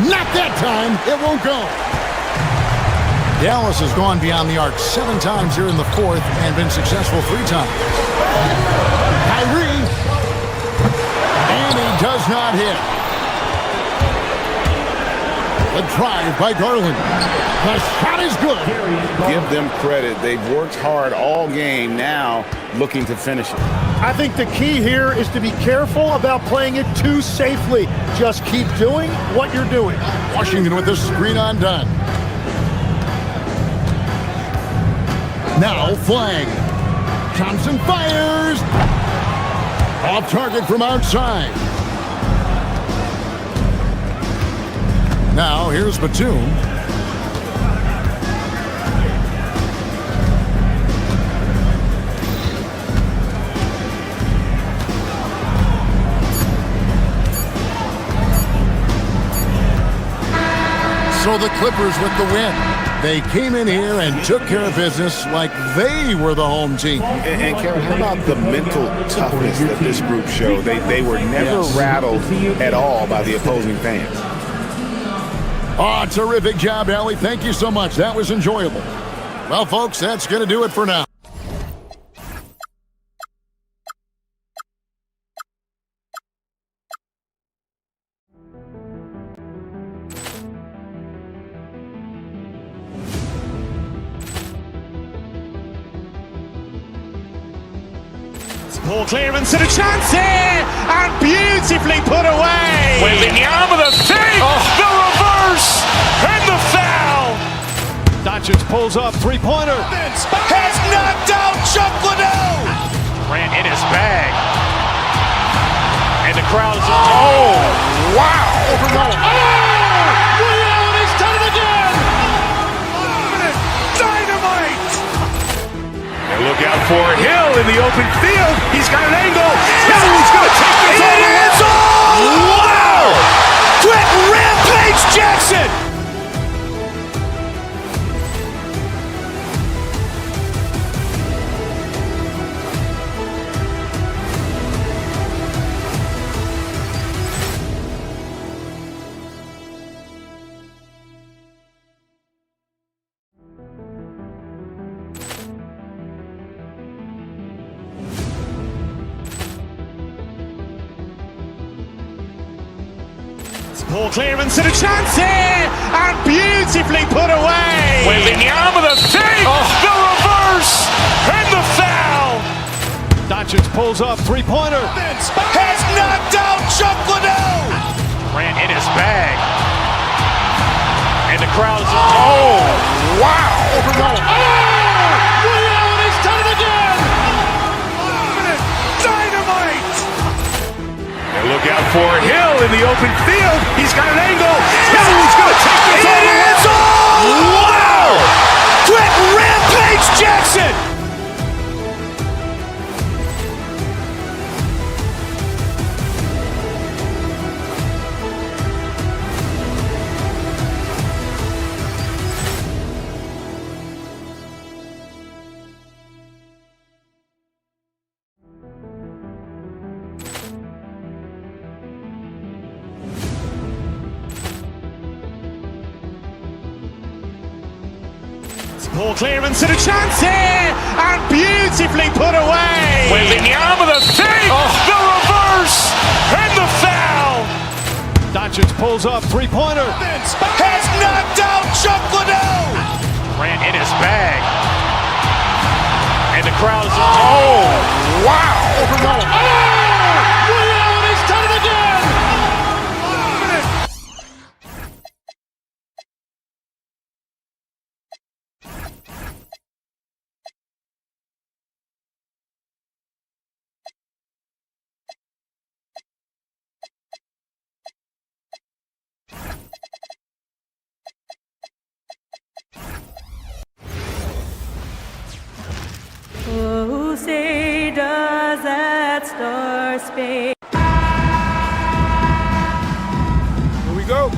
Not that time. It won't go. Dallas has gone beyond the arc 7 times here in the fourth and been successful 3 times. Kyrie. And he does not hit. The drive by Garland. The shot is good. Give them credit. They've worked hard all game, now looking to finish it. I think the key here is to be careful about playing it too safely. Just keep doing what you're doing. Washington with the screen on Dunn. Now flag. Thompson fires. Off target from outside. Now here's Batum. So the Clippers with the win. They came in here and took care of business like they were the home team. And Kevin, how about the mental toughness that this group showed? They were never rattled at all by the opposing fans. Oh, terrific job, Allie. Thank you so much. That was enjoyable. Well, folks, that's going to do it for now. Ball clearance and a chance here, and beautifully put away. With the arm of the fake, the reverse, and the foul. Doncic pulls up, three-pointer. Has knocked out Chuck Liddell. Ran in his bag. And the crowd is, oh, wow. Oh, Rio, and it's time. for Hill in the open field. He's got an angle. Hill is going to take this all the way. Wow! Quick rampage Jackson! Poor clearance and a chance here, and beautifully put away. Wembanyama, the save, the reverse, and the foul. Doncic pulls up, three-pointer. Has knocked out Chuck Liddell. Ran in his bag. And the crowd is... Oh, wow. Liddell, he's done it again. Dynamite. And look out for Hill in the open field. He's got an angle. Hill's going to take this all the way. Wow! Quick rampage Jackson! Poor clearance and a chance here, and beautifully put away. Wembanyama, the save, the reverse, and the foul. Doncic pulls up, three-pointer. Has knocked out Chuck Liddell. Ran in his bag. And the crowd is... Oh, wow. Liddell, he's done it again. Oh, say does that star-spangled... Here we go.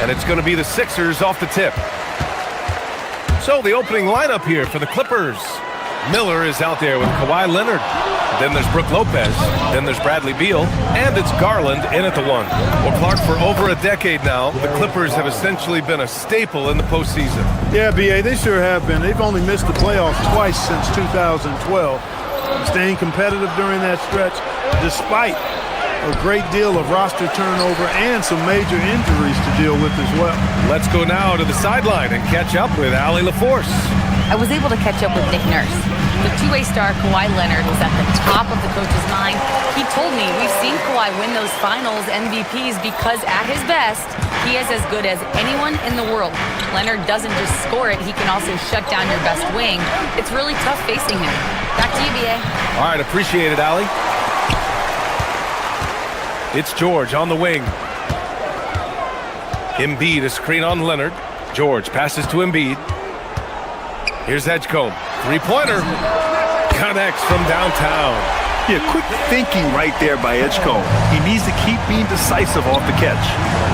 And it's going to be the Sixers off the tip. So the opening lineup here for the Clippers. Miller is out there with Kawhi Leonard. Then there's Brook Lopez. Then there's Bradley Beal. And it's Garland in at the one. Well, Clark, for over a decade now, the Clippers have essentially been a staple in the postseason. Yeah, B.A., they sure have been. They've only missed the playoffs twice since 2012. Staying competitive during that stretch, despite a great deal of roster turnover and some major injuries to deal with as well. Let's go now to the sideline and catch up with Allie LaForce. I was able to catch up with Nick Nurse. The two-way star Kawhi Leonard was at the top of the coach's mind. He told me we've seen Kawhi win those finals MVPs because at his best, he is as good as anyone in the world. Leonard doesn't just score it, he can also shut down your best wing. It's really tough facing him. Back to you, B.A. All right, appreciate it, Allie. It's George on the wing. Embiid, a screen on Leonard. George passes to Embiid. Here's Edgecombe. Three-pointer. Connects from downtown. Yeah, quick thinking right there by Edgecombe. He needs to keep being decisive off the catch.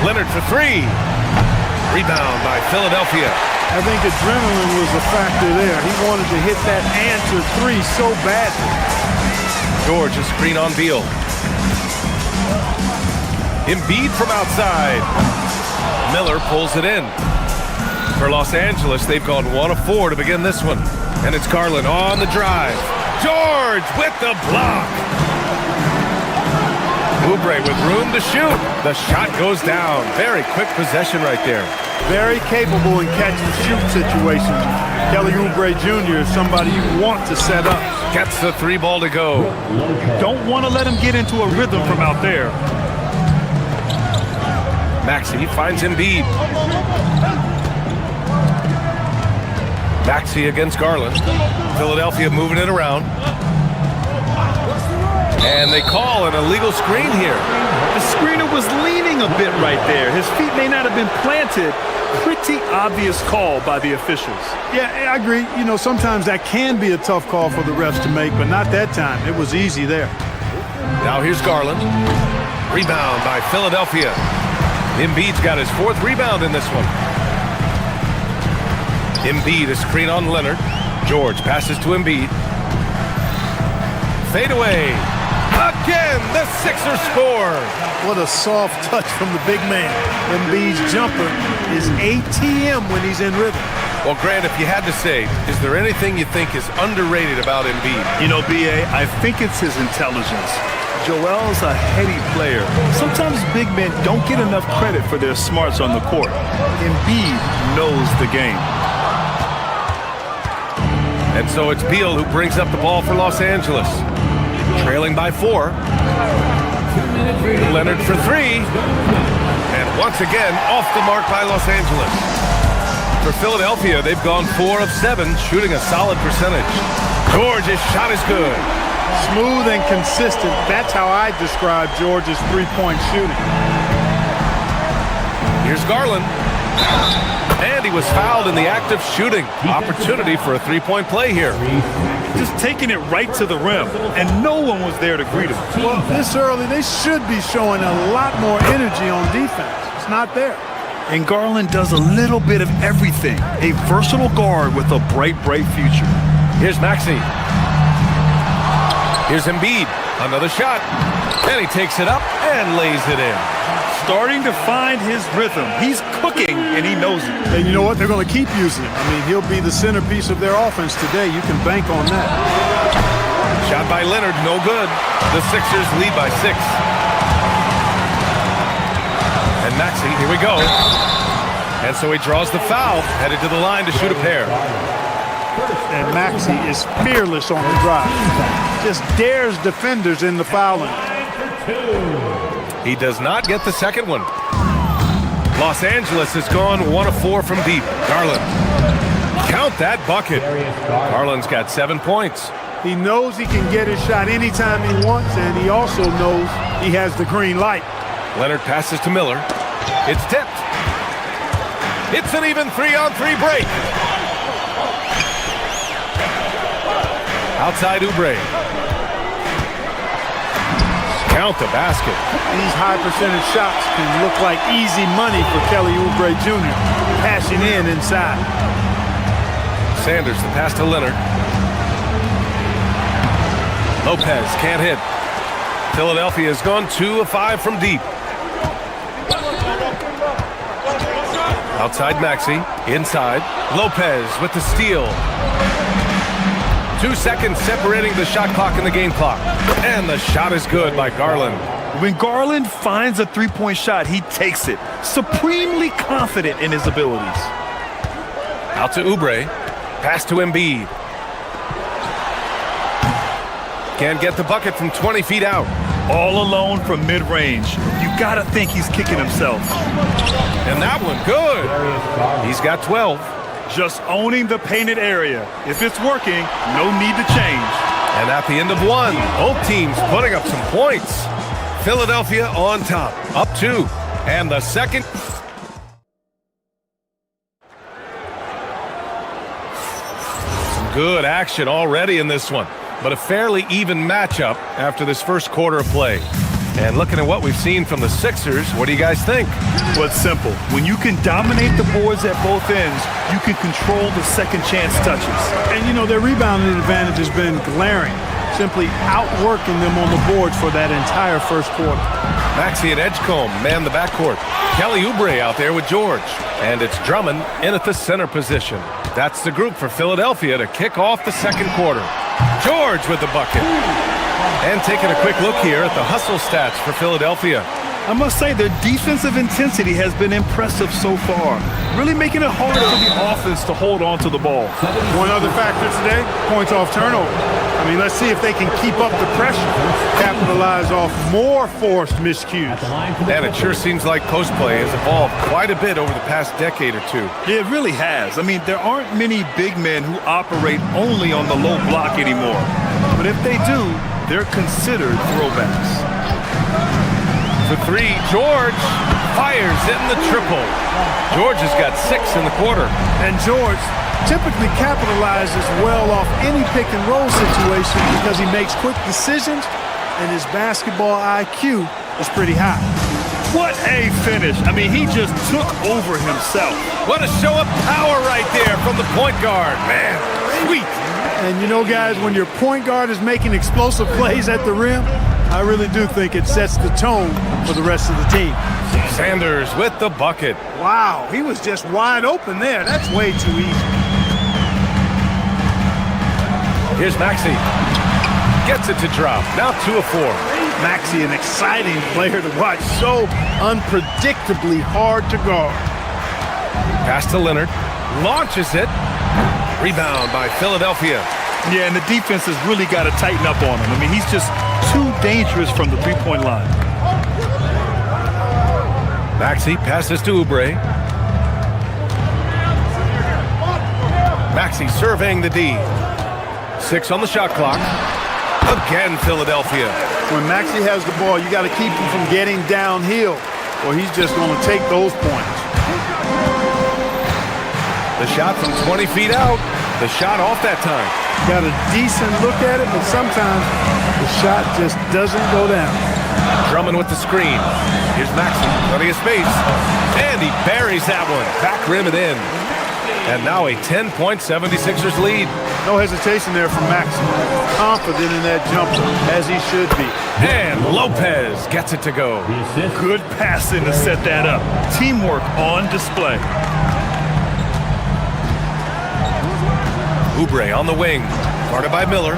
Leonard for three. Rebound by Philadelphia. I think adrenaline was a factor there. He wanted to hit that answer three so badly. George, a screen on Beal. Embiid from outside. Miller pulls it in. For Los Angeles, they've gone 1 of 4 to begin this one. And it's Garland on the drive. George with the block. Oubre with room to shoot. The shot goes down. Very quick possession right there. Very capable in catch-and-shoot situations. Kelly Oubre Jr. is somebody you want to set up. Gets the three ball to go. Don't want to let him get into a rhythm from out there. Maxey finds Embiid. Maxey against Garland. Philadelphia moving it around. And they call an illegal screen here. The screener was leaning a bit right there. His feet may not have been planted. Pretty obvious call by the officials. Yeah, I agree. You know, sometimes that can be a tough call for the refs to make, but not that time. It was easy there. Now here's Garland. Rebound by Philadelphia. Embiid's got his 4th rebound in this one. Embiid, a screen on Leonard. George passes to Embiid. Fade away. Again, the Sixers score. What a soft touch from the big man. Embiid's jumper is ATM when he's in rhythm. Well, Grant, if you had to say, is there anything you think is underrated about Embiid? You know, B.A., I think it's his intelligence. Joel's a heady player. Sometimes big men don't get enough credit for their smarts on the court. Embiid knows the game. And so it's Beal who brings up the ball for Los Angeles. Trailing by 4. Leonard for 3. And once again, off the mark by Los Angeles. For Philadelphia, they've gone 4 of 7, shooting a solid percentage. George's shot is good. Smooth and consistent. That's how I describe George's three-point shooting. Here's Garland. And he was fouled in the act of shooting. Opportunity for a three-point play here. Just taking it right to the rim, and no one was there to greet him. Well, this early, they should be showing a lot more energy on defense. It's not there. And Garland does a little bit of everything. A versatile guard with a bright, bright future. Here's Maxey. Here's Embiid. Another shot. And he takes it up and lays it in. Starting to find his rhythm. He's cooking, and he knows it. And you know what? They're going to keep using him. I mean, he'll be the centerpiece of their offense today. You can bank on that. Shot by Leonard, no good. The Sixers lead by 6. And Maxey, here we go. And so he draws the foul, headed to the line to shoot a pair. And Maxey is fearless on the drive. Just dares defenders in the fouling. He does not get the second one. Los Angeles has gone 1 of 4 from deep. Garland. Count that bucket. Garland's got 7 points. He knows he can get his shot anytime he wants, and he also knows he has the green light. Leonard passes to Miller. It's tipped. It's an even 3-on-3 break. Outside Oubre. Count the basket. These high percentage shots can look like easy money for Kelly Oubre Jr. Passing in inside. Sanders, the pass to Leonard. Lopez can't hit. Philadelphia has gone 2 of 5 from deep. Outside Maxey. Inside. Lopez with the steal. 2 seconds separating the shot clock and the game clock. And the shot is good by Garland. When Garland finds a three-point shot, he takes it. Supremely confident in his abilities. Out to Oubre. Pass to Embiid. Can't get the bucket from 20 feet out. All alone from mid-range. You gotta think he's kicking himself. And that one, good. He's got 12. Just owning the painted area. If it's working, no need to change. And at the end of 1, both teams putting up some points. Philadelphia on top, up 2. And the second. Some good action already in this one, but a fairly even matchup after this first quarter of play. And looking at what we've seen from the Sixers, what do you guys think? Well, it's simple. When you can dominate the boards at both ends, you can control the second chance touches. And, you know, their rebounding advantage has been glaring, simply outworking them on the boards for that entire first quarter. Maxey and Edgecombe man the backcourt. Kelly Oubre out there with George. And it's Drummond in at the center position. That's the group for Philadelphia to kick off the second quarter. George with the bucket. And taking a quick look here at the hustle stats for Philadelphia. I must say their defensive intensity has been impressive so far, really making it hard for the offense to hold on to the ball. One other factor today, points off turnover. I mean, let's see if they can keep up the pressure, capitalize off more forced miscues. And it sure seems like post play has evolved quite a bit over the past decade or two. Yeah, it really has. I mean, there aren't many big men who operate only on the low block anymore. But if they do, they're considered throwbacks. For three, George fires in the triple. George has got 6 in the quarter. And George typically capitalizes well off any pick and roll situation because he makes quick decisions and his basketball IQ is pretty high. What a finish. I mean, he just took over himself. What a show of power right there from the point guard. Man, sweet. And you know, guys, when your point guard is making explosive plays at the rim, I really do think it sets the tone for the rest of the team. Sanders with the bucket. Wow, he was just wide open there. That's way too easy. Here's Maxey. Gets it to drop. Now 2 of 4. Maxey, an exciting player to watch. So unpredictably hard to guard. Pass to Leonard. Launches it. Rebound by Philadelphia. Yeah, and the defense has really got to tighten up on him. I mean, he's just too dangerous from the three-point line. Maxey passes to Oubre. Maxey surveying the D. 6 on the shot clock. Again, Philadelphia. When Maxey has the ball, you got to keep him from getting downhill, or he's just going to take those points. The shot from 20 feet out. The shot off that time. Got a decent look at it, but sometimes the shot just doesn't go down. Drummond with the screen. Here's Maxey, plenty of space. And he buries that one. Back rim and in. And now a 10-point 76ers lead. No hesitation there from Maxey. Confident in that jumper, as he should be. And Lopez gets it to go. Good passing to set that up. Teamwork on display. Oubre on the wing. Guarded by Miller.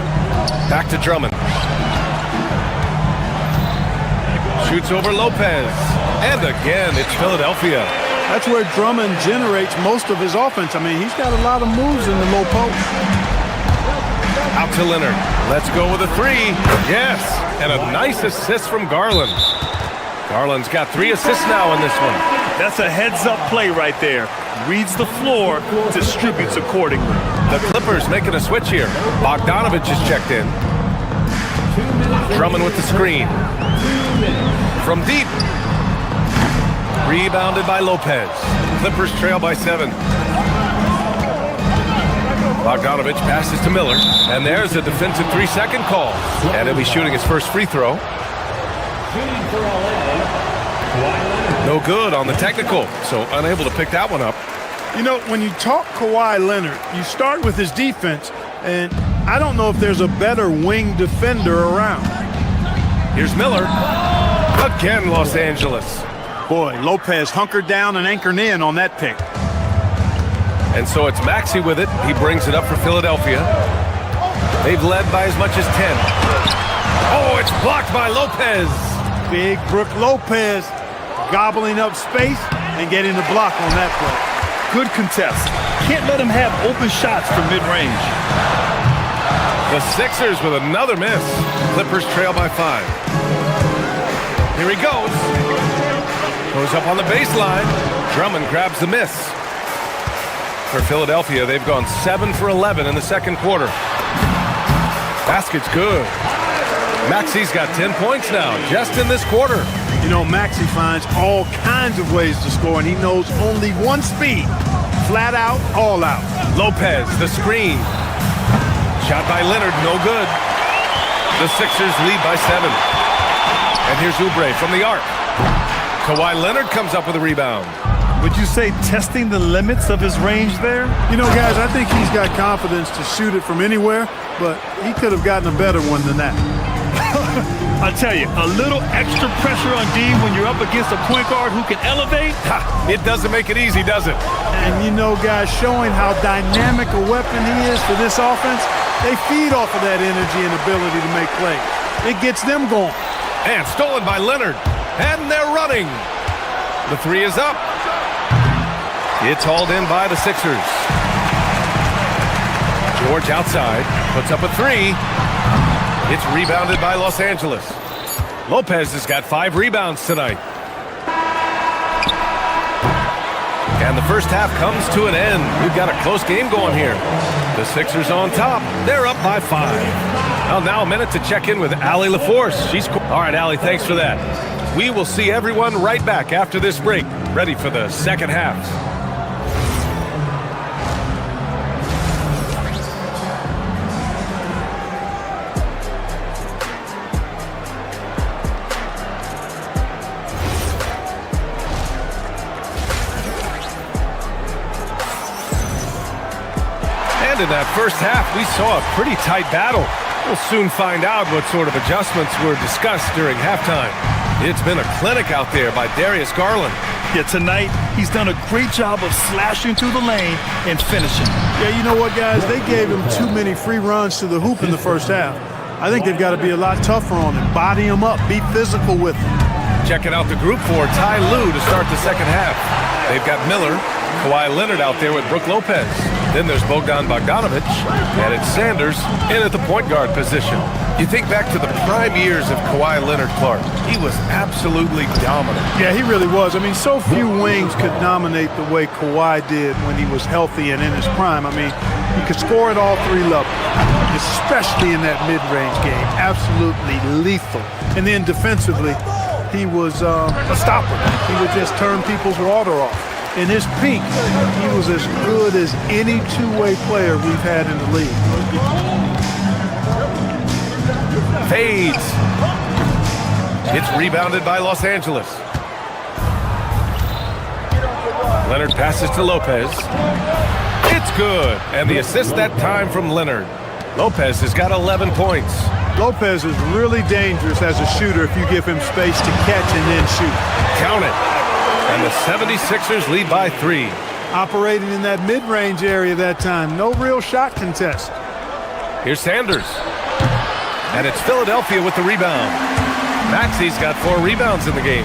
Back to Drummond. Shoots over Lopez. And again, it's Philadelphia. That's where Drummond generates most of his offense. I mean, he's got a lot of moves in the low post. Out to Leonard. Let's go with a 3. Yes. And a nice assist from Garland. Garland's got 3 assists now in this one. That's a heads-up play right there. Reads the floor, distributes accordingly. The Clippers making a switch here. Bogdanovich is checked in. Drummond with the screen. From deep. Rebounded by Lopez. Clippers trail by 7. Bogdanovich passes to Miller. And there's a defensive 3-second call. And he'll be shooting his first free throw. No good on the technical, so unable to pick that one up. You know, when you talk Kawhi Leonard, you start with his defense, and I don't know if there's a better wing defender around. Here's Miller. Again, Los Angeles. Boy, Lopez hunkered down and anchored in on that pick. And so it's Maxey with it. He brings it up for Philadelphia. They've led by as much as 10. Oh, it's blocked by Lopez. Big Brook Lopez gobbling up space and getting the block on that play. Good contest. Can't let him have open shots from mid-range. The Sixers with another miss. Clippers trail by 5. Here he goes. Goes up on the baseline. Drummond grabs the miss. For Philadelphia, they've gone 7 for 11 in the second quarter. Basket's good. Maxey's got 10 points now, just in this quarter. You know, Maxey finds all kinds of ways to score, and he knows only one speed. Flat out, all out. Lopez, the screen. Shot by Leonard, no good. The Sixers lead by 7. And here's Oubre from the arc. Kawhi Leonard comes up with a rebound. Would you say testing the limits of his range there? You know, guys, I think he's got confidence to shoot it from anywhere, but he could have gotten a better one than that. I tell you, a little extra pressure on D when you're up against a point guard who can elevate. It doesn't make it easy, does it? And you know, guys, showing how dynamic a weapon he is for this offense, they feed off of that energy and ability to make plays. It gets them going. And stolen by Leonard. And they're running. The 3 is up. It's hauled in by the Sixers. George outside, puts up a 3. It's rebounded by Los Angeles. Lopez has got 5 rebounds tonight. And And the first half comes to an end. We've got a close game going here. The Sixers on top. They're up by 5. Well, now a minute to check in with Allie LaForce. All right, Allie, thanks for that. We will see everyone right back after this break, ready for the second half. In that first half, we saw a pretty tight battle. We'll soon find out what sort of adjustments were discussed during halftime. It's been a clinic out there by Darius Garland. Yeah, tonight, he's done a great job of slashing through the lane and finishing. Yeah, you know what, guys? They gave him too many free runs to the hoop in the first half. I think they've got to be a lot tougher on him. Body him up. Be physical with him. Checking out the group for Ty Lue to start the second half. They've got Miller, Kawhi Leonard out there with Brook Lopez. Then there's Bogdan Bogdanovic, and it's Sanders in at the point guard position. You think back to the prime years of Kawhi Leonard, Clark. He was absolutely dominant. Yeah, he really was. I mean, so few wings could dominate the way Kawhi did when he was healthy and in his prime. I mean, he could score at all 3 levels, especially in that mid-range game. Absolutely lethal. And then defensively, he was a stopper. He would just turn people's water off. In his peak, he was as good as any two-way player we've had in the league. Fades. It's rebounded by Los Angeles. Leonard passes to Lopez. It's good. And the assist that time from Leonard. Lopez has got 11 points. Lopez is really dangerous as a shooter if you give him space to catch and then shoot. Count it. And the 76ers lead by 3. Operating in that mid-range area that time. No real shot contest. Here's Sanders. And it's Philadelphia with the rebound. Maxi's got 4 rebounds in the game.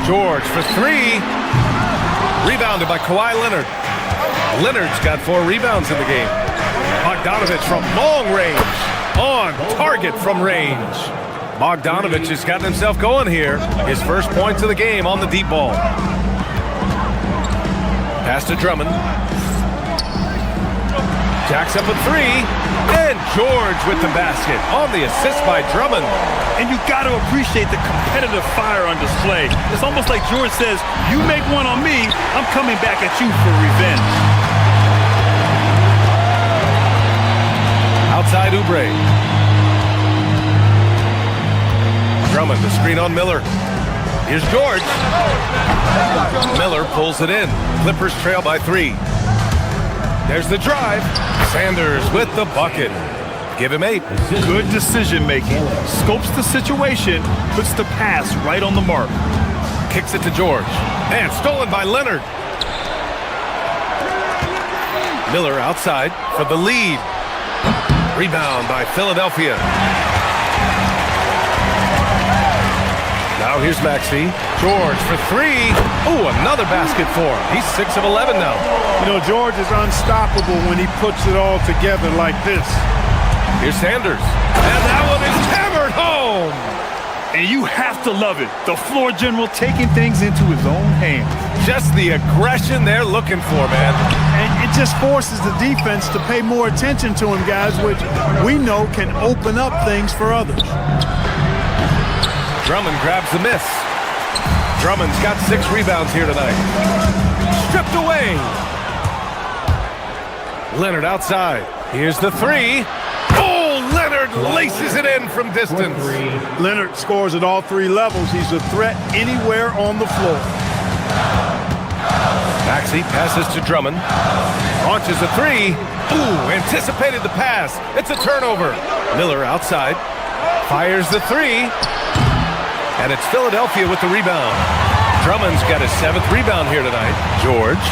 George for 3. Rebounded by Kawhi Leonard. Leonard's got 4 rebounds in the game. Bogdanovic from long range. On target from range. Bogdanovic has gotten himself going here. His first points of the game on the deep ball. Pass to Drummond. Jacks up a 3. And George with the basket on the assist by Drummond. And you got to appreciate the competitive fire on display. It's almost like George says, you make one on me, I'm coming back at you for revenge. Outside Oubre. Drummond, the screen on Miller. Here's George. Miller pulls it in. Clippers trail by 3. There's the drive. Sanders with the bucket. Give him 8. Good decision making. Scopes the situation, puts the pass right on the mark. Kicks it to George. And stolen by Leonard. Miller outside for the lead. Rebound by Philadelphia. Now here's Maxey. George for 3. Ooh, another basket for him. He's 6 of 11 now. You know, George is unstoppable when he puts it all together like this. Here's Sanders. And that one is hammered home. And you have to love it. The floor general taking things into his own hands. Just the aggression they're looking for, man. And it just forces the defense to pay more attention to him, guys, which we know can open up things for others. Drummond grabs the miss. Drummond's got 6 rebounds here tonight. Stripped away. Leonard outside. Here's the 3. Oh, Leonard laces it in from distance. Leonard scores at all 3 levels. He's a threat anywhere on the floor. Maxey passes to Drummond. Launches a 3. Ooh, anticipated the pass. It's a turnover. Miller outside. Fires the 3. And it's Philadelphia with the rebound. Drummond's got his 7th rebound here tonight. George.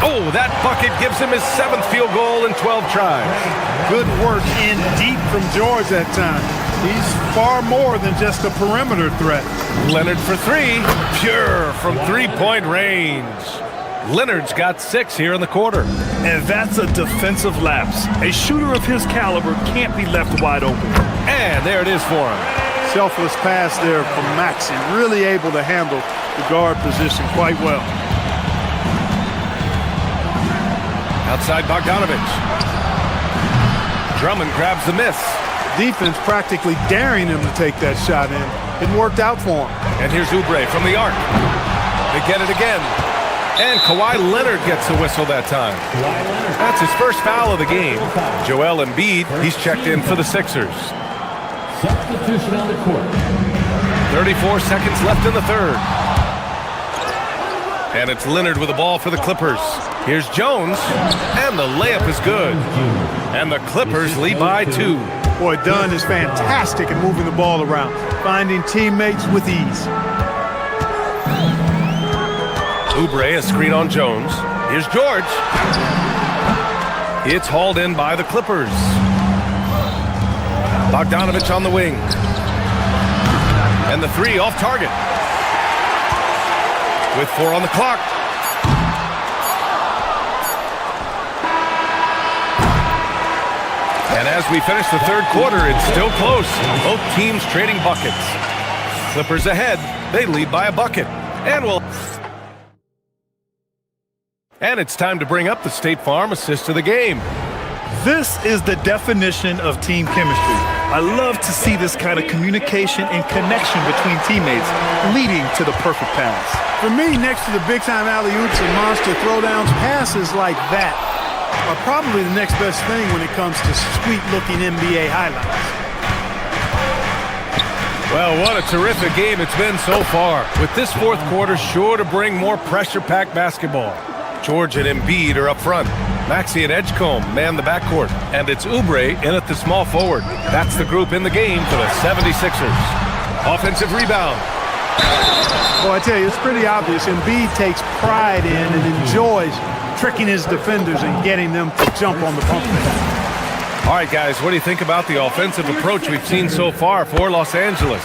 Oh, that bucket gives him his 7th field goal in 12 tries. Good work in deep from George that time. He's far more than just a perimeter threat. Leonard for 3. Pure from 3-point range. Leonard's got 6 here in the quarter. And that's a defensive lapse. A shooter of his caliber can't be left wide open. And there it is for him. Selfless pass there from Maxey. Really able to handle the guard position quite well. Outside Bogdanovich. Drummond grabs the miss. Defense practically daring him to take that shot in. It worked out for him. And here's Oubre from the arc. They get it again. And Kawhi Leonard gets a whistle that time. That's his first foul of the game. Joel Embiid, he's checked in for the Sixers. Substitution on the court. 34 seconds left in the third. And it's Leonard with the ball for the Clippers. Here's Jones, and the layup is good. And the Clippers lead by 2. Boy, Dunn is fantastic at moving the ball around, finding teammates with ease. Oubre, a screen on Jones. Here's George. It's hauled in by the Clippers. Bogdanovich on the wing. And the three off target. With 4 on the clock. And as we finish the third quarter, it's still close. Both teams trading buckets. Clippers ahead. They lead by a bucket. And it's time to bring up the State Farm assist of the game. This is the definition of team chemistry. I love to see this kind of communication and connection between teammates leading to the perfect pass. For me, next to the big-time alley-oops and monster throwdowns, passes like that are probably the next best thing when it comes to sweet-looking NBA highlights. Well, what a terrific game it's been so far. With this fourth quarter sure to bring more pressure-packed basketball. George and Embiid are up front. Maxey and Edgecombe man the backcourt. And it's Oubre in at the small forward. That's the group in the game for the 76ers. Offensive rebound. Well, I tell you, it's pretty obvious. Embiid takes pride in and enjoys tricking his defenders and getting them to jump on the pump fake. All right, guys, what do you think about the offensive approach we've seen so far for Los Angeles?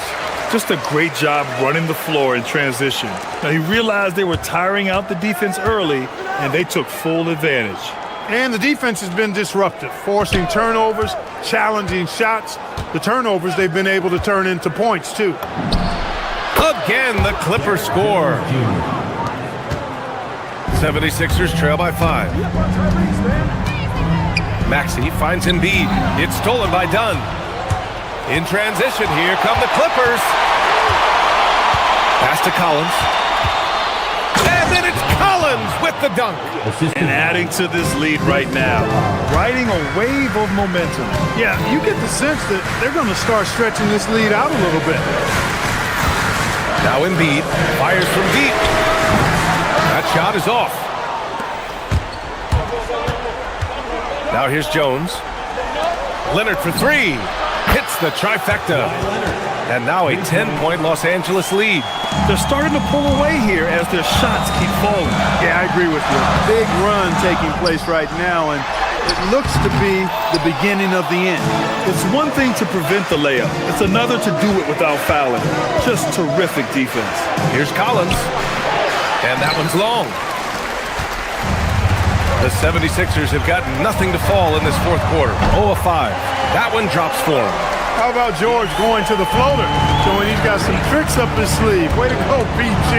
Just a great job running the floor in transition. Now, he realized they were tiring out the defense early, and they took full advantage. And the defense has been disruptive, forcing turnovers, challenging shots. The turnovers they've been able to turn into points, too. Again, the Clippers score. 76ers trail by 5. Maxey finds Embiid. It's stolen by Dunn. In transition, here come the Clippers. Pass to Collins. And then it's Collins with the dunk. And adding to this lead right now. Riding a wave of momentum. Yeah, you get the sense that they're going to start stretching this lead out a little bit. Now Embiid fires from deep. That shot is off. Now here's Jones. Leonard for 3. Hits the trifecta. And now a 10-point Los Angeles lead. They're starting to pull away here as their shots keep falling. Yeah, I agree with you. Big run taking place right now, and it looks to be the beginning of the end. It's one thing to prevent the layup. It's another to do it without fouling. Just terrific defense. Here's Collins. And that one's long. The 76ers have got nothing to fall in this fourth quarter. 0 of 5. That one drops for him. How about George going to the floater, showing he's got some tricks up his sleeve. Way to go, PG.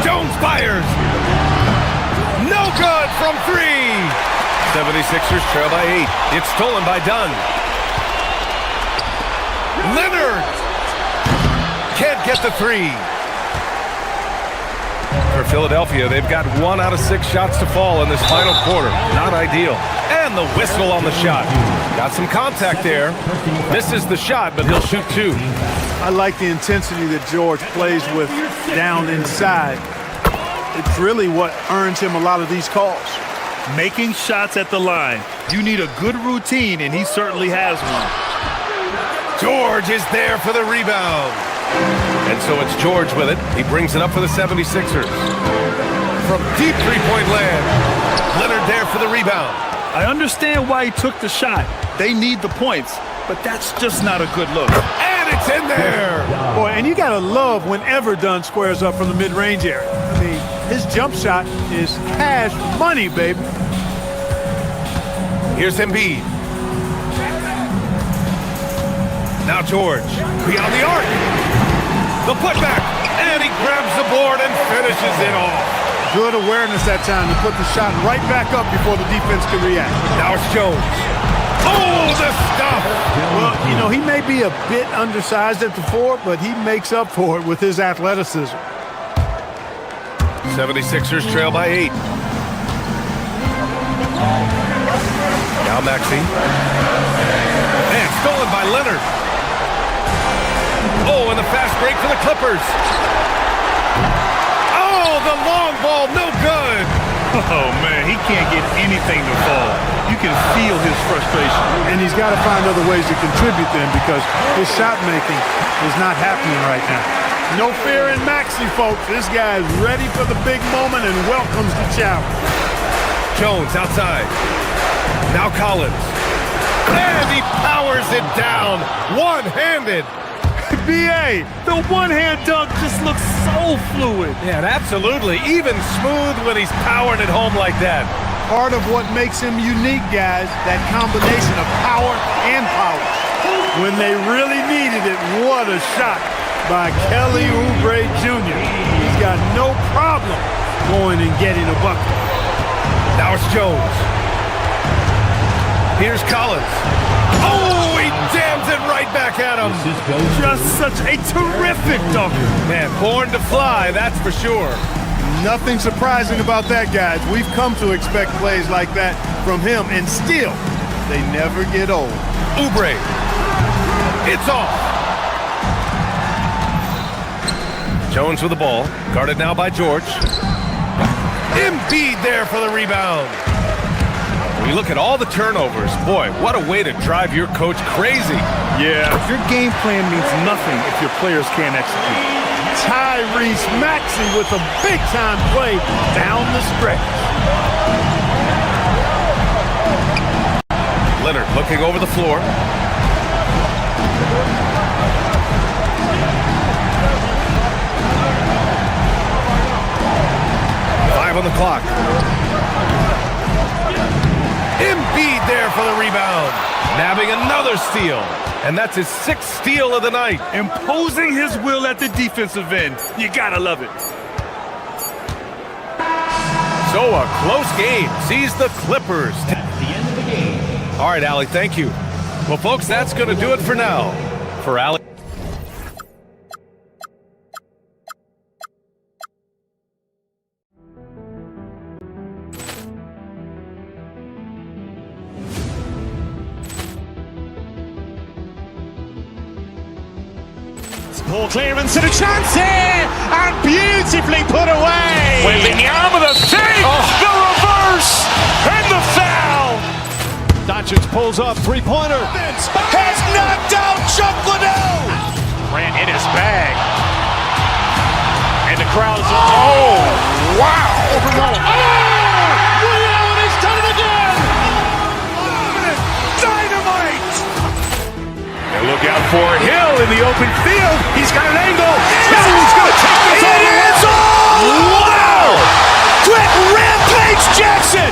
Jones fires. No good from 3. 76ers trail by 8. It's stolen by Dunn. Leonard can't get the 3. For Philadelphia, they've got 1 out of 6 shots to fall in this final quarter. Not ideal. And the whistle on the shot. Got some contact there. This is the shot, but he'll shoot 2. I like the intensity that George plays with down inside. It's really what earns him a lot of these calls. Making shots at the line. You need a good routine, and he certainly has one. George is there for the rebound. And so it's George with it. He brings it up for the 76ers. From deep three-point land. Leonard there for the rebound. I understand why he took the shot. They need the points, but that's just not a good look. And it's in there. Boy, and you got to love whenever Dunn squares up from the mid-range area. I mean, his jump shot is cash money, baby. Here's Embiid. Now George, beyond the arc. The putback, and he grabs the board and finishes it off. Good awareness that time to put the shot right back up before the defense could react. Now it's Jones. Oh, the stuff! Well, you know, he may be a bit undersized at the 4, but he makes up for it with his athleticism. 76ers trail by 8. Now Maxey. And stolen by Leonard. Oh, and the fast break for the Clippers. Oh, the long ball, no good. Oh, man, he can't get anything to fall. You can feel his frustration. And he's got to find other ways to contribute then because his shot making is not happening right now. No fear in Maxey, folks. This guy is ready for the big moment and welcomes the challenge. Jones outside. Now Collins. And he powers it down. One-handed. B.A., the one-hand dunk just looks so fluid. Yeah, absolutely. Even smooth when he's powering it home like that. Part of what makes him unique, guys, that combination of power and polish. When they really needed it, what a shot by Kelly Oubre Jr. He's got no problem going and getting a bucket. Now it's Jones. Here's Collins. Oh, he jams it right back at him. Just such a terrific dunker. Man, born to fly, that's for sure. Nothing surprising about that, guys. We've come to expect plays like that from him, and still, they never get old. Oubre. It's off. Jones with the ball. Guarded now by George. Embiid there for the rebound. When you look at all the turnovers, boy, what a way to drive your coach crazy. Yeah, your game plan means nothing if your players can't execute. Tyrese Maxey with a big-time play down the stretch. Leonard looking over the floor. On the clock. Embiid there for the rebound. Nabbing another steal. And that's his 6th steal of the night. Imposing his will at the defensive end. You gotta love it. So a close game sees the Clippers. That's the end of the game. All right, Allie, thank you. Well, folks, that's going to do it for now. For Allie. Ball clearance and a chance here, and beautifully put away. Wembanyama the save, the reverse, and the foul. Doncic pulls up, three-pointer. Has knocked out Chuck Liddell. Ran in his bag. And the crowd is, oh, wow. Allen has done it again. Dynamite. And look out for Hill in the open field. He's got an angle. Hill's going to take this all the way. Wow. Quick rampage Jackson.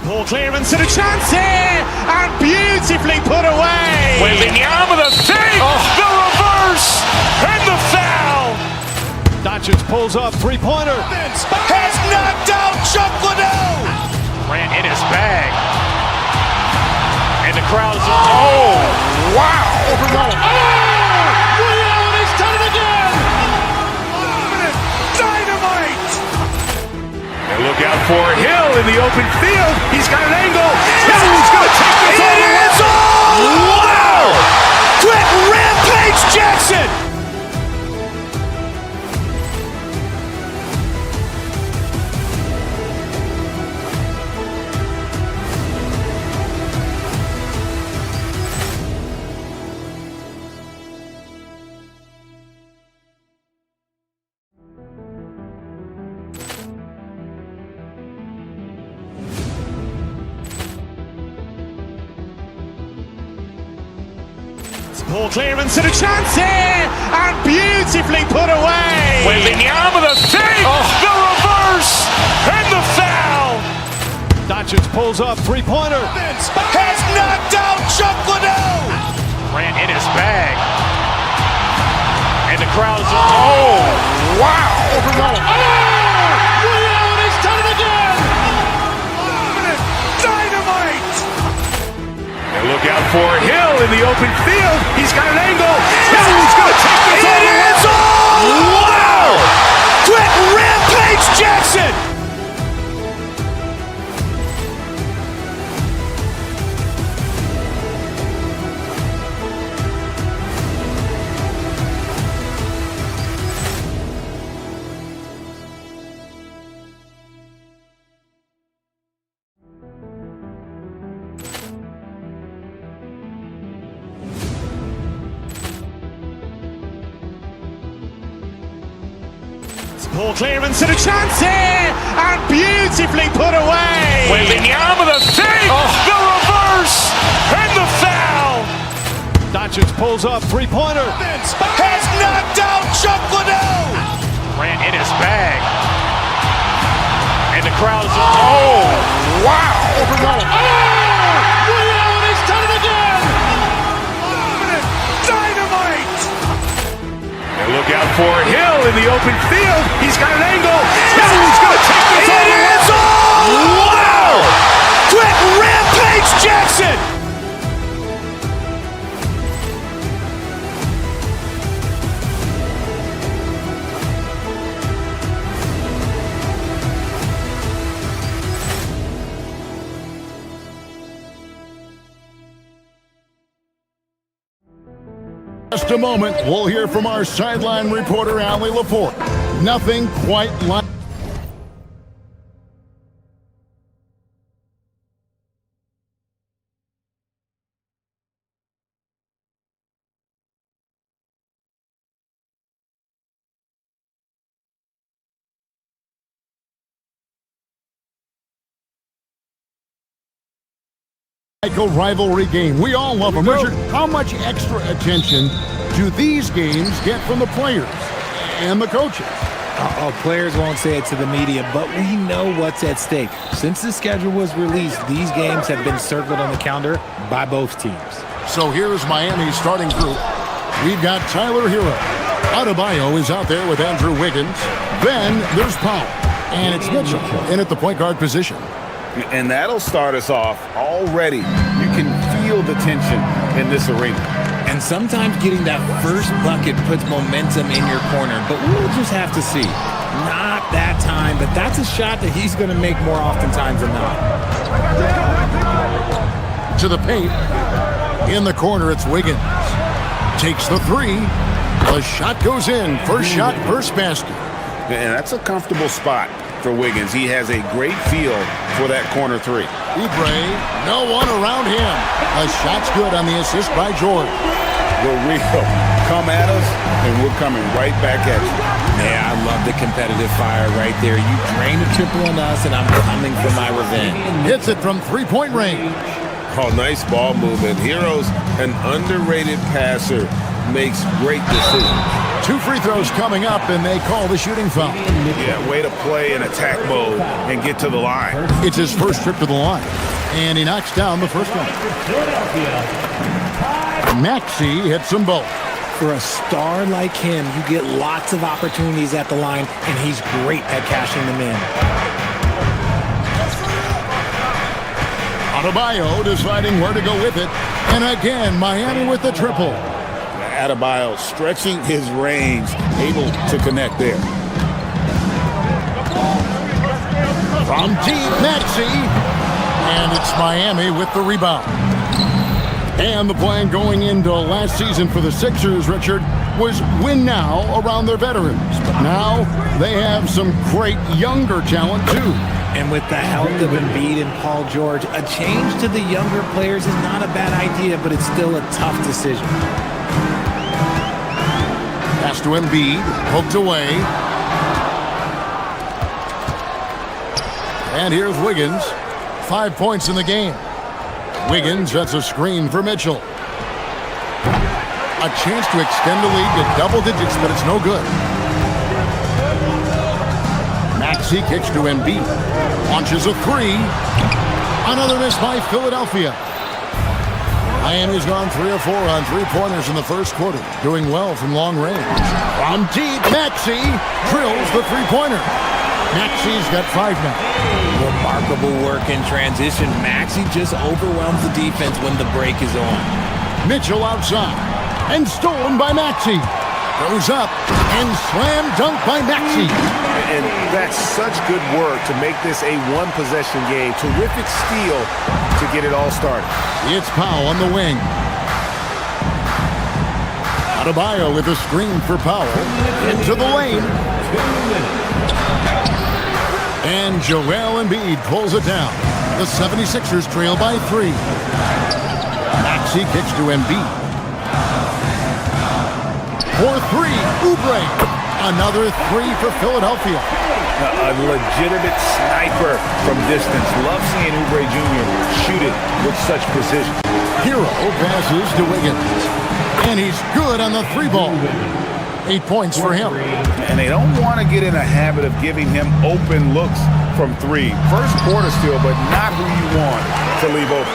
Ball clearance and a chance here, and beautifully put away. Wembanyama the save, the reverse, and the foul. Doncic pulls up, three-pointer. Has knocked out Chuck Liddell. Ran in his bag. And the crowd is, oh, wow. Allen has done it again. Dynamite. And look out for Hill in the open field. He's got an angle. Hill's going to take this all the way. Wow. Quick rampage Jackson. Ball clearance and a chance here, and beautifully put away. Wembanyama the save, the reverse, and the foul. Doncic pulls up, three-pointer. Has knocked out Chuck Liddell. Grant in his bag. And the crowd is, oh, wow. He's done it again. Dynamite. And look out for Hill in the open field. He's got an angle. He's going to take this all the way. Wow. Quick rampage Jackson. Ball clearance and a chance here, and beautifully put away. Wembanyama the save, the reverse, and the foul. Doncic pulls up, three-pointer. Has knocked out Chuck Liddell. Grant in his bag. And the crowd is, oh, wow. He's done it again. Dynamite. And look out for Hill in the open field. He's got an angle. He's going to take this all the way. Wow. Quick rampage Jackson. Just a moment, we'll hear from our sideline reporter, Allie LaForte. Nothing quite like... rivalry game. We all love them. Richard, how much extra attention do these games get from the players and the coaches? Players won't say it to the media, but we know what's at stake. Since the schedule was released, these games have been circled on the calendar by both teams. So here's Miami's starting group. We've got Tyler Hero. Adebayo is out there with Andrew Wiggins. Then there's Powell. And it's Mitchell in at the point guard position. And that'll start us off already. You can feel the tension in this arena. And sometimes getting that first bucket puts momentum in your corner, but we'll just have to see. Not that time, but that's a shot that he's going to make more oftentimes than not. To the paint. In the corner, it's Wiggins. Takes the three. The shot goes in. First shot, first basket. And that's a comfortable spot for Wiggins. He has a great feel for that corner three. Oubre, no one around him. The shot's good on the assist by George. We're real. Come at us, and we're coming right back at you. Yeah, I love the competitive fire right there. You drain a triple on us, and I'm coming for my revenge. Hits it from three-point range. Oh, nice ball movement. Hero's an underrated passer. Makes great decisions. 2 free throws coming up, and they call the shooting foul. Yeah, way to play in attack mode and get to the line. It's his first trip to the line, and he knocks down the first one. Maxey hits them both. For a star like him, you get lots of opportunities at the line, and he's great at cashing them in. Adebayo deciding where to go with it, and again, Miami with the triple. Adebayo stretching his range, able to connect there. From deep, Maxey. And it's Miami with the rebound. And the plan going into last season for the Sixers, Richard, was win now around their veterans. But now they have some great younger talent, too. And with the help of Embiid and Paul George, a change to the younger players is not a bad idea, but it's still a tough decision. Pass to Embiid, hooked away. And here's Wiggins. 5 points in the game. Wiggins, that's a screen for Mitchell. A chance to extend the lead to double digits, but it's no good. Maxey kicks to Embiid. Launches a three. Another miss by Philadelphia. Miami's gone 3 of 4 on three-pointers in the first quarter. Doing well from long range. From deep, Maxey drills the three-pointer. Maxey's got 5 now. Remarkable work in transition. Maxey just overwhelms the defense when the break is on. Mitchell outside. And stolen by Maxey. Goes up and slam dunk by Maxey. And that's such good work to make this a one-possession game. Terrific steal to get it all started. It's Powell on the wing. Adebayo with a screen for Powell. Into the lane. And Joel Embiid pulls it down. The 76ers trail by 3. Maxey kicks to Embiid. For 3, Oubre. Another 3 for Philadelphia. A legitimate sniper from distance. Love seeing Oubre Jr. shoot it with such precision. Hero passes to Wiggins. And he's good on the 3-ball. 8 points for him. And they don't want to get in a habit of giving him open looks from 3. First quarter still, but not who you want to leave open.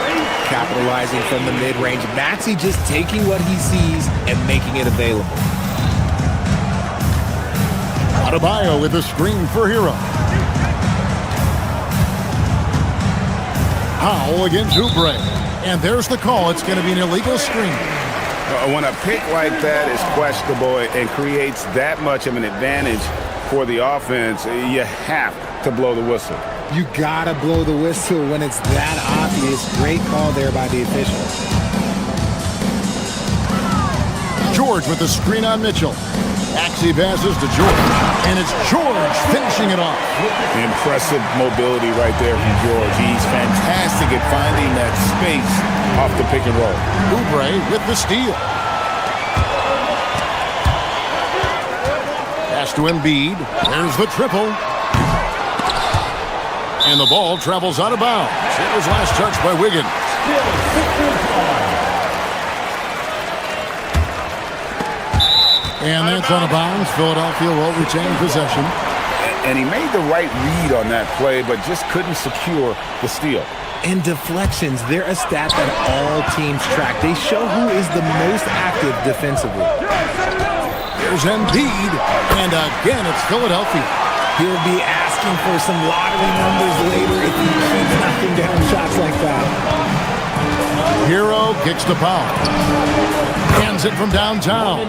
Capitalizing from the mid-range. Maxey just taking what he sees and making it available. Adebayo with a screen for Hero. Powell against Oubre. And there's the call. It's going to be an illegal screen. When a pick like that is questionable and creates that much of an advantage for the offense, you have to blow the whistle. You gotta blow the whistle when it's that obvious. Great call there by the official. George with the screen on Mitchell. Maxey passes to George. And it's George finishing it off. Impressive mobility right there from George. He's fantastic at finding that space off the pick and roll. Oubre with the steal. Pass to Embiid. There's the triple. And the ball travels out of bounds. It was last touched by Wiggins. And that's out of bounds. Philadelphia will retain possession. And he made the right read on that play, but just couldn't secure the steal. And deflections, they're a stat that all teams track. They show who is the most active defensively. There's Embiid. And again, it's Philadelphia. He'll be asking for some lottery numbers later if he keeps knocking down shots like that. Hero kicks to Powell. Hands it from downtown.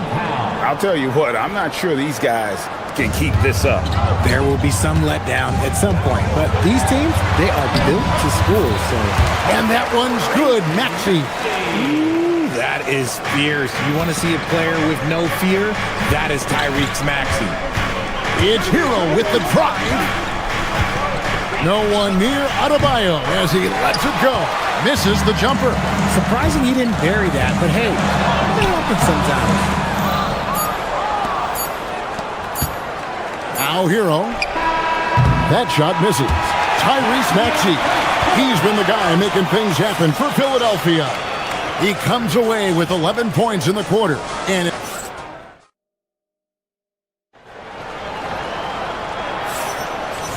I'll tell you what, I'm not sure these guys can keep this up. There will be some letdown at some point, but these teams, they are built to score. So, and that one's good, Maxey. Ooh, that is fierce. You want to see a player with no fear? That is Tyrese Maxey. It's Hero with the drive. No one near Adebayo as he lets it go. Misses the jumper. Surprising he didn't bury that, but hey, that happens sometimes. Now Hero. That shot misses. Tyrese Maxey. He's been the guy making things happen for Philadelphia. He comes away with 11 points in the quarter.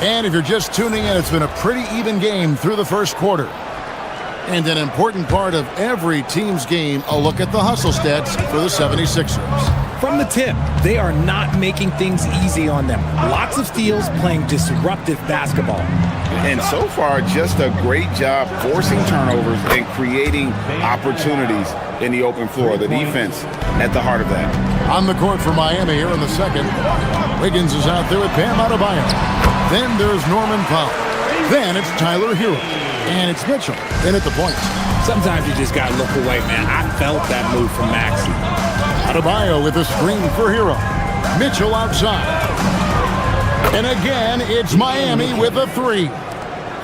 And if you're just tuning in, it's been a pretty even game through the first quarter. And an important part of every team's game, a look at the hustle stats for the 76ers. From the tip, they are not making things easy on them. Lots of steals, playing disruptive basketball. And so far, just a great job forcing turnovers and creating opportunities in the open floor. The defense at the heart of that. On the court for Miami here in the second. Wiggins is out there with Bam Adebayo. Then there's Norman Powell. Then it's Tyler Hero. And it's Mitchell in at the point. Sometimes you just got to look away, man. I felt that move from Maxey. Adebayo with a screen for Hero. Mitchell outside. And again, it's Miami with a 3.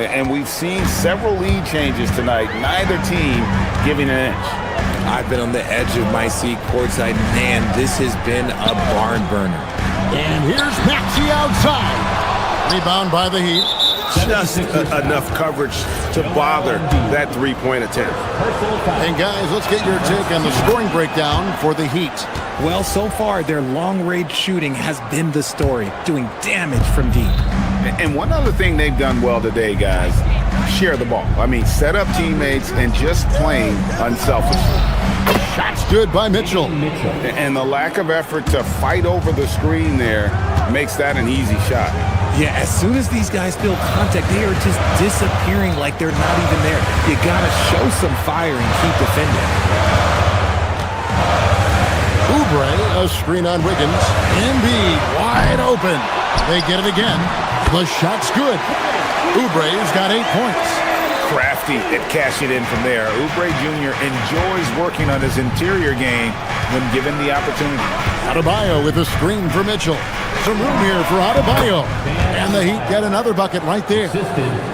And we've seen several lead changes tonight. Neither team giving an inch. I've been on the edge of my seat courtside. Man, this has been a barn burner. And here's Maxey outside. Rebound by the Heat. just enough coverage to bother that three-point attempt. And guys, let's get your take on the scoring breakdown for the Heat. Well, so far, their long-range shooting has been the story, doing damage from deep. And one other thing they've done well today, guys, share the ball. I mean, set up teammates and just playing unselfishly. Shots good by Mitchell. And the lack of effort to fight over the screen there makes that an easy shot. Yeah, as soon as these guys feel contact, they are just disappearing like they're not even there. You gotta show some fire and keep defending. Oubre, a screen on Wiggins. Embiid wide open. They get it again. The shot's good. Oubre's got 8 points. Crafty at cashing in from there. Oubre Jr. enjoys working on his interior game when given the opportunity. Adebayo with a screen for Mitchell. Some room here for Adebayo. And the Heat get another bucket right there.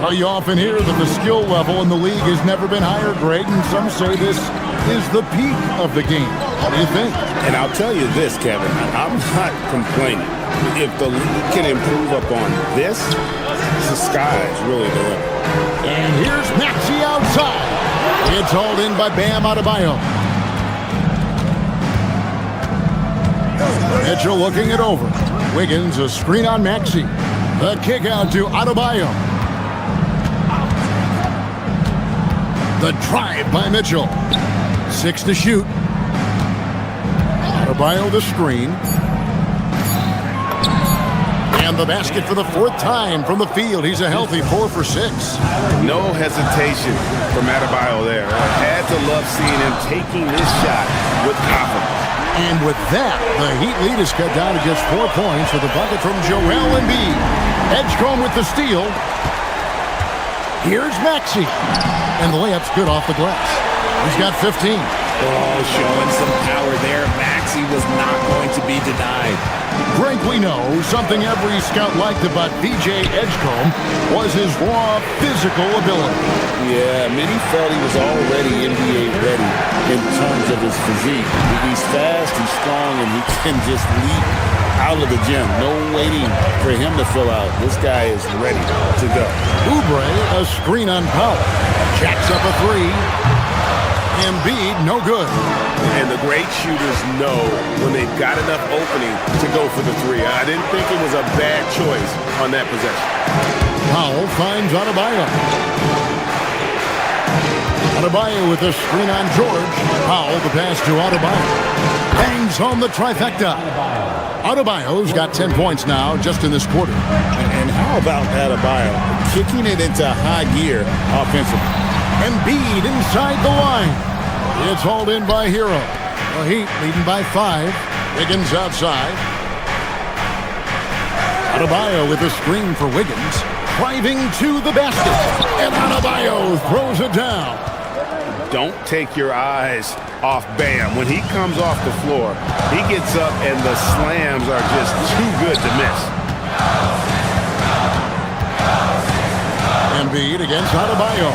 Well, you often hear that the skill level in the league has never been higher, Greg, and some say this is the peak of the game. What do you think? And I'll tell you this, Kevin, I'm not complaining. If the league can improve upon this, the sky's really the limit. And here's Maxey outside. It's hauled in by Bam Adebayo. Mitchell looking it over. Wiggins, a screen on Maxey. The kick out to Adebayo. The drive by Mitchell. 6 to shoot. Adebayo the screen. And the basket for the 4th time from the field. He's a healthy 4 for 6. No hesitation from Adebayo there. I had to love seeing him taking this shot with confidence. And with that, the Heat lead is cut down to just 4 points with a bucket from Joel Embiid. Edgecombe with the steal. Here's Maxey. And the layup's good off the glass. He's got 15. Oh, showing some power there. Maxey was not going to be denied. Greg, we know something every scout liked about VJ Edgecombe was his raw physical ability. Yeah, many felt he was already NBA ready in terms of his physique. He's fast, he's strong, and he can just leap out of the gym. No waiting for him to fill out. This guy is ready to go. Oubre, a screen on Powell. Jacks up a 3. Embiid, no good. And the great shooters know when they've got enough opening to go for the 3. I didn't think it was a bad choice on that possession. Powell finds Adebayo. Adebayo with a screen on George. Powell the pass to Adebayo. Bangs home the trifecta. Adebayo's got 10 points now just in this quarter. And how about Adebayo kicking it into high gear offensively? Embiid inside the line. It's hauled in by Hero. The Heat leading by 5. Wiggins outside. Adebayo with a screen for Wiggins. Driving to the basket. And Adebayo throws it down. Don't take your eyes off Bam. When he comes off the floor, he gets up and the slams are just too good to miss. Embiid against Adebayo.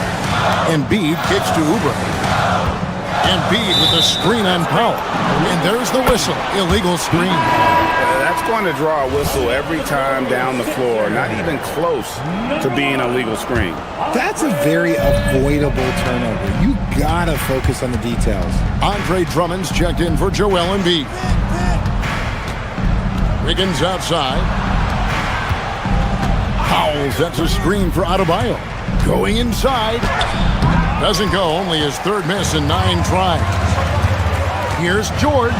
Embiid kicks to Oubre. Embiid with a screen on Powell. And there's the whistle. Illegal screen. That's going to draw a whistle every time down the floor. Not even close to being a legal screen. That's a very avoidable turnover. You gotta focus on the details. Andre Drummond's checked in for Joel Embiid. Wiggins outside. Powell sets a screen for Adebayo. Going inside. Doesn't go, only his 3rd miss in 9 tries. Here's George.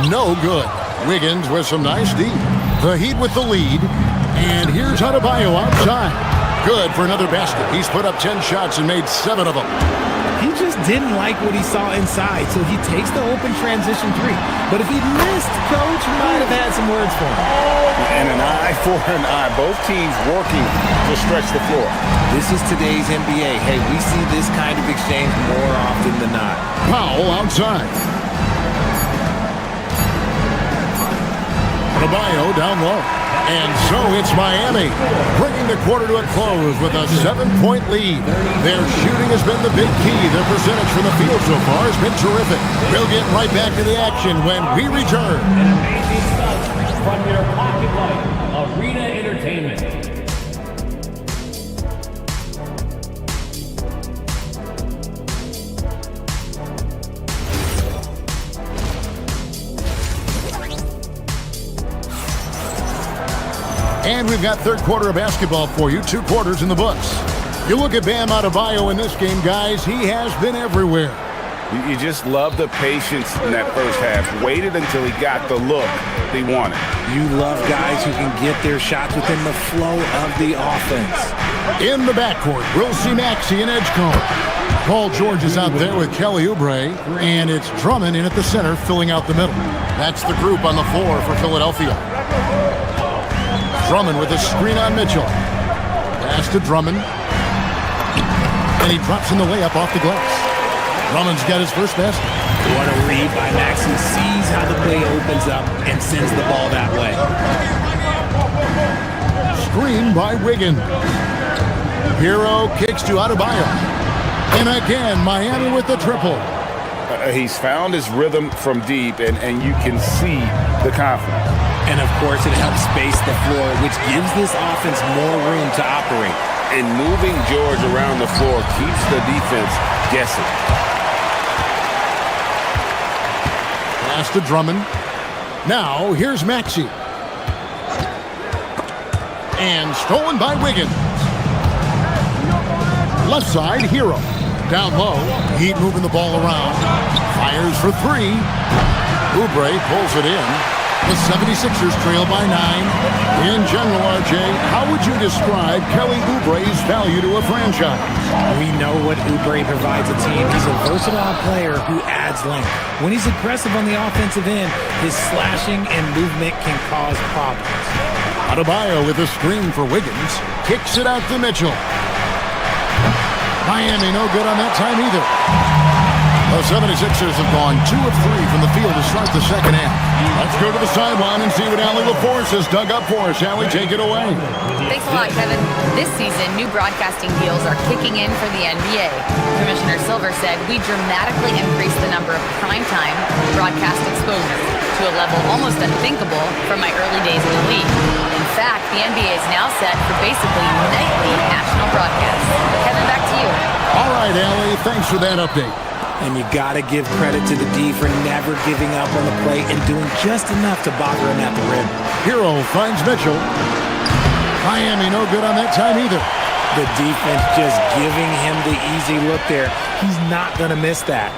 No good. Wiggins with some nice D. The Heat with the lead. And here's Adebayo outside. Good for another basket. He's put up 10 shots and made 7 of them. He just didn't like what he saw inside, so he takes the open transition 3. But if he missed, Coach might have had some words for him. And an eye for an eye. Both teams working to stretch the floor. This is today's NBA. Hey, we see this kind of exchange more often than not. Powell outside. Adebayo down low. And so it's Miami, bringing the quarter to a close with a 7-point lead. Their shooting has been the big key. Their percentage from the field so far has been terrific. We'll get right back to the action when we return. An amazing stuff from your pocket light, Arena Entertainment. And we've got third quarter of basketball for you, 2 quarters in the books. You look at Bam Adebayo in this game, guys, he has been everywhere. You just love the patience in that first half. Waited until he got the look he wanted. You love guys who can get their shots within the flow of the offense. In the backcourt, we'll see Maxey in Edgecombe. Paul George is out there with Kelly Oubre, and it's Drummond in at the center, filling out the middle. That's the group on the floor for Philadelphia. Drummond with a screen on Mitchell. Pass to Drummond. And he drops in the layup off the glass. Drummond's got his first basket. What a read by Maxey. Sees how the play opens up and sends the ball that way. Screen by Wiggins. Hero kicks to Adebayo. And again, Miami with the triple. He's found his rhythm from deep, and you can see the confidence. And, of course, it helps space the floor, which gives this offense more room to operate. And moving George around the floor keeps the defense guessing. Pass to Drummond. Now, here's Maxey. And stolen by Wiggins. Left side, Hero. Down low, Heat moving the ball around. Fires for 3. Oubre pulls it in. The 76ers trail by 9. In general, RJ, how would you describe Kelly Oubre's value to a franchise? We know what Oubre provides a team. He's a versatile player who adds length. When he's aggressive on the offensive end, his slashing and movement can cause problems. Adebayo with a screen for Wiggins. Kicks it out to Mitchell. Miami no good on that time either. The 76ers have gone 2 of 3 from the field to start the second half. Let's go to the sideline and see what Allie LaForce has dug up for us. Allie, take it away. Thanks a lot, Kevin. This season, new broadcasting deals are kicking in for the NBA. Commissioner Silver said we dramatically increased the number of primetime broadcast exposure to a level almost unthinkable from my early days in the league. In fact, the NBA is now set for basically nightly national broadcasts. Kevin, back to you. All right, Allie, thanks for that update. And you got to give credit to the D for never giving up on the play and doing just enough to bother him at the rim. Hero finds Mitchell. Miami no good on that time either. The defense just giving him the easy look there. He's not going to miss that.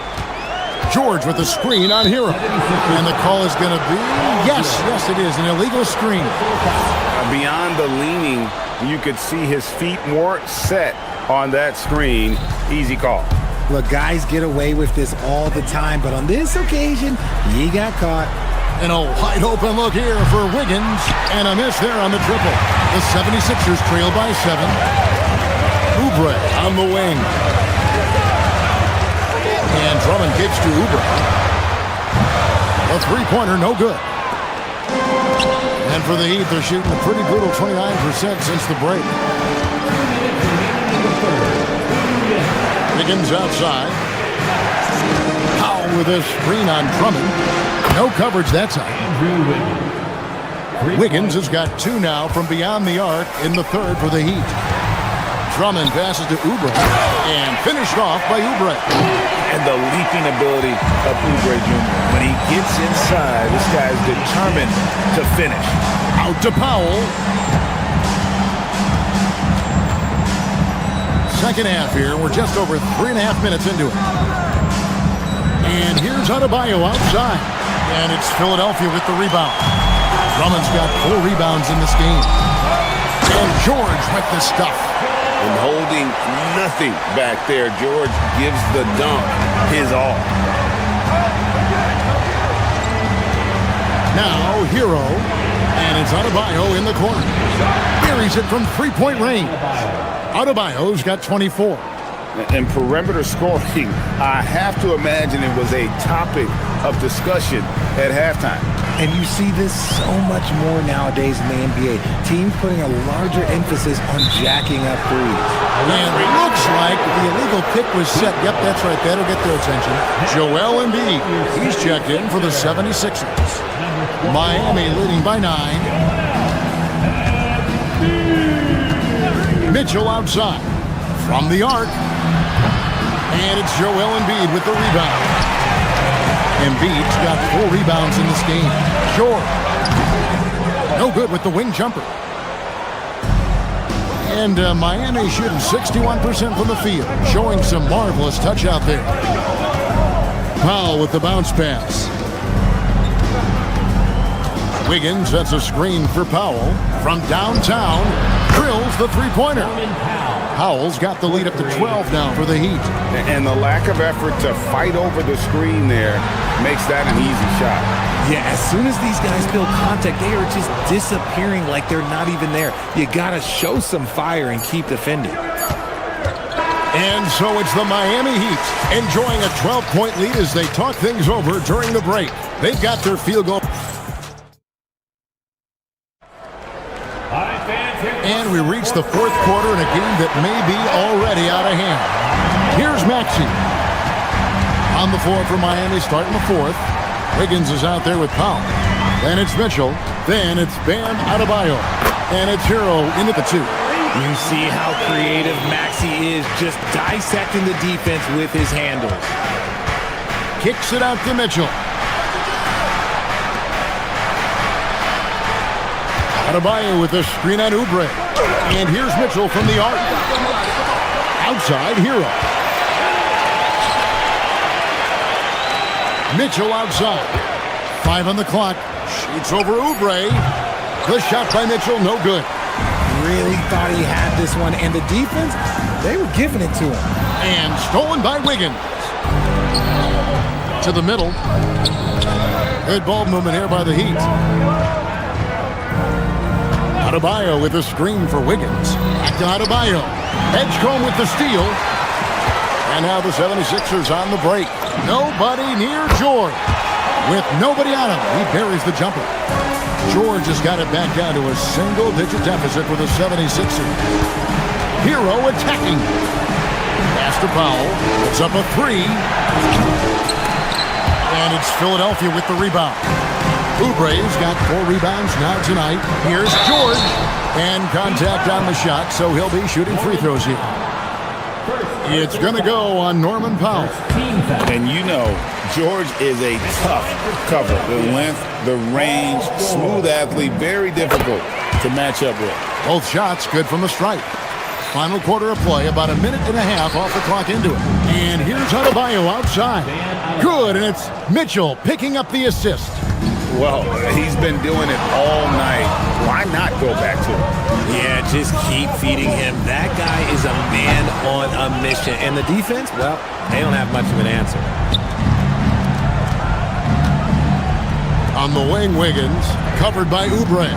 George with the screen on Hero. And the call is going to be, yes, it is, an illegal screen. Beyond the leaning, you could see his feet more set on that screen. Easy call. Look, guys get away with this all the time, but on this occasion, he got caught. And a wide open look here for Wiggins, and a miss there on the triple. The 76ers trail by 7. Oubre on the wing. And Drummond gets to Oubre. A three-pointer, no good. And for the Heat, they're shooting a pretty brutal 29% since the break. Wiggins outside. Powell with a screen on Drummond. No coverage that time. Wiggins has got 2 now from beyond the arc in the third for the Heat. Drummond passes to Oubre and finished off by Oubre. And the leaping ability of Oubre Jr. When he gets inside, this guy's determined to finish. Out to Powell. Second half here. We're just over 3.5 minutes into it. And here's Adebayo outside. And it's Philadelphia with the rebound. Drummond's got 4 rebounds in this game. And George with the stuff. And holding nothing back there, George gives the dunk his all. Now, Hero. And it's Adebayo in the corner. Buries it from 3-point range. Adebayo's got 24. And perimeter scoring, I have to imagine it was a topic of discussion at halftime. And you see this so much more nowadays in the NBA. Teams putting a larger emphasis on jacking up threes. And it looks like the illegal pick was set. Yep, that's right. That'll get their attention. Joel Embiid. He's checked in for the 76ers. Miami leading by 9. Mitchell outside. From the arc. And it's Joel Embiid with the rebound. Embiid's got 4 rebounds in this game. Short. No good with the wing jumper. And Miami shooting 61% from the field, showing some marvelous touch out there. Powell with the bounce pass. Wiggins sets a screen for Powell. From downtown, drills the three-pointer. Powell's got the lead up to 12 now for the Heat. And the lack of effort to fight over the screen there makes that an easy shot. Yeah, as soon as these guys build contact, they are just disappearing like they're not even there. You got to show some fire and keep defending. And so it's the Miami Heat enjoying a 12-point lead as they talk things over during the break. They've got their field goal. And we reach the fourth quarter in a game that may be already out of hand. Here's Maxey. On the floor for Miami starting the fourth. Wiggins is out there with Powell. Then it's Mitchell. Then it's Bam Adebayo. And it's Hero into the two. You see how creative Maxey is, just dissecting the defense with his handles. Kicks it out to Mitchell. Adebayo with a screen on Oubre. And here's Mitchell from the arc. Outside, Hero. Mitchell outside. 5 on the clock. Shoots over Oubre. The shot by Mitchell, no good. Really thought he had this one, and the defense, they were giving it to him. And stolen by Wiggins. To the middle. Good ball movement here by the Heat. Adebayo with a screen for Wiggins. Back to Adebayo. Edgecombe with the steal. And now the 76ers on the break. Nobody near George. With nobody on him, he buries the jumper. George has got it back down to a single-digit deficit for the 76ers. Hero attacking. Pass to Powell. It's up a three. And it's Philadelphia with the rebound. Oubre's got 4 rebounds now tonight. Here's George. And contact on the shot, so he'll be shooting free throws here. It's going to go on Norman Powell. And you know, George is a tough cover. The length, the range, smooth athlete, very difficult to match up with. Both shots good from the stripe. Final quarter of play, about a minute and a half off the clock into it. And here's Adebayo outside. Good, and it's Mitchell picking up the assist. Well, he's been doing it all night. Why not go back to him? Yeah, just keep feeding him. That guy is a man on a mission. And the defense, well, they don't have much of an answer. On the wing, Wiggins, covered by Oubre.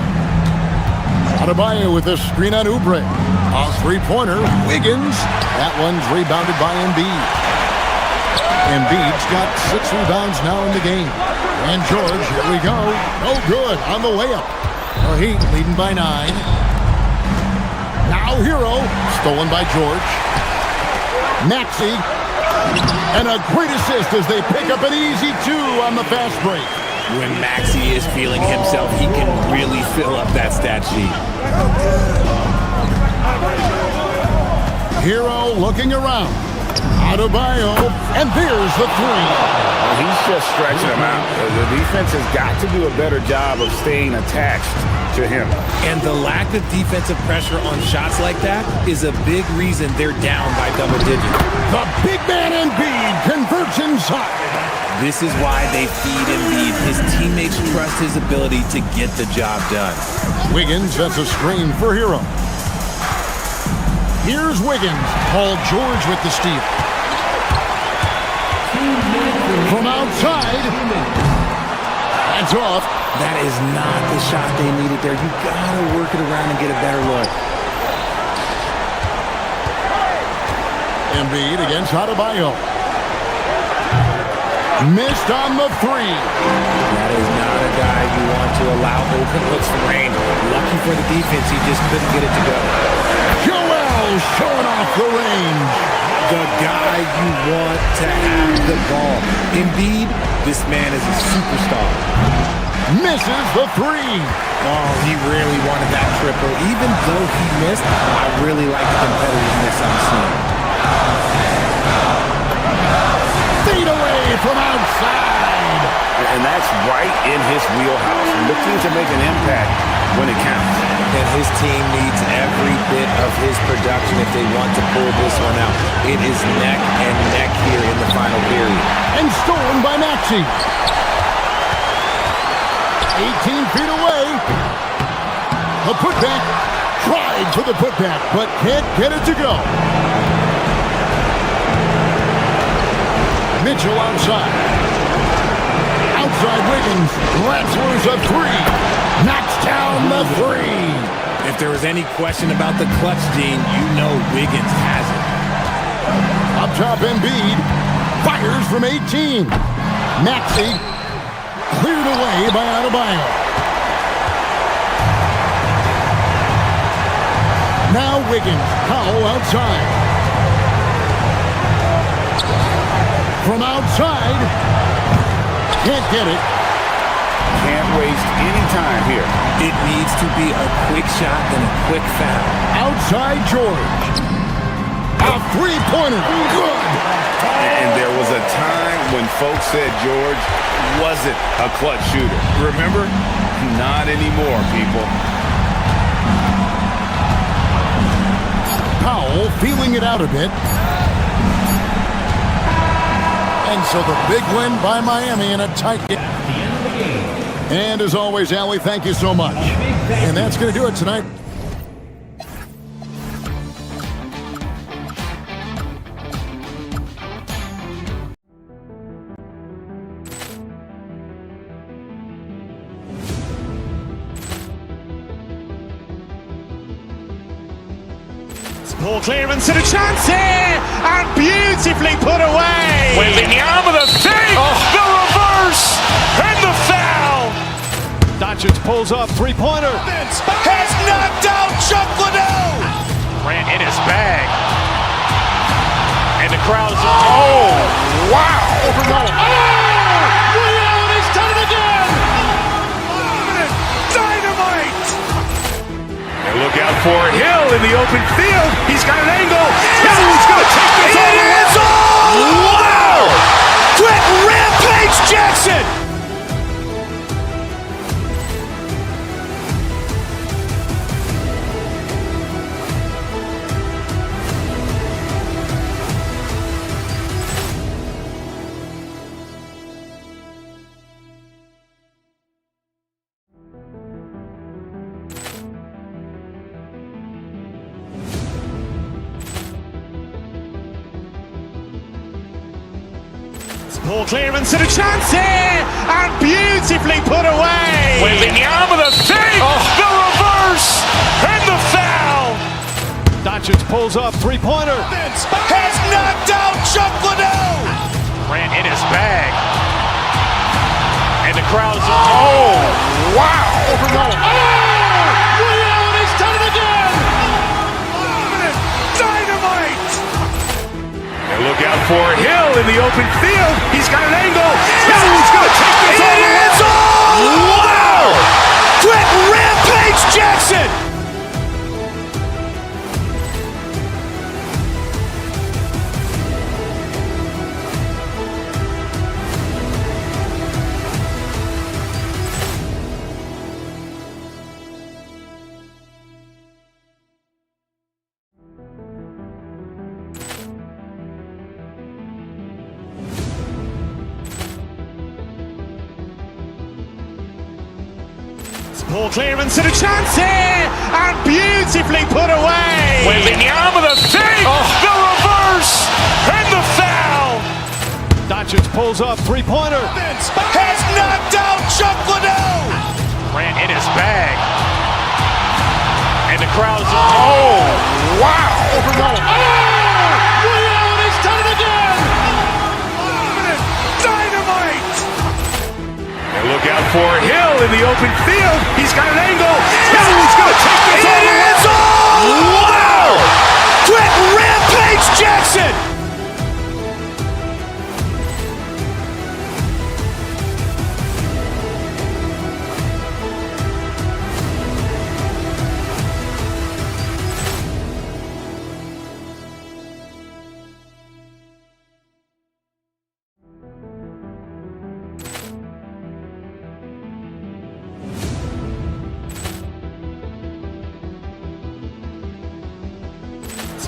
Adebayo with a screen on Oubre. A three-pointer, Wiggins. That one's rebounded by Embiid. Embiid's got 6 rebounds now in the game. And George, here we go. No good on the layup. The Heat leading by 9. Now Hero, stolen by George. Maxey. And a great assist as they pick up an easy 2 on the fast break. When Maxey is feeling himself, he can really fill up that stat sheet. Hero looking around. Adebayo, and there's the 3. He's just stretching him out. The defense has got to do a better job of staying attached to him. And the lack of defensive pressure on shots like that is a big reason they're down by double digits. The big man Embiid converts inside. This is why they feed Embiid. His teammates trust his ability to get the job done. Wiggins sets a screen for Hero. Here's Wiggins. Paul George with the steal. From outside. That's off. That is not the shot they needed there. You gotta work it around and get a better look. Embiid against Adebayo. Missed on the 3. That is not a guy you want to allow open looks for range. Lucky for the defense, he just couldn't get it to go. Joel showing off the range. The guy you want to have the ball. Embiid, this man is a superstar. Misses the 3. Oh, he really wanted that triple. Even though he missed, I really like the competitiveness I'm seeing. Fade away from outside. And that's right in his wheelhouse. Looking to make an impact when it counts. And his team needs every bit of his production if they want to pull this one out. It is neck and neck here in the final period. And stolen by Maxey. 18 feet away. The putback. Tried for the putback, but can't get it to go. Mitchell outside. Outside Wiggins. Ratzler's a three. Knocks down the three. If there was any question about the clutch, Dean, you know Wiggins has it. Up top, Embiid. Fires from 18. Maxey. Cleared away by Adebayo. Now Wiggins. Powell outside. From outside. Can't get it. Can't waste any time here. It needs to be a quick shot and a quick foul. Outside George. A three-pointer. Good. And there was a time when folks said George wasn't a clutch shooter. Remember? Not anymore, people. Powell feeling it out a bit. And so the big win by Miami in a tight game. And as always, Allie, thank you so much. And that's going to do it tonight. Ball clearance and a chance here, and beautifully put away. Wembanyama with a save, the reverse, and the foul. Doncic pulls up, three-pointer. Has knocked out Chuck Liddell. Ran in his bag. And the crowd's oh, wow. He's done it again. Dynamite. And look out for Hill in the open field. He's got an angle. Hill's going to take this all the way. Wow! Quick rampage Jackson. Ball clearance and a chance here, and beautifully put away. Wembanyama with a save, the reverse, and the foul. Doncic pulls up, three-pointer. Has knocked out Chuck Liddell. Ran in his bag. And the crowd's oh, wow. He's done it again. Dynamite. And look out for Hill in the open field. He's got an angle. Hill's going to take this all the way. Wow! Quick rampage Jackson. Ball clearance and a chance here, and beautifully put away. Wembanyama with a save, the reverse, and the foul. Doncic pulls up, three-pointer. Has knocked out Chuck Liddell. Ran in his bag. And the crowd's oh, wow. He's done it again. Dynamite. And look out for Hill in the open field. He's got an angle. Hill's going to take this all the way. Wow! Quick rampage Jackson.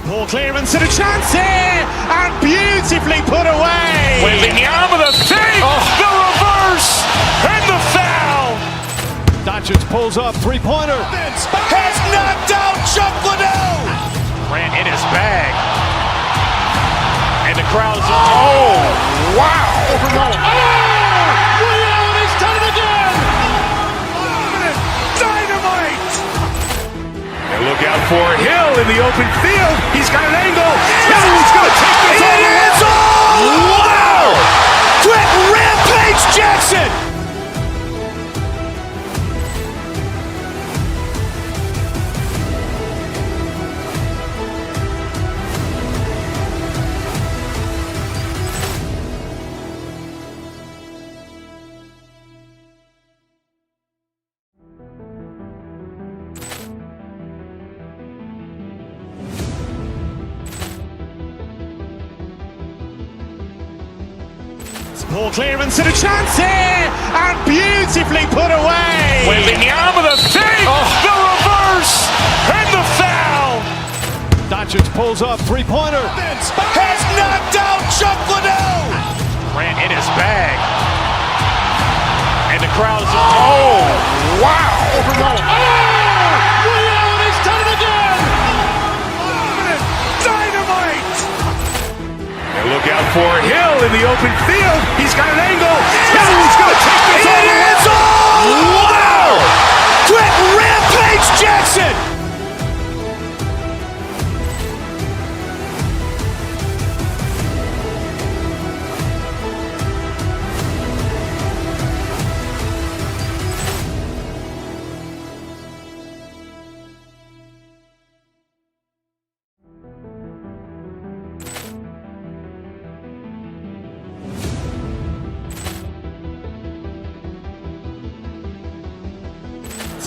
Ball clearance and a chance here, and beautifully put away. Wembanyama the save, the reverse, and the foul. Doncic pulls up, three-pointer. Has knocked out Chuck Liddell. Grant in his bag. And the crowd's wow. He's done it again. Dynamite. And look out for Hill in the open field. He's got an angle. He's going to take this all the way. Wow. Quick rampage Jackson. Ball clearance and a chance here, and beautifully put away. Wembanyama the save, the reverse, and the foul. Doncic pulls up, three-pointer. Has knocked out Chuck Liddell. Grant in his bag. And the crowd's wow. He's done it again. Dynamite. And look out for Hill in the open field. He's got an angle. He's going to take this all the way. Wow. Quick rampage Jackson.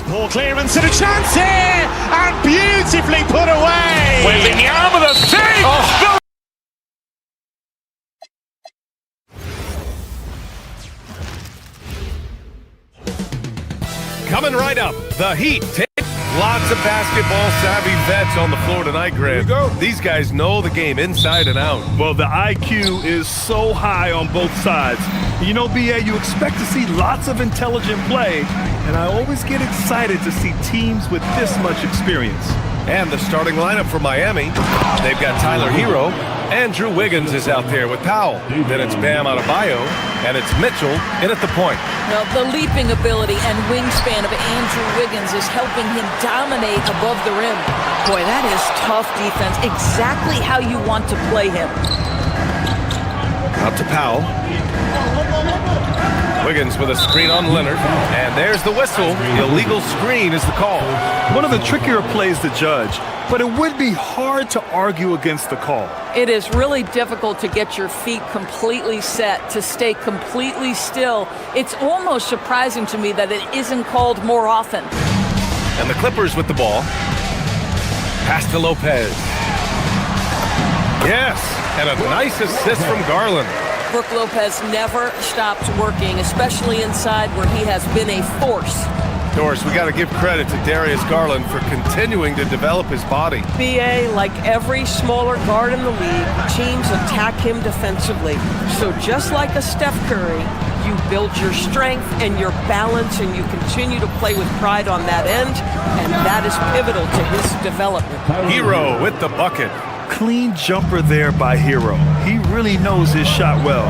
Ball clearance and a chance here, and beautifully put away. Wembanyama the save. Coming right up, the Heat take lots of basketball-savvy vets on the floor tonight, Grant. These guys know the game inside and out. Well, the IQ is so high on both sides. You know, BA, you expect to see lots of intelligent play, and I always get excited to see teams with this much experience. And the starting lineup for Miami, they've got Tyler Hero, Andrew Wiggins is out there with Powell. Then it's Bam Adebayo, and it's Mitchell in at the point. Now, the leaping ability and wingspan of Andrew Wiggins is helping him dominate above the rim. Boy, that is tough defense. Exactly how you want to play him. Out to Powell. Wiggins with a screen on Leonard, and there's the whistle. Illegal screen is the call. One of the trickier plays to judge, but it would be hard to argue against the call. It is really difficult to get your feet completely set, to stay completely still. It's almost surprising to me that it isn't called more often. And the Clippers with the ball. Pass to Lopez. Yes, and a nice assist from Garland. Brook Lopez never stops working, especially inside where he has been a force. Doris, we got to give credit to Darius Garland for continuing to develop his body. BA, like every smaller guard in the league, teams attack him defensively. So just like a Steph Curry, you build your strength and your balance, and you continue to play with pride on that end, and that is pivotal to his development. Hero with the bucket. Clean jumper there by Hero. He really knows his shot well.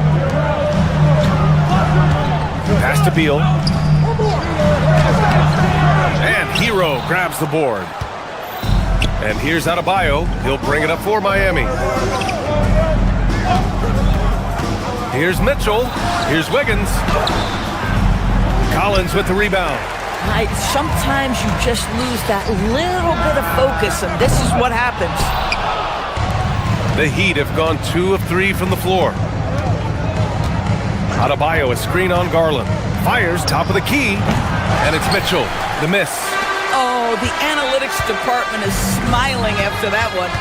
Pass to Beal. And Hero grabs the board. And here's Adebayo. He'll bring it up for Miami. Here's Mitchell. Here's Wiggins. Collins with the rebound. Sometimes you just lose that little bit of focus, and this is what happens. The Heat have gone 2 of 3 from the floor. Adebayo, a screen on Garland. Fires, top of the key. And it's Mitchell, the miss. Oh, the analytics department is smiling after that one.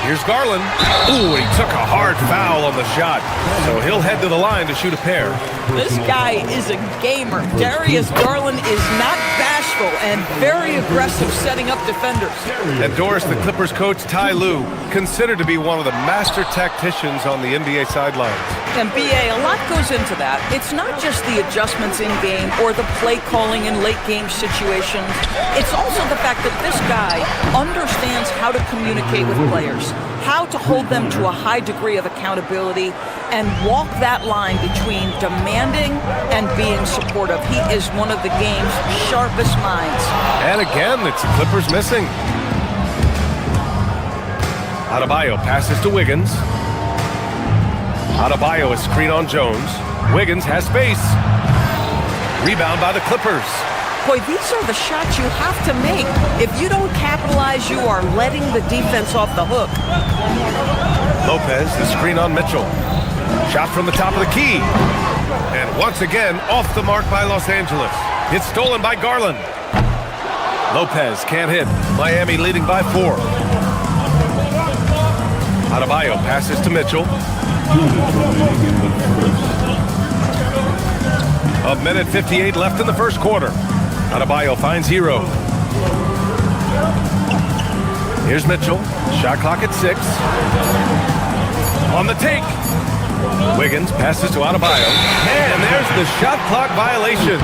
Here's Garland. Ooh, he took a hard foul on the shot. So he'll head to the line to shoot a pair. This guy is a gamer. Darius Garland is not bashful and very aggressive of setting up defenders. And Doris, the Clippers coach Ty Lue, considered to be one of the master tacticians on the NBA sidelines. And BA, a lot goes into that. It's not just the adjustments in game or the play calling in late game situations. It's also the fact that this guy understands how to communicate with players, how to hold them to a high degree of accountability, and walk that line between demanding and being supportive. He is one of the game's sharpest minds. And again, it's Clippers missing. Adebayo passes to Wiggins. Adebayo is screen on Jones. Wiggins has space. Rebound by the Clippers. Boy, these are the shots you have to make. If you don't capitalize, you are letting the defense off the hook. Lopez, the screen on Mitchell. Shot from the top of the key. And once again, off the mark by Los Angeles. It's stolen by Garland. Lopez can't hit. Miami leading by 4. Adebayo passes to Mitchell. A minute 58 left in the first quarter. Adebayo finds Hero. Here's Mitchell. Shot clock at 6. On the take. Wiggins passes to Adebayo. And there's the shot clock violation.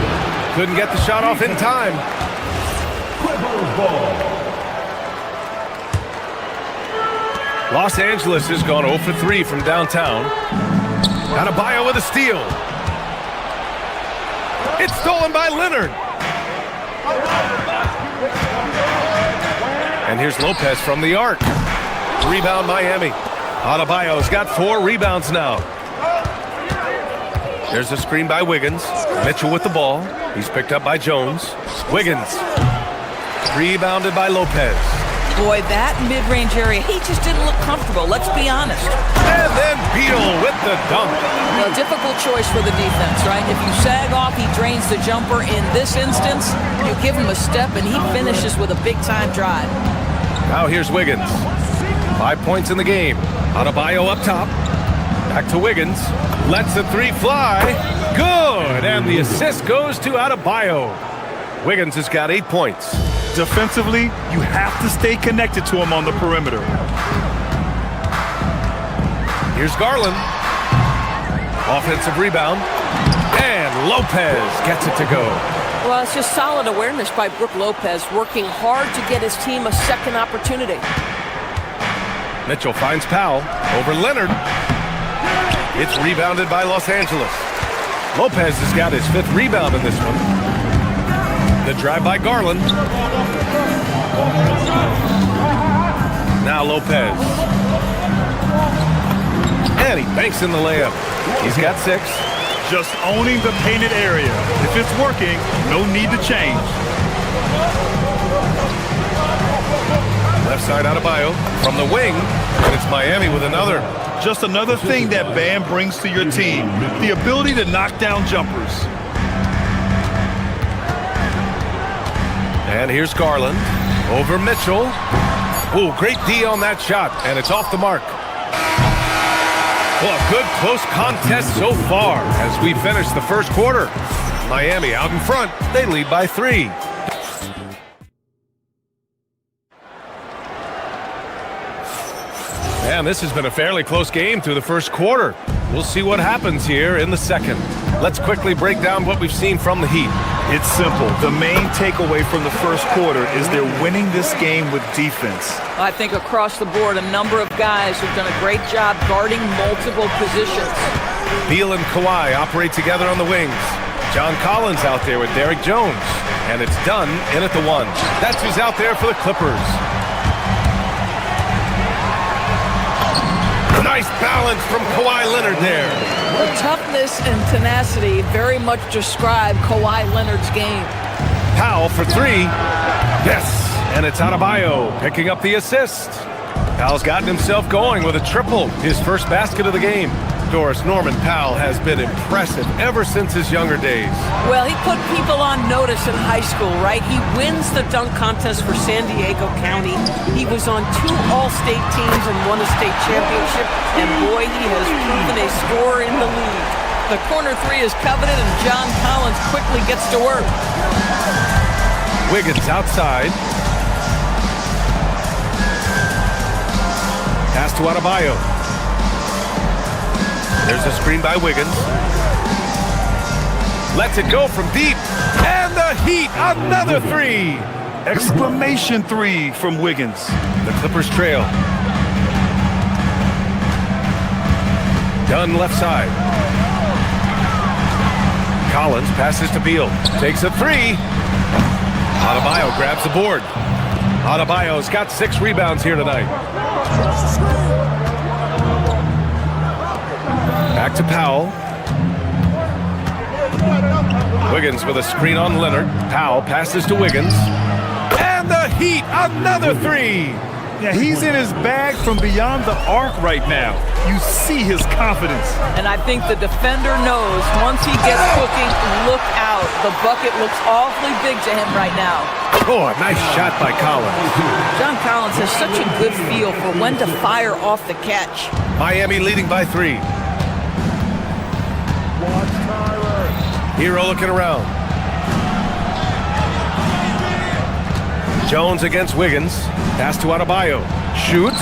Couldn't get the shot off in time. Los Angeles has gone 0 for 3 from downtown. Adebayo with a steal. It's stolen by Leonard. And here's Lopez from the arc. Rebound Miami. Adebayo's got 4 rebounds now. There's a screen by Wiggins. Mitchell with the ball. He's picked up by Jones. Wiggins. Rebounded by Lopez. Boy, that mid-range area, he just didn't look comfortable, let's be honest. And then Beal with the dunk. A difficult choice for the defense, right? If you sag off, he drains the jumper. In this instance, you give him a step and he finishes with a big-time drive. Now here's Wiggins. 5 points in the game. Adebayo up top. Back to Wiggins. Lets the 3 fly. Good. And the assist goes to Adebayo. Wiggins has got 8 points. Defensively, you have to stay connected to him on the perimeter. Here's Garland. Offensive rebound. And Lopez gets it to go. Well, it's just solid awareness by Brook Lopez, working hard to get his team a second opportunity. Mitchell finds Powell over Leonard. It's rebounded by Los Angeles. Lopez has got his 5th rebound in this one. The drive by Garland. Now Lopez. And he banks in the layup. He's got 6. Just owning the painted area. If it's working, no need to change. Left side Adebayo from the wing. And it's Miami with another. Just another thing that Bam brings to your team. The ability to knock down jumpers. And here's Garland over Mitchell. Ooh, great D on that shot, and it's off the mark. Well, a good close contest so far as we finish the first quarter. Miami out in front. They lead by 3. And this has been a fairly close game through the first quarter. We'll see what happens here in the second. Let's quickly break down what we've seen from the Heat. It's simple. The main takeaway from the first quarter is they're winning this game with defense. I think across the board, a number of guys who've done a great job guarding multiple positions. Beal and Kawhi operate together on the wings. John Collins out there with Derek Jones. And it's done in at the 1. That's who's out there for the Clippers. Nice balance from Kawhi Leonard there. The toughness and tenacity very much describe Kawhi Leonard's game. Powell for 3. Yes, and it's Adebayo picking up the assist. Powell's gotten himself going with a triple, his first basket of the game. Doris, Norman Powell has been impressive ever since his younger days. Well, he put people on notice in high school, right? He wins the dunk contest for San Diego County. He was on 2 All-State teams and won a state championship. And boy, he has proven a scorer in the league. The corner 3 is coveted, and John Collins quickly gets to work. Wiggins outside. Pass to Adebayo. There's a screen by Wiggins. Lets it go from deep. And the Heat, another three. Exclamation three from Wiggins. The Clippers trail. Dunn left side. Collins passes to Beal. Takes a three. Adebayo grabs the board. Adebayo's got 6 rebounds here tonight. Back to Powell. Wiggins with a screen on Leonard. Powell passes to Wiggins. And the Heat, another three. Yeah, he's in his bag from beyond the arc right now. You see his confidence. And I think the defender knows once he gets cooking, look out. The bucket looks awfully big to him right now. Oh, a nice shot by Collins. John Collins has such a good feel for when to fire off the catch. Miami leading by 3. Hero looking around. Jones against Wiggins. Pass to Adebayo. Shoots.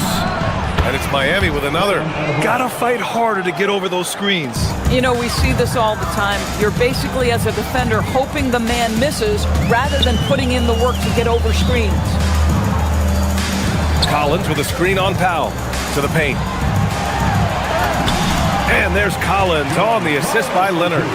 And it's Miami with another. Gotta fight harder to get over those screens. You know, we see this all the time. You're basically, as a defender, hoping the man misses rather than putting in the work to get over screens. Collins with a screen on Powell. To the paint. And there's Collins on the assist by Leonard.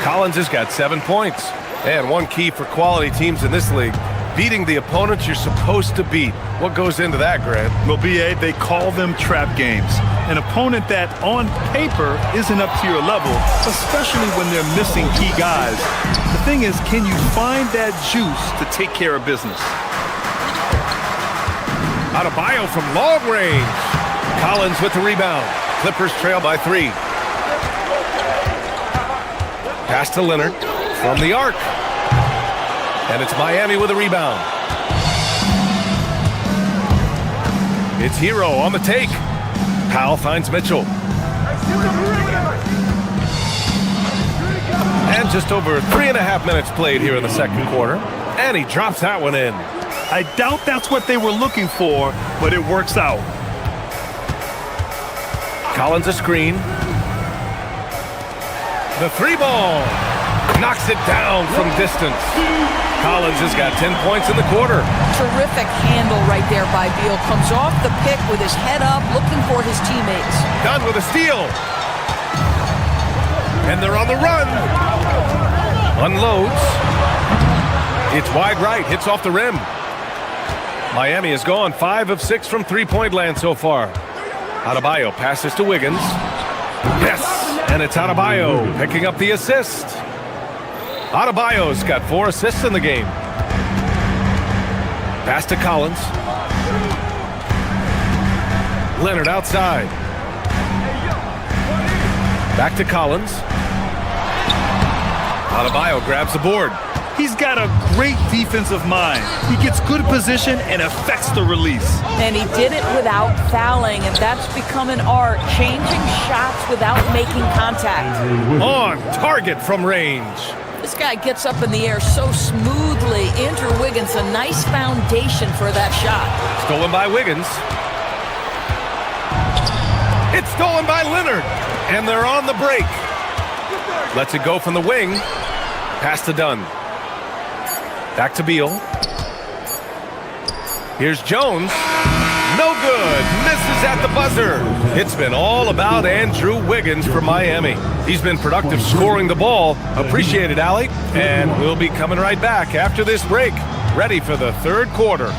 Collins has got 7 points. And one key for quality teams in this league, beating the opponents you're supposed to beat. What goes into that, Grant? Well, B.A., they call them trap games. An opponent that, on paper, isn't up to your level, especially when they're missing key guys. The thing is, can you find that juice to take care of business? Adebayo from long range. Collins with the rebound. Clippers trail by 3. Pass to Leonard from the arc. And it's Miami with a rebound. It's Hero on the take. Powell finds Mitchell. And just over 3.5 minutes played here in the second quarter. And he drops that one in. I doubt that's what they were looking for, but it works out. Collins a screen. The 3-ball. Knocks it down from distance. Collins has got 10 points in the quarter. Terrific handle right there by Beal. Comes off the pick with his head up, looking for his teammates. Dunn with a steal. And they're on the run. Unloads. It's wide right, hits off the rim. Miami has gone 5 of 6 from 3-point land so far. Adebayo passes to Wiggins. Yes, and it's Adebayo picking up the assist. Adebayo's got 4 assists in the game. Pass to Collins. Leonard outside. Back to Collins. Adebayo grabs the board. He's got a great defensive mind. He gets good position and affects the release. And he did it without fouling, and that's become an art, changing shots without making contact. On target from range. This guy gets up in the air so smoothly. Andrew Wiggins, a nice foundation for that shot. Stolen by Wiggins. It's stolen by Leonard. And they're on the break. Lets it go from the wing. Pass to Dunn. Back to Beal. Here's Jones. No good. Misses at the buzzer. It's been all about Andrew Wiggins for Miami. He's been productive scoring the ball. Appreciate it, Allie. And we'll be coming right back after this break. Ready for the third quarter.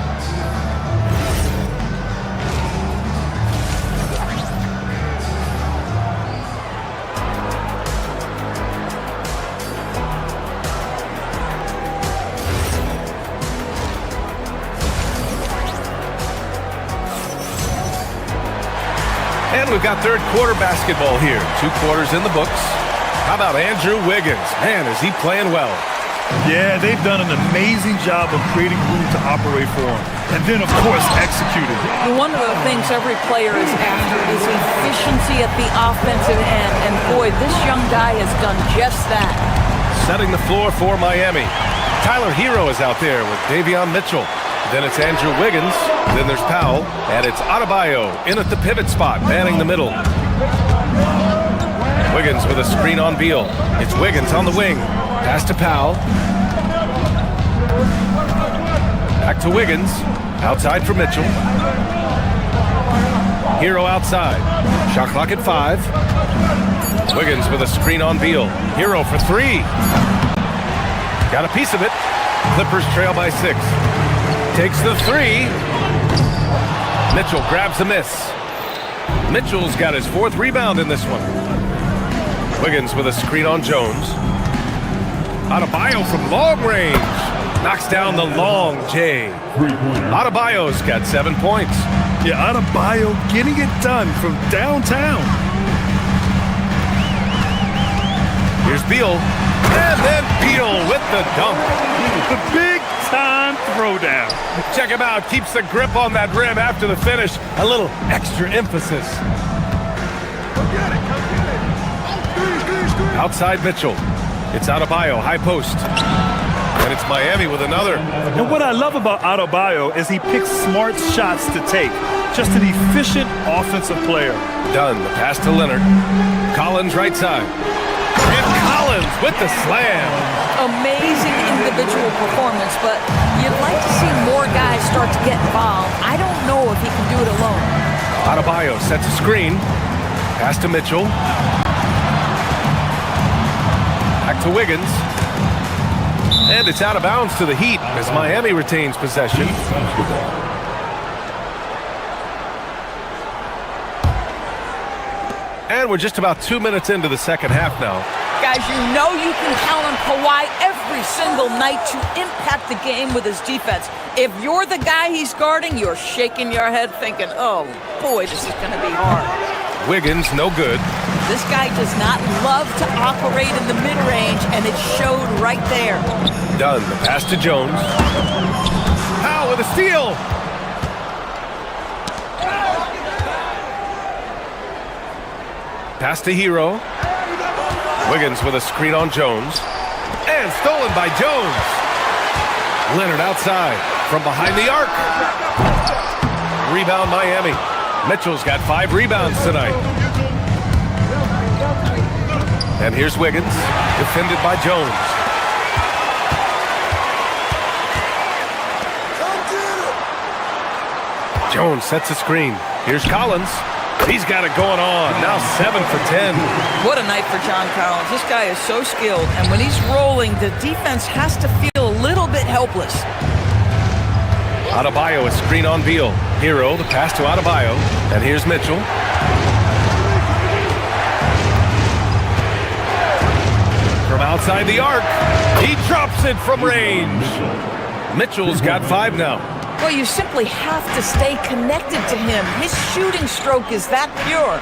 And we've got third quarter basketball here. 2 quarters in the books. How about Andrew Wiggins? Man, is he playing well. Yeah, they've done an amazing job of creating room to operate for him. And then, of course, executing. One of the things every player is after is efficiency at the offensive end. And boy, this young guy has done just that. Setting the floor for Miami. Tyler Hero is out there with Davion Mitchell. Then it's Andrew Wiggins. Then there's Powell. And it's Adebayo in at the pivot spot, manning the middle. Wiggins with a screen on Beal. It's Wiggins on the wing. Pass to Powell. Back to Wiggins. Outside for Mitchell. Hero outside. Shot clock at 5. Wiggins with a screen on Beal. Hero for 3. Got a piece of it. Clippers trail by 6. Takes the 3. Mitchell grabs the miss. Mitchell's got his 4th rebound in this one. Wiggins with a screen on Jones. Adebayo from long range. Knocks down the long J. Adebayo's got 7 points. Yeah, Adebayo getting it done from downtown. Here's Beal. And then Beal with the dunk. The big-time throwdown. Check him out. Keeps the grip on that rim after the finish. A little extra emphasis. Outside Mitchell. It's Adebayo, high post. And it's Miami with another. And what I love about Adebayo is he picks smart shots to take. Just an efficient offensive player. Done. The pass to Leonard. Collins right side. And Collins with the slam. Amazing individual performance, but you'd like to see more guys start to get involved. I don't know if he can do it alone. Adebayo sets a screen. Pass to Mitchell. Back to Wiggins. And it's out of bounds to the Heat as Miami retains possession. And we're just about 2 minutes into the second half now. Guys, you know you can count on Kawhi every single night to impact the game with his defense. If you're the guy he's guarding, you're shaking your head thinking, oh boy, this is going to be hard. Wiggins, no good. This guy does not love to operate in the mid-range, and it showed right there. Done. The pass to Jones. Powell with a steal. Pass to Hero. Wiggins with a screen on Jones. And stolen by Jones. Leonard outside from behind the arc. Rebound Miami. Mitchell's got 5 rebounds tonight. And here's Wiggins, defended by Jones. Jones sets a screen. Here's Collins. He's got it going on. Now 7 for 10. What a night for John Collins. This guy is so skilled, and when he's rolling, the defense has to feel a little bit helpless. Adebayo, a screen on Beal. Hero, the pass to Adebayo. And here's Mitchell. From outside the arc, he drops it from range. Mitchell's got 5 now. Well, you simply have to stay connected to him. His shooting stroke is that pure.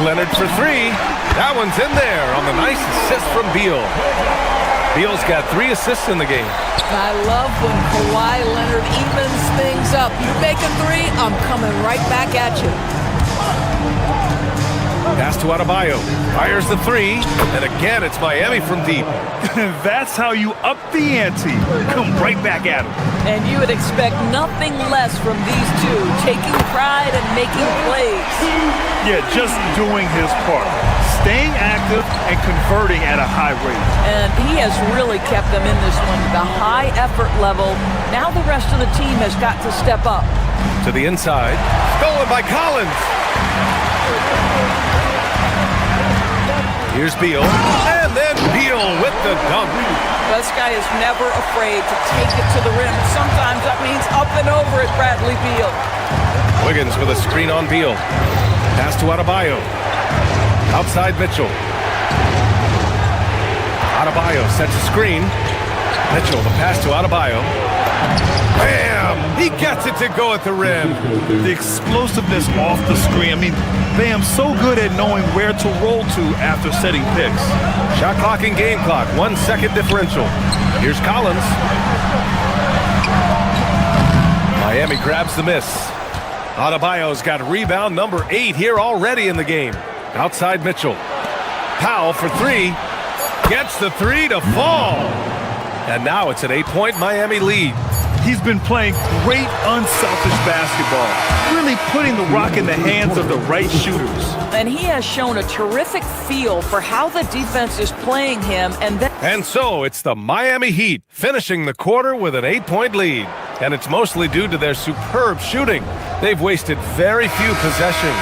Leonard for 3. That one's in there on the nice assist from Beal. Beal's got 3 assists in the game. I love when Kawhi Leonard evens things up. You make a 3, I'm coming right back at you. Pass to Adebayo. Fires the 3. And again, it's Miami from deep. That's how you up the ante. Come right back at him. And you would expect nothing less from these two, taking pride and making plays. Yeah, just doing his part. Staying active and converting at a high rate. And he has really kept them in this one. The high effort level. Now the rest of the team has got to step up. To the inside. Stolen by Collins. Here's Beal. And then Beal with the dunk. This guy is never afraid to take it to the rim. Sometimes that means up and over at Bradley Beal. Wiggins with a screen on Beal. Pass to Adebayo. Outside Mitchell. Adebayo sets a screen. Mitchell, the pass to Adebayo. Bam! He gets it to go at the rim. The explosiveness off the screen. I mean, Bam's so good at knowing where to roll to after setting picks. Shot clock and game clock. 1 second differential. Here's Collins. Miami grabs the miss. Adebayo's got rebound number 8 here already in the game. Outside Mitchell. Powell for 3. Gets the 3 to fall. And now it's an 8-point Miami lead. He's been playing great unselfish basketball, really putting the rock in the hands of the right shooters. And he has shown a terrific feel for how the defense is playing him. And so it's the Miami Heat finishing the quarter with an 8-point lead. And it's mostly due to their superb shooting. They've wasted very few possessions.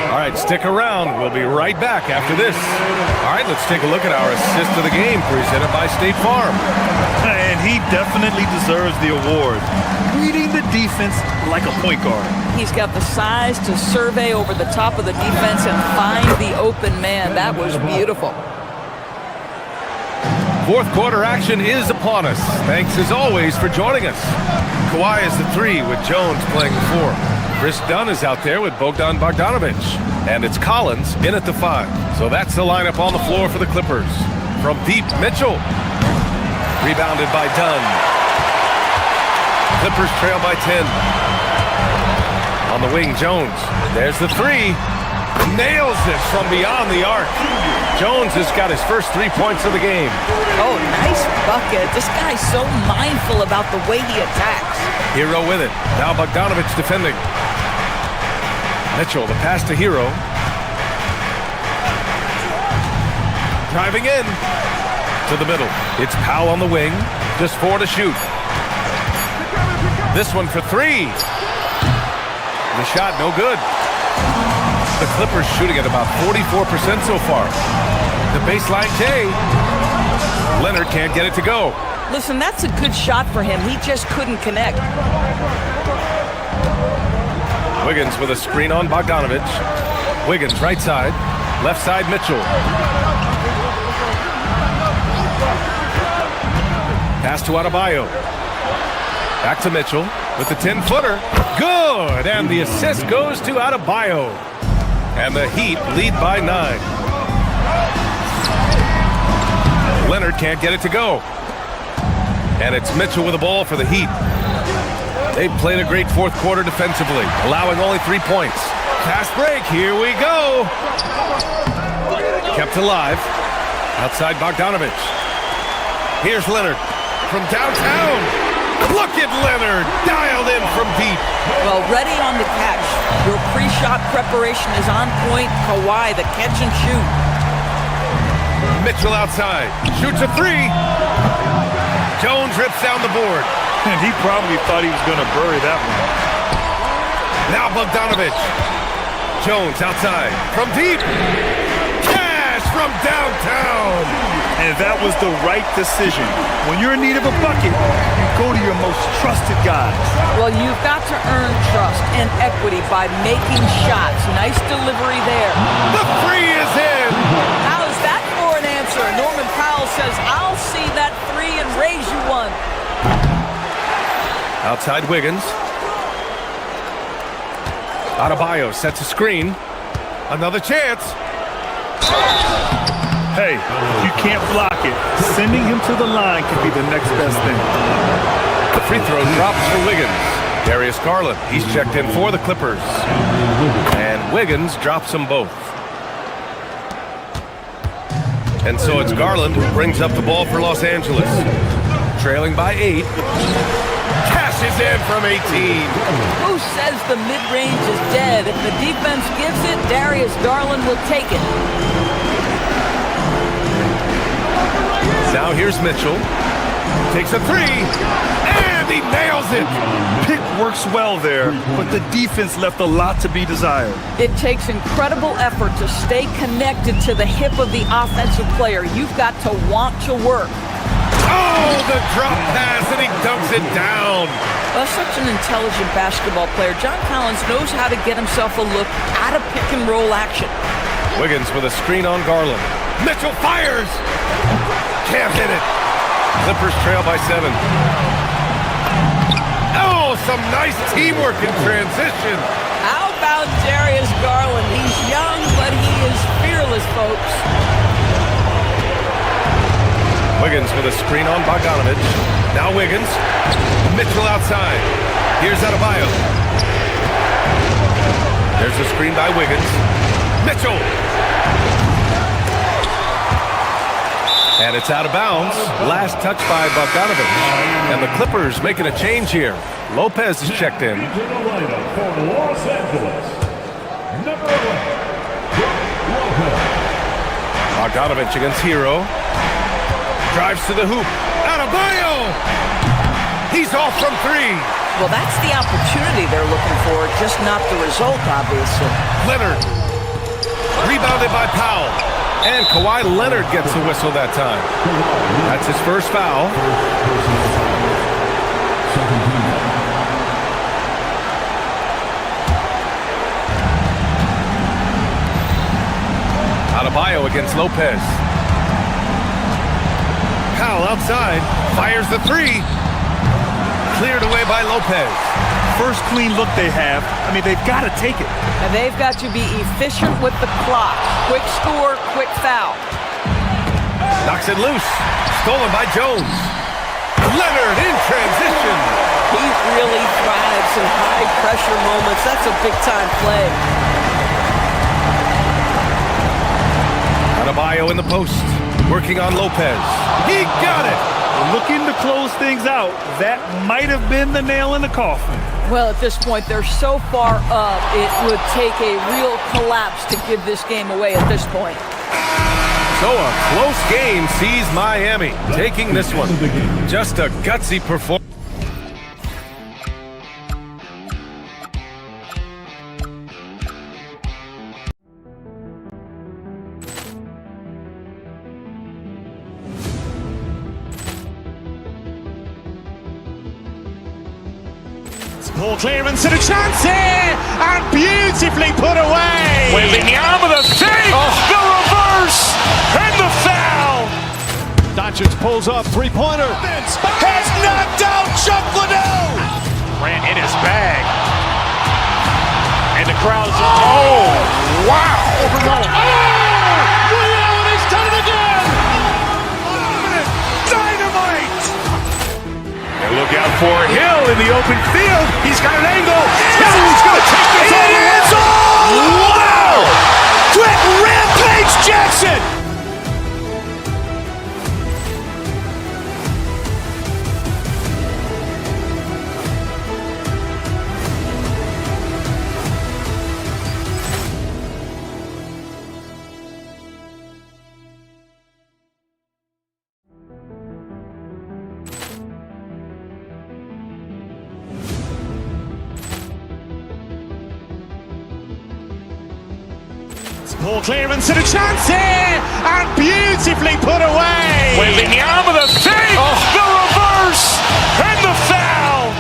All right, stick around. We'll be right back after this. All right, let's take a look at our assist of the game presented by State Farm. And he definitely deserves the award. Reading the defense like a point guard. He's got the size to survey over the top of the defense and find the open man. That was beautiful. Fourth quarter action is upon us. Thanks as always for joining us. Kawhi is the 3 with Jones playing the 4. Chris Dunn is out there with Bogdan Bogdanovic. And it's Collins in at the 5. So that's the lineup on the floor for the Clippers. From deep, Mitchell. Rebounded by Dunn. Clippers trail by 10. On the wing, Jones. There's the 3. Nails it from beyond the arc. Jones has got his first 3 points of the game. Oh, nice bucket. This guy's so mindful about the way he attacks. Hero with it. Now Bogdanovic defending. Mitchell, the pass to Hero. Driving in to the middle. It's Powell on the wing. Just 4 to shoot. This one for 3. The shot no good. The Clippers shooting at about 44% so far. The baseline K. Leonard can't get it to go. Listen, that's a good shot for him. He just couldn't connect. Wiggins with a screen on Bogdanovic. Wiggins right side. Left side Mitchell. Pass to Adebayo. Back to Mitchell with the 10-footer. Good! And the assist goes to Adebayo. And the Heat lead by 9. Leonard can't get it to go. And it's Mitchell with the ball for the Heat. They've played a great fourth quarter defensively, allowing only 3 points. Fast break, here we go. Kept alive. Outside Bogdanovic. Here's Leonard from downtown. Look at Leonard, dialed in from deep. Well, ready on the catch. Your pre-shot preparation is on point. Kawhi, the catch and shoot. Mitchell outside, shoots a 3. Jones rips down the board. And he probably thought he was going to bury that one. Now Bogdanovic. Jones outside, from deep. Cash from downtown. And that was the right decision. When you're in need of a bucket, you go to your most trusted guys. Well, you've got to earn trust and equity by making shots. Nice delivery there. The 3 is in. How's that for an answer? Norman Powell says, I'll see that 3 and raise you one. Outside Wiggins. Adebayo sets a screen. Another chance. Hey, if you can't block it, sending him to the line could be the next best thing. The free throw drops for Wiggins. Darius Garland, he's checked in for the Clippers. And Wiggins drops them both. And so it's Garland who brings up the ball for Los Angeles. Trailing by 8. Cashes in from 18. Who says the mid-range is dead? If the defense gives it, Darius Garland will take it. Now here's Mitchell. Takes a 3. And he nails it. Pick works well there, but the defense left a lot to be desired. It takes incredible effort to stay connected to the hip of the offensive player. You've got to want to work. Oh, the drop pass, and he dunks it down. Well, such an intelligent basketball player. John Collins knows how to get himself a look at a pick-and-roll action. Wiggins with a screen on Garland. Mitchell fires. Can't hit it. Clippers trail by 7. Oh, some nice teamwork in transition. How about Darius Garland? He's young, but he is fearless, folks. Wiggins with a screen on Bogdanovic. Now Wiggins. Mitchell outside. Here's Adebayo. There's a screen by Wiggins. Mitchell. And it's out of bounds. Last touch by Bogdanovich. And the Clippers making a change here. Lopez is checked in. Into the lineup for Los Angeles, number 11, Lopez. Bogdanovich against Hero. Drives to the hoop. Adebayo! He's off from three. Well, that's the opportunity they're looking for, just not the result, obviously. Leonard. Rebounded by Powell. And Kawhi Leonard gets the whistle that time. That's his first foul. Adebayo against Lopez. Powell outside. Fires the three. Cleared away by Lopez. First clean look they have. I mean, they've got to take it. And they've got to be efficient with the clock. Quick score, quick foul. Knocks it loose. Stolen by Jones. Leonard in transition. He really thrives in high-pressure moments. That's a big-time play. Adebayo in the post. Working on Lopez. He got it. Looking to close things out. That might have been the nail in the coffin. Well, at this point, they're so far up, it would take a real collapse to give this game away at this point. So a close game sees Miami taking this one. Just a gutsy performance. Ball clearance and a chance here, and beautifully put away. Wembanyama the fake, the reverse, and the foul. Doncic pulls up, three-pointer. Has knocked out Chuck Liddell. Ran in his bag. And the crowd's oh, wow. Reality's done it again. Dynamite. And look out for Hill in the open field. He's got an angle. He's going to take this all the way. Wow! Quick rampage Jackson. Ball clearance and a chance here, and beautifully put away. Wembanyama the fake, the reverse, and the foul.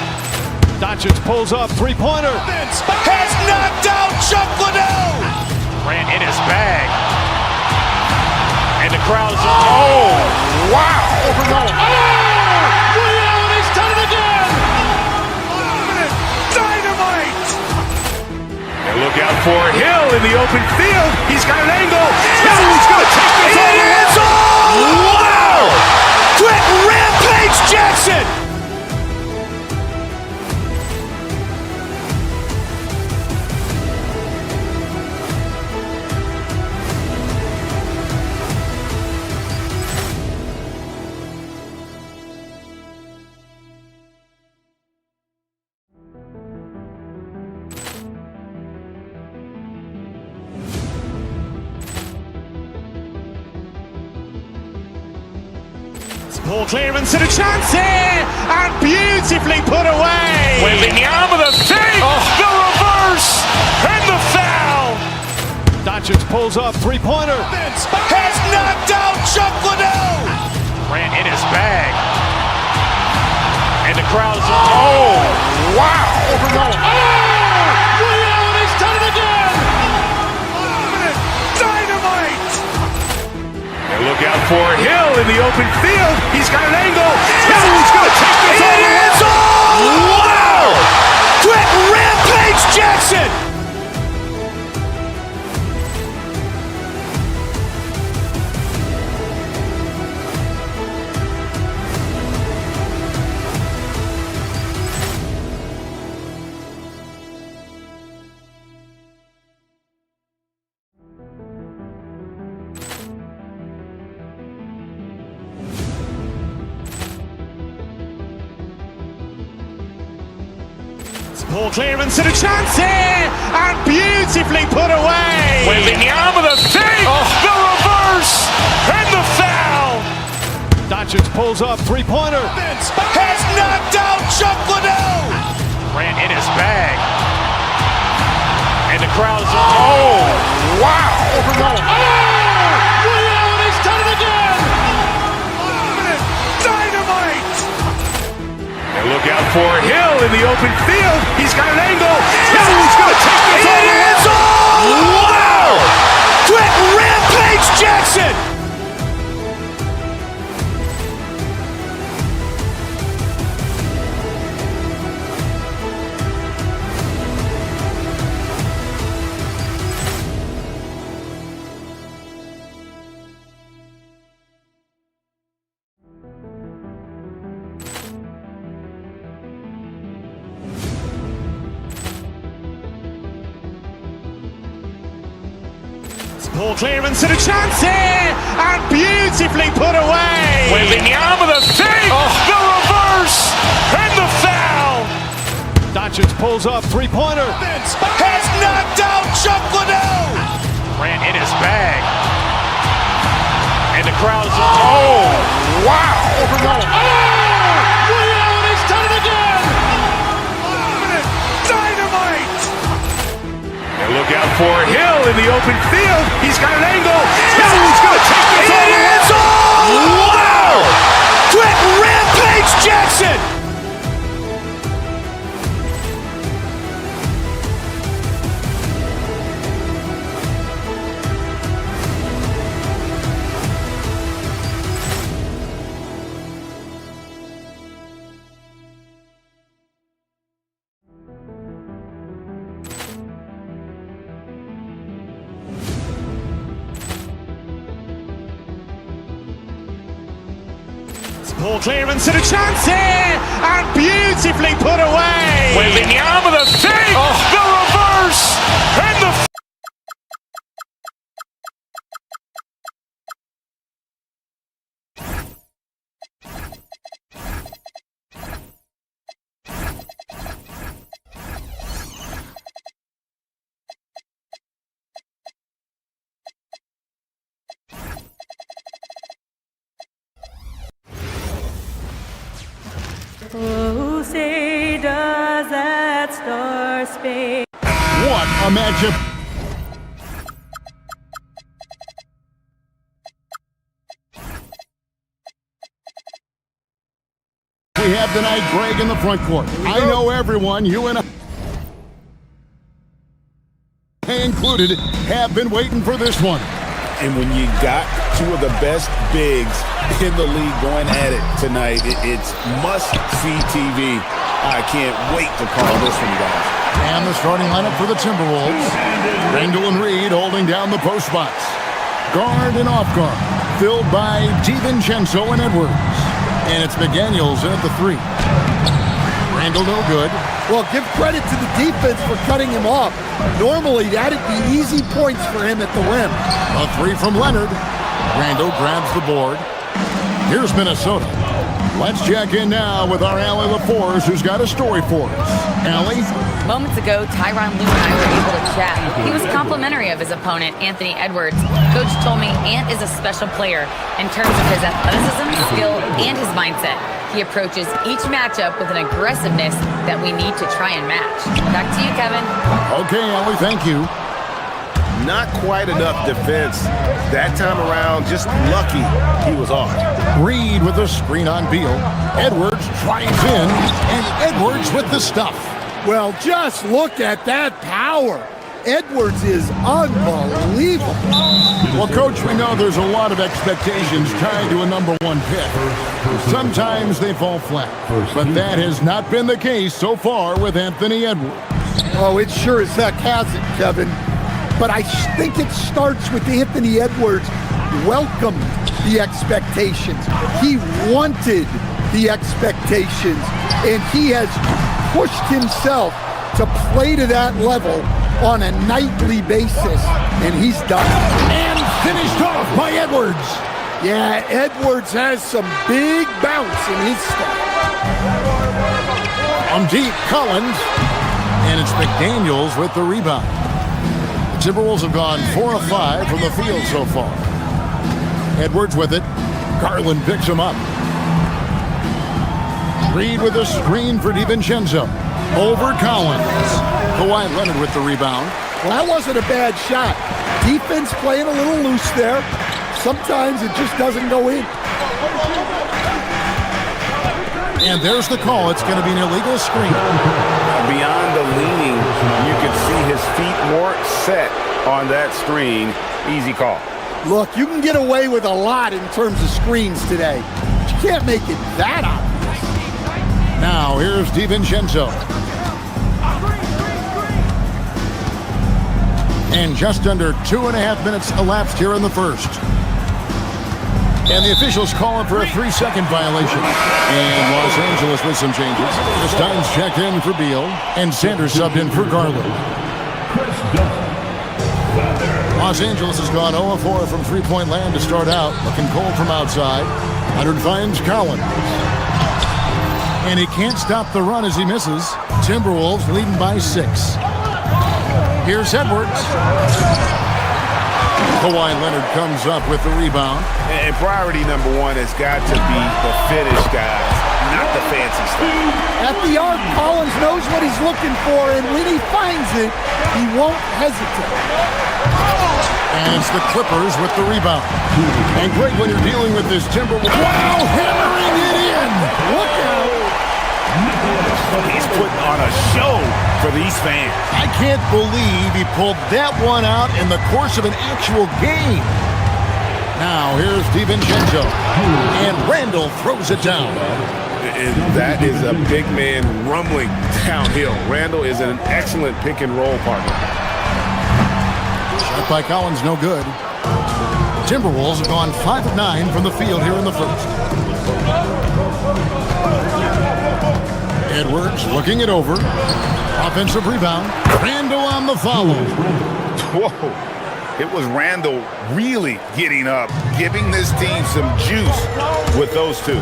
Doncic pulls up, three-pointer. Has knocked out Chuck Liddell. Ran in his bag. And the crowd's oh, wow. Reality's done it again. Dynamite. And look out for Hill in the open field. He's got an angle. He's going to take this all the way. Wow! Quick rampage Jackson. Ball clearance and a chance here, and beautifully put away. Wembanyama the fake, the reverse, and the foul. Doncic pulls up, three-pointer. Has knocked out Chuck Liddell. Ran in his bag. And the crowd's oh, wow. Reality's done it again. Dynamite. And look out for Hill in the open field. He's got an angle. He's going to take this all the way. Wow! Quick rampage Jackson. Poor clearance and a chance here, and beautifully put away. Wembanyama the fake, the reverse, and the foul. Doncic pulls up, three-pointer. Has knocked out Chuck Liddell. Grant in his bag. And the crowd is, oh, wow. He's done it again. Dynamite. And look out for Hill in the open field. He's got an angle. He's going to take this all the way. Wow. Quick Rampage Jackson. Poor clearance and a chance here, and beautifully put away. Wembanyama the fake, the reverse, and the foul. Doncic pulls up, three-pointer. Has knocked out Chuck Liddell. Grant in his bag. And the crowd is, oh, wow. He's done it again. Dynamite. And look out for Hill in the open field. He's got an angle. He's going to take this all the way. Wow. Quick Rampage Jackson. Poor clearance and a chance here, and beautifully put away. Wembanyama the fake, the reverse, and the Oh, say does that star-spangled What a matchup. We have tonight Greg in the front court. I know everyone, you and I included, have been waiting for this one. And when you got two of the best bigs in the league going at it tonight, it's must-see TV. I can't wait to call this one, guys. And the starting lineup for the Timberwolves. Randall and Reed holding down the post spots. Guard and off guard, filled by DiVincenzo and Edwards. And it's McDaniels in at the three. Randall no good. Well, give credit to the defense for cutting him off. Normally, that'd be easy points for him at the rim. A three from Leonard. Randall grabs the board. Here's Minnesota. Let's check in now with our Allie LaForce, who's got a story for us. Allie? Moments ago, Tyronn Lue and I were able to chat. He was complimentary of his opponent, Anthony Edwards. Coach told me Ant is a special player in terms of his athleticism, skill, and his mindset. He approaches each matchup with an aggressiveness that we need to try and match. Back to you, Kevin. Okay, Allie, thank you. Not quite enough defense. That time around, just lucky he was off. Reed with a screen on Beal. Edwards drives in, and Edwards with the stuff. Well, just look at that power. Edwards is unbelievable. Well, Coach, we know there's a lot of expectations tied to a number one pick. Sometimes they fall flat, but that has not been the case so far with Anthony Edwards. Oh, it sure as heck hasn't, Kevin. But I think it starts with Anthony Edwards welcomed the expectations. He wanted the expectations, and he has pushed himself to play to that level on a nightly basis, and he's done it. And finished off by Edwards. Yeah, Edwards has some big bounce in his step. From deep, Collins. And it's McDaniels with the rebound. The Timberwolves have gone 4 of 5 from the field so far. Edwards with it. Garland picks him up. Reed with a screen for DiVincenzo. Over Collins. Kawhi Leonard with the rebound. Well, that wasn't a bad shot. Defense playing a little loose there. Sometimes it just doesn't go in. And there's the call. It's going to be an illegal screen. Beyond the leaning, you can see his feet more set on that screen. Easy call. Look, you can get away with a lot in terms of screens today. But you can't make it that obvious. Now, here's DiVincenzo. And just under 2.5 minutes elapsed here in the first. And the officials calling for a 3-second violation. And Los Angeles with some changes. Stein's checked in for Beal. And Sanders subbed in for Garland. Los Angeles has gone 0-4 from three-point land to start out. Looking cold from outside. Leonard finds Collins. And he can't stop the run as he misses. Timberwolves leading by 6. Here's Edwards. Kawhi Leonard comes up with the rebound. And priority number one has got to be the finish, guys, not the fancy stuff. At the arc, Collins knows what he's looking for, and when he finds it, he won't hesitate. And it's the Clippers with the rebound. And Greg, when you're dealing with this Timberwolves, wow, hammering it in. Look out. He's putting on a show for these fans. I can't believe he pulled that one out in the course of an actual game. Now, here's DiVincenzo. And Randall throws it down. And that is a big man rumbling downhill. Randall is an excellent pick-and-roll partner. Shot by Collins, no good. Timberwolves have gone 5 of 9 from the field here in the first. Edwards looking it over. Offensive rebound. Randall on the follow. Whoa. It was Randall really getting up, giving this team some juice with those two.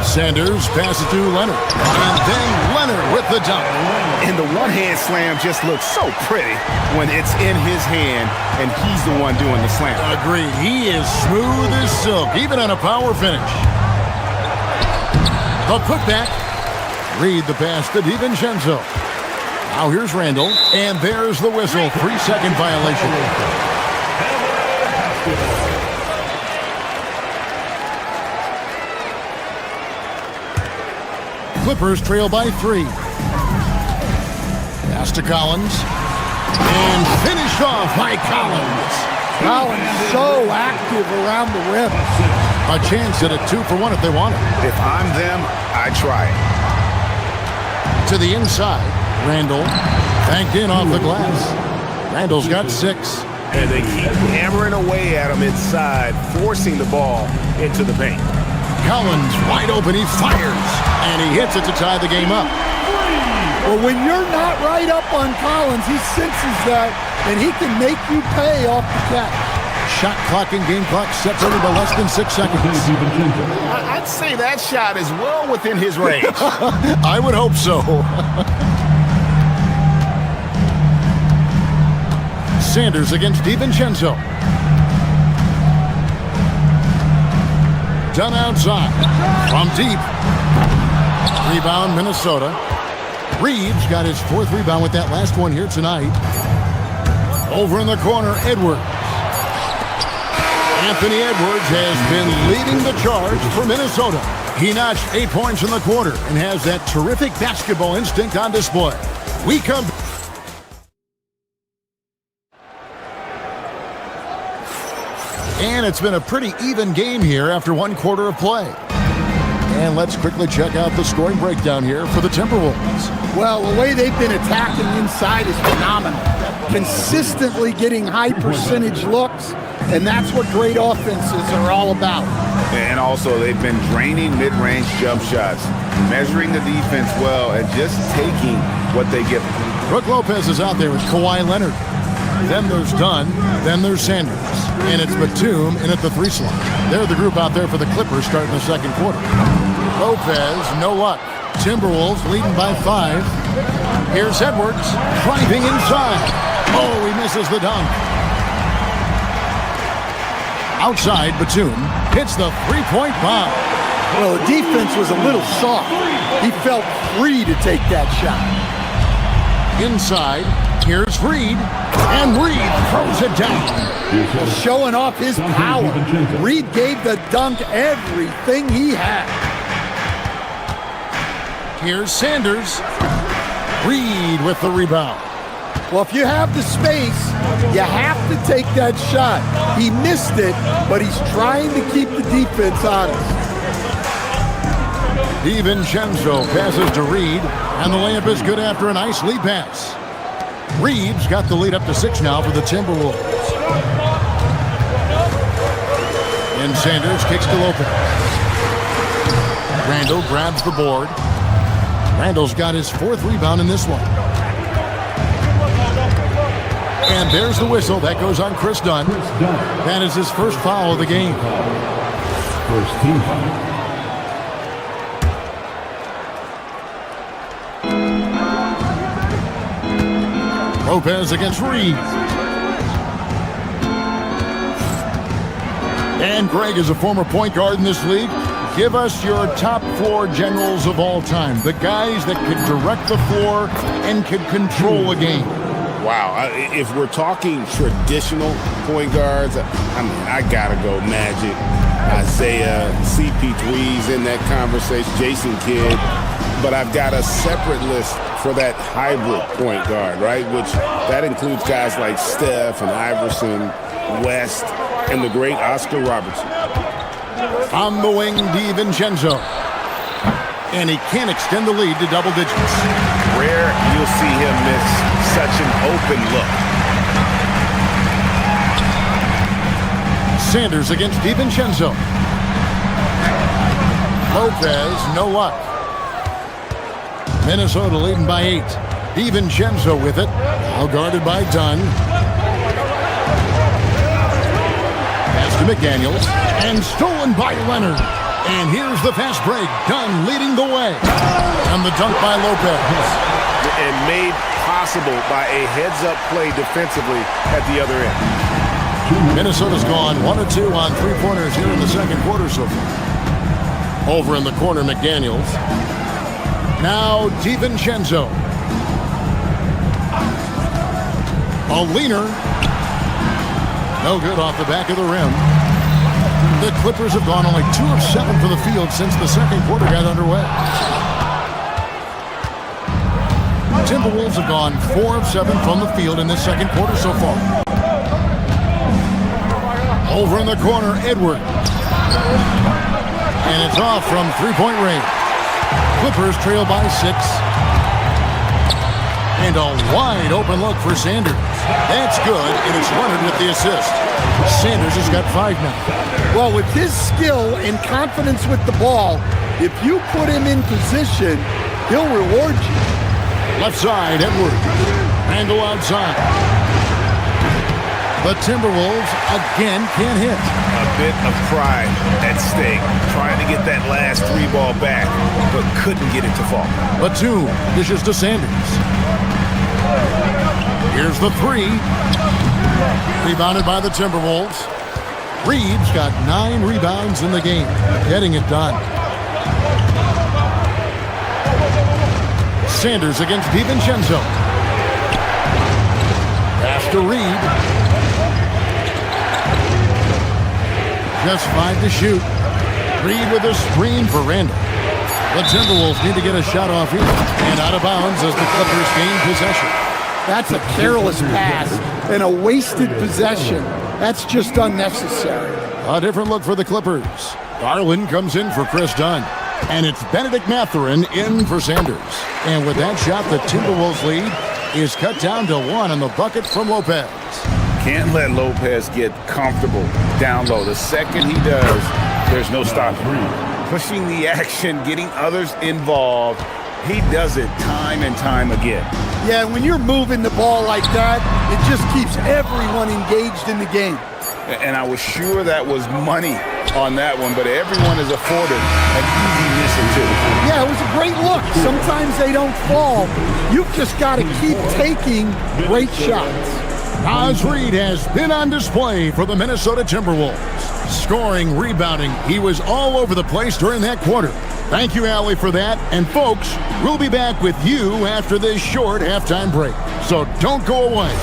Sanders passes to Leonard. And then Leonard with the dunk. And the one-hand slam just looks so pretty when it's in his hand and he's the one doing the slam. Agreed. He is smooth as silk, even on a power finish. The putback. Reed the pass to DiVincenzo. Now here's Randall, and there's the whistle. 3-second violation. Clippers trail by 3. Pass to Collins. And finished off by Collins. Collins so active around the rim. A chance at a 2-for-1 if they want it. If I'm them, I try it. To the inside. Randall banked in off the glass. Randall's got 6. And they keep hammering away at him inside, forcing the ball into the paint. Collins wide open, he fires, and he hits it to tie the game up. Well, when you're not right up on Collins, he senses that, and he can make you pay off the catch. Shot clock and game clock separated by less than 6 seconds. I'd say that shot is well within his range. I would hope so. Sanders against DiVincenzo. Done outside. From deep. Rebound, Minnesota. Reeves got his 4th rebound with that last one here tonight. Over in the corner, Edwards. Anthony Edwards has been leading the charge for Minnesota. He notched 8 points in the quarter and has that terrific basketball instinct on display. We come... And it's been a pretty even game here after 1 quarter of play. And let's quickly check out the scoring breakdown here for the Timberwolves. Well, the way they've been attacking inside is phenomenal. Consistently getting high percentage looks, and that's what great offenses are all about. And also, they've been draining mid-range jump shots, measuring the defense well, and just taking what they give them. Brook Lopez is out there with Kawhi Leonard. Then there's Dunn. Then there's Sanders. And it's Batum in at the 3 slot. They're the group out there for the Clippers starting the 2nd quarter. Lopez, no luck. Timberwolves leading by 5. Here's Edwards driving inside. Oh, he misses the dunk. Outside, Batum hits the three-point bomb. Well, the defense was a little soft. He felt free to take that shot. Inside, here's Reed, and Reed throws it down. Showing off his power. Reed gave the dunk everything he had. Here's Sanders. Reed with the rebound. Well, if you have the space, you have to take that shot. He missed it, but he's trying to keep the defense honest. DiVincenzo passes to Reed, and the layup is good after a nice lead pass. Reed's got the lead up to 6 now for the Timberwolves. And Sanders kicks to Lopez. Randall grabs the board. Randall's got his 4th rebound in this one. And there's the whistle. That goes on Chris Dunn. That is his first foul of the game. First team foul. Lopez against Reed. And Greg is a former point guard in this league. Give us your top floor generals of all time. The guys that could direct the floor and could control a game. Wow. If we're talking traditional point guards, I mean, I got to go Magic, Isaiah, CP3's in that conversation, Jason Kidd. But I've got a separate list for that hybrid point guard, right? Which that includes guys like Steph and Iverson, West, and the great Oscar Robertson. On the wing, DiVincenzo. And he can't extend the lead to double digits. Rare you'll see him miss such an open look. Sanders against DiVincenzo. Lopez, no luck. Minnesota leading by 8. DiVincenzo with it. Now guarded by Dunn. Pass to McDaniels. And stolen by Leonard. And here's the fast break. Dunn leading the way. And the dunk by Lopez. And made possible by a heads-up play defensively at the other end. Minnesota's gone 1 of 2 on 3-pointers here in the second quarter so far. Over in the corner, McDaniels. Now DiVincenzo. A leaner. No good off the back of the rim. The Clippers have gone only 2 of 7 for the field since the second quarter got underway. Timberwolves have gone 4 of 7 from the field in this second quarter so far. Over in the corner, Edwards. And it's off from 3-point range. Clippers trail by 6. And a wide open look for Sanders. That's good, and it's Leonard with the assist. Sanders has got 5 now. Well, with his skill and confidence with the ball, if you put him in position, he'll reward you. Left side, Edwards. Randall outside. The Timberwolves again can't hit. A bit of pride at stake, trying to get that last 3-ball back, but couldn't get it to fall. Batum dishes to Sanders. Here's the 3. Rebounded by the Timberwolves. Reed's got 9 rebounds in the game, getting it done. Sanders against DiVincenzo. Pass to Reed. Just 5 to shoot. Reed with a screen for Randall. The Timberwolves need to get a shot off here. And out of bounds as the Clippers gain possession. That's a careless pass and a wasted possession. That's just unnecessary. A different look for the Clippers. Garland comes in for Chris Dunn. And it's Benedict Mathurin in for Sanders. And with that shot, the Timberwolves lead is cut down to 1 on the bucket from Lopez. Can't let Lopez get comfortable down low. The second he does, there's no stopping. Pushing the action, getting others involved. He does it time and time again. Yeah, when you're moving the ball like that, it just keeps everyone engaged in the game. And I was sure that was money on that one, but everyone is afforded an easy miss or two. Yeah, it was a great look. Sometimes they don't fall. You've just got to keep taking great shots. Naz Reid has been on display for the Minnesota Timberwolves. Scoring, rebounding, he was all over the place during that quarter. Thank you, Allie, for that. And folks, we'll be back with you after this short halftime break. So don't go away.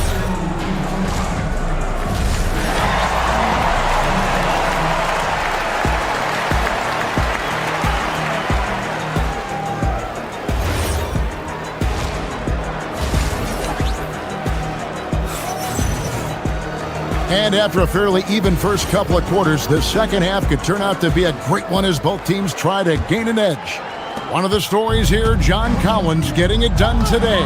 And after a fairly even first couple of quarters, the second half could turn out to be a great one as both teams try to gain an edge. One of the stories here, John Collins getting it done today.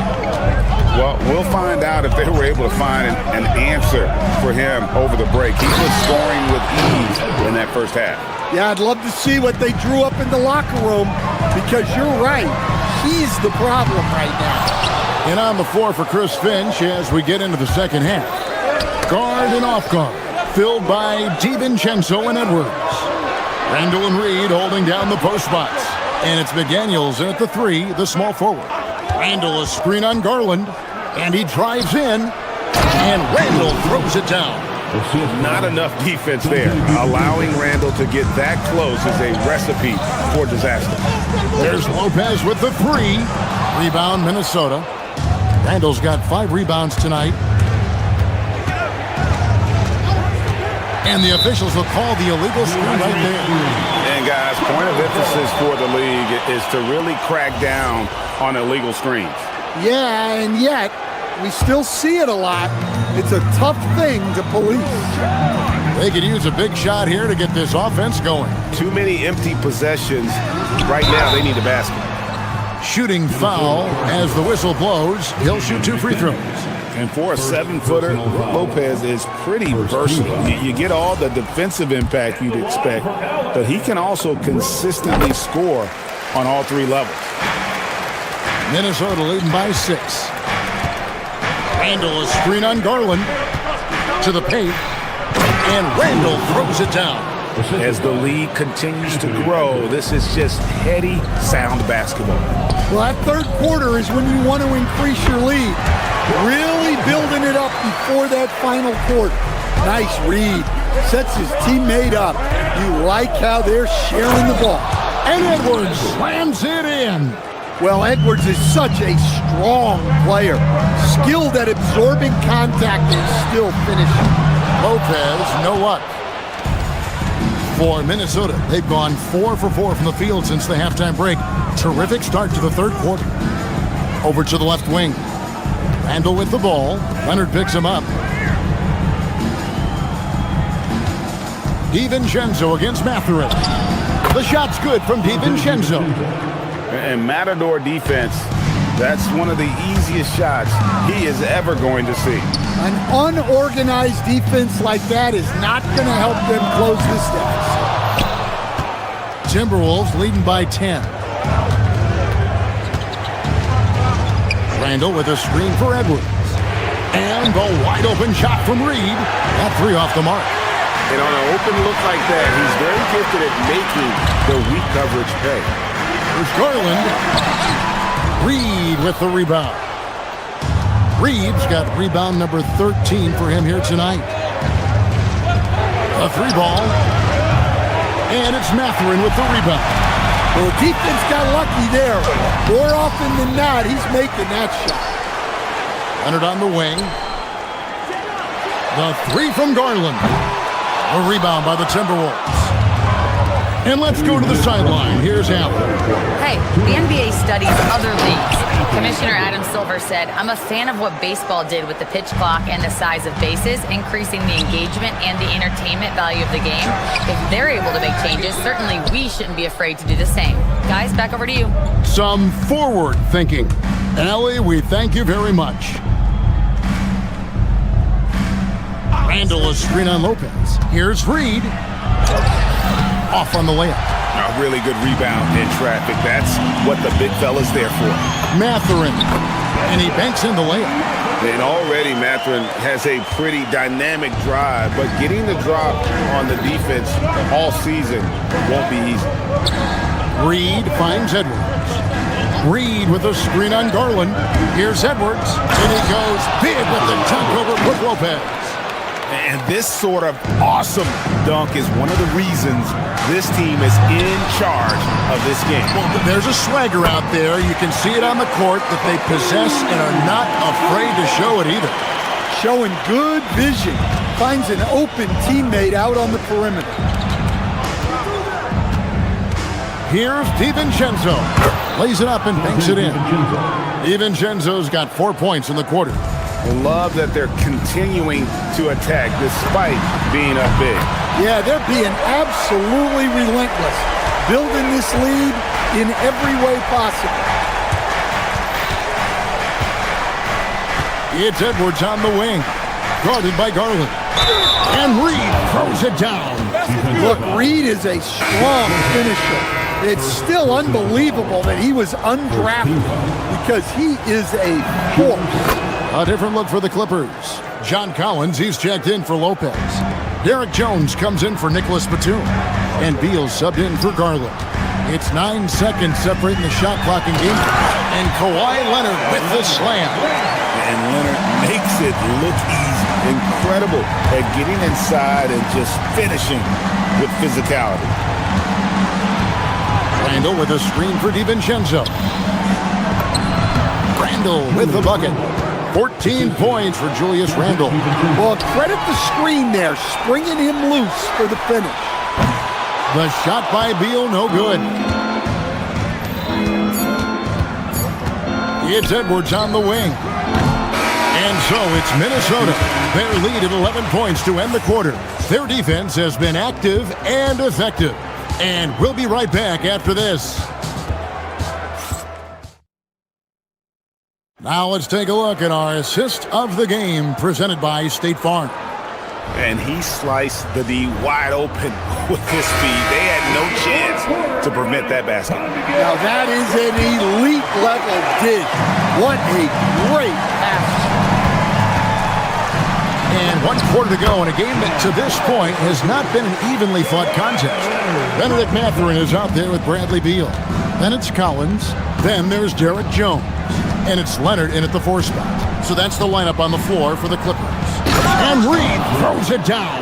Well, we'll find out if they were able to find an answer for him over the break. He was scoring with ease in that first half. Yeah, I'd love to see what they drew up in the locker room because you're right. He's the problem right now. And on the floor for Chris Finch as we get into the second half. Guard and off guard, filled by DiVincenzo and Edwards. Randall and Reid holding down the post spots. And it's McDaniels in at the three, the small forward. Randall a screen on Garland, and he drives in, and Randall throws it down. Not enough defense there. Allowing Randall to get that close is a recipe for disaster. There's Lopez with the three. Rebound, Minnesota. Randall's got 5 rebounds tonight. And the officials will call the illegal screen right there. And guys, point of emphasis for the league is to really crack down on illegal screens. Yeah, and yet we still see it a lot. It's a tough thing to police. They could use a big shot here to get this offense going. Too many empty possessions. Right now, they need a basket. Shooting foul as the whistle blows. He'll shoot 2 free throws. And for a 7-footer, Lopez is pretty versatile. You get all the defensive impact you'd expect, but he can also consistently score on all 3 levels. Minnesota leading by 6. Randall a screen on Garland to the paint, and Randall throws it down. As the league continues to grow, this is just heady, sound basketball. Well, that third quarter is when you want to increase your lead. Really building it up before that final quarter. Nice read. Sets his teammate up. You like how they're sharing the ball. And Edwards slams it in. Well, Edwards is such a strong player. Skilled at absorbing contact and still finishing. Lopez, no luck. For Minnesota, they've gone 4 for 4 from the field since the halftime break. Terrific start to the third quarter. Over to the left wing. Randall with the ball. Leonard picks him up. DiVincenzo against Mathurin. The shot's good from DiVincenzo. And Matador defense, that's one of the easiest shots he is ever going to see. An unorganized defense like that is not going to help them close this deficit. Timberwolves leading by 10. Randall with a screen for Edwards. And the wide open shot from Reid. That 3 off the mark. And on an open look like that, he's very gifted at making the weak coverage pay. Here's Garland. Reid with the rebound. Reid's got rebound number 13 for him here tonight. A 3 ball. And it's Mathurin with the rebound. Well, defense got lucky there. More often than not, he's making that shot. Leonard on the wing. The 3 from Garland. A rebound by the Timberwolves. And let's go to the sideline. Here's Allen. Hey, the NBA studies other leagues. Commissioner Adam Silver said, I'm a fan of what baseball did with the pitch clock and the size of bases, increasing the engagement and the entertainment value of the game. If they're able to make changes, certainly we shouldn't be afraid to do the same. Guys, back over to you. Some forward thinking. Allie, we thank you very much. Randall a screen on Lopez. Here's Reid. Off on the layup. A really good rebound in traffic. That's what the big fella's there for. Mathurin. And he banks in the layup. And already Mathurin has a pretty dynamic drive, but getting the drop on the defense all season won't be easy. Reid finds Edwards. Reed with a screen on Garland. Here's Edwards, and he goes big with the dunk over Brook Lopez. And this sort of awesome dunk is one of the reasons this team is in charge of this game. Well, there's a swagger out there. You can see it on the court that they possess and are not afraid to show it either. Showing good vision. Finds an open teammate out on the perimeter. Here's DiVincenzo. Lays it up and banks it in. DiVincenzo's got 4 points in the quarter. I love that they're continuing to attack despite being up big. Yeah, they're being absolutely relentless. Building this lead in every way possible. It's Edwards on the wing. Guarded by Garland. And Reed throws it down. Look, Reed is a strong finisher. It's still unbelievable that he was undrafted because he is a force. A different look for the Clippers. John Collins, he's checked in for Lopez. Derek Jones comes in for Nicholas Batum. And Beal subbed in for Garland. It's 9 seconds separating the shot clock in game. And Kawhi Leonard with the slam. And Leonard makes it look easy. Incredible at getting inside and just finishing with physicality. Randall with a screen for DiVincenzo. Randall with the bucket. 14 points for Julius Randle. Well, credit the screen there, springing him loose for the finish. The shot by Beal, no good. It's Edwards on the wing. And so it's Minnesota. Their lead at 11 points to end the quarter. Their defense has been active and effective. And we'll be right back after this. Now let's take a look at our assist of the game presented by State Farm. And he sliced the D wide open with his speed. They had no chance to prevent that basket. Now that is an elite level dig. What a great pass. And 1 quarter to go in a game that to this point has not been an evenly fought contest. Benedict Mathurin is out there with Bradley Beal. Then it's Collins. Then there's Derek Jones. And it's Leonard in at the 4 spot. So that's the lineup on the floor for the Clippers. And Reed throws it down.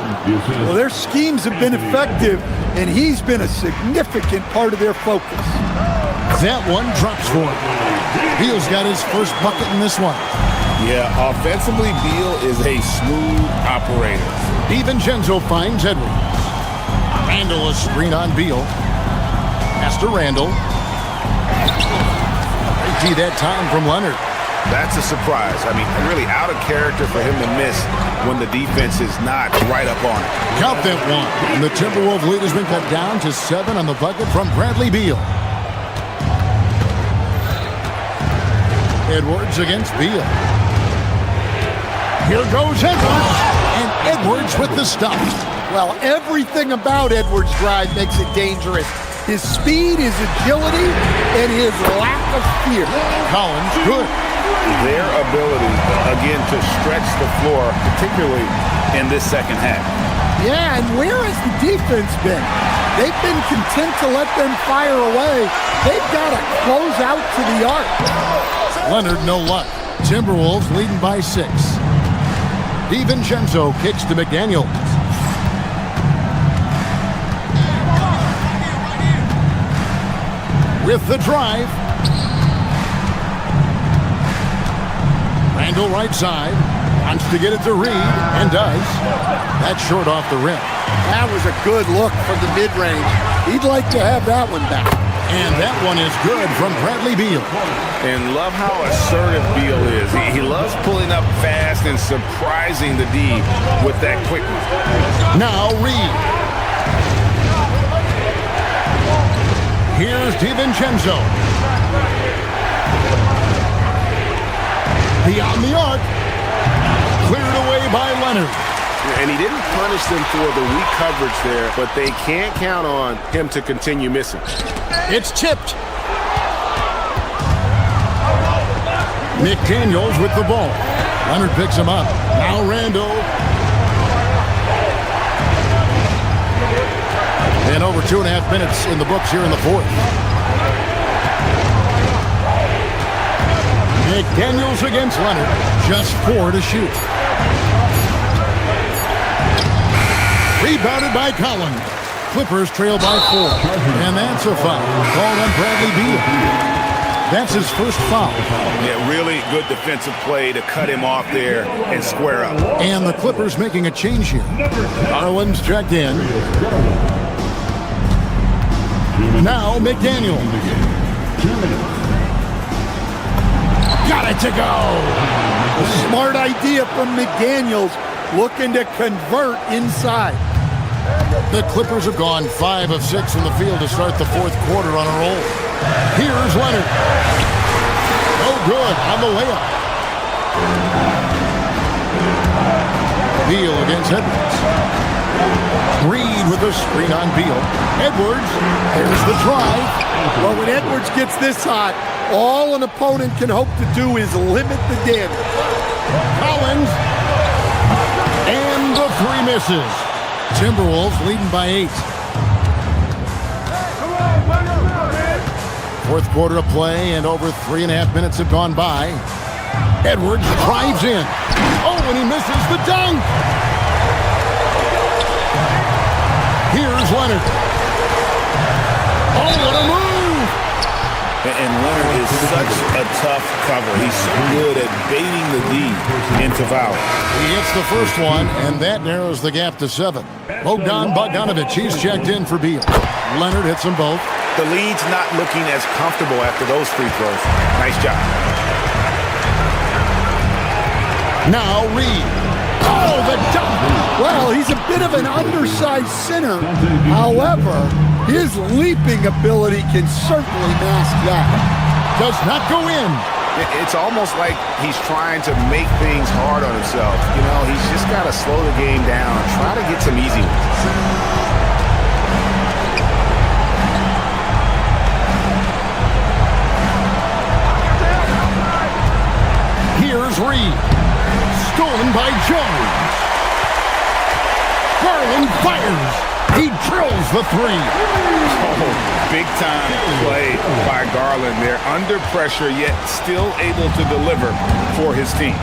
Well, their schemes have been effective, and he's been a significant part of their focus. That one drops for him. Beal's got his first bucket in this one. Yeah, offensively, Beal is a smooth operator. DiVincenzo finds Edwards. Randall a screen on Beal. Pass to Randall. Great that time from Leonard. That's a surprise. I mean, really out of character for him to miss when the defense is not right up on it. Count that one. And the Timberwolves lead has been cut down to 7 on the bucket from Bradley Beal. Edwards against Beal. Here goes Edwards. And Edwards with the stop. Well, everything about Edwards' drive makes it dangerous. His speed, his agility, and his lack of fear. Collins, good. Their ability, again, to stretch the floor, particularly in this second half. Yeah, and where has the defense been? They've been content to let them fire away. They've got to close out to the arc. Leonard, no luck. Timberwolves leading by 6. DiVincenzo kicks to McDaniels. With the drive. Randall right side. Wants to get it to Reed, and does. That's short off the rim. That was a good look from the mid-range. He'd like to have that one back. And that one is good from Bradley Beal. And love how assertive Beal is. He loves pulling up fast and surprising the D with that quickness. Now Reed. Here's DiVincenzo. Beyond the arc. Cleared away by Leonard. And he didn't punish them for the weak coverage there, but they can't count on him to continue missing. It's tipped. McDaniels with the ball. Leonard picks him up. Now Randall. And over 2.5 minutes in the books here in the fourth. McDaniels against Leonard. Just 4 to shoot. Rebounded by Collins. Clippers trail by 4. And that's a foul called on Bradley Beal. That's his first foul. Yeah, really good defensive play to cut him off there and square up. And the Clippers making a change here. Garland's checked in. Now McDaniel. Got it to go. Smart idea from McDaniels, looking to convert inside. The Clippers have gone 5 of 6 from the field to start the fourth quarter on a roll. Here's Leonard. Oh, good on the layup. Beal against Edwards. Reed with a screen on Beal. Edwards, there's the drive. Well, when Edwards gets this hot, all an opponent can hope to do is limit the damage. Collins. And the 3 misses. Timberwolves leading by 8. Fourth quarter of play, and over 3.5 minutes have gone by. Edwards drives in. Oh, and he misses the dunk. Here's Leonard. Oh, what a move! And Leonard is such a tough cover. He's so good at baiting the D into foul. He hits the first one, and that narrows the gap to 7. Bogdan Bogdanovic, he's checked in for Beal. Leonard hits them both. The lead's not looking as comfortable after those free throws. Nice job. Now Reed. Oh, the dunk! Well, he's a bit of an undersized center. However, his leaping ability can certainly mask that. Does not go in. It's almost like he's trying to make things hard on himself. You know, he's just got to slow the game down, try to get some easy ones. Here's Reed. Stolen by Jones. Garland fires. He drills the 3. Oh, big time play by Garland. They're under pressure, yet still able to deliver for his team.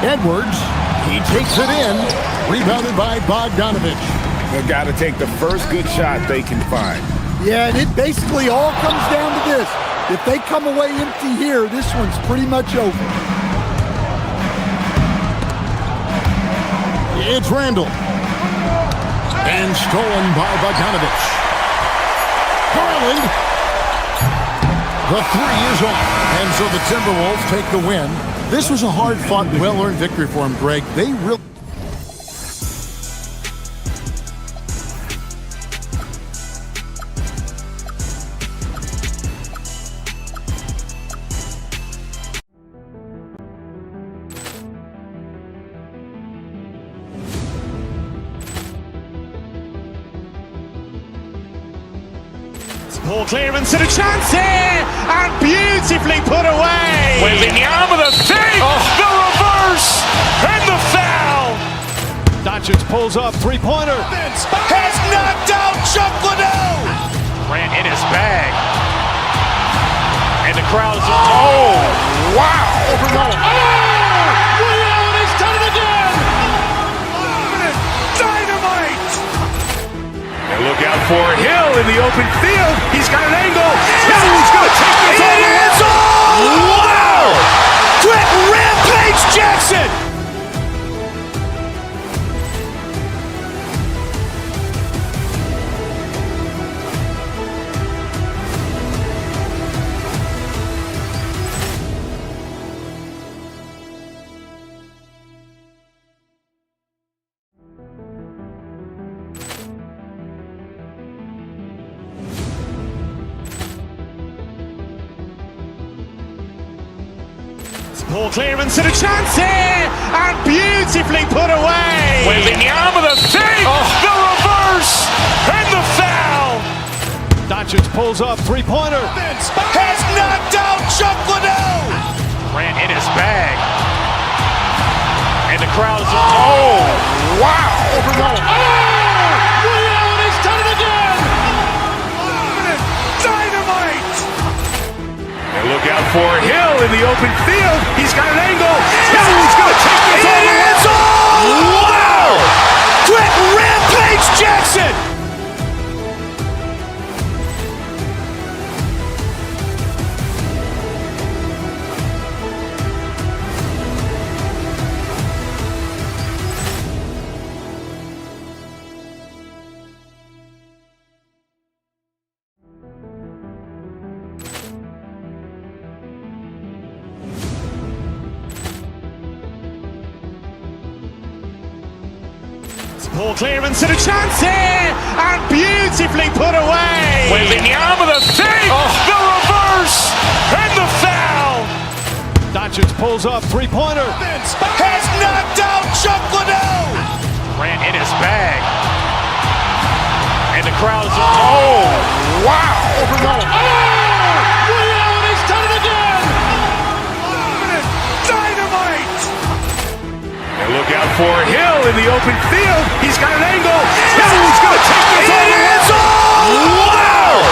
Edwards, he takes it in. Rebounded by Bogdanovic. They've got to take the first good shot they can find. Yeah, and it basically all comes down to this. If they come away empty here, this one's pretty much over. It's Randall. And stolen by Bogdanovic. Garland. The 3 is off. And so the Timberwolves take the win. This was a hard-fought, well-earned victory for them, Greg. They really... Ball clearance and a chance here, and beautifully put away. Wembanyama the fake, the reverse, and the foul. Doncic pulls up, 3-pointer. Has knocked out Chuck Liddell. Grant in his bag. And the crowd is, oh, wow. Liddell, he's done it again. Dynamite. And look out for Hill in the open field. He's got an angle. Hill's going to take this all the way. Wow! Quick Rampage Jackson. Ball clearance and a chance here, and beautifully put away. Wembanyama the fake, the reverse, and the foul. Doncic pulls up, 3-pointer. Has knocked out Chuck Liddell. Grant in his bag. And the crowd is, oh, wow. Liddell, he's done it again. Dynamite. Look out for Hill in the open field. He's got an angle. He's going to take this all the way. Wow! Quick rampage Jackson! Poor clearance and a chance here, and beautifully put away. Wembanyama the save, the reverse, and the foul. Doncic pulls up, three-pointer. Has knocked out Chuck Liddell. Grant in his bag. And the crowd's, oh, wow. He's done it again. Dynamite. And look out for Hill in the open field. He's got an angle. He's going to take this all the way. Wow!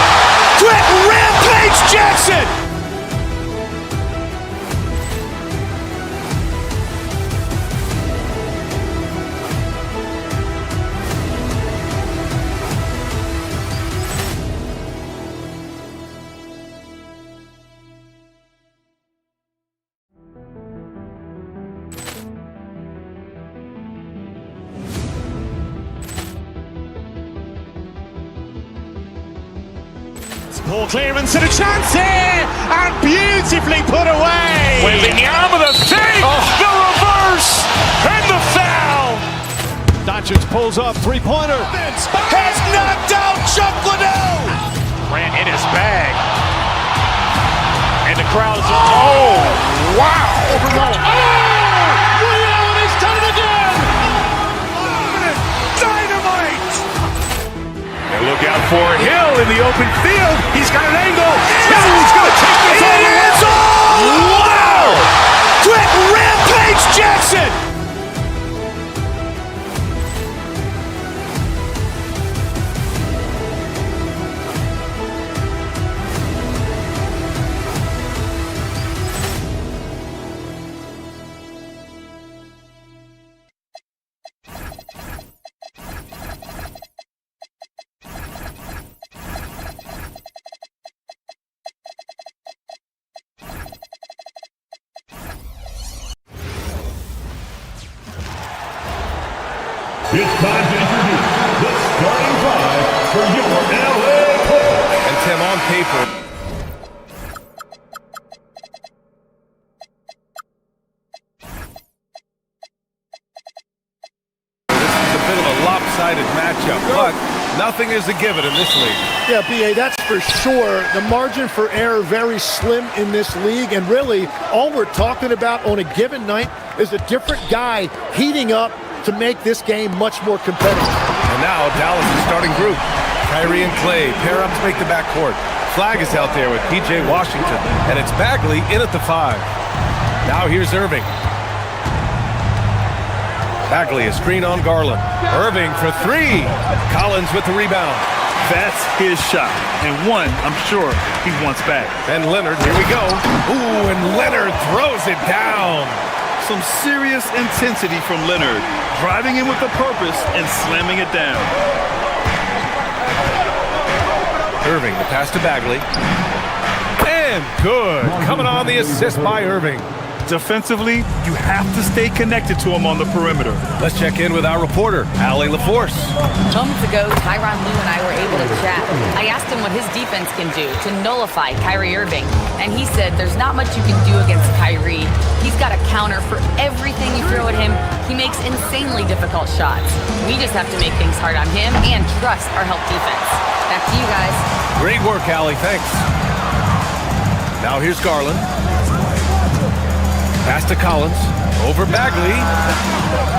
Quick rampage Jackson. Poor clearance and a chance here, and beautifully put away. Wembanyama the save, the reverse, and the foul. Doncic pulls up, three-pointer. Has knocked out Chuck Liddell. Grant in his bag. And the crowd's, oh, wow. He's done it again. Dynamite. And look out for Hill in the open field. He's got an angle. He's going to take this all the way. Wow! Quick rampage Jackson. It's time to introduce the starting five for your LA Clippers. And Tim, on paper, this is a bit of a lopsided matchup, but nothing is a given in this league. Yeah, B.A., that's for sure. The margin for error very slim in this league, and really all we're talking about on a given night is a different guy heating up to make this game much more competitive. And now Dallas' starting group. Kyrie and Clay pair up to make the backcourt. Flag is out there with P.J. Washington, and it's Bagley in at the 5. Now here's Irving. Bagley, a screen on Garland. Irving for 3. Collins with the rebound. That's his shot, and one I'm sure he wants back. And Leonard, here we go. Ooh, and Leonard throws it down. Some serious intensity from Leonard, driving in with a purpose and slamming it down. Irving, the pass to Bagley. And good. Coming on the assist by Irving. Defensively, you have to stay connected to him on the perimeter. Let's check in with our reporter, Allie LaForce. Moments ago, Tyronn Lue and I were able to chat. I asked him what his defense can do to nullify Kyrie Irving, and he said there's not much you can do against Kyrie. He's got a counter for everything you throw at him. He makes insanely difficult shots. We just have to make things hard on him and trust our help defense. Back to you guys. Great work, Allie. Thanks. Now here's Garland. Pass to Collins. Over Bagley.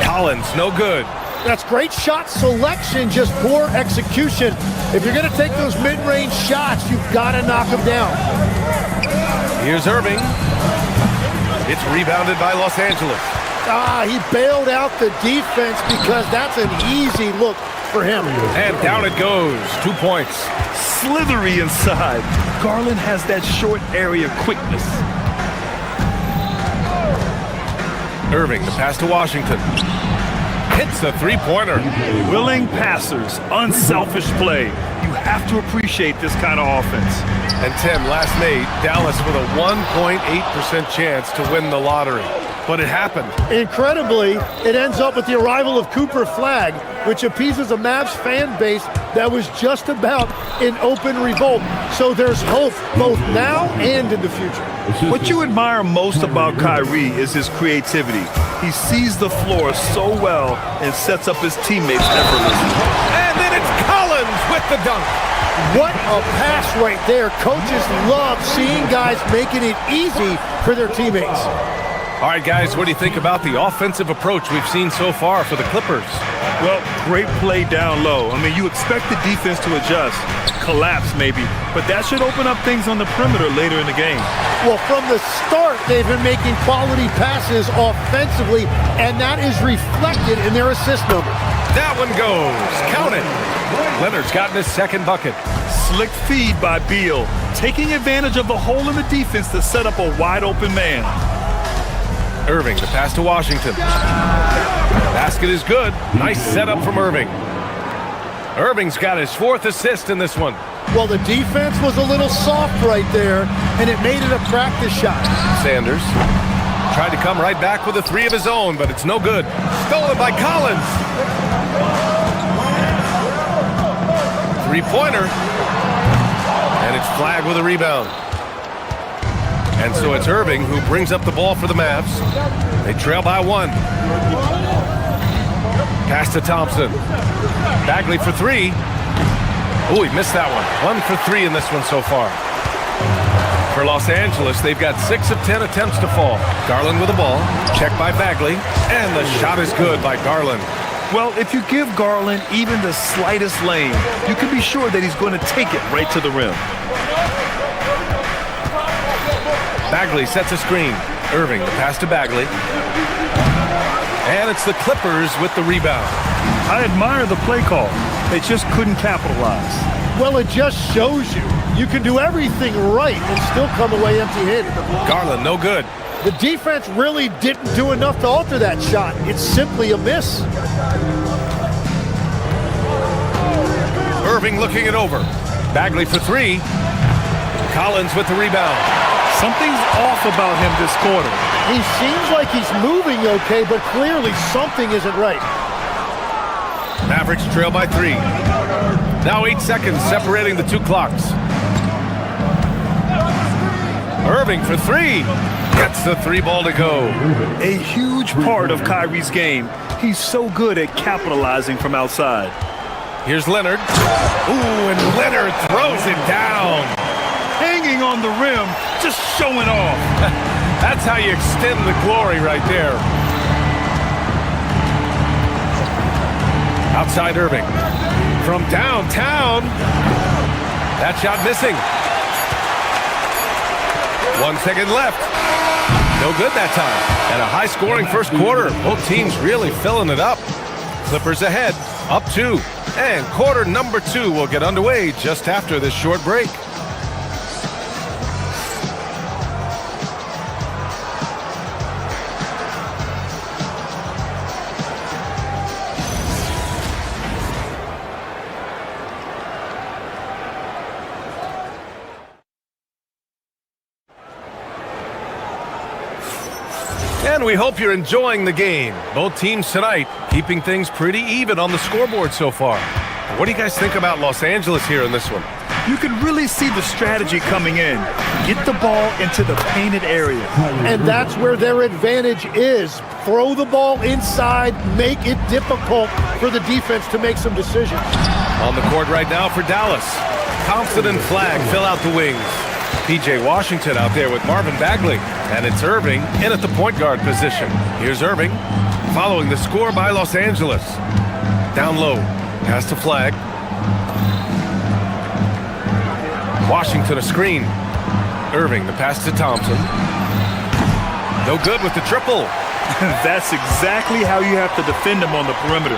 Collins, no good. That's great shot selection, just poor execution. If you're going to take those mid-range shots, you've got to knock them down. Here's Irving. It's rebounded by Los Angeles. He bailed out the defense because that's an easy look for him. And down it goes. 2 points. Slithery inside. Garland has that short area quickness. Irving, the pass to Washington. Hits the three-pointer. Willing passers, unselfish play. You have to appreciate this kind of offense. And Tim, last night, Dallas with a 1.8% chance to win the lottery. But it happened. Incredibly, it ends up with the arrival of Cooper Flagg, which appeases a Mavs fan base that was just about in open revolt. So there's hope both now and in the future. What you admire most about Kyrie is his creativity. He sees the floor so well and sets up his teammates effortlessly. And then it's Collins with the dunk. What a pass right there. Coaches love seeing guys making it easy for their teammates. All right, guys, what do you think about the offensive approach we've seen so far for the Clippers? Well, great play down low. I mean, you expect the defense to adjust, collapse maybe, but that should open up things on the perimeter later in the game. Well, from the start, they've been making quality passes offensively, and that is reflected in their assist number. That one goes. Count it. Leonard's gotten his second bucket. Slick feed by Beal, taking advantage of the hole in the defense to set up a wide-open man. Irving, the pass to Washington. Basket is good. Nice setup from Irving. Irving's got his fourth assist in this one. Well, the defense was a little soft right there, and it made it a practice shot. Sanders tried to come right back with a three of his own, but it's no good. Stolen by Collins. Three-pointer. And it's Flagg with a rebound. And so it's Irving who brings up the ball for the Mavs. They trail by one. Pass to Thompson. Bagley for three. Oh, he missed that one. 1 for 3 in this one so far. For Los Angeles, they've got 6 of 10 attempts to fall. Garland with the ball. Checked by Bagley. And the shot is good by Garland. Well, if you give Garland even the slightest lane, you can be sure that he's going to take it right to the rim. Bagley sets a screen. Irving, the pass to Bagley. And it's the Clippers with the rebound. I admire the play call. They just couldn't capitalize. Well, it just shows you can do everything right and still come away empty-handed. Garland, no good. The defense really didn't do enough to alter that shot. It's simply a miss. Irving looking it over. Bagley for three. Collins with the rebound. Something's off about him this quarter. He seems like he's moving okay, but clearly something isn't right. Mavericks trail by 3. Now 8 seconds separating the two clocks. Irving for 3. Gets the 3 ball to go. A huge part of Kyrie's game. He's so good at capitalizing from outside. Here's Leonard. Ooh, and Leonard throws it down. Hanging on the rim, just showing off. That's how you extend the glory right there. Outside Irving. From downtown. That shot missing. 1 second left. No good that time. And a high-scoring first quarter. Both teams really filling it up. Clippers ahead, up 2. And quarter number 2 will get underway just after this short break. And we hope you're enjoying the game. Both teams tonight keeping things pretty even on the scoreboard so far. What do you guys think about Los Angeles here in this one? You can really see the strategy coming in. Get the ball into the painted area. And that's where their advantage is. Throw the ball inside, make it difficult for the defense to make some decisions. On the court right now for Dallas. Thompson and Flagg fill out the wings. P.J. Washington out there with Marvin Bagley. And it's Irving in at the point guard position. Here's Irving following the score by Los Angeles. Down low. Pass to Flagg. Washington a screen. Irving the pass to Thompson. No good with the triple. That's exactly how you have to defend him on the perimeter.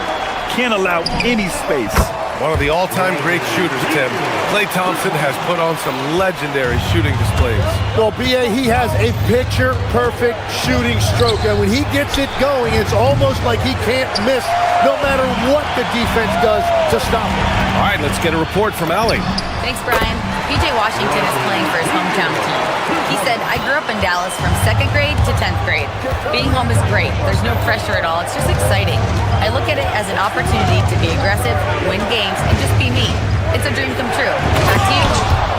Can't allow any space. One of the all-time great shooters, Tim. Klay Thompson has put on some legendary shooting displays. Well, B.A., he has a picture-perfect shooting stroke, and when he gets it going, it's almost like he can't miss no matter what the defense does to stop him. All right, let's get a report from Allie. Thanks, Brian. P.J. Washington is playing for his hometown team. He said, I grew up in Dallas from 2nd grade to 10th grade. Being home is great. There's no pressure at all. It's just exciting. I look at it as an opportunity to be aggressive, win games, and just be me. It's a dream come true. Back to you.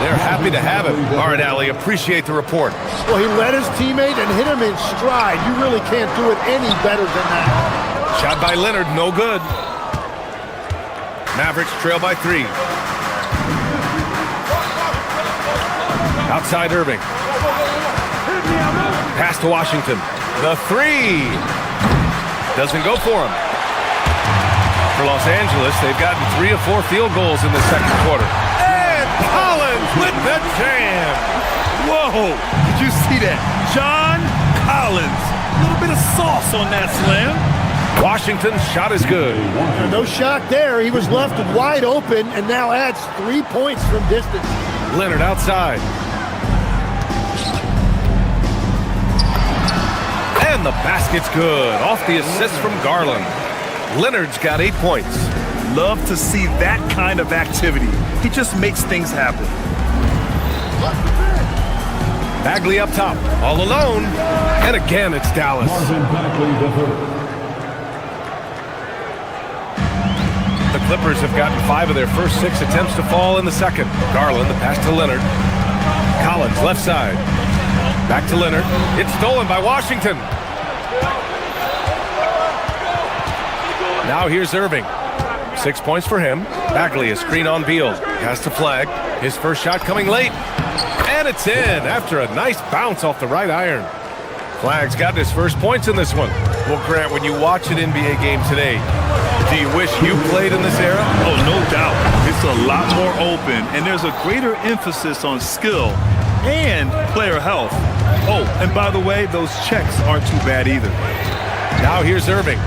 They're happy to have him. All right, Allie, appreciate the report. Well, he led his teammate and hit him in stride. You really can't do it any better than that. Shot by Leonard, no good. Mavericks trail by 3. Outside Irving. Pass to Washington. The 3. Doesn't go for him. For Los Angeles, they've gotten 3 of 4 field goals in the second quarter. And Collins with the jam. Whoa, did you see that? John Collins. A little bit of sauce on that slam. Washington's shot is good. No shot there. He was left wide open and now adds 3 points from distance. Leonard outside. And the basket's good. Off the assist from Garland. Leonard's got 8 points. Love to see that kind of activity. He just makes things happen. Bagley up top, all alone. And again, it's Dallas. The Clippers have gotten 5 of their first 6 attempts to fall in the second. Garland, the pass to Leonard. Collins, left side. Back to Leonard. It's stolen by Washington. Now here's Irving. 6 points for him. Bagley, a screen on Beal. Pass to Flag. His first shot coming late. And it's in after a nice bounce off the right iron. Flag's got his first points in this one. Well, Grant, when you watch an NBA game today, do you wish you played in this era? Oh, no doubt. It's a lot more open, and there's a greater emphasis on skill and player health. Oh, and by the way, those checks aren't too bad either. Now here's Irving.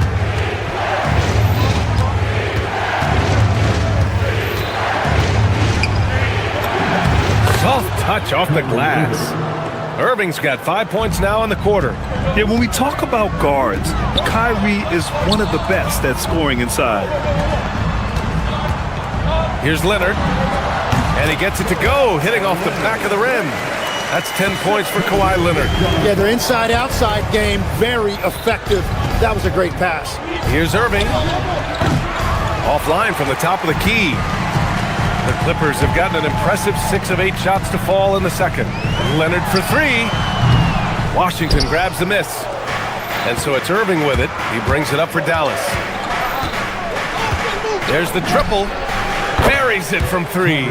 Soft touch off the glass. Irving's got 5 points now in the quarter. Yeah, when we talk about guards, Kyrie is one of the best at scoring inside. Here's Leonard. And he gets it to go, hitting off the back of the rim. That's 10 points for Kawhi Leonard. Yeah, their inside-outside game, very effective. That was a great pass. Here's Irving. Offline from the top of the key. The Clippers have gotten an impressive 6 of 8 shots to fall in the second. Leonard for 3. Washington grabs the miss. And so it's Irving with it. He brings it up for Dallas. There's the triple. Buries it from 3.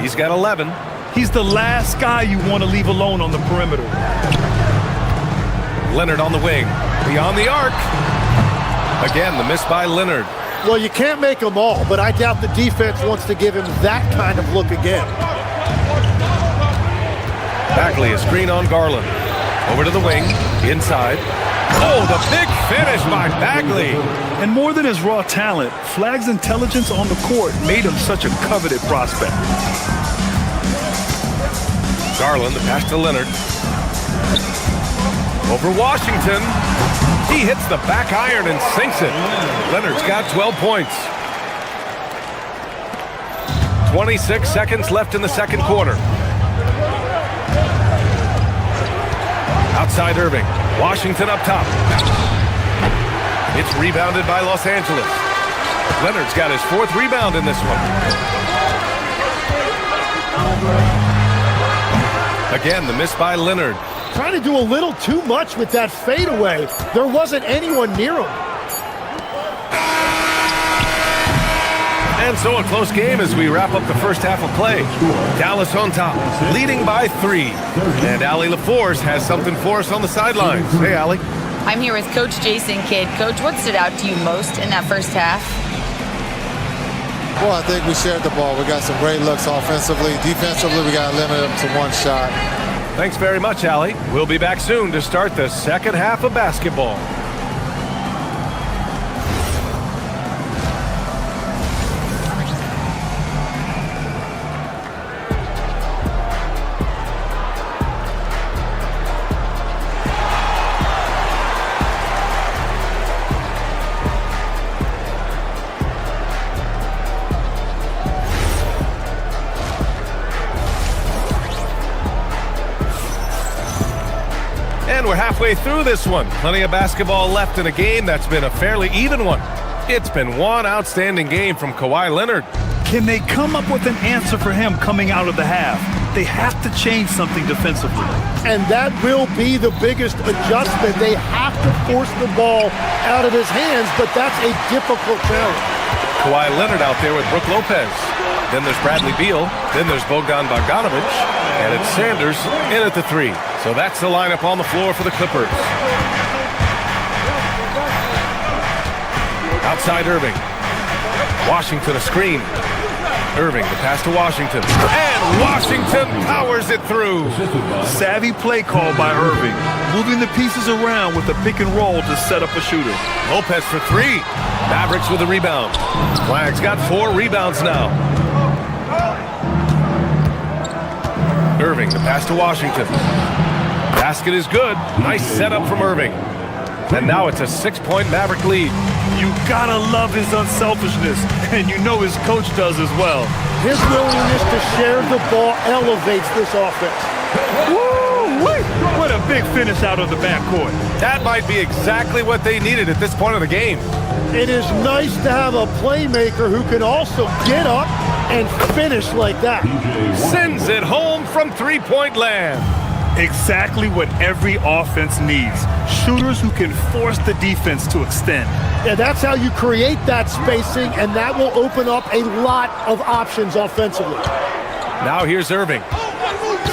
He's got 11. He's the last guy you want to leave alone on the perimeter. Leonard on the wing. Beyond the arc. Again, the miss by Leonard. Well, you can't make them all, but I doubt the defense wants to give him that kind of look again. Bagley, a screen on Garland. Over to the wing, inside. Oh, the big finish by Bagley. And more than his raw talent, Flag's intelligence on the court made him such a coveted prospect. Garland, the pass to Leonard. Over Washington. He hits the back iron and sinks it. Leonard's got 12 points. 26 seconds left in the second quarter. Outside Irving. Washington up top. It's rebounded by Los Angeles. Leonard's got his 4th rebound in this one. Again, the miss by Leonard. Trying to do a little too much with that fadeaway. There wasn't anyone near him. And so a close game as we wrap up the first half of play. Dallas on top, leading by 3. And Allie LaForce has something for us on the sidelines. Hey, Allie. I'm here with Coach Jason Kidd. Coach, what stood out to you most in that first half? Well, I think we shared the ball. We got some great looks offensively. Defensively, we got to limit them to 1 shot. Thanks very much, Allie. We'll be back soon to start the second half of basketball. And we're halfway through this one. Plenty of basketball left in a game that's been a fairly even one. It's been one outstanding game from Kawhi Leonard. Can they come up with an answer for him coming out of the half? They have to change something defensively. And that will be the biggest adjustment. They have to force the ball out of his hands, but that's a difficult challenge. Kawhi Leonard out there with Brook Lopez. Then there's Bradley Beal. Then there's Bogdan Bogdanovic. And it's Sanders in at the 3. So that's the lineup on the floor for the Clippers. Outside Irving. Washington a screen. Irving, the pass to Washington. And Washington powers it through. Savvy play call by Irving. Moving the pieces around with a pick and roll to set up a shooter. Lopez for 3. Mavericks with a rebound. Flag's got 4 rebounds now. Irving, the pass to Washington. Basket is good. Nice setup from Irving. And now it's a 6-point Maverick lead. You gotta love his unselfishness, and you know his coach does as well. His willingness to share the ball elevates this offense. Woo-wee! What a big finish out of the backcourt. That might be exactly what they needed at this point of the game. It is nice to have a playmaker who can also get up and finish like that. Sends it home from three-point land. Exactly what every offense needs. Shooters who can force the defense to extend. Yeah, that's how you create that spacing, and that will open up a lot of options offensively. Now here's Irving.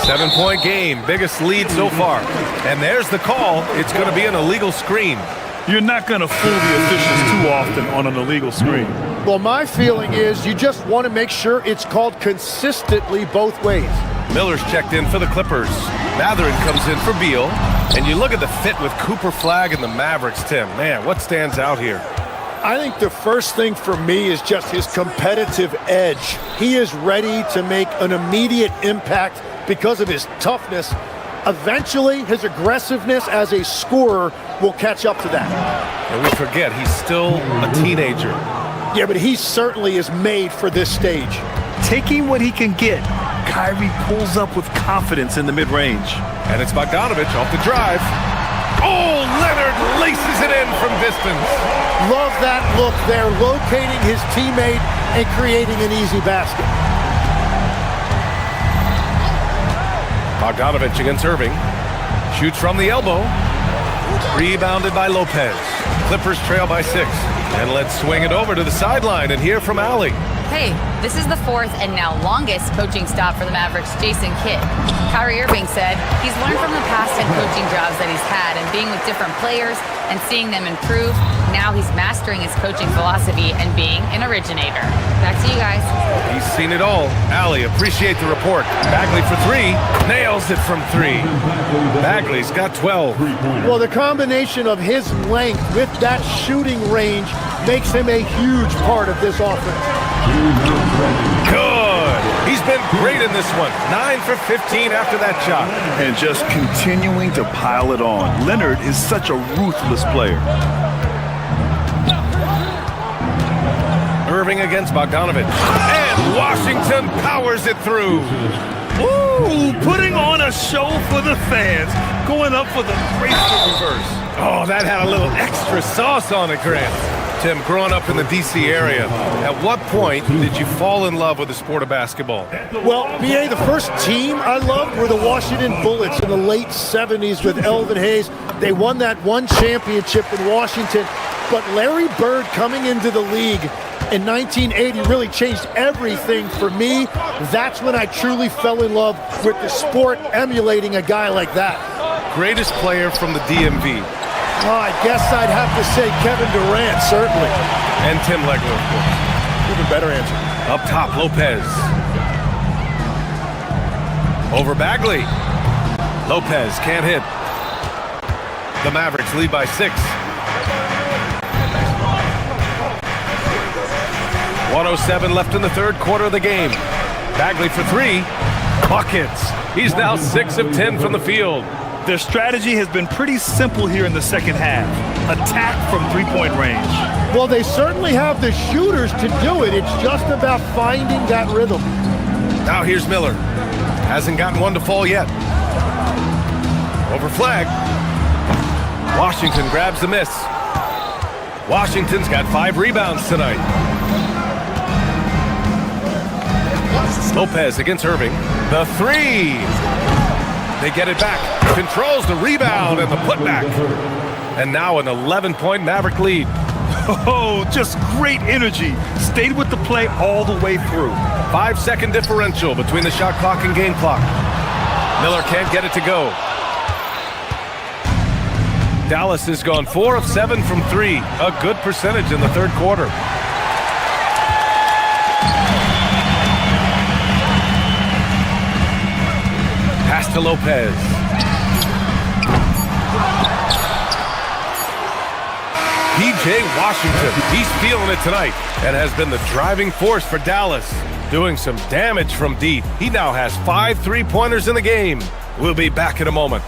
7-point game, biggest lead so far. And there's the call. It's going to be an illegal screen. You're not going to fool the officials too often on an illegal screen. Well, my feeling is you just want to make sure it's called consistently both ways. Miller's checked in for the Clippers. Matherin comes in for Beal. And you look at the fit with Cooper Flagg and the Mavericks, Tim. Man, what stands out here? I think the first thing for me is just his competitive edge. He is ready to make an immediate impact because of his toughness. Eventually, his aggressiveness as a scorer will catch up to that. And we forget, he's still a teenager. Yeah, but he certainly is made for this stage. Taking what he can get, Kyrie pulls up with confidence in the mid-range. And it's Bogdanovic off the drive. Oh, Leonard laces it in from distance. Love that look there, locating his teammate and creating an easy basket. Bogdanovic against Irving. Shoots from the elbow. Rebounded by Lopez. Clippers trail by 6. And let's swing it over to the sideline and hear from Allie. Hey, this is the 4th and now longest coaching stop for the Mavericks, Jason Kidd. Kyrie Irving said he's learned from the past 10 coaching jobs that he's had and being with different players and seeing them improve. Now he's mastering his coaching philosophy and being an originator. Back to you guys. He's seen it all. Allie, appreciate the report. Bagley for 3. Nails it from 3. Bagley's got 12. Well, the combination of his length with that shooting range makes him a huge part of this offense. Good. He's been great in this one. 9 for 15 after that shot. And just continuing to pile it on. Leonard is such a ruthless player. Irving against Bogdanovic. And Washington powers it through. Ooh, putting on a show for the fans. Going up for the graceful reverse. Oh, that had a little extra sauce on it, Grant. Tim, growing up in the D.C. area, at what point did you fall in love with the sport of basketball? Well, BA, the first team I loved were the Washington Bullets in the late 70s with Elvin Hayes. They won that one championship in Washington. But Larry Bird coming into the league in 1980 really changed everything for me. That's when I truly fell in love with the sport, emulating a guy like that. Greatest player from the DMV. Oh, I guess I'd have to say Kevin Durant, certainly. And Tim Legler, of course. Even better answer. Up top, Lopez. Over Bagley. Lopez can't hit. The Mavericks lead by 6. 1:07 left in the third quarter of the game. Bagley for 3. Buckets. He's now 6 of 10 from the field. Their strategy has been pretty simple here in the second half. Attack from three-point range. Well, they certainly have the shooters to do it. It's just about finding that rhythm. Now here's Miller. Hasn't gotten one to fall yet. Over for Flag. Washington grabs the miss. Washington's got 5 rebounds tonight. Lopez against Irving. The 3. They get it back. Controls the rebound and the putback. And now an 11-point Maverick lead. Oh, just great energy. Stayed with the play all the way through. 5-second differential between the shot clock and game clock. Miller can't get it to go. Dallas has gone 4 of 7 from 3. A good percentage in the third quarter. Pass to Lopez. P.J. Washington, he's feeling it tonight and has been the driving force for Dallas, doing some damage from deep. He now has 5 3-pointers in the game. We'll be back in a moment.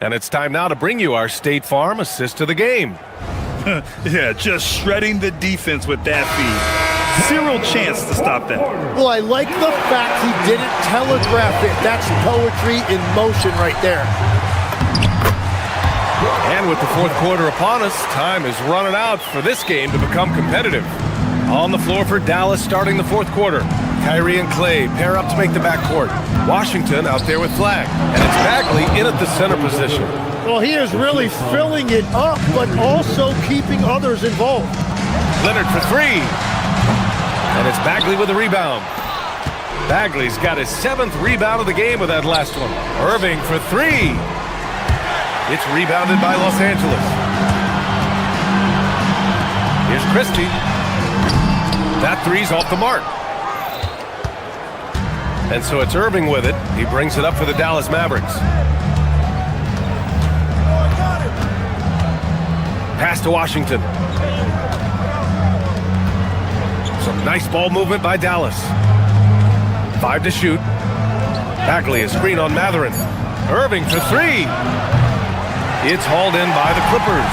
And it's time now to bring you our State Farm assist to the game. Yeah, just shredding the defense with that feed. Zero chance to stop that. Well, I like the fact he didn't telegraph it. That's poetry in motion right there. And with the fourth quarter upon us, time is running out for this game to become competitive. On the floor for Dallas starting the fourth quarter. Kyrie and Clay pair up to make the backcourt. Washington out there with Flag. And it's Bagley in at the center position. Well, he is really filling it up, but also keeping others involved. Leonard for 3. And it's Bagley with a rebound. Bagley's got his 7th rebound of the game with that last one. Irving for 3. It's rebounded by Los Angeles. Here's Christie. That 3's off the mark. And so it's Irving with it. He brings it up for the Dallas Mavericks. Pass to Washington. Some nice ball movement by Dallas. 5 to shoot. Bagley is screen on Matherin. Irving for 3. It's hauled in by the Clippers.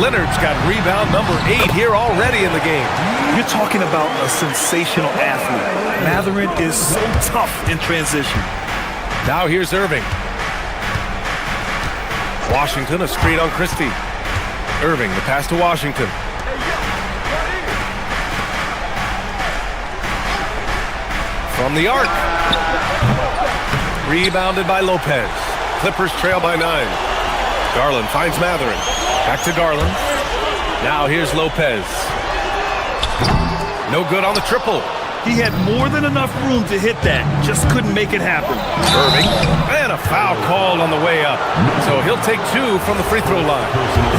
Leonard's got rebound number 8 here already in the game. You're talking about a sensational athlete. Matherin is so tough in transition. Now here's Irving. Washington, a screen on Christie. Irving, the pass to Washington. From the arc. Rebounded by Lopez. Clippers trail by 9. Garland finds Matherin. Back to Garland. Now here's Lopez. No good on the triple. He had more than enough room to hit that. Just couldn't make it happen. Irving. And a foul called on the way up. So he'll take 2 from the free throw line.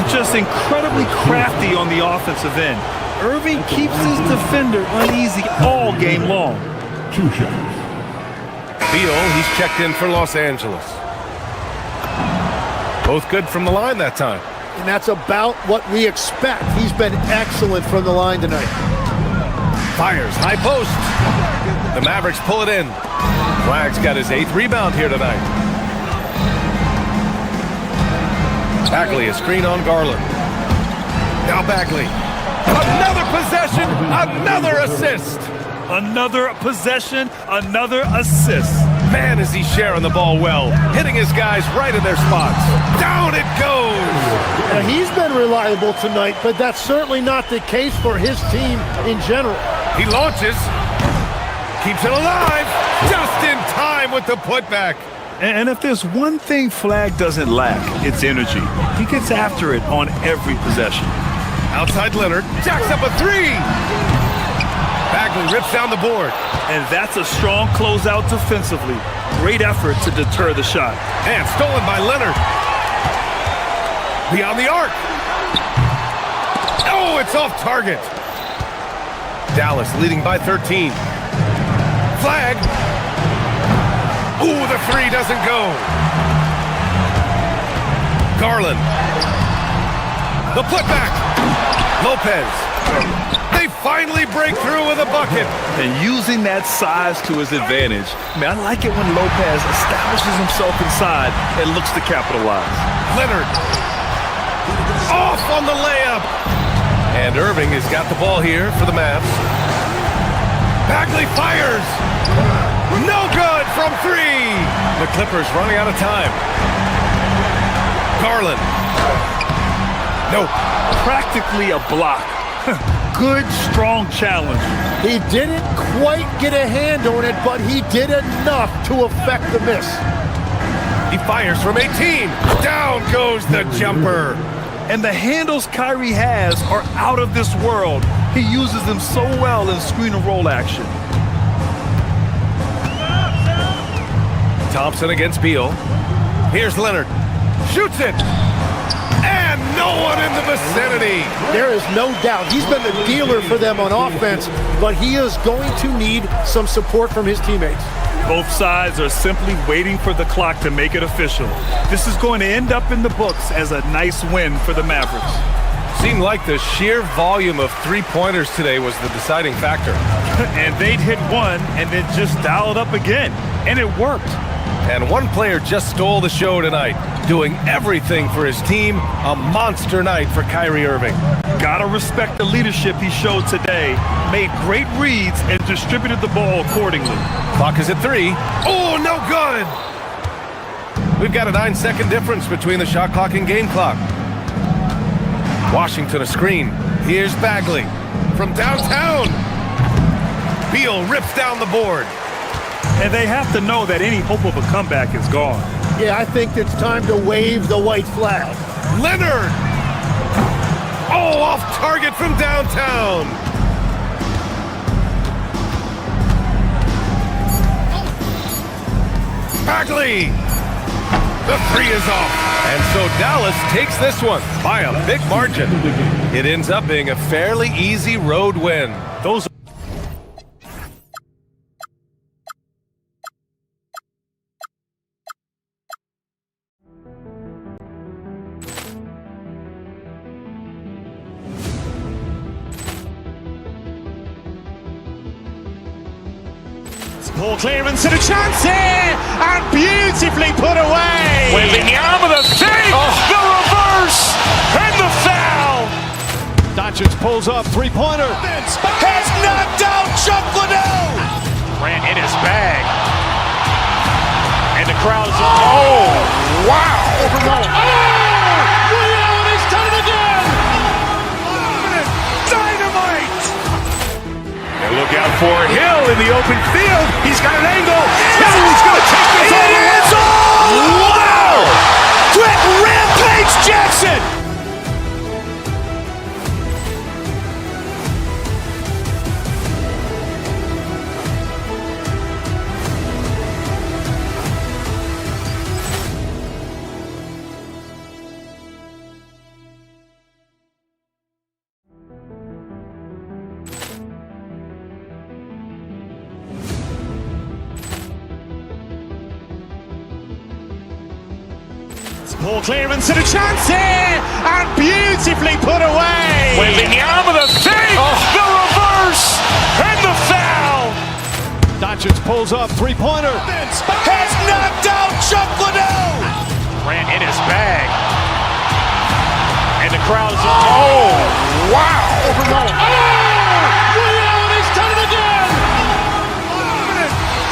Just incredibly crafty on the offensive end. Irving keeps his defender uneasy all game long. 2 shots. Beal, he's checked in for Los Angeles. Both good from the line that time. And that's about what we expect. He's been excellent from the line tonight. Fires, high post. The Mavericks pull it in. Flag's got his 8th rebound here tonight. Bagley, a screen on Garland. Now Bagley. Another possession, another assist. Another possession, another assist. Man, is he sharing the ball well. Hitting his guys right in their spots. Down it goes. Now, he's been reliable tonight, but that's certainly not the case for his team in general. He launches. Keeps it alive. Just in time with the putback. And if there's one thing Flag doesn't lack, it's energy. He gets after it on every possession. Outside Leonard. Jacks up a 3. Bagley rips down the board. And that's a strong closeout defensively. Great effort to deter the shot. And stolen by Leonard. Beyond the arc. Oh, it's off target. Dallas leading by 13. Flag. Ooh, the 3 doesn't go. Garland. The putback. Lopez. They finally break through with a bucket. And using that size to his advantage. I like it when Lopez establishes himself inside and looks to capitalize. Leonard. Off on the layup. And Irving has got the ball here for the Mavs. Bagley fires. the Clippers running out of time. Garland. Nope. Practically a block. Good, strong challenge. He didn't quite get a hand on it, but he did enough to affect the miss. He fires from 18. Down goes the jumper. And the handles Kyrie has are out of this world. He uses them so well in screen and roll action. Thompson against Beal. Here's Leonard. Shoots it. And no one in the vicinity. There is no doubt he's been the dealer for them on offense, but he is going to need some support from his teammates. Both sides are simply waiting for the clock to make it official. This is going to end up in the books as a nice win for the Mavericks. Seemed like the sheer volume of three-pointers today was the deciding factor. And they'd hit one and then just dial it up again. And it worked. And one player just stole the show tonight, doing everything for his team. A monster night for Kyrie Irving. Gotta respect the leadership he showed today. Made great reads and distributed the ball accordingly. Clock is at 3. Oh, no good! We've got a 9-second difference between the shot clock and game clock. Washington a screen. Here's Bagley from downtown. Beal rips down the board. And they have to know that any hope of a comeback is gone. Yeah, I think it's time to wave the white flag. Leonard! Oh, off target from downtown. Bagley! The 3 is off. And so Dallas takes this one by a big margin. It ends up being a fairly easy road win. Those Poor clearance and a chance here, and beautifully put away. Wembanyama the save, the reverse, and the foul. Doncic pulls up, three-pointer. Has knocked out Chuck Liddell. Grant in his bag. And the crowd is, oh, wow. Leon has done it again. Dynamite. And look out for Hill in the open field. He's got an angle. He's going to take this all the way. Wow. Quick rampage Jackson. Poor clearance and a chance here, and beautifully put away. Wembanyama the save, the reverse, and the foul. Doncic pulls up, three-pointer. Has knocked out Chuck Liddell. Grant in his bag. And the crowd is, oh, wow. Leon has done it again.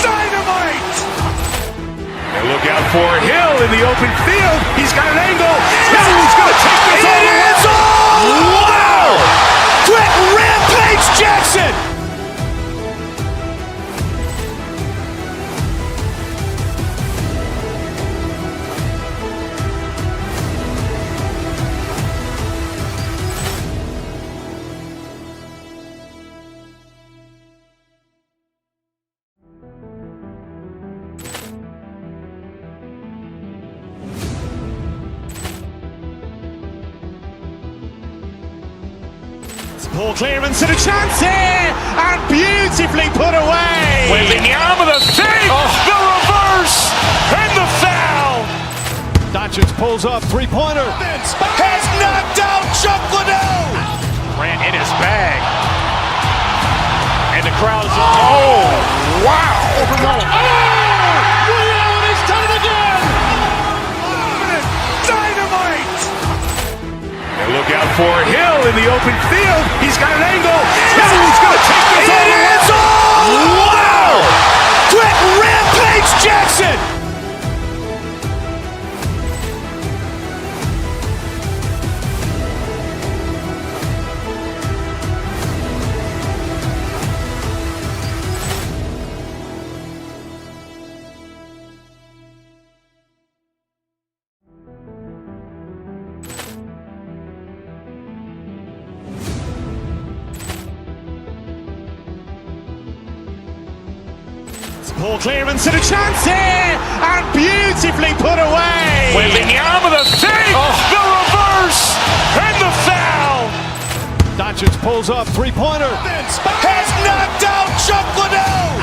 Dynamite. And look out for Hill in the open field. He's got an angle. He's going to take this all the way. Wow! Quick rampage Jackson. Poor clearance and a chance here, and beautifully put away. Wembanyama the save, the reverse, and the foul. Doncic pulls up, three-pointer. Has knocked out Chuck Liddell. Grant in his bag. And the crowd is, oh, wow. Leon has done it again. Dynamite. And look out for Hill in the open field. He's got an angle. He's going to take this all the way. Wow! Quick rampage Jackson. Ball clearance and a chance here, and beautifully put away. Wembanyama the save, the reverse, and the foul. Doncic pulls up, three-pointer. Has knocked out Chuck Liddell.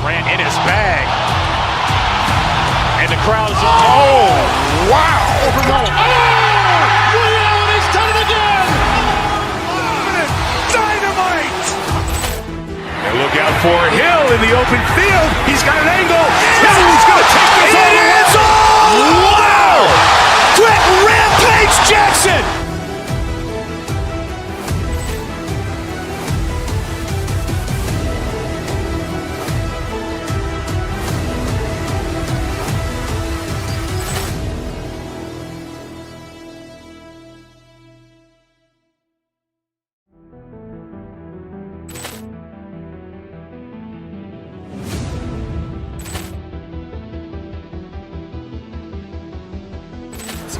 Grant in his bag. And the crowd is, oh, wow. Liddell has done it again. Dynamite. And look out for Hill in the open field. He's got an angle. Hill's going to take this all the way. Wow. Quick rampage Jackson.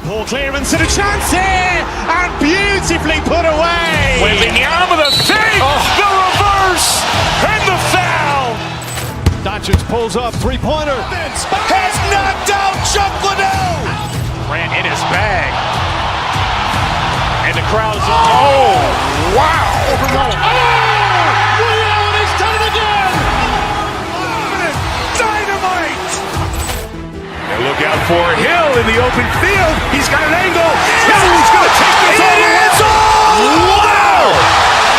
Ball clearance and a chance here, and beautifully put away. Wembanyama the save, the reverse, and the foul. Doncic pulls up, three-pointer. Has knocked out Chuck Liddell. Grant in his bag. And the crowd is, oh, wow. Liddell has done it again. Dynamite. And look out for Hill in the open field. He's got an angle. Hill's going to take this all the way. Wow.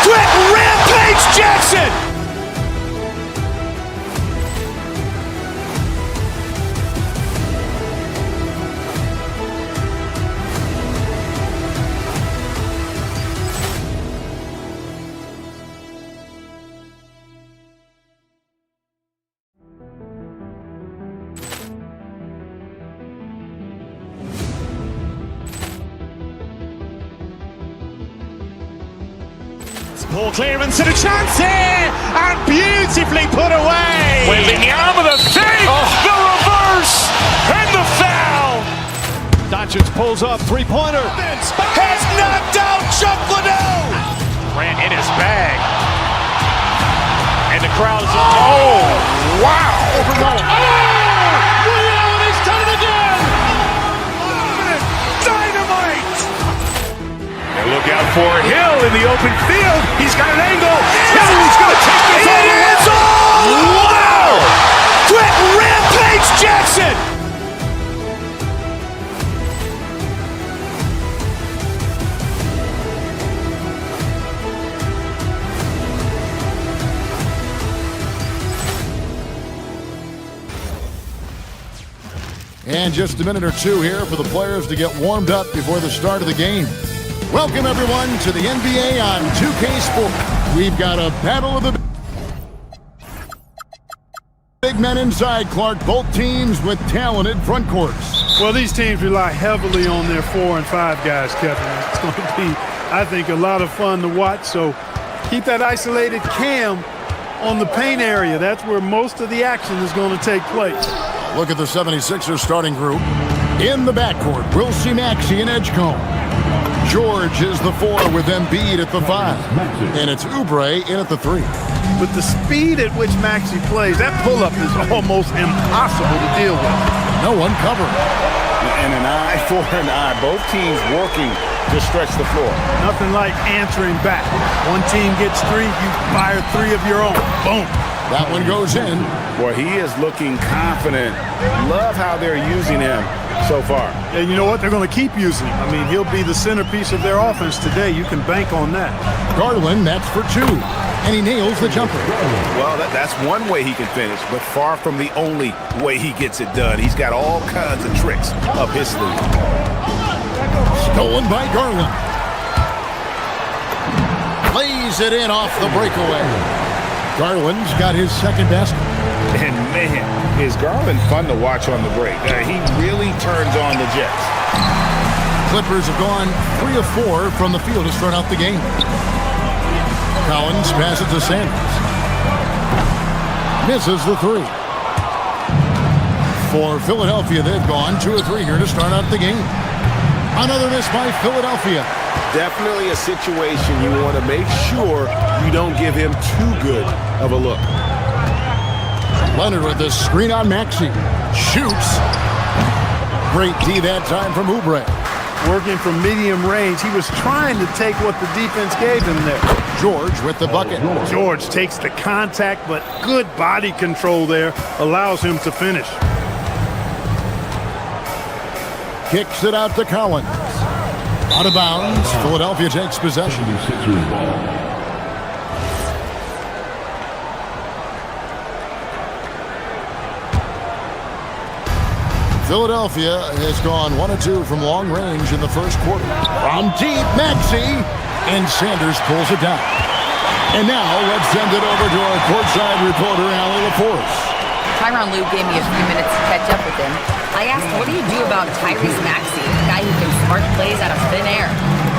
Quick rampage Jackson. Ball clearance and a chance here, and beautifully put away. Wembanyama the save, the reverse, and the foul. Doncic pulls up, three-pointer. Has knocked out Chuck Liddell. Grant in his bag. And the crowd is, oh, wow. Liddell has done it again. Dynamite. And look out for Hill in the open field. He's got an angle. Hill's going to take this all the way. Wow. Quick rampage Jackson. And just a minute or two here for the players to get warmed up before the start of the game. Welcome, everyone, to the NBA on 2K Sports. We've got a battle of the big men inside, Clark. Both teams with talented front courts. Well, these teams rely heavily on their 4 and 5 guys, Kevin. It's going to be, I think, a lot of fun to watch. So keep that isolated cam on the paint area. That's where most of the action is going to take place. Look at the 76ers starting group. In the backcourt, we'll see Maxey and Edgecombe. George is the 4 with Embiid at the 5. And it's Oubre in at the 3. With the speed at which Maxey plays, that pull-up is almost impossible to deal with. No one covering. And an eye for an eye. Both teams working to stretch the floor. Nothing like answering back. One team gets 3, you fire 3 of your own. Boom. That one goes in. Boy, he is looking confident. Love how they're using him so far. And you know what? They're going to keep using him. I mean, he'll be the centerpiece of their offense today. You can bank on that. Garland, that's for 2. And he nails the jumper. Well, that's one way he can finish, but far from the only way he gets it done. He's got all kinds of tricks up his sleeve. Stolen by Garland. Lays it in off the breakaway. Garland's got his second basket. And man, is Garland fun to watch on the break. He really turns on the Jets. Clippers have gone 3 of 4 from the field to start out the game. Collins passes to Sanders. Misses the 3. For Philadelphia, they've gone 2 of 3 here to start out the game. Another miss by Philadelphia. Definitely a situation you want to make sure you don't give him too good of a look. Leonard with the screen on Maxey. Shoots. Great D that time from Oubre. Working from medium range, he was trying to take what the defense gave him there. George with the bucket. George takes the contact, but good body control there allows him to finish. Kicks it out to Collins. Out of bounds. Philadelphia takes possession. Philadelphia has gone 1 of 2 from long range in the first quarter. From deep, Maxey, and Sanders pulls it down. And now let's send it over to our courtside reporter, Allie LaForce. Tyronn Lue gave me a few minutes to catch up with him. I asked, what do you do about Tyrese Maxey, a guy who can spark plays out of thin air?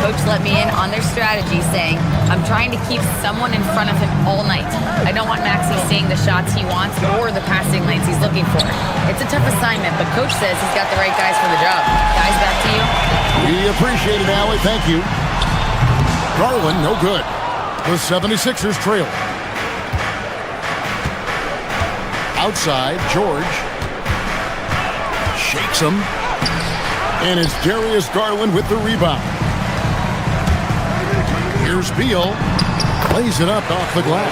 Coach let me in on their strategy, saying, I'm trying to keep someone in front of him all night. I don't want Maxey seeing the shots he wants or the passing lanes he's looking for. It's a tough assignment, but Coach says he's got the right guys for the job. Guys, back to you. We appreciate it, Allie. Thank you. Garland, no good. The 76ers trail. Outside, George. Shakes him. And it's Darius Garland with the rebound. Here's Beal. Plays it up off the glass.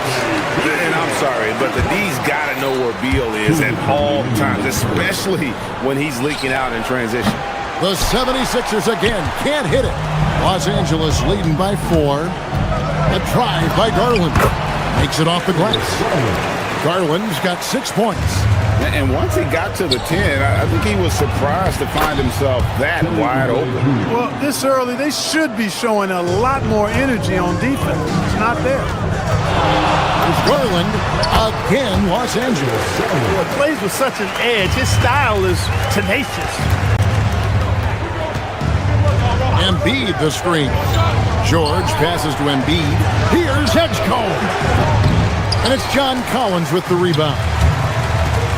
And I'm sorry, but the D's got to know where Beal is at all times, especially when he's leaking out in transition. The 76ers again can't hit it. Los Angeles leading by 4. A drive by Garland. Makes it off the glass. Garland's got 6 points. And once he got to the 10, I think he was surprised to find himself that wide open. Well, this early, they should be showing a lot more energy on defense. It's not there. It's Garland again, Los Angeles. He plays with such an edge. His style is tenacious. Embiid the screen. George passes to Embiid. Here's Edgecombe. And it's John Collins with the rebound.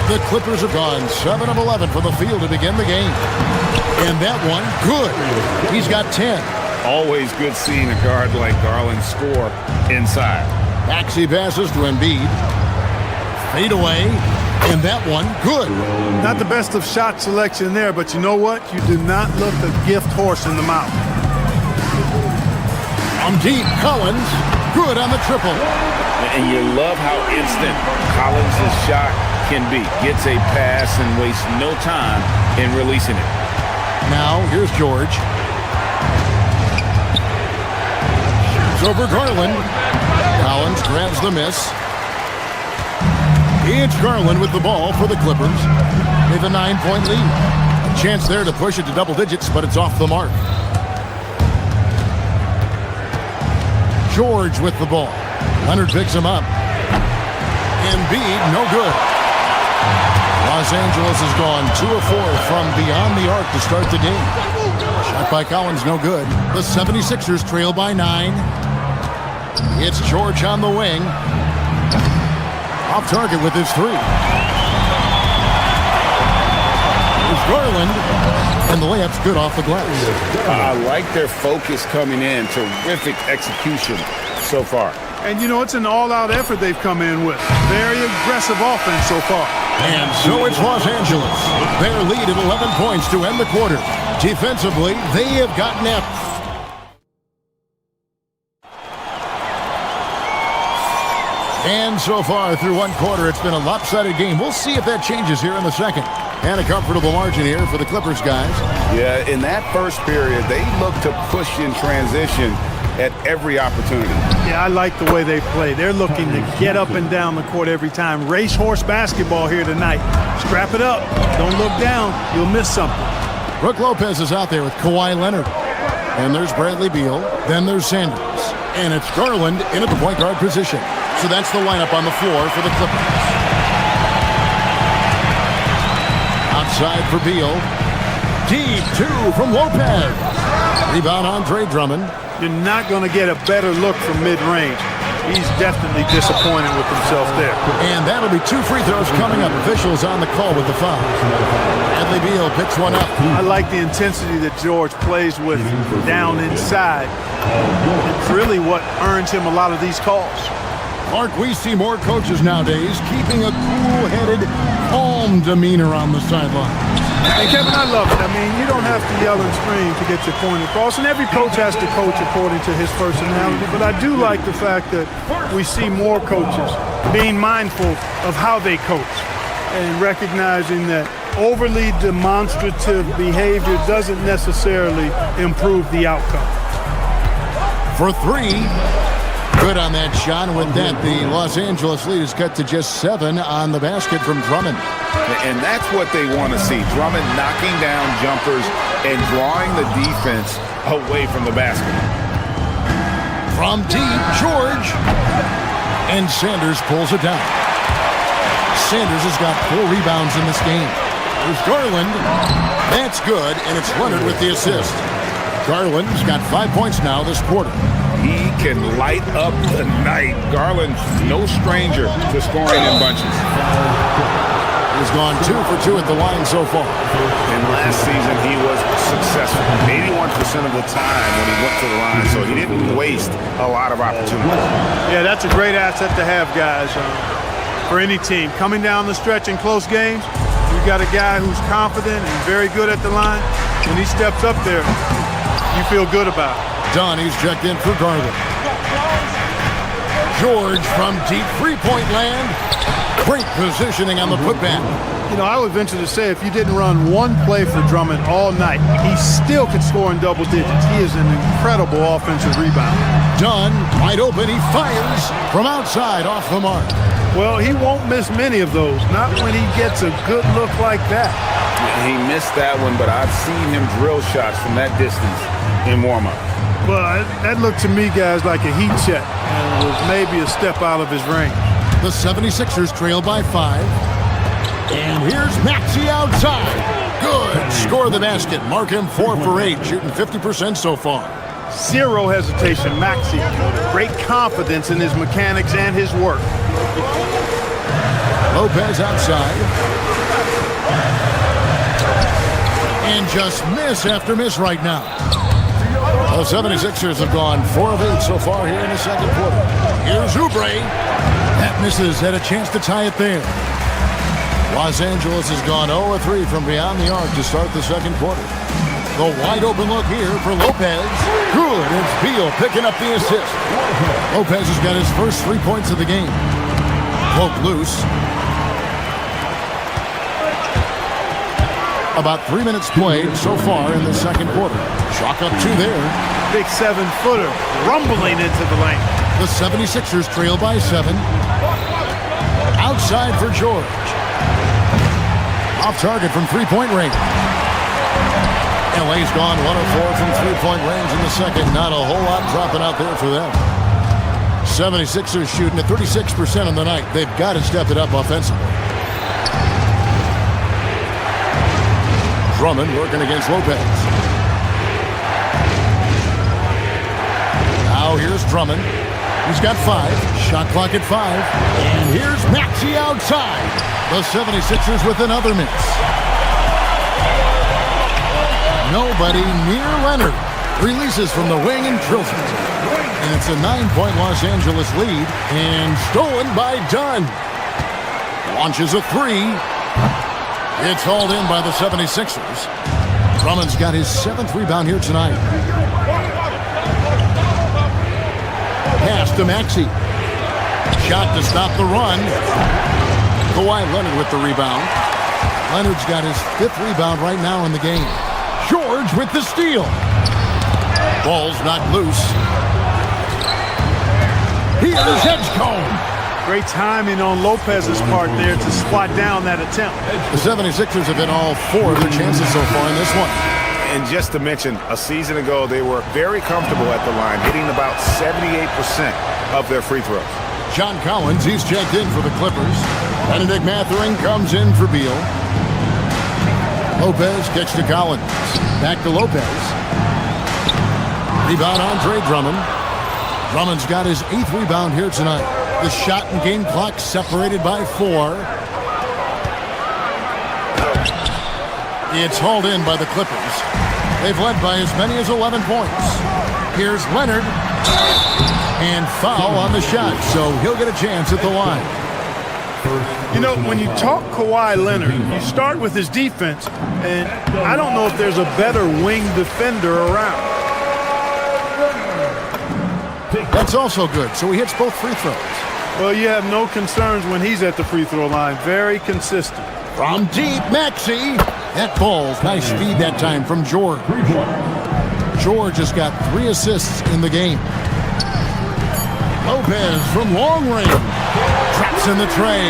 The Clippers have gone 7 of 11 from the field to begin the game. And that one, good. He's got 10. Always good seeing a guard like Garland score inside. Maxey passes to Embiid. Fade away. And that one, good. Not the best of shot selection there, but you know what? You do not look a gift horse in the mouth. From deep, Collins, good on the triple. And you love how instant Collins' shot can be. Gets a pass and wastes no time in releasing it. Now, here's George. Shoots over Garland. Collins grabs the miss. It's Garland with the ball for the Clippers. They have a 9-point lead. A chance there to push it to double digits, but it's off the mark. George with the ball. Leonard picks him up. Embiid, no good. Los Angeles has gone 2 of 4 from beyond the arc to start the game. Shot by Collins, no good. The 76ers trail by 9. It's George on the wing. Off target with his 3. It's Garland. And the layup's good off the glass. I like their focus coming in. Terrific execution so far. And, you know, it's an all-out effort they've come in with. Very aggressive offense so far. And so it's Los Angeles. Their lead at 11 points to end the quarter. Defensively, they have gotten it. And so far through one quarter, it's been a lopsided game. We'll see if that changes here in the second. And a comfortable margin here for the Clippers guys. Yeah, in that first period, they look to push in transition at every opportunity. Yeah, I like the way they play. They're looking to get up and down the court every time. Racehorse basketball here tonight. Strap it up. Don't look down. You'll miss something. Brook Lopez is out there with Kawhi Leonard. And there's Bradley Beal. Then there's Sanders. And it's Garland in at the point guard position. So that's the lineup on the floor for the Clippers. Outside for Beal. Deep 2 from Lopez. Rebound Andre Drummond. You're not going to get a better look from mid-range. He's definitely disappointed with himself there. And that'll be 2 free throws coming up. Officials on the call with the foul. Bradley Beal picks one up. I like the intensity that George plays with down inside. It's really what earns him a lot of these calls. Clark, we see more coaches nowadays keeping a cool-headed, calm demeanor on the sideline. And Kevin, I love it. I mean, you don't have to yell and scream to get your point across, and every coach has to coach according to his personality. But I do like the fact that we see more coaches being mindful of how they coach and recognizing that overly demonstrative behavior doesn't necessarily improve the outcome. For three. Good on that shot. With that, the Los Angeles lead is cut to just 7 on the basket from Drummond. And that's what they want to see. Drummond knocking down jumpers and drawing the defense away from the basket. From deep, George. And Sanders pulls it down. Sanders has got 4 rebounds in this game. There's Garland. That's good, and it's Leonard with the assist. Garland's got 5 points now this quarter. He can light up the night. Garland's no stranger to scoring in bunches. He's gone 2 for 2 at the line so far. And last season he was successful 81% of the time when he went to the line, so he didn't waste a lot of opportunities. Yeah, that's a great asset to have, guys, for any team. Coming down the stretch in close games, you got a guy who's confident and very good at the line. When he steps up there, you feel good about it. Donnie's checked in for Garland. George from deep three-point land. Great positioning on the putback. You know, I would venture to say if you didn't run one play for Drummond all night, he still could score in double digits. He is an incredible offensive rebounder. Dunn, wide open, he fires from outside off the mark. Well, he won't miss many of those, not when he gets a good look like that. He missed that one, but I've seen him drill shots from that distance in warm-up. Well, that looked to me, guys, like a heat check, and was maybe a step out of his range. The 76ers trail by 5. And here's Maxey outside. Good. Score the basket. Mark him 4 for 8, shooting 50% so far. Zero hesitation. Maxey, great confidence in his mechanics and his work. Lopez outside. And just miss after miss right now. The 76ers have gone 4 of 8 so far here in the second quarter. Here's Oubre. That misses. Had a chance to tie it there. Los Angeles has gone 0 of 3 from beyond the arc to start the second quarter. The wide open look here for Lopez. Good. It's Beal picking up the assist. Lopez has got his first 3 points of the game. Cloak loose. About 3 minutes played so far in the second quarter. Chalk up 2 there. Big 7-footer rumbling into the lane. The 76ers trail by 7. Outside for George. Off target from three-point range. LA's gone 1 of 4 from three-point range in the second. Not a whole lot dropping out there for them. 76ers shooting at 36% on the night. They've got to step it up offensively. Drummond working against Lopez. Now here's Drummond. He's got 5. Shot clock at 5. And here's Maxey outside. The 76ers with another miss. Nobody near Leonard. Releases from the wing and drills it. And it's a 9-point Los Angeles lead. And stolen by Dunn. Launches a 3. It's hauled in by the 76ers. Drummond's got his 7th rebound here tonight. Pass to Maxey. Shot to stop the run. Kawhi Leonard with the rebound. Leonard's got his 5th rebound right now in the game. George with the steal. Ball's not loose. Here's Edgecombe. Great timing on Lopez's part there to squat down that attempt. The 76ers have been all 4 of their chances so far in this one. And just to mention, a season ago, they were very comfortable at the line, hitting about 78% of their free throws. John Collins, he's checked in for the Clippers. Benedict Mathurin comes in for Beal. Lopez kicks to Collins. Back to Lopez. Rebound Andre Drummond. Drummond's got his 8th rebound here tonight. The shot and game clock separated by 4. It's hauled in by the Clippers. They've led by as many as 11 points. Here's Leonard. And foul on the shot, so he'll get a chance at the line. You know, when you talk Kawhi Leonard, you start with his defense, and I don't know if there's a better wing defender around. That's also good, so he hits both free throws. Well, you have no concerns when he's at the free throw line. Very consistent. From deep, Maxey. That ball's nice speed that time from George. George has got 3 assists in the game. Lopez from long range. Traps in the tray.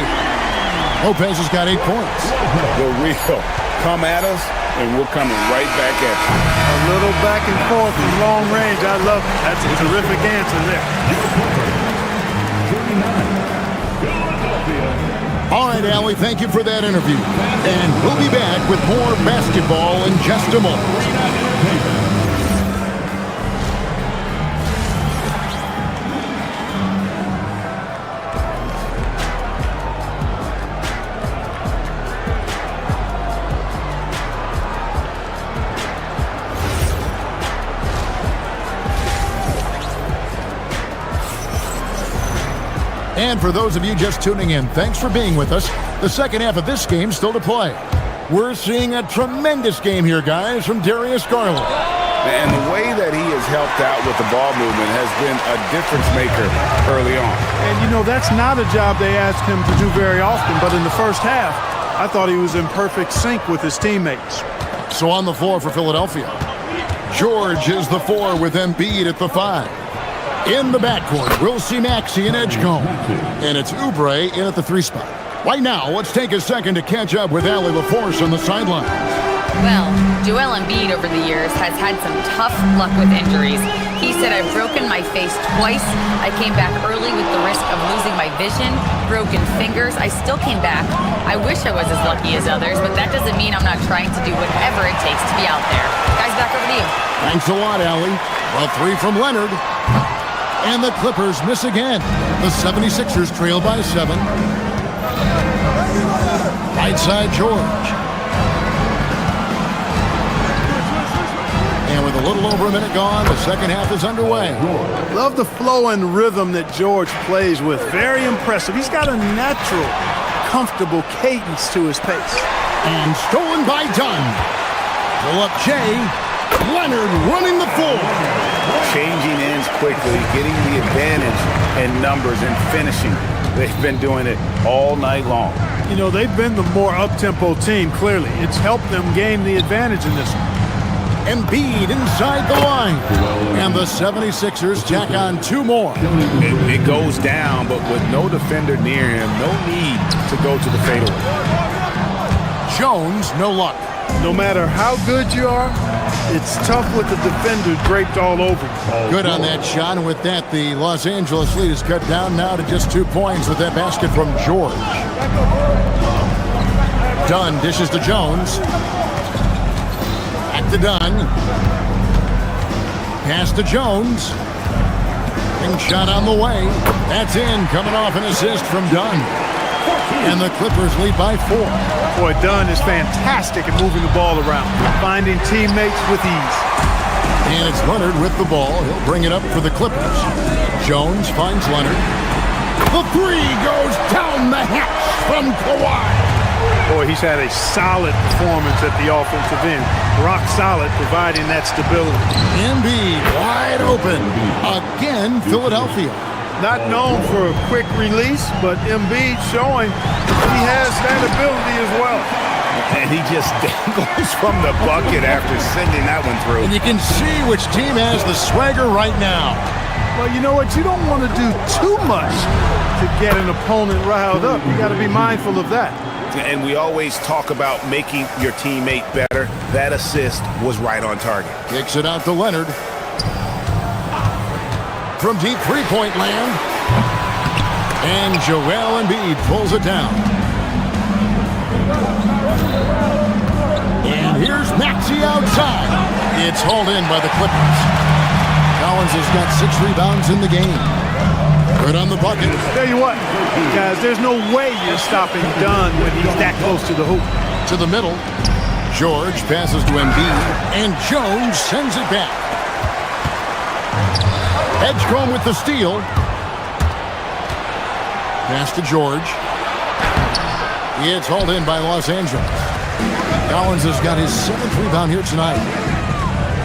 Lopez has got 8 points. The real. Come at us, and we're coming right back at you. A little back and forth from long range. I love it. That's a terrific answer there. All right, Allie, thank you for that interview. And we'll be back with more basketball in just a moment. And for those of you just tuning in, thanks for being with us. The second half of this game still to play. We're seeing a tremendous game here, guys, from Darius Garland. And the way that he has helped out with the ball movement has been a difference maker early on. And, you know, that's not a job they asked him to do very often, but in the first half, I thought he was in perfect sync with his teammates. So on the floor for Philadelphia, George is the 4 with Embiid at the 5. In the backcourt, we'll see Maxey and Edgecombe. And it's Oubre in at the 3 spot. Right now, let's take a second to catch up with Allie LaForce on the sideline. Well, Joel Embiid over the years has had some tough luck with injuries. He said, "I've broken my face twice. I came back early with the risk of losing my vision, broken fingers. I still came back. I wish I was as lucky as others, but that doesn't mean I'm not trying to do whatever it takes to be out there." Guys, back over to you. Thanks a lot, Allie. Well, 3 from Leonard. And the Clippers miss again. The 76ers trail by 7. Right side, George. And with a little over a minute gone, the second half is underway. Love the flow and rhythm that George plays with. Very impressive. He's got a natural, comfortable cadence to his pace. And stolen by Dunn. Pull up Jay. Leonard running the floor. Changing ends quickly, getting the advantage in numbers and finishing. They've been doing it all night long. You know, they've been the more up-tempo team, clearly. It's helped them gain the advantage in this one. Embiid inside the line. And the 76ers tack on 2 more. It goes down, but with no defender near him, no need to go to the fadeaway. Jones, no luck. No matter how good you are, it's tough with the defender draped all over. Good on that shot, and with that, the Los Angeles lead is cut down now to just 2 points with that basket from George. Dunn dishes to Jones. Back to Dunn. Pass to Jones. Ring shot on the way. That's in, coming off an assist from Dunn. And the Clippers lead by 4. Boy, Dunn is fantastic at moving the ball around, finding teammates with ease. And it's Leonard with the ball. He'll bring it up for the Clippers. Jones finds Leonard. The 3 goes down the hatch from Kawhi. Boy, he's had a solid performance at the offensive end. Rock solid, providing that stability. Embiid wide open. Again, Philadelphia. Not known for a quick release, but Embiid showing he has that ability as well. And he just dangles from the bucket after sending that one through. And you can see which team has the swagger right now. Well, you know what? You don't want to do too much to get an opponent riled up. You got to be mindful of that. And we always talk about making your teammate better. That assist was right on target. Kicks it out to Leonard. From deep 3-point land. And Joel Embiid pulls it down. And here's Maxey outside. It's hauled in by the Clippers. Collins has got 6 rebounds in the game. Good on the bucket. Tell you what, guys, there's no way you're stopping Dunn when he's that close to the hoop. To the middle. George passes to Embiid. And Jones sends it back. Edgecombe with the steal. Pass to George. It's hauled in by Los Angeles. Collins has got his 7th rebound here tonight.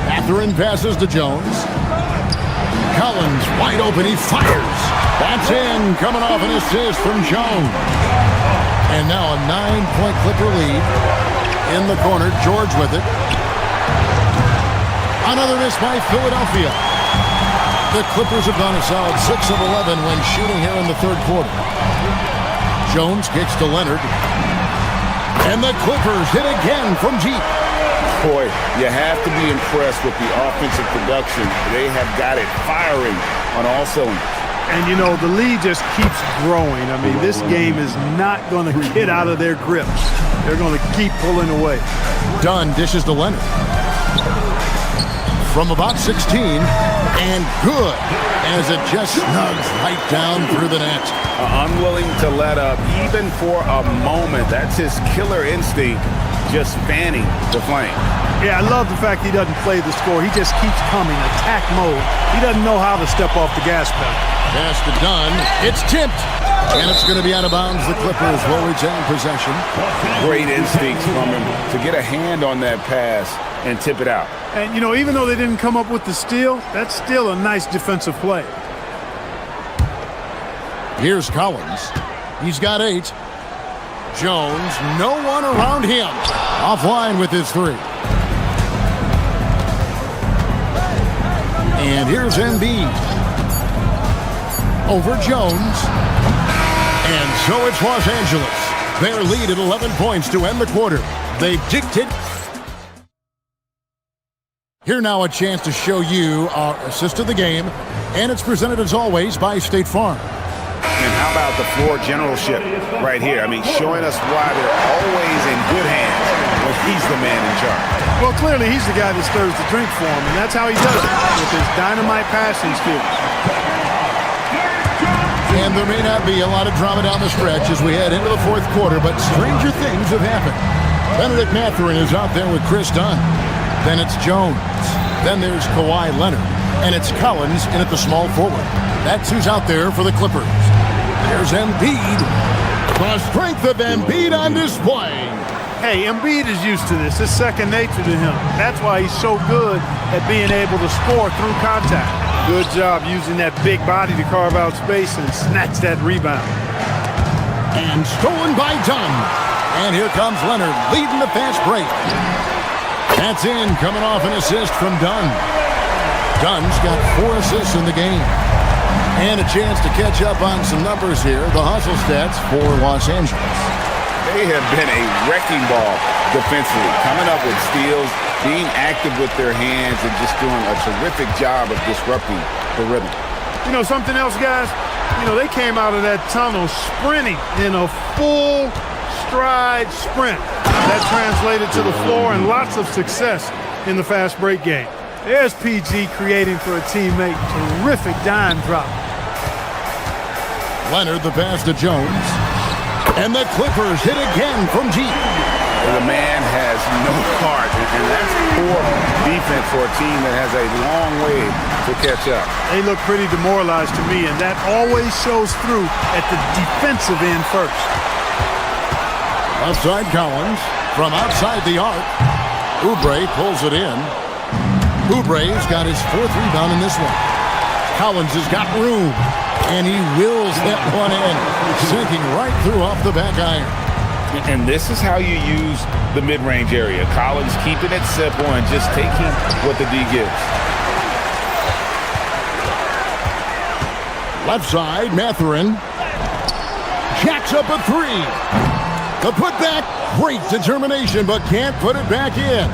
Mathurin passes to Jones. Collins wide open. He fires. That's in. Coming off an assist from Jones. And now a 9-point Clipper lead. In the corner, George with it. Another miss by Philadelphia. The Clippers have gone a solid 6 of 11 when shooting here in the third quarter. Jones kicks to Leonard. And the Clippers hit again from deep. Boy, you have to be impressed with the offensive production. They have got it firing on all cylinders. And, you know, the lead just keeps growing. I mean, this game is not going to get out of their grip. They're going to keep pulling away. Dunn dishes to Leonard. From about 16, and good, as it just snugs right down through the net. Unwilling to let up, even for a moment. That's his killer instinct, just fanning the flame. Yeah, I love the fact he doesn't play the score. He just keeps coming, attack mode. He doesn't know how to step off the gas pedal. Pass to Dunn. It's tipped. And it's going to be out of bounds. The Clippers will retain possession. Great instincts from him to get a hand on that pass and tip it out. And, you know, even though they didn't come up with the steal, that's still a nice defensive play. Here's Collins. He's got 8. Jones, no one around him. Offline with his 3. And here's Embiid. Over Jones. And so it's Los Angeles. Their lead at 11 points to end the quarter. They dictate. Here now a chance to show you our assist of the game. And it's presented as always by State Farm. And how about the floor generalship right here? I mean, showing us why they're always in good hands when he's the man in charge. Well, clearly he's the guy that stirs the drink for him, and that's how he does it, with his dynamite passing skills. And there may not be a lot of drama down the stretch as we head into the fourth quarter, but stranger things have happened. Benedict Mathurin is out there with Chris Dunn. Then it's Jones. Then there's Kawhi Leonard. And it's Collins in at the small forward. That's who's out there for the Clippers. There's Embiid. The strength of Embiid on display. Hey, Embiid is used to this. It's second nature to him. That's why he's so good at being able to score through contact. Good job using that big body to carve out space and snatch that rebound. And stolen by Dunn. And here comes Leonard leading the fast break. That's in, coming off an assist from Dunn. Dunn's got 4 assists in the game. And a chance to catch up on some numbers here. The hustle stats for Los Angeles. They have been a wrecking ball defensively, coming up with steals, being active with their hands, and just doing a terrific job of disrupting the rhythm. You know, something else, guys? You know, they came out of that tunnel sprinting in a full stride sprint. That translated to the floor and lots of success in the fast break game. There's PG creating for a teammate. Terrific dime drop. Leonard, the pass to Jones. And the Clippers hit again from deep. The man has no heart, and that's poor defense for a team that has a long way to catch up. They look pretty demoralized to me, and that always shows through at the defensive end first. Outside Collins, from outside the arc. Oubre pulls it in. Oubre's got his 4th rebound in this one. Collins has got room, and he wills that one in, sinking right through off the back iron. And this is how you use the mid-range area. Collins keeping it simple and just taking what the D gives. Left side, Mathurin. Jacks up a 3. The putback, great determination, but can't put it back in.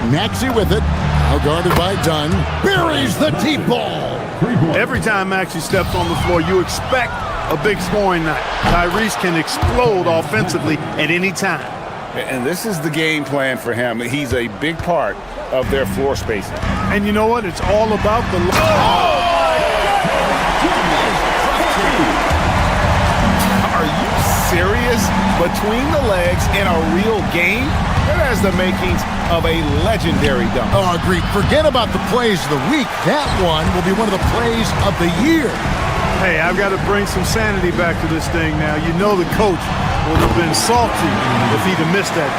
Maxey with it, now guarded by Dunn. Buries the deep ball. Every time Maxey steps on the floor, you expect a big scoring night. Tyrese can explode offensively at any time. And this is the game plan for him. He's a big part of their floor spacing. And you know what? It's all about the... Are you serious? Between the legs in a real game? That has the makings of a legendary dunk. Oh, agreed. Forget about the plays of the week. That one will be one of the plays of the year. Hey, I've got to bring some sanity back to this thing now. You know the coach would have been salty if he'd have missed that.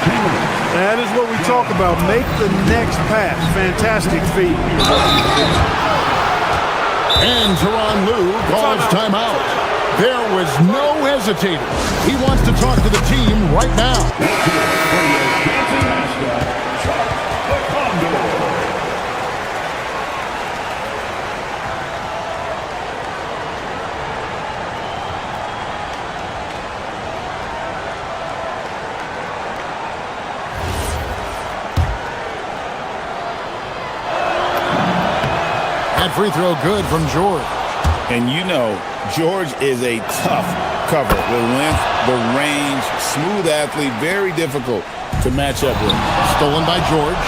That is what we talk about. Make the next pass. Fantastic feed. And Tyronn Lue calls timeout. There was no hesitating. He wants to talk to the team right now. That free throw good from George. And you know, George is a tough cover. The length, the range, smooth athlete, very difficult to match up with. Stolen by George.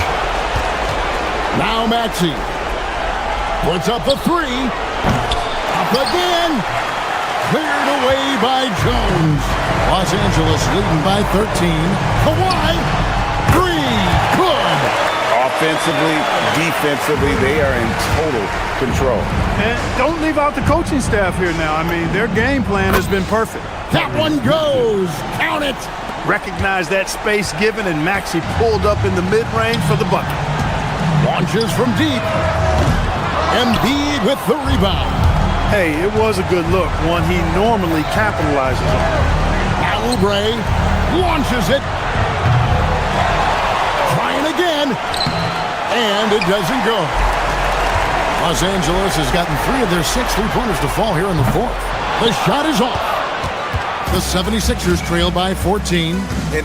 Now Maxey puts up the three. Up again. Cleared away by Jones. Los Angeles leading by 13. Kawhi. Three. Good. Offensively, defensively, they are in total control. And don't leave out the coaching staff here now. I mean, their game plan has been perfect. That one goes. Count it. Recognize that space given, and Maxey pulled up in the mid-range for the bucket. Launches from deep. Embiid with the rebound. Hey, it was a good look, one he normally capitalizes on. Now Oubre launches it. Trying again. And it doesn't go. Los Angeles has gotten 3 of their 6 three-pointers to fall here in the fourth. The shot is off. The 76ers trail by 14.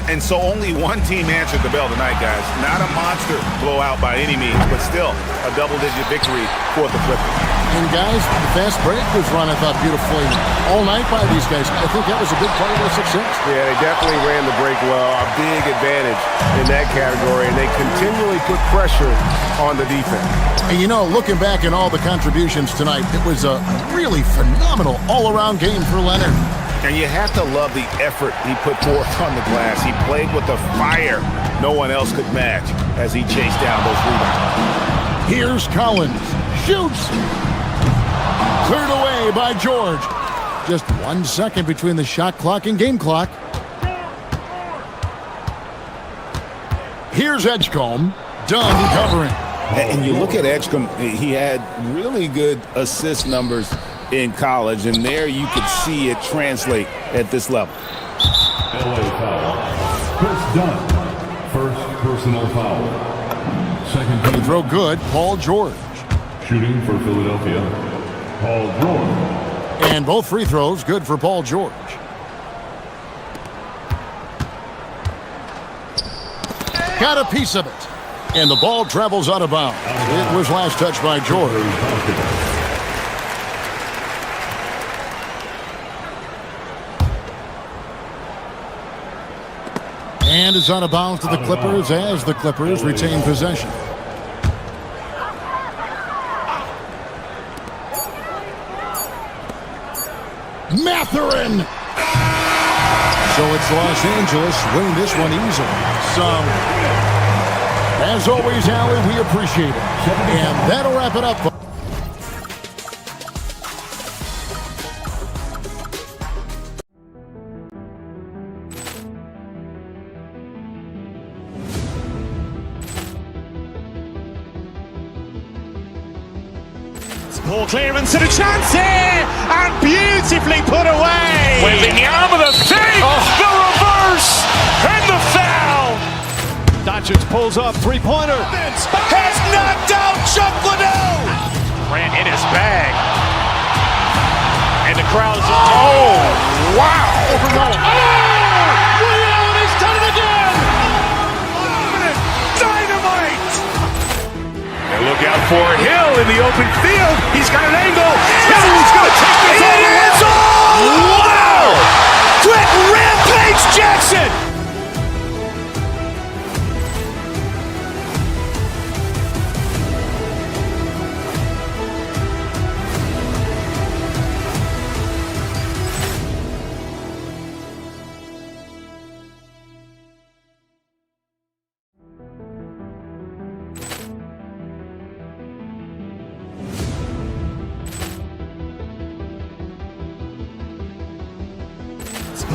And so only one team answered the bell tonight, guys. Not a monster blowout by any means, but still a double-digit victory for the Clippers. And guys, the fast break was run, I thought, beautifully all night by these guys. I think that was a big part of their success. Yeah, they definitely ran the break well. A big advantage in that category, and they continually put pressure on the defense. And you know, looking back at all the contributions tonight, it was a really phenomenal all-around game for Leonard. And you have to love the effort he put forth on the glass. He played with a fire no one else could match as he chased down those rebounds. Here's Collins. Shoots. Cleared away by George. Just 1 second between the shot clock and game clock. Here's Edgecombe. Done covering. And you look at Edgecombe, he had really good assist numbers in college, and there you could see it translate at this level. LA foul. Chris Dunn. First personal foul. Second team. Throw good, Paul George. Shooting for Philadelphia, Paul George. And both free throws good for Paul George. Got a piece of it. And the ball travels out of bounds. It was last touched by George. And it's out of bounds to the Clippers as the Clippers retain possession. Mathurin! So it's Los Angeles winning this one easily. So, as always, Allie, we appreciate it. And that'll wrap it up. Ball clearance and a chance here, and beautifully put away. Wembanyama the fake, the reverse, and the foul. Doncic pulls up, three-pointer. Has knocked out Chuck Liddell. Ran in his bag. And the crowd is... Oh, wow. Ray Allen has done it again. Dynamite. And look out for Hill in the open field. He's got an angle. Hill's going to take this all the way. Wow. Quick rampage Jackson.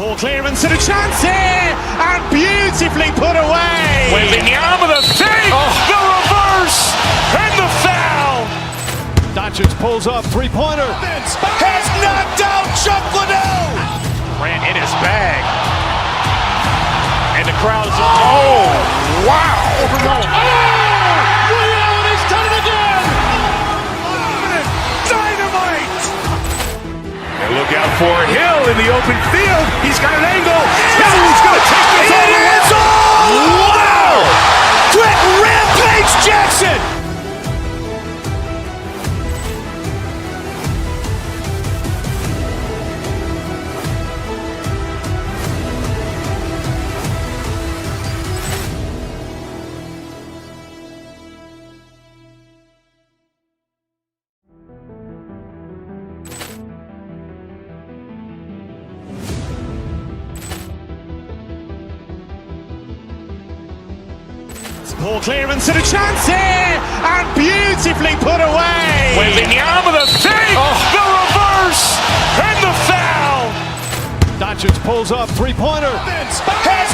Ball clearance and a chance here, and beautifully put away. Wembanyama with a fake, the reverse, and the foul. Doncic pulls up, three-pointer. Has knocked out Chuck Liddell. Ran in his bag. And the crowd is, oh, wow. Allen has done it again. Dynamite. And look out for Hill in the open field. He's got an angle. He's going to take this all the way. Wow. Quick rampage Jackson. Ball clearance and a chance here, and beautifully put away. Wembanyama with a fake, the reverse, and the foul. Doncic pulls up, three-pointer. Has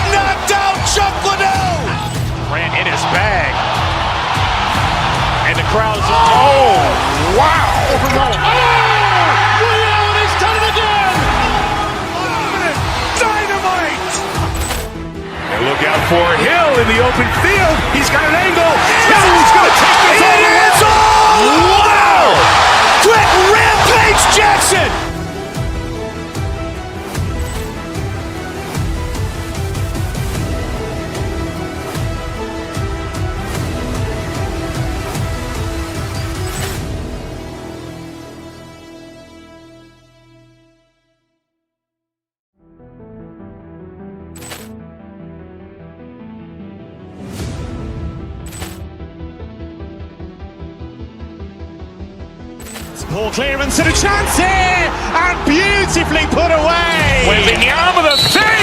knocked out Chuck Liddell. Ran in his bag. And the crowd is, oh, wow. Allen has done it again. Dynamite. And look out for Hill in the open field. He's got an angle. He's going to take this all the way. Wow. Quick rampage Jackson. Ball clearance and a chance here, and beautifully put away. Wembanyama with a fake.